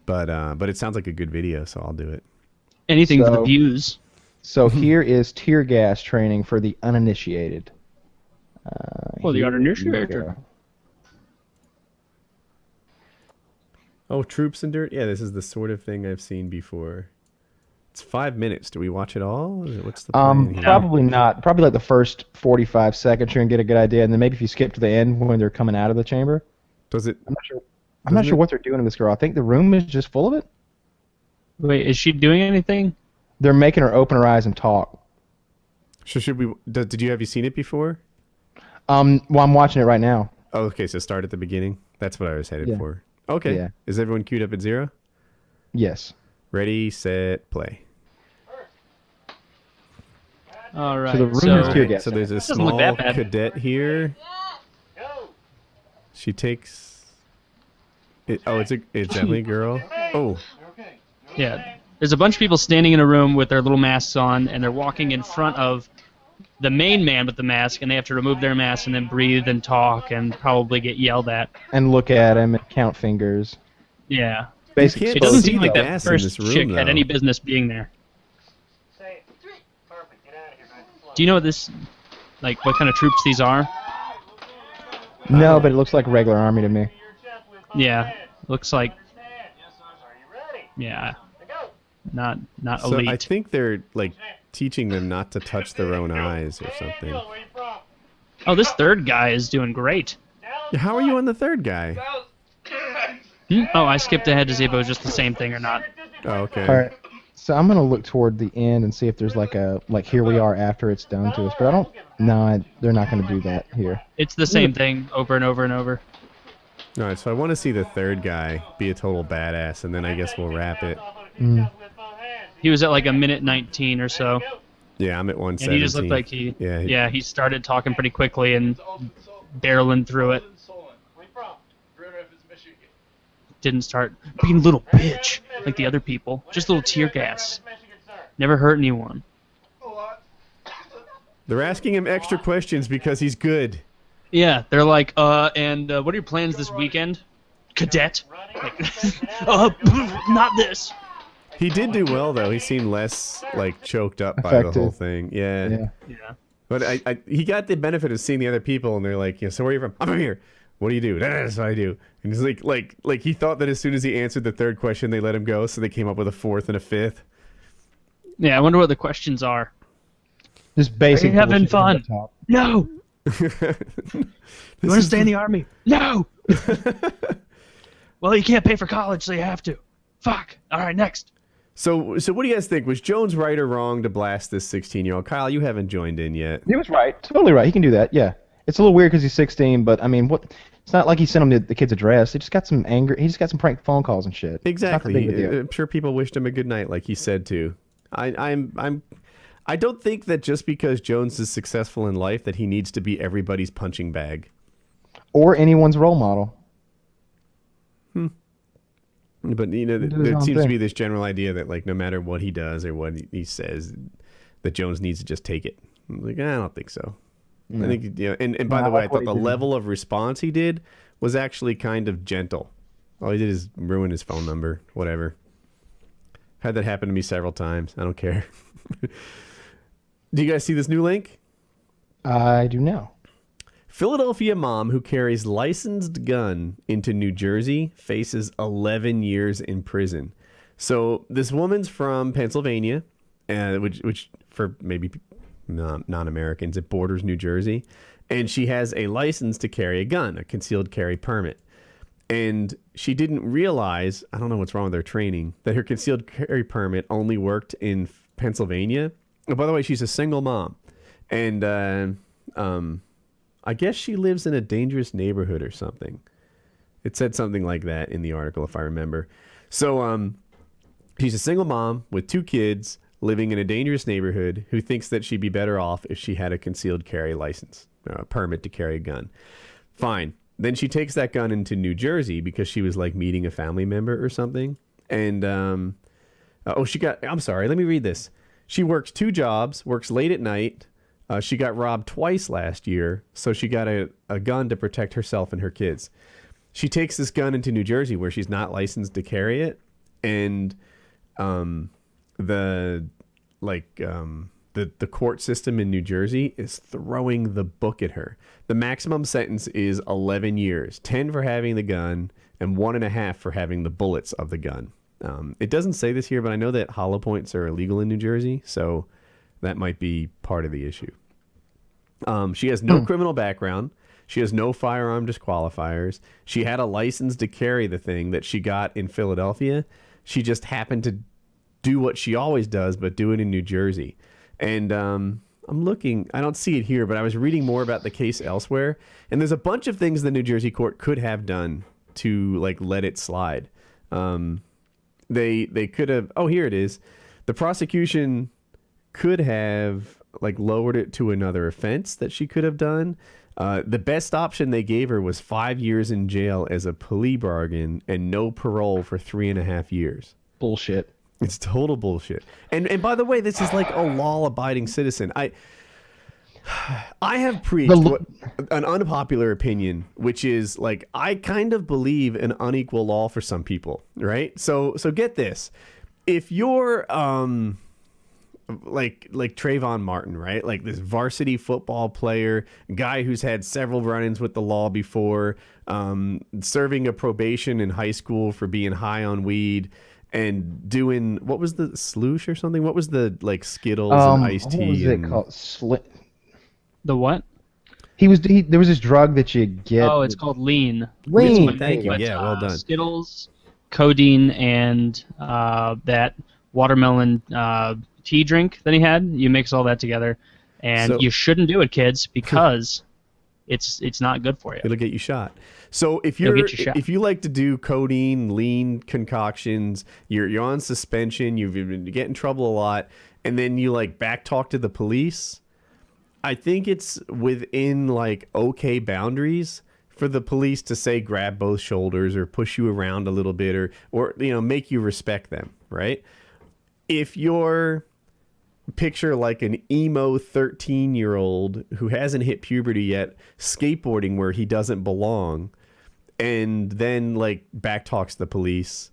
But it sounds like a good video, so I'll do it. Anything for the So- views. So here is tear gas training for the uninitiated. Well, the Here we uninitiated. go. Oh, troops and dirt. Yeah, this is the sort of thing I've seen before. It's 5 minutes. Do we watch it all? What's the plan here? Probably not. Probably like the first 45 seconds you're gonna get a good idea, and then maybe if you skip to the end when they're coming out of the chamber. Does it? I'm not sure what they're doing to this girl. I think the room is just full of it. Wait, is she doing anything? They're making her open her eyes and talk. So should we? Did you have you seen it before? Well, I'm watching it right now. Oh, okay. So start at the beginning. That's what I was headed Yeah. for. Okay. Yeah. Is everyone queued up at 0? Yes. Ready, set, play. All right. So the room is So, tear gas. So there's a Doesn't look small that bad. cadet here. She takes. It's definitely a girl. Oh, yeah, there's a bunch of people standing in a room with their little masks on, and they're walking in front of the main man with the mask, and they have to remove their mask and then breathe and talk and probably get yelled at. And look at him and count fingers. Yeah. Basic can't It doesn't see seem like the that gas in first this room, chick had though. any business being there. Do you know what this, like, what kind of troops these are? No, but it looks like regular army to me. Yeah, looks like. Yeah. Not so elite. I think they're like teaching them not to touch their own eyes or something. Oh, this third guy is doing great. How are you on the third guy? Oh, I skipped ahead to see if it was just the same thing or not. Oh, okay. All right. So I'm gonna look toward the end and see if there's like here we are after it's done to us. But I don't. No, they're not gonna do that here. It's the same thing over and over and over. All right, so I want to see the third guy be a total badass, and then I guess we'll wrap it. He was at like a minute 19 or so, Yeah, I'm at and 117. he just looked like he. Yeah, He started talking pretty quickly and barreling through it. Didn't start being a little bitch like the other people. Just a little tear gas. Never hurt anyone. They're asking him extra questions because he's good. Yeah, they're like, and what are your plans this weekend, cadet? Like, not this. He did do well though. He seemed less like choked up by the Effective. whole thing. Yeah. Yeah. But he got the benefit of seeing the other people, and they're like, so where are you from? I'm from here. What do you do? That's what I do. And he's like he thought that as soon as he answered the third question, they let him go, so they came up with a fourth and a fifth. Yeah, I wonder what the questions are. Just basic. Are you having bullshit from the fun? top. No. You want to stay in the army? No. Well, you can't pay for college, so you have to. Fuck. All right, next. So what do you guys think? Was Jones right or wrong to blast this 16-year-old? Kyle, you haven't joined in yet. He was right. Totally right. He can do that. Yeah. It's a little weird because he's 16, but I mean, what? It's not like he sent him the kid's address. He just got some anger. He just got some prank phone calls and shit. It's not that big of a deal. I'm sure people wished him a good night, like he said too. I don't think that just because Jones is successful in life that he needs to be everybody's punching bag. Or anyone's role model. But you know, Do his there own seems to thing. be this general idea that like no matter what he does or what he says, that Jones needs to just take it. I'm like, I don't think so. I think and by No, the I way, I like what thought he the did. level of response he did was actually kind of gentle. All he did is ruin his phone number, whatever. Had that happen to me several times. I don't care. Do you guys see this new link? I do now. Philadelphia mom who carries licensed gun into New Jersey faces 11 years in prison. So this woman's from Pennsylvania, which for maybe non-Americans, it borders New Jersey, and she has a license to carry a gun, a concealed carry permit. And she didn't realize, I don't know what's wrong with her training, that her concealed carry permit only worked in Pennsylvania. Oh, by the way, she's a single mom, and I guess she lives in a dangerous neighborhood or something. It said something like that in the article, if I remember. So she's a single mom with 2 kids living in a dangerous neighborhood who thinks that she'd be better off if she had a concealed carry license, a permit to carry a gun. Fine. Then she takes that gun into New Jersey because she was like meeting a family member or something. And, I'm sorry, let me read this. She works 2 jobs, works late at night. She got robbed twice last year, so she got a gun to protect herself and her kids. She takes this gun into New Jersey where she's not licensed to carry it, and the court system in New Jersey is throwing the book at her. The maximum sentence is 11 years, 10 for having the gun, and 1.5 for having the bullets of the gun. It doesn't say this here, but I know that hollow points are illegal in New Jersey, so that might be part of the issue. She has no criminal background. She has no firearm disqualifiers. She had a license to carry the thing that she got in Philadelphia. She just happened to do what she always does, but do it in New Jersey. And I'm looking, I don't see it here, but I was reading more about the case elsewhere, and there's a bunch of things the New Jersey court could have done to like let it slide. They could have, oh, here it is. The prosecution could have like lowered it to another offense that she could have done. The best option they gave her was 5 years in jail as a plea bargain and no parole for 3.5 years. Bullshit. It's total bullshit. And by the way, this is like a law-abiding citizen. I have preached an unpopular opinion, which is like I kind of believe in unequal law for some people, right? So get this. If you're like Trayvon Martin, right? Like this varsity football player, guy who's had several run-ins with the law before, serving a probation in high school for being high on weed, and doing, what was the sloosh or something? What was the like Skittles and iced tea? What was it called? The what? There was this drug that you get. Oh, it's called lean. Lean. Thank you. But, Yeah, well done. Skittles, codeine, and that watermelon tea drink that he had. You mix all that together, and So- you shouldn't do it, kids, because it's not good for you. It'll get you shot. So if It'll you're get you shot. if you like to do codeine, lean concoctions, you're on suspension, you get in trouble a lot, and then you like back talk to the police, I think it's within like okay boundaries for the police to say grab both shoulders or push you around a little bit or you know make you respect them, right? If you're picture like an emo 13-year-old who hasn't hit puberty yet skateboarding where he doesn't belong and then like back talks the police,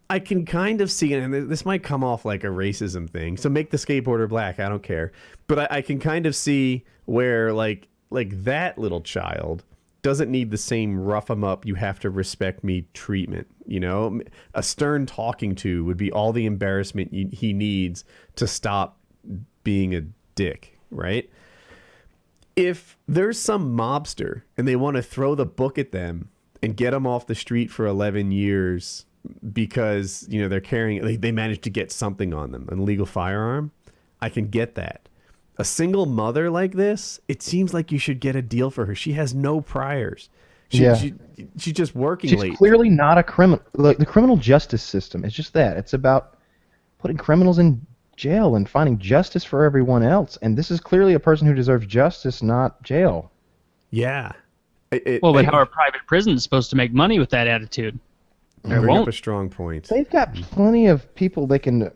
I can kind of see, and this might come off like a racism thing, so make the skateboarder black, I don't care, but I can kind of see where like that little child doesn't need the same rough 'em up, you have to respect me treatment. You know, a stern talking to would be all the embarrassment he needs to stop being a dick, right? If there's some mobster and they want to throw the book at them and get them off the street for 11 years because, you know, they're carrying, they managed to get something on them, an illegal firearm, I can get that. A single mother like this, it seems like you should get a deal for her. She has no priors. She's just working She's late. clearly not a criminal. Like the criminal justice system is just that. It's about putting criminals in jail and finding justice for everyone else. And this is clearly a person who deserves justice, not jail. Yeah. But how are private prisons supposed to make money with that attitude? They bring up won't. a strong point. They've got plenty of people they can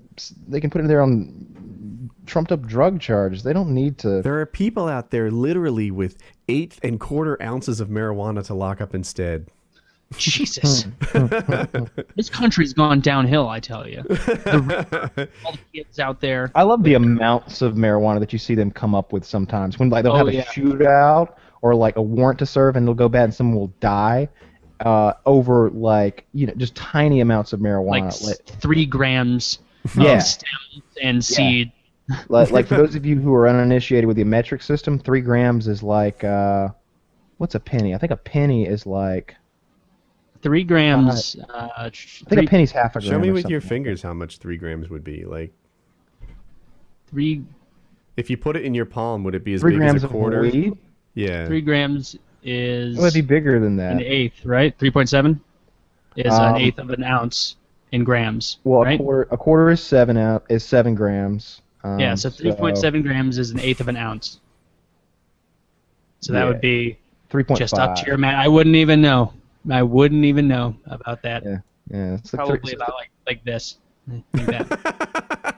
put in there on trumped up drug charges. They don't need to. There are people out there literally with 1/8 ounces of marijuana to lock up instead. Jesus. This country's gone downhill, I tell you. All the kids out there. I love the amounts of marijuana that you see them come up with sometimes when like they'll have a yeah. shootout or like a warrant to serve and they'll go bad and someone will die over like just tiny amounts of marijuana. Like 3 grams Yeah. of stems and seed. Like for those of you who are uninitiated with the metric system, 3 grams is like what's a penny? I think a penny is like 3 grams. I think a penny's half a gram. Show me or with your something. fingers how much 3 grams would be. Like, 3 if you put it in your palm, would it be as 3 big grams as a of quarter? weed? Yeah. 3 grams is It would be bigger than an that. eighth, right? 3.7 is an eighth of an ounce in grams. Well, right? a quarter is 7 grams. Yeah, so 3.7 grams is an eighth of an ounce. So that would be 3.5. just up to your man. I wouldn't even know. I wouldn't even know about that. Yeah, it's like Probably about like this. Like that.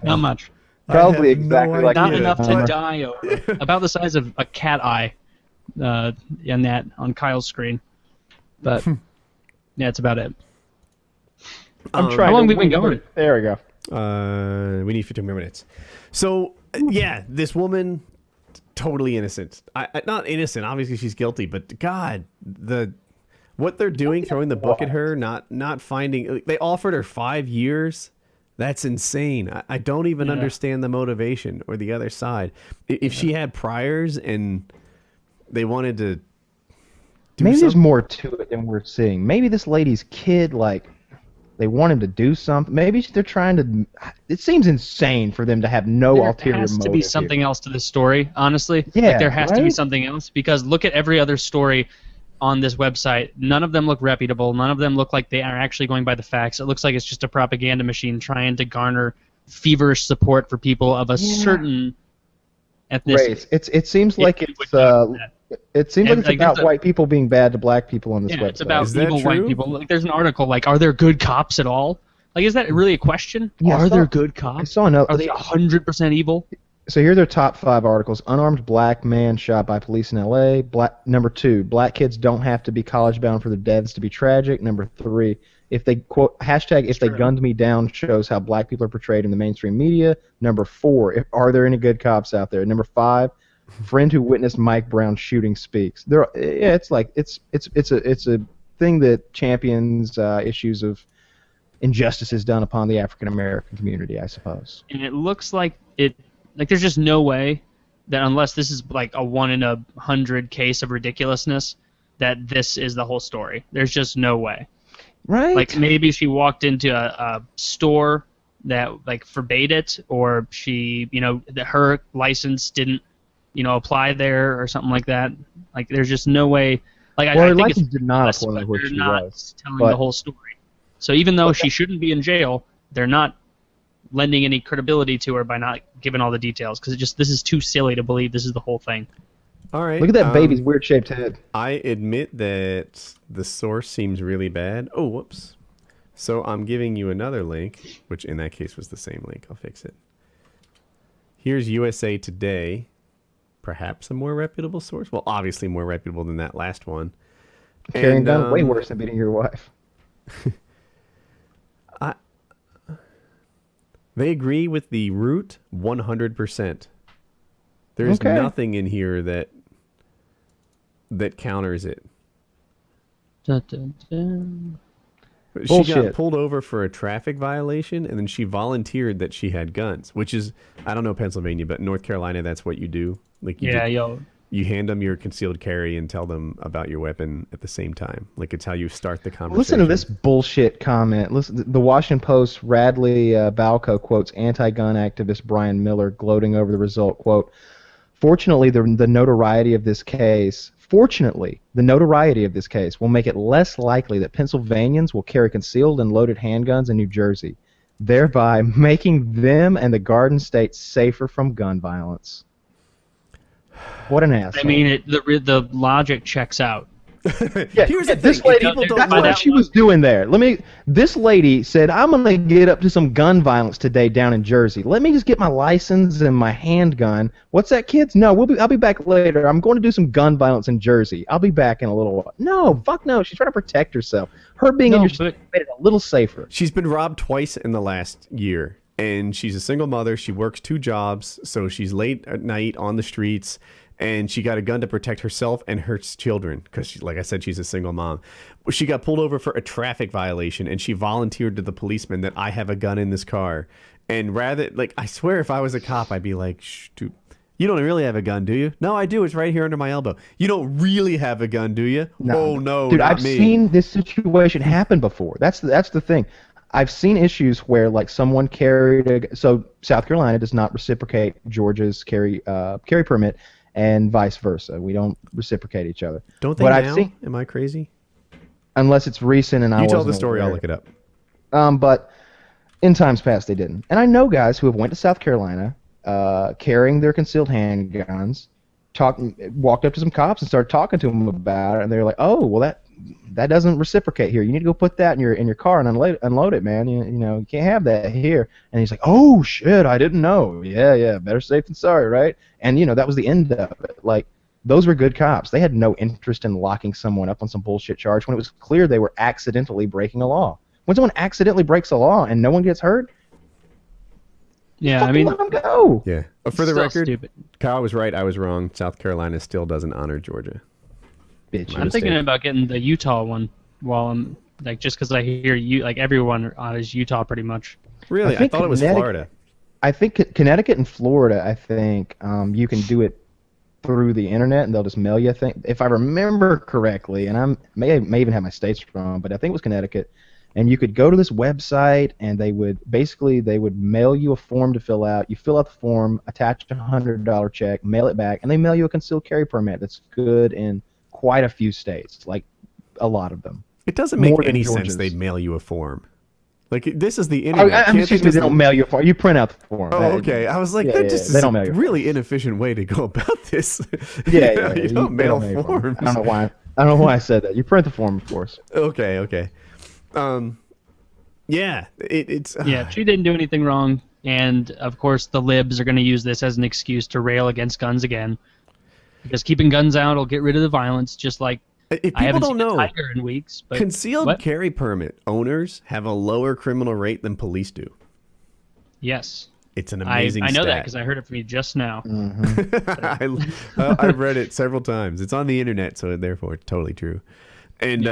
Not much. Probably I have no exactly like Not idea. enough to Hummer. die over. About the size of a cat eye in that on Kyle's screen. But yeah, that's about it. I'm trying. How long to have we been win. going? There we go. We need 15 more minutes. So, yeah, this woman, totally innocent. Not innocent. Obviously, she's guilty. But God, what they're doing, throwing the book at her, not finding. They offered her 5 years. That's insane. I don't even understand the motivation or the other side. If she had priors and they wanted to do Maybe there's something. more to it than we're seeing. Maybe this lady's kid, like, They want him to do something. Maybe they're trying to. It seems insane for them to have no ulterior motive. There has to be something else to this story, honestly. Yeah, like there has to be right? something else because look at every other story on this website. None of them look reputable. None of them look like they are actually going by the facts. It looks like it's just a propaganda machine trying to garner feverish support for people of a certain ethnicity. Race. It seems like It it's would not be that. it seems like it's like, about there's a- white people being bad to black people on this Yeah, website. it's about Is that evil white true? people. Like, there's an article like, are there good cops at all? Like, is that really a question? Yeah, I Are saw- there good I cops? saw another. Are they 100% evil? So here are their top 5 articles. Unarmed black man shot by police in L.A. Number 2, black kids don't have to be college bound for their deaths to be tragic. Number 3, if they quote hashtag if they gunned me down shows how black people are portrayed in the mainstream media. Number 4, are there any good cops out there? Number 5, friend who witnessed Mike Brown shooting speaks. It's a thing that champions issues of injustices done upon the African American community, I suppose. And it looks like there's just no way that unless this is like a 1 in 100 case of ridiculousness, that this is the whole story. There's just no way. Right? Like maybe she walked into a store that like forbade it, or she, that her license didn't, apply there or something like that. Like there's just no way. Like Well, I her think license it's did not us, apply but where they're she not was, telling but- the whole story. So even though she shouldn't be in jail, they're not lending any credibility to her by not giving all the details, because this is too silly to believe this is the whole thing. All right. Look at that baby's weird shaped head. I admit that the source seems really bad. Oh, whoops. So I'm giving you another link, which in that case was the same link. I'll fix it. Here's USA Today. Perhaps a more reputable source. Well, obviously more reputable than that last one. Carrying And, a gun way worse than beating your wife. They agree with the root 100%. There's Okay. nothing in here that counters it. Dun, dun, dun. She got Bullshit. pulled over for a traffic violation, and then she volunteered that she had guns, which is, I don't know Pennsylvania, but North Carolina, that's what you do. Like you hand them your concealed carry and tell them about your weapon at the same time. Like it's how you start the conversation. Listen to this bullshit comment. Listen, the Washington Post Radley Balco quotes anti-gun activist Brian Miller gloating over the result. Quote, Fortunately, the notoriety of this case will make it less likely that Pennsylvanians will carry concealed and loaded handguns in New Jersey, thereby making them and the Garden State safer from gun violence. What an asshole. I mean, the logic checks out. Yeah, Here's the this thing, lady, people don't that's know what that she was doing there. This lady said, I'm going to get up to some gun violence today down in Jersey. Let me just get my license and my handgun. What's that, kids? No, I'll be back later. I'm going to do some gun violence in Jersey. I'll be back in a little while. No, fuck no. She's trying to protect herself. Her being in your state made it a little safer. She's been robbed twice in the last year, and she's a single mother. She works 2 jobs, so she's late at night on the streets. And she got a gun to protect herself and her children because, like I said, she's a single mom. She got pulled over for a traffic violation, and she volunteered to the policeman that I have a gun in this car. And I swear if I was a cop, I'd be like, shh, dude, you don't really have a gun, do you? No, I do. It's right here under my elbow. You don't really have a gun, do you? No. Oh, no, Dude, not I've me. seen this situation happen before. That's the thing. I've seen issues where like someone carried so South Carolina does not reciprocate Georgia's carry permit, and vice versa. We don't reciprocate each other. Don't they But now? I've seen, Am I crazy? unless it's recent and I You tell wasn't the story, aware. I'll look it up. But in times past they didn't. And I know guys who have went to South Carolina carrying their concealed handguns, walked up to some cops and started talking to them about it, and they're like, "Oh, well that doesn't reciprocate here. You need to go put that in your car and unload it, man. You can't have that here." And he's like, "Oh shit, I didn't know. Yeah, better safe than sorry, right?" And that was the end of it. Like, those were good cops. They had no interest in locking someone up on some bullshit charge when it was clear they were accidentally breaking a law. When someone accidentally breaks a law and no one gets hurt, Yeah, fucking I mean, let them go. Yeah. But for the still record, stupid. Kyle was right. I was wrong. South Carolina still doesn't honor Georgia. Bitch. I'm thinking about getting the Utah one while I'm just because I hear everyone is Utah pretty much. Really? I think thought it was Connecticut- Florida. I think Connecticut and Florida, I think you can do it through the internet and they'll just mail you a thing. If I remember correctly, and I may even have my states wrong, but I think it was Connecticut. And you could go to this website, and they would mail you a form to fill out. You fill out the form, attach a $100 check, mail it back, and they mail you a concealed carry permit that's good in quite a few states, like a lot of them. It doesn't make More than any sense Georgia's. they'd mail you a form. Like, this is the internet. I'm Can't excuse they me, they don't mail you a form. You print out the form. Oh, okay. I was like, Yeah, that yeah, just they is don't a mail you really inefficient way to go about this. Yeah, You don't they mail you a form. forms. I don't know why I said that. You print the form, of course. Okay. Yeah, it's Yeah, she didn't do anything wrong, and of course the libs are going to use this as an excuse to rail against guns again, because keeping guns out will get rid of the violence. Just like if I people haven't don't seen know, a tiger in weeks. But concealed what? carry permit owners have a lower criminal rate than police do. Yes, It's an I amazing know that stat. because I heard it from you just now. I've read it several times. It's on the internet, so therefore it's totally true. And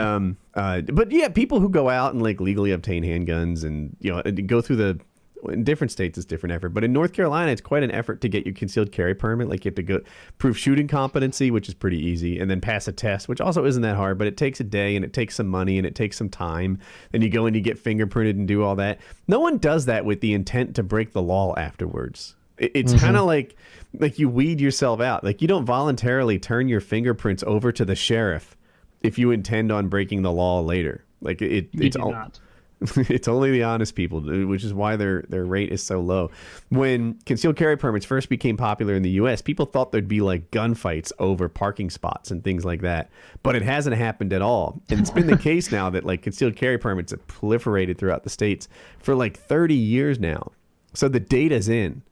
but yeah, people who go out and like legally obtain handguns and go through the in different states it's different effort, but in North Carolina it's quite an effort to get your concealed carry permit. Like you have to go prove shooting competency, which is pretty easy, and then pass a test, which also isn't that hard, but it takes a day and it takes some money and it takes some time. Then you go and you get fingerprinted and do all that. No one does that with the intent to break the law afterwards. It's kind of like you weed yourself out. Like you don't voluntarily turn your fingerprints over to the sheriff if you intend on breaking the law later. Like You it's do not. it's only the honest people, which is why their rate is so low. When concealed carry permits first became popular in the U.S., people thought there'd be like gunfights over parking spots and things like that, but it hasn't happened at all. And it's been the case now that like concealed carry permits have proliferated throughout the states for like 30 years now. So the data's in.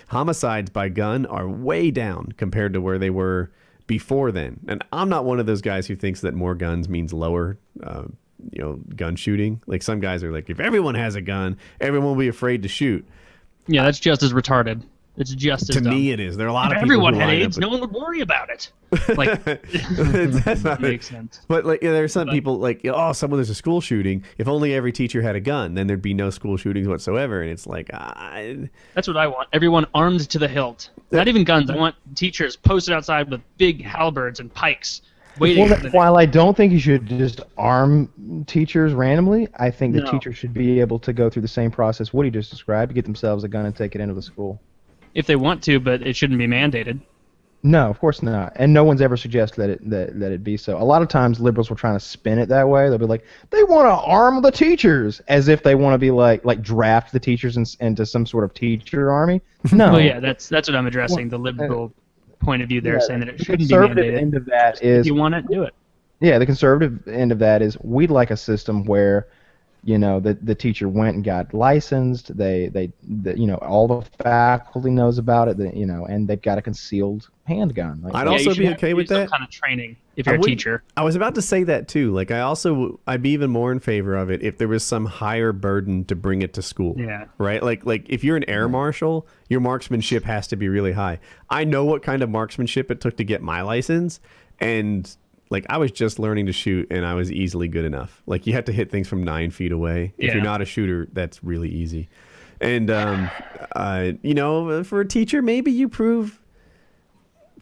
Homicides by gun are way down compared to where they were before then. And I'm not one of those guys who thinks that more guns means lower gun shooting. Like some guys are like, if everyone has a gun, everyone will be afraid to shoot. Yeah, that's just as retarded. It's just as To dumb. me, it is. There are a lot If of people everyone who had line AIDS, up no one would worry about it. Like, That's not makes sense. But like, there are some people like, someone there's a school shooting. If only every teacher had a gun, then there'd be no school shootings whatsoever. And it's like, That's what I want. Everyone armed to the hilt. Not even guns. I want teachers posted outside with big halberds and pikes, waiting. Well, while I don't think you should just arm teachers randomly, I think the No. teachers should be able to go through the same process Woody just described to get themselves a gun and take it into the school. If they want to, but it shouldn't be mandated. No, of course not. And no one's ever suggested that it be so. A lot of times liberals were trying to spin it that way. They'll be like, they want to arm the teachers, as if they want to be like draft the teachers into some sort of teacher army. No. Well, yeah, that's what I'm addressing. The liberal point of view there, saying that it the shouldn't be conservative mandated. end of that If is you want it, do it. Yeah, the conservative end of that is we'd like a system where, the teacher went and got licensed. All the faculty knows about it. And they've got a concealed handgun. I'd Yeah, also you should be have okay to with do some that. kind of training if you're a teacher. I was about to say that too. Like I'd be even more in favor of it if there was some higher burden to bring it to school. Yeah. Right? Like if you're an air marshal, your marksmanship has to be really high. I know what kind of marksmanship it took to get my license, and like I was just learning to shoot and I was easily good enough. Like you have to hit things from 9 feet away. If Yeah. you're not a shooter, that's really easy. And for a teacher, maybe you prove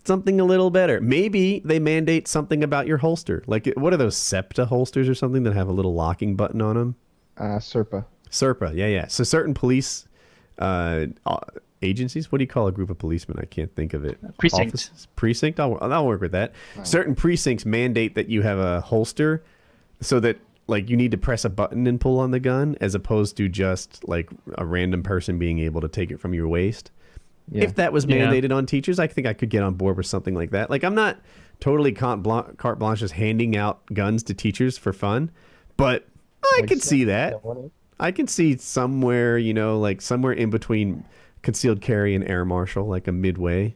something a little better. Maybe they mandate something about your holster. Like what are those SEPTA holsters or something that have a little locking button on them? SERPA. SERPA, yeah. So certain police agencies, what do you call a group of policemen? I can't think of it. Precinct. Offices? Precinct? I'll work with that. Right. Certain precincts mandate that you have a holster so that like you need to press a button and pull on the gun as opposed to just like a random person being able to take it from your waist. Yeah. If that was mandated on teachers, I think I could get on board with something like that. Like I'm not totally carte blanche just handing out guns to teachers for fun, but I could see that. I can see somewhere, somewhere in between concealed carry and air marshal, like a midway.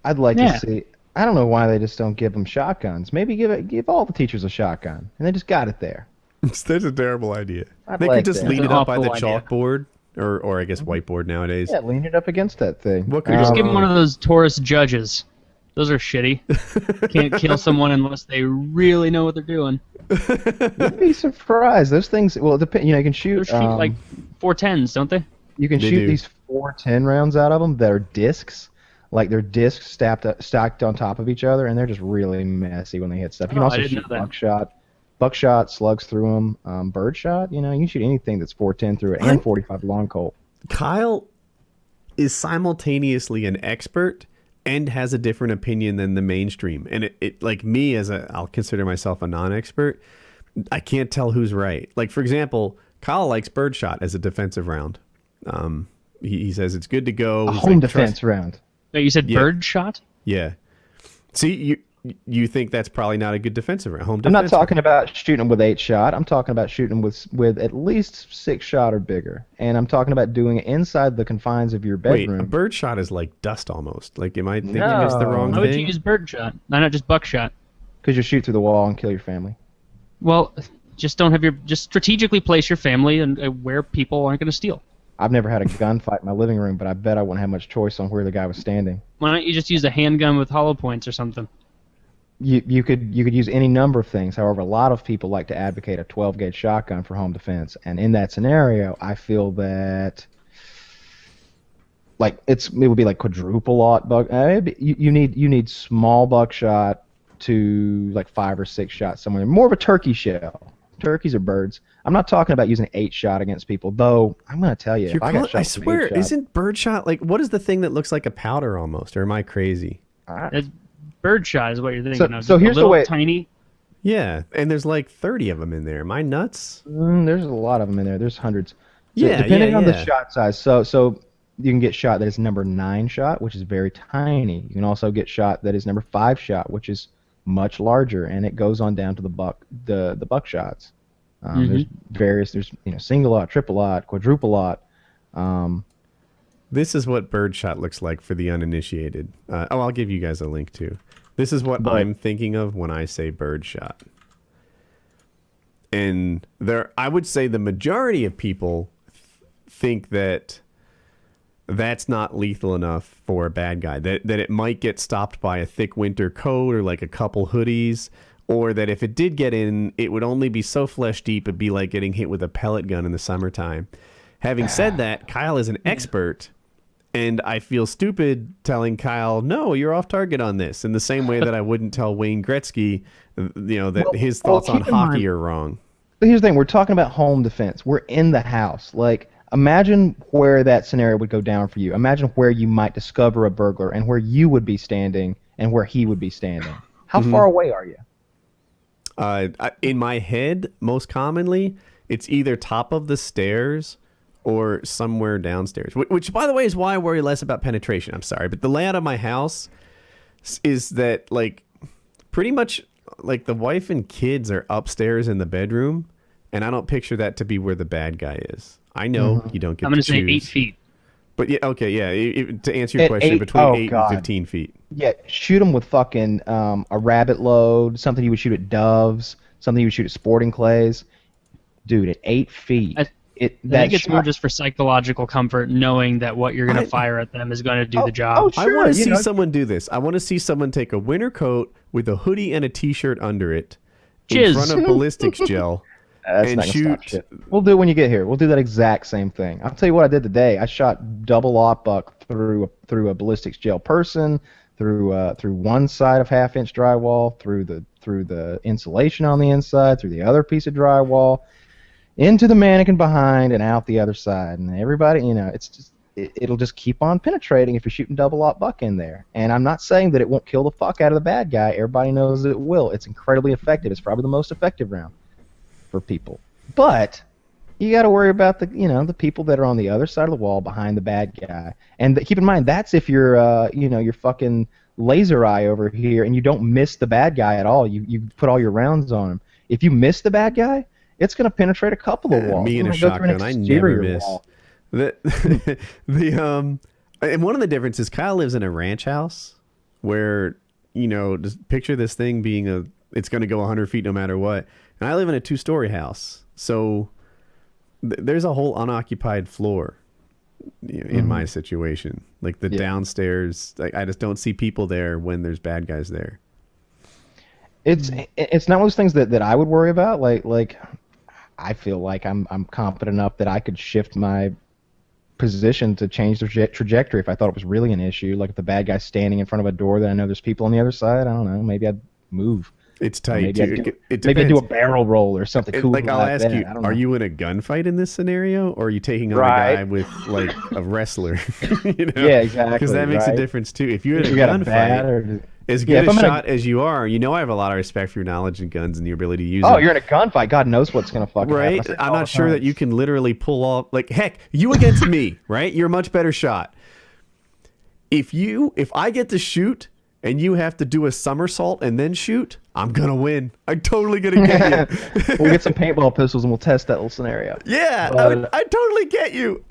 I'd like to see. I don't know why they just don't give them shotguns. Maybe give all the teachers a shotgun, and they just got it there. That's a terrible idea. They like could just that. lean That's it an up by the awful idea. chalkboard, or I guess whiteboard nowadays. Yeah, lean it up against that thing. What could Just give them one of those Taurus judges. Those are shitty. Can't kill someone unless they really know what they're doing. You'd be surprised. Those things. Well, it depends. You can shoot. They shoot like 410s, don't they? You can They shoot do. these 410 rounds out of them that are discs. Like they're discs stacked on top of each other, and they're just really messy when they hit stuff. You can Oh, I also didn't shoot know that. buckshot. Buckshot slugs through them. Birdshot, you can shoot anything that's 410 through it, and 45 long Colt. Kyle is simultaneously an expert and has a different opinion than the mainstream. And it like me I'll consider myself a non-expert. I can't tell who's right. Like, for example, Kyle likes birdshot as a defensive round. He says it's good to go. A He's home like, defense round. Wait, you said Yeah. bird shot? Yeah. See, you think that's probably not a good defensive round. Home I'm not defense talking about shooting them with 8-shot. I'm talking about shooting them with at least 6-shot or bigger. And I'm talking about doing it inside the confines of your Wait, bedroom. a birdshot is like dust almost. Like, am I thinking it's the wrong Why would you thing? use bird shot? Why not just buckshot? Because you shoot through the wall and kill your family. Well, just strategically place your family and where people aren't going to steal. I've never had a gunfight in my living room, but I bet I wouldn't have much choice on where the guy was standing. Why don't you just use a handgun with hollow points or something? You could use any number of things. However, a lot of people like to advocate a 12-gauge shotgun for home defense, and in that scenario, I feel that it would be like quadruple aught buck. You need small buckshot to like 5 or 6 shots somewhere. More of a turkey shell. Turkeys are birds. I'm not talking about using 8-shot against people, though. I'm gonna tell you, if I got shot I with swear, 8-shot, isn't birdshot like what is the thing that looks like a powder almost? Or am I crazy? That's bird shot is what you're thinking of. So Just here's a the little way. tiny. Yeah, and there's like 30 of them in there. Am I nuts? There's a lot of them in there. There's hundreds. So Yeah, depending on the yeah. shot size. So you can get shot that is number 9 shot, which is very tiny. You can also get shot that is number 5 shot, which is much larger, and it goes on down to the buck shots. There's various. There's single aught, triple aught, quadruple aught. This is what birdshot looks like for the uninitiated. I'll give you guys a link too. This is what I'm thinking of when I say birdshot. And I would say the majority of people think that that's not lethal enough for a bad guy. That it might get stopped by a thick winter coat or like a couple hoodies, or that if it did get in, it would only be so flesh deep it'd be like getting hit with a pellet gun in the summertime. Having said that, Kyle is an expert, and I feel stupid telling Kyle, no, you're off target on this, in the same way that I wouldn't tell Wayne Gretzky, that his thoughts on keep in hockey mind- are wrong. But here's the thing: we're talking about home defense. We're in the house. Like, imagine where that scenario would go down for you. Imagine where you might discover a burglar and where you would be standing and where he would be standing. How far away are you? In my head, most commonly, it's either top of the stairs or somewhere downstairs. Which, by the way, is why I worry less about penetration. I'm sorry, but the layout of my house is that, like, pretty much, like, the wife and kids are upstairs in the bedroom, and I don't picture that to be where the bad guy is. I know you don't get I'm to going to say choose. 8 feet. But yeah, okay, yeah. To answer your At question, 8 between oh, 8 God. and 15 feet. Yeah, shoot them with fucking a rabbit load, something you would shoot at doves, something you would shoot at sporting clays. Dude, at 8 feet. I think it's more just for psychological comfort, knowing that what you're going to fire at them is going to do the job. I want to see someone do this. I want to see someone take a winter coat with a hoodie and a t-shirt under it in Jizz. front of ballistics gel That's and not gonna stop shoot. shit. We'll do it when you get here. We'll do that exact same thing. I'll tell you what I did today. I shot double aught buck through a ballistics gel person, through one side of half-inch drywall, through the insulation on the inside, through the other piece of drywall, into the mannequin behind, and out the other side. And everybody, it's just it'll just keep on penetrating if you're shooting double aught buck in there. And I'm not saying that it won't kill the fuck out of the bad guy. Everybody knows it will. It's incredibly effective. It's probably the most effective round for people. But you got to worry about the people that are on the other side of the wall behind the bad guy. And keep in mind, that's if you're you're fucking laser eye over here and you don't miss the bad guy at all. You put all your rounds on him. If you miss the bad guy, it's going to penetrate a couple of walls. Me and a It's gonna go through an shotgun, I never exterior miss. wall. And one of the differences, Kyle lives in a ranch house where, just picture this thing being it's going to go 100 feet no matter what. And I live in a 2-story house. So there's a whole unoccupied floor in my situation. Like the downstairs, I just don't see people there when there's bad guys there. It's not one of those things that I would worry about. Like I feel like I'm confident enough that I could shift my position to change the trajectory if I thought it was really an issue. Like if the bad guy's standing in front of a door that I know there's people on the other side, I don't know, maybe I'd move. It's tight. Maybe I too. do, It maybe I do a depends. barrel roll or something cool. Like I'll ask that. you, I don't are know. you in a gunfight in this scenario, or are you taking on a Right. guy with like a wrestler? Yeah, exactly. Because that makes a right? difference too. If you're in a You got a bat gunfight, or as Yeah, good if a I'm in a- shot as you are, you know I have a lot of respect for your knowledge in guns and your ability to use Oh, them. you're in a gunfight. God knows what's gonna fucking happen. I Right? say it I'm all not the sure that time. you can literally pull off like heck, you against me, right? You're a much better shot. If I get to shoot and you have to do a somersault and then shoot, I'm gonna win. I'm totally gonna get you. We'll get some paintball pistols and we'll test that little scenario. Yeah, I totally get you.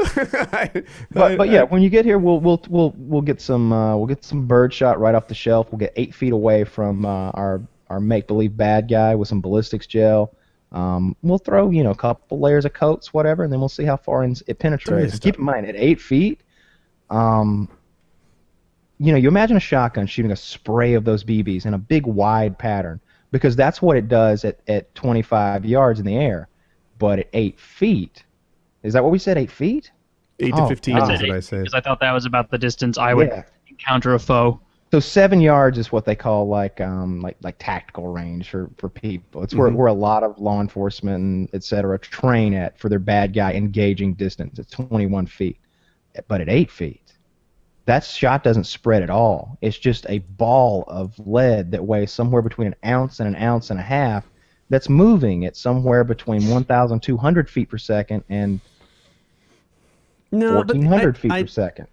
But yeah, when you get here, we'll get some bird shot right off the shelf. We'll get 8 feet away from our make believe bad guy with some ballistics gel. We'll throw a couple layers of coats, whatever, and then we'll see how far it penetrates. And keep in mind, at 8 feet, you imagine a shotgun shooting a spray of those BBs in a big wide pattern, because that's what it does at 25 yards in the air. But at 8 feet, is that what we said? 8 feet? 8 to 15 God. is I what said I 8 said. because I thought that was about the distance I would Yeah. encounter a foe. So 7 yards is what they call like tactical range for people. It's where a lot of law enforcement and et cetera train at for their bad guy engaging distance. It's 21 feet. But at 8 feet, that shot doesn't spread at all. It's just a ball of lead that weighs somewhere between an ounce and an ounce and a half that's moving at somewhere between 1,200 feet per second and No, but 1,400 feet per second.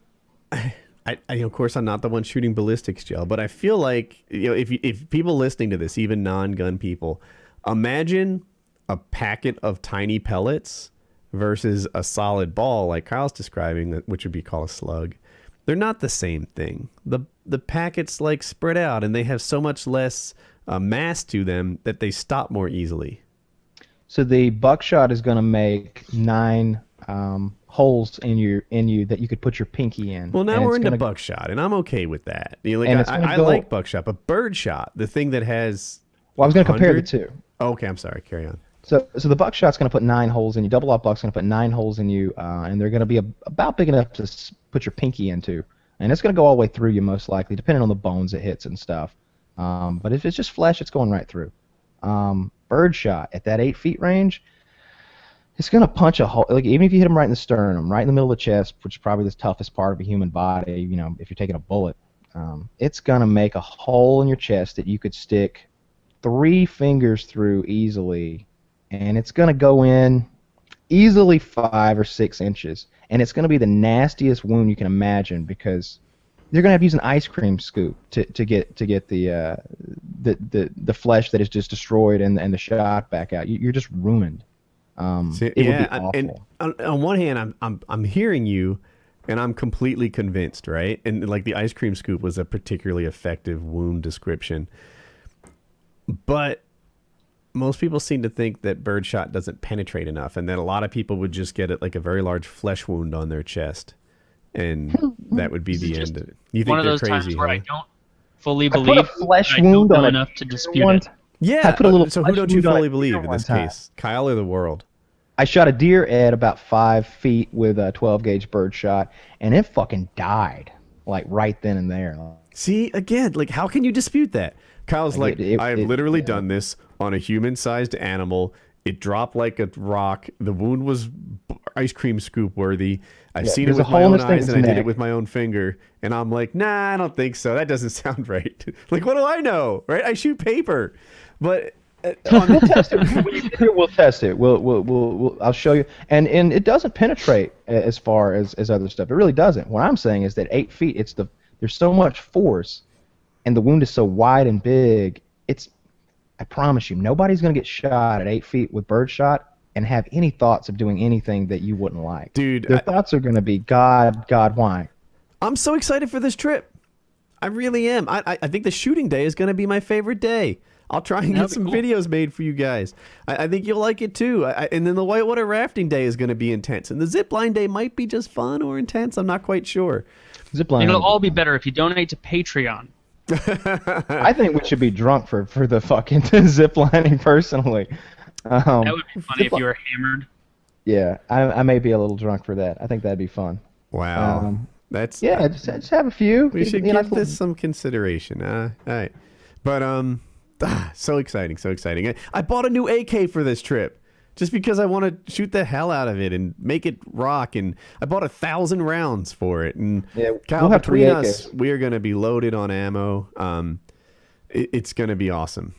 of course, I'm not the one shooting ballistics gel, but I feel like if people listening to this, even non-gun people, imagine a packet of tiny pellets versus a solid ball like Kyle's describing, which would be called a slug. They're not the same thing. The packets like spread out and they have so much less mass to them that they stop more easily. So the buckshot is going to make 9 holes in you that you could put your pinky in. Well, now And we're it's into gonna- buckshot, and I'm okay with that. And it's gonna I go- like buckshot, but birdshot, the thing that has. Well, I was going to compare the 100? two. Okay, I'm sorry. Carry on. So the buckshot's going to put 9 holes in you. Double aught buck's going to put 9 holes in you, and they're going to be about big enough to put your pinky into. And it's going to go all the way through you, most likely, depending on the bones it hits and stuff. But if it's just flesh, it's going right through. Birdshot at that 8 feet range, it's going to punch a hole. Like, even if you hit them right in the sternum, right in the middle of the chest, which is probably the toughest part of a human body, if you're taking a bullet, it's going to make a hole in your chest that you could stick 3 fingers through easily, and it's going to go in easily 5 or 6 inches, and it's going to be the nastiest wound you can imagine, because you're going to have to use an ice cream scoop to get the flesh that is just destroyed and the shot back out. You're just ruined. It would be awful. And on one hand, I'm hearing you, and I'm completely convinced, right? And like the ice cream scoop was a particularly effective wound description, but most people seem to think that birdshot doesn't penetrate enough, and that a lot of people would just get it like a very large flesh wound on their chest, and that would be the end of it. You think One of they're those crazy? times where I Huh? don't fully put a believe. flesh but I don't wound know on a enough to dispute one it. t- Yeah. I put a little so who flesh don't you wound on a fully deer believe in one this time. case, Kyle or the world? I shot a deer at about 5 feet with a 12 gauge birdshot, and it fucking died, like right then and there. See, again, like how can you dispute that? Kyle's like, I have literally yeah. done this on a human-sized animal. It dropped like a rock. The wound was ice cream scoop worthy. I've Yeah, seen it there's a with my hole in own this eyes, thing's and I did it neck. with my own finger. And I'm like, nah, I don't think so. That doesn't sound right. Like, what do I know, right? I shoot paper, but We'll test it. When you get here, we'll test it. I'll show you. And it doesn't penetrate as far as other stuff. It really doesn't. What I'm saying is that 8 feet, there's so much force, and the wound is so wide and big. I promise you, nobody's gonna get shot at 8 feet with birdshot and have any thoughts of doing anything that you wouldn't like. Dude, Their thoughts are gonna be, God, why? I'm so excited for this trip. I really am. I think the shooting day is going to be my favorite day. I'll try and get That'd be some cool. videos made for you guys. I think you'll like it too. And then the whitewater rafting day is going to be intense. And the zip line day might be just fun or intense. I'm not quite sure. Zipline. It'll all be better if you donate to Patreon. I think we should be drunk for the fucking ziplining personally. That would be funny if you were hammered. Yeah, I may be a little drunk for that. I think that'd be fun. Wow. That's Yeah, just have a few. We should You know, give this some consideration. All right. But So exciting, so exciting. I bought a new AK for this trip just because I want to shoot the hell out of it and make it rock. And I bought 1,000 rounds for it. And Kyle, we'll have between 3 us, AKs. we are going to be loaded on ammo. It's going to be awesome.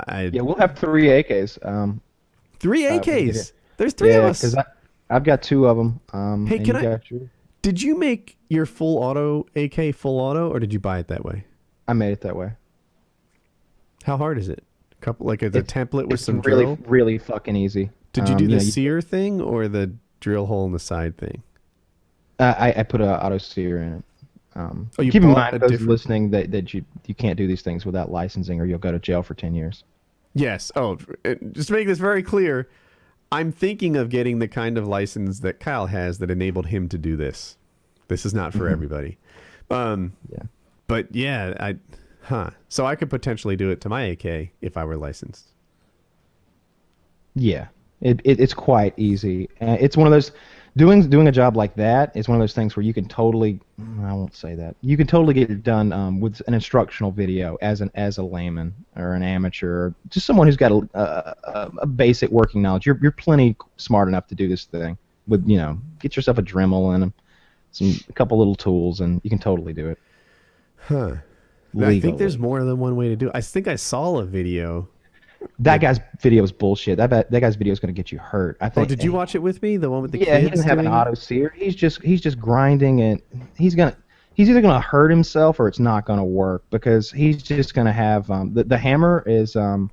Yeah, we'll have 3 AKs. 3 we'll get AKs. it. There's 3 of us. because I've got 2 of them. Hey, and can you got your- Did you make your full auto AK full auto, or did you buy it that way? I made it that way. How hard is it? Like as a template with It's some really, drill? really fucking easy. Did you do the know, sear thing or the drill hole in the side thing? I put a auto sear in it. Oh, you keep in bought mind, a those different- listening, that you can't do these things without licensing, or you'll go to jail for 10 years. Yes. Oh, just to make this very clear, I'm thinking of getting the kind of license that Kyle has that enabled him to do this. This is not for everybody. Yeah. But yeah, so I could potentially do it to my AK if I were licensed. Yeah, it's quite easy. It's one of those doing a job like that is one of those things where you can totally, I won't say that, you can totally get it done with an instructional video as a layman or an amateur, or just someone who's got a basic working knowledge. You're plenty smart enough to do this thing with, get yourself a Dremel and a couple little tools, and you can totally do it. Huh. I Legally. think there's more than one way to do it. I think I saw a video. That guy's video is bullshit. That guy's video is going to get you hurt. I Oh, think. did you watch it with me? The one with the Yeah, kids? he doesn't have an doing it? auto sear. He's just grinding it. He's either gonna hurt himself or it's not gonna work, because he's just gonna have the hammer is what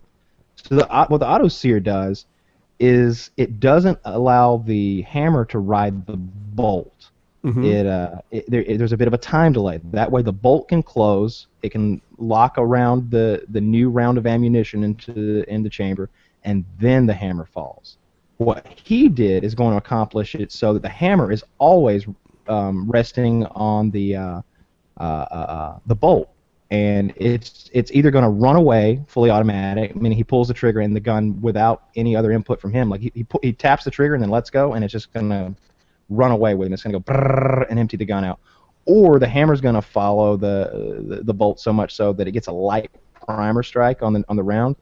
the auto sear does is it doesn't allow the hammer to ride the bolt. There's a bit of a time delay. That way the bolt can close. It can lock around the new round of ammunition into the chamber, and then the hammer falls. What he did is going to accomplish it so that the hammer is always resting on the bolt, and it's either going to run away fully automatic, meaning he pulls the trigger and the gun without any other input from him. Like he taps the trigger and then lets go, and it's just going to run away with him. It's going to go brrrr and empty the gun out. Or the hammer's going to follow the bolt so much so that it gets a light primer strike on the round,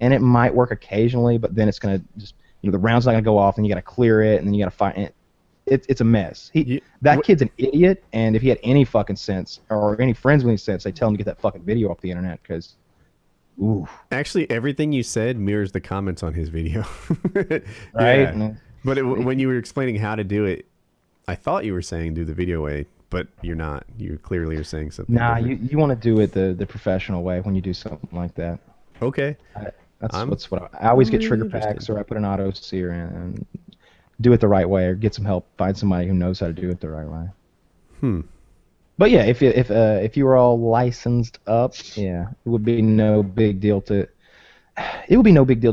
and it might work occasionally, but then it's going to just the round's not going to go off, and you got to clear it, and then you got to find it. It's a mess. That kid's an idiot, and if he had any fucking sense or any friends with any sense, they tell him to get that fucking video off the internet, because ooh. Actually, everything you said mirrors the comments on his video. Right? Yeah. But when you were explaining how to do it, I thought you were saying do the video way, but you're not. You clearly are saying something Nah, different. you want to do it the professional way when you do something like that. Okay. That's what I always get really trigger interested. packs, or I put an auto sear in and do it the right way, or get some help, find somebody who knows how to do it the right way. But yeah, if you were all licensed up, yeah, it would be no big deal to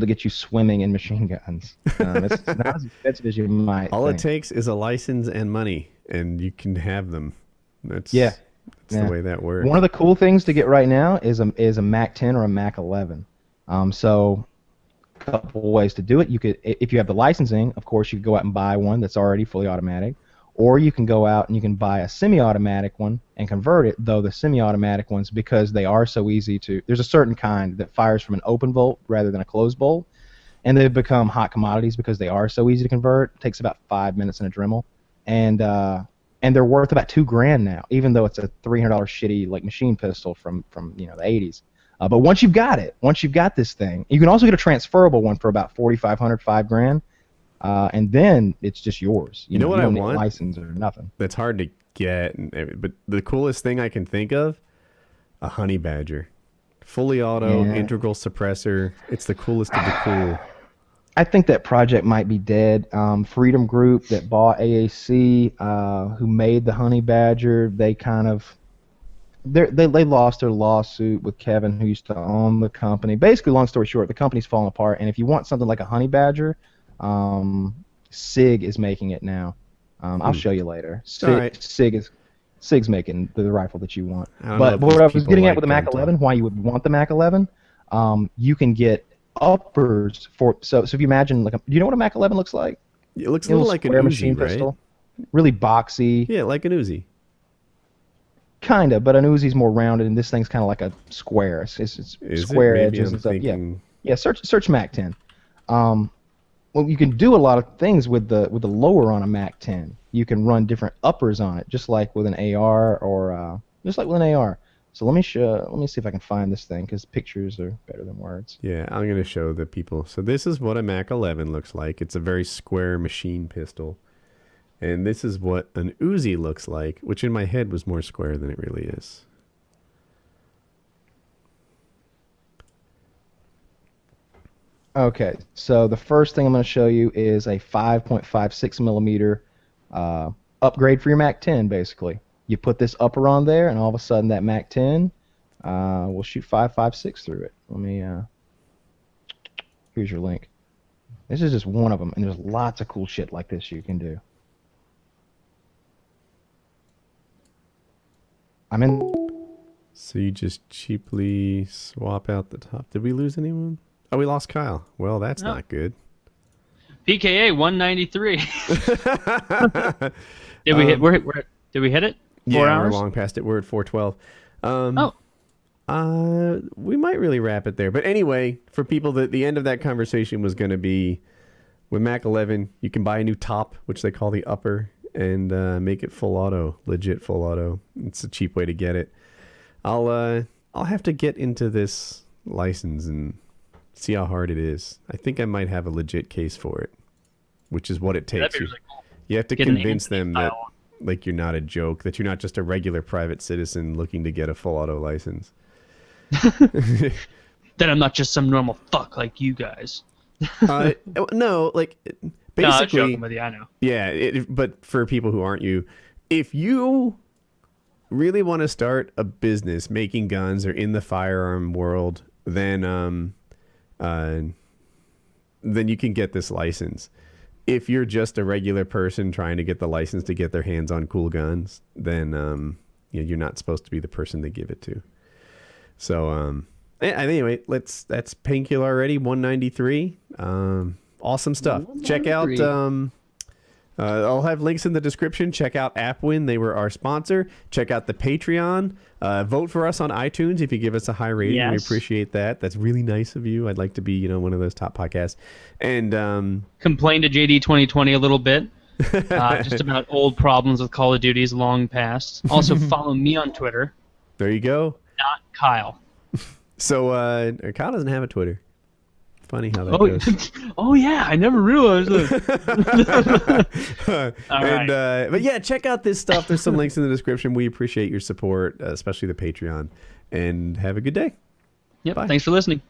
get you swimming in machine guns. It's not as expensive as you might All think. it takes is a license and money, and you can have them. That's Yeah. the way that works. One of the cool things to get right now is a Mac 10 or a Mac 11. So a couple ways to do it. You could, if you have the licensing, of course, you could go out and buy one that's already fully automatic, or you can go out and you can buy a semi-automatic one and convert it. Though the semi-automatic ones, because they are so easy to, there's a certain kind that fires from an open bolt rather than a closed bolt, and they've become hot commodities because they are so easy to convert. It takes about 5 minutes in a Dremel, and they're worth about $2,000 now, even though it's a $300 shitty like machine pistol from the 80s. But once you've got this thing, you can also get a transferable one for about $4,500, $5,000, and then it's just yours. You know what you I don't need want? a license or nothing. That's hard to get, but the coolest thing I can think of, a honey badger. Fully auto, Yeah. integral suppressor. It's the coolest of the cool. I think that project might be dead. Freedom Group that bought AAC, who made the Honey Badger, they lost their lawsuit with Kevin, who used to own the company. Basically, long story short, the company's falling apart. And if you want something like a Honey Badger, SIG is making it now. I'll show you later. SIG's making the rifle that you want. I don't know But if what these I was people getting at like with the Mac gun talk. 11, why you would want the Mac 11, you can get uppers for. So if you imagine, do you know what a Mac 11 looks like? It looks a little like an square Uzi, machine right? pistol, really boxy. Yeah, like an Uzi. Kinda, but an Uzi's more rounded, and this thing's kind of like a square. It's Is it? square Maybe edges I'm and stuff. thinking- Yeah. Search Mac 10. Well, you can do a lot of things with the lower on a Mac 10. You can run different uppers on it, just like with an AR or just like with an AR. So let me see if I can find this thing, because pictures are better than words. Yeah, I'm going to show the people. So this is what a Mac 11 looks like. It's a very square machine pistol. And this is what an Uzi looks like, which in my head was more square than it really is. Okay, so the first thing I'm going to show you is a 5.56 millimeter upgrade for your Mac 10, basically. You put this upper on there, and all of a sudden that Mac 10 will shoot 5.56 through it. Let me, here's your link. This is just one of them, and there's lots of cool shit like this you can do. I'm in. So you just cheaply swap out the top. Did we lose anyone? Oh, we lost Kyle. Well, that's not good. PKA 193. Did we hit? Did we hit it? 4 hours? We're long past it. We're at 4:12. We might really wrap it there. But anyway, for people, the end of that conversation was going to be with Mac 11. You can buy a new top, which they call the upper, and make it full auto, legit full auto. It's a cheap way to get it. I'll have to get into this license and see how hard it is. I think I might have a legit case for it, which is what it takes. That'd be really cool. You have to Get an convince them that style. like you're not a joke, that you're not just a regular private citizen looking to get a full auto license. That I'm not just some normal fuck like you guys. No, like No, I'm basically, joking with you. I know. yeah. But for people who aren't you, if you really want to start a business making guns or in the firearm world, then you can get this license. If you're just a regular person trying to get the license to get their hands on cool guns, then you're not supposed to be the person they give it to. So anyway, that's Painkiller already, 193. Awesome stuff. Check out 193. I'll have links in the description. Check out AppWin. They were our sponsor. Check out the Patreon. Vote for us on iTunes if you give us a high rating. We Yes. appreciate that. That's really nice of you. I'd like to be, one of those top podcasts. And Complain to JD2020 a little bit. Just about old problems with Call of Duty's long past. Also follow me on Twitter, there you go. not Kyle. So Kyle doesn't have a Twitter. Funny how that goes. Oh yeah, I never realized that. All right. But yeah, check out this stuff. There's some links in the description. We appreciate your support, especially the Patreon. And have a good day. Yep. Bye. Thanks for listening.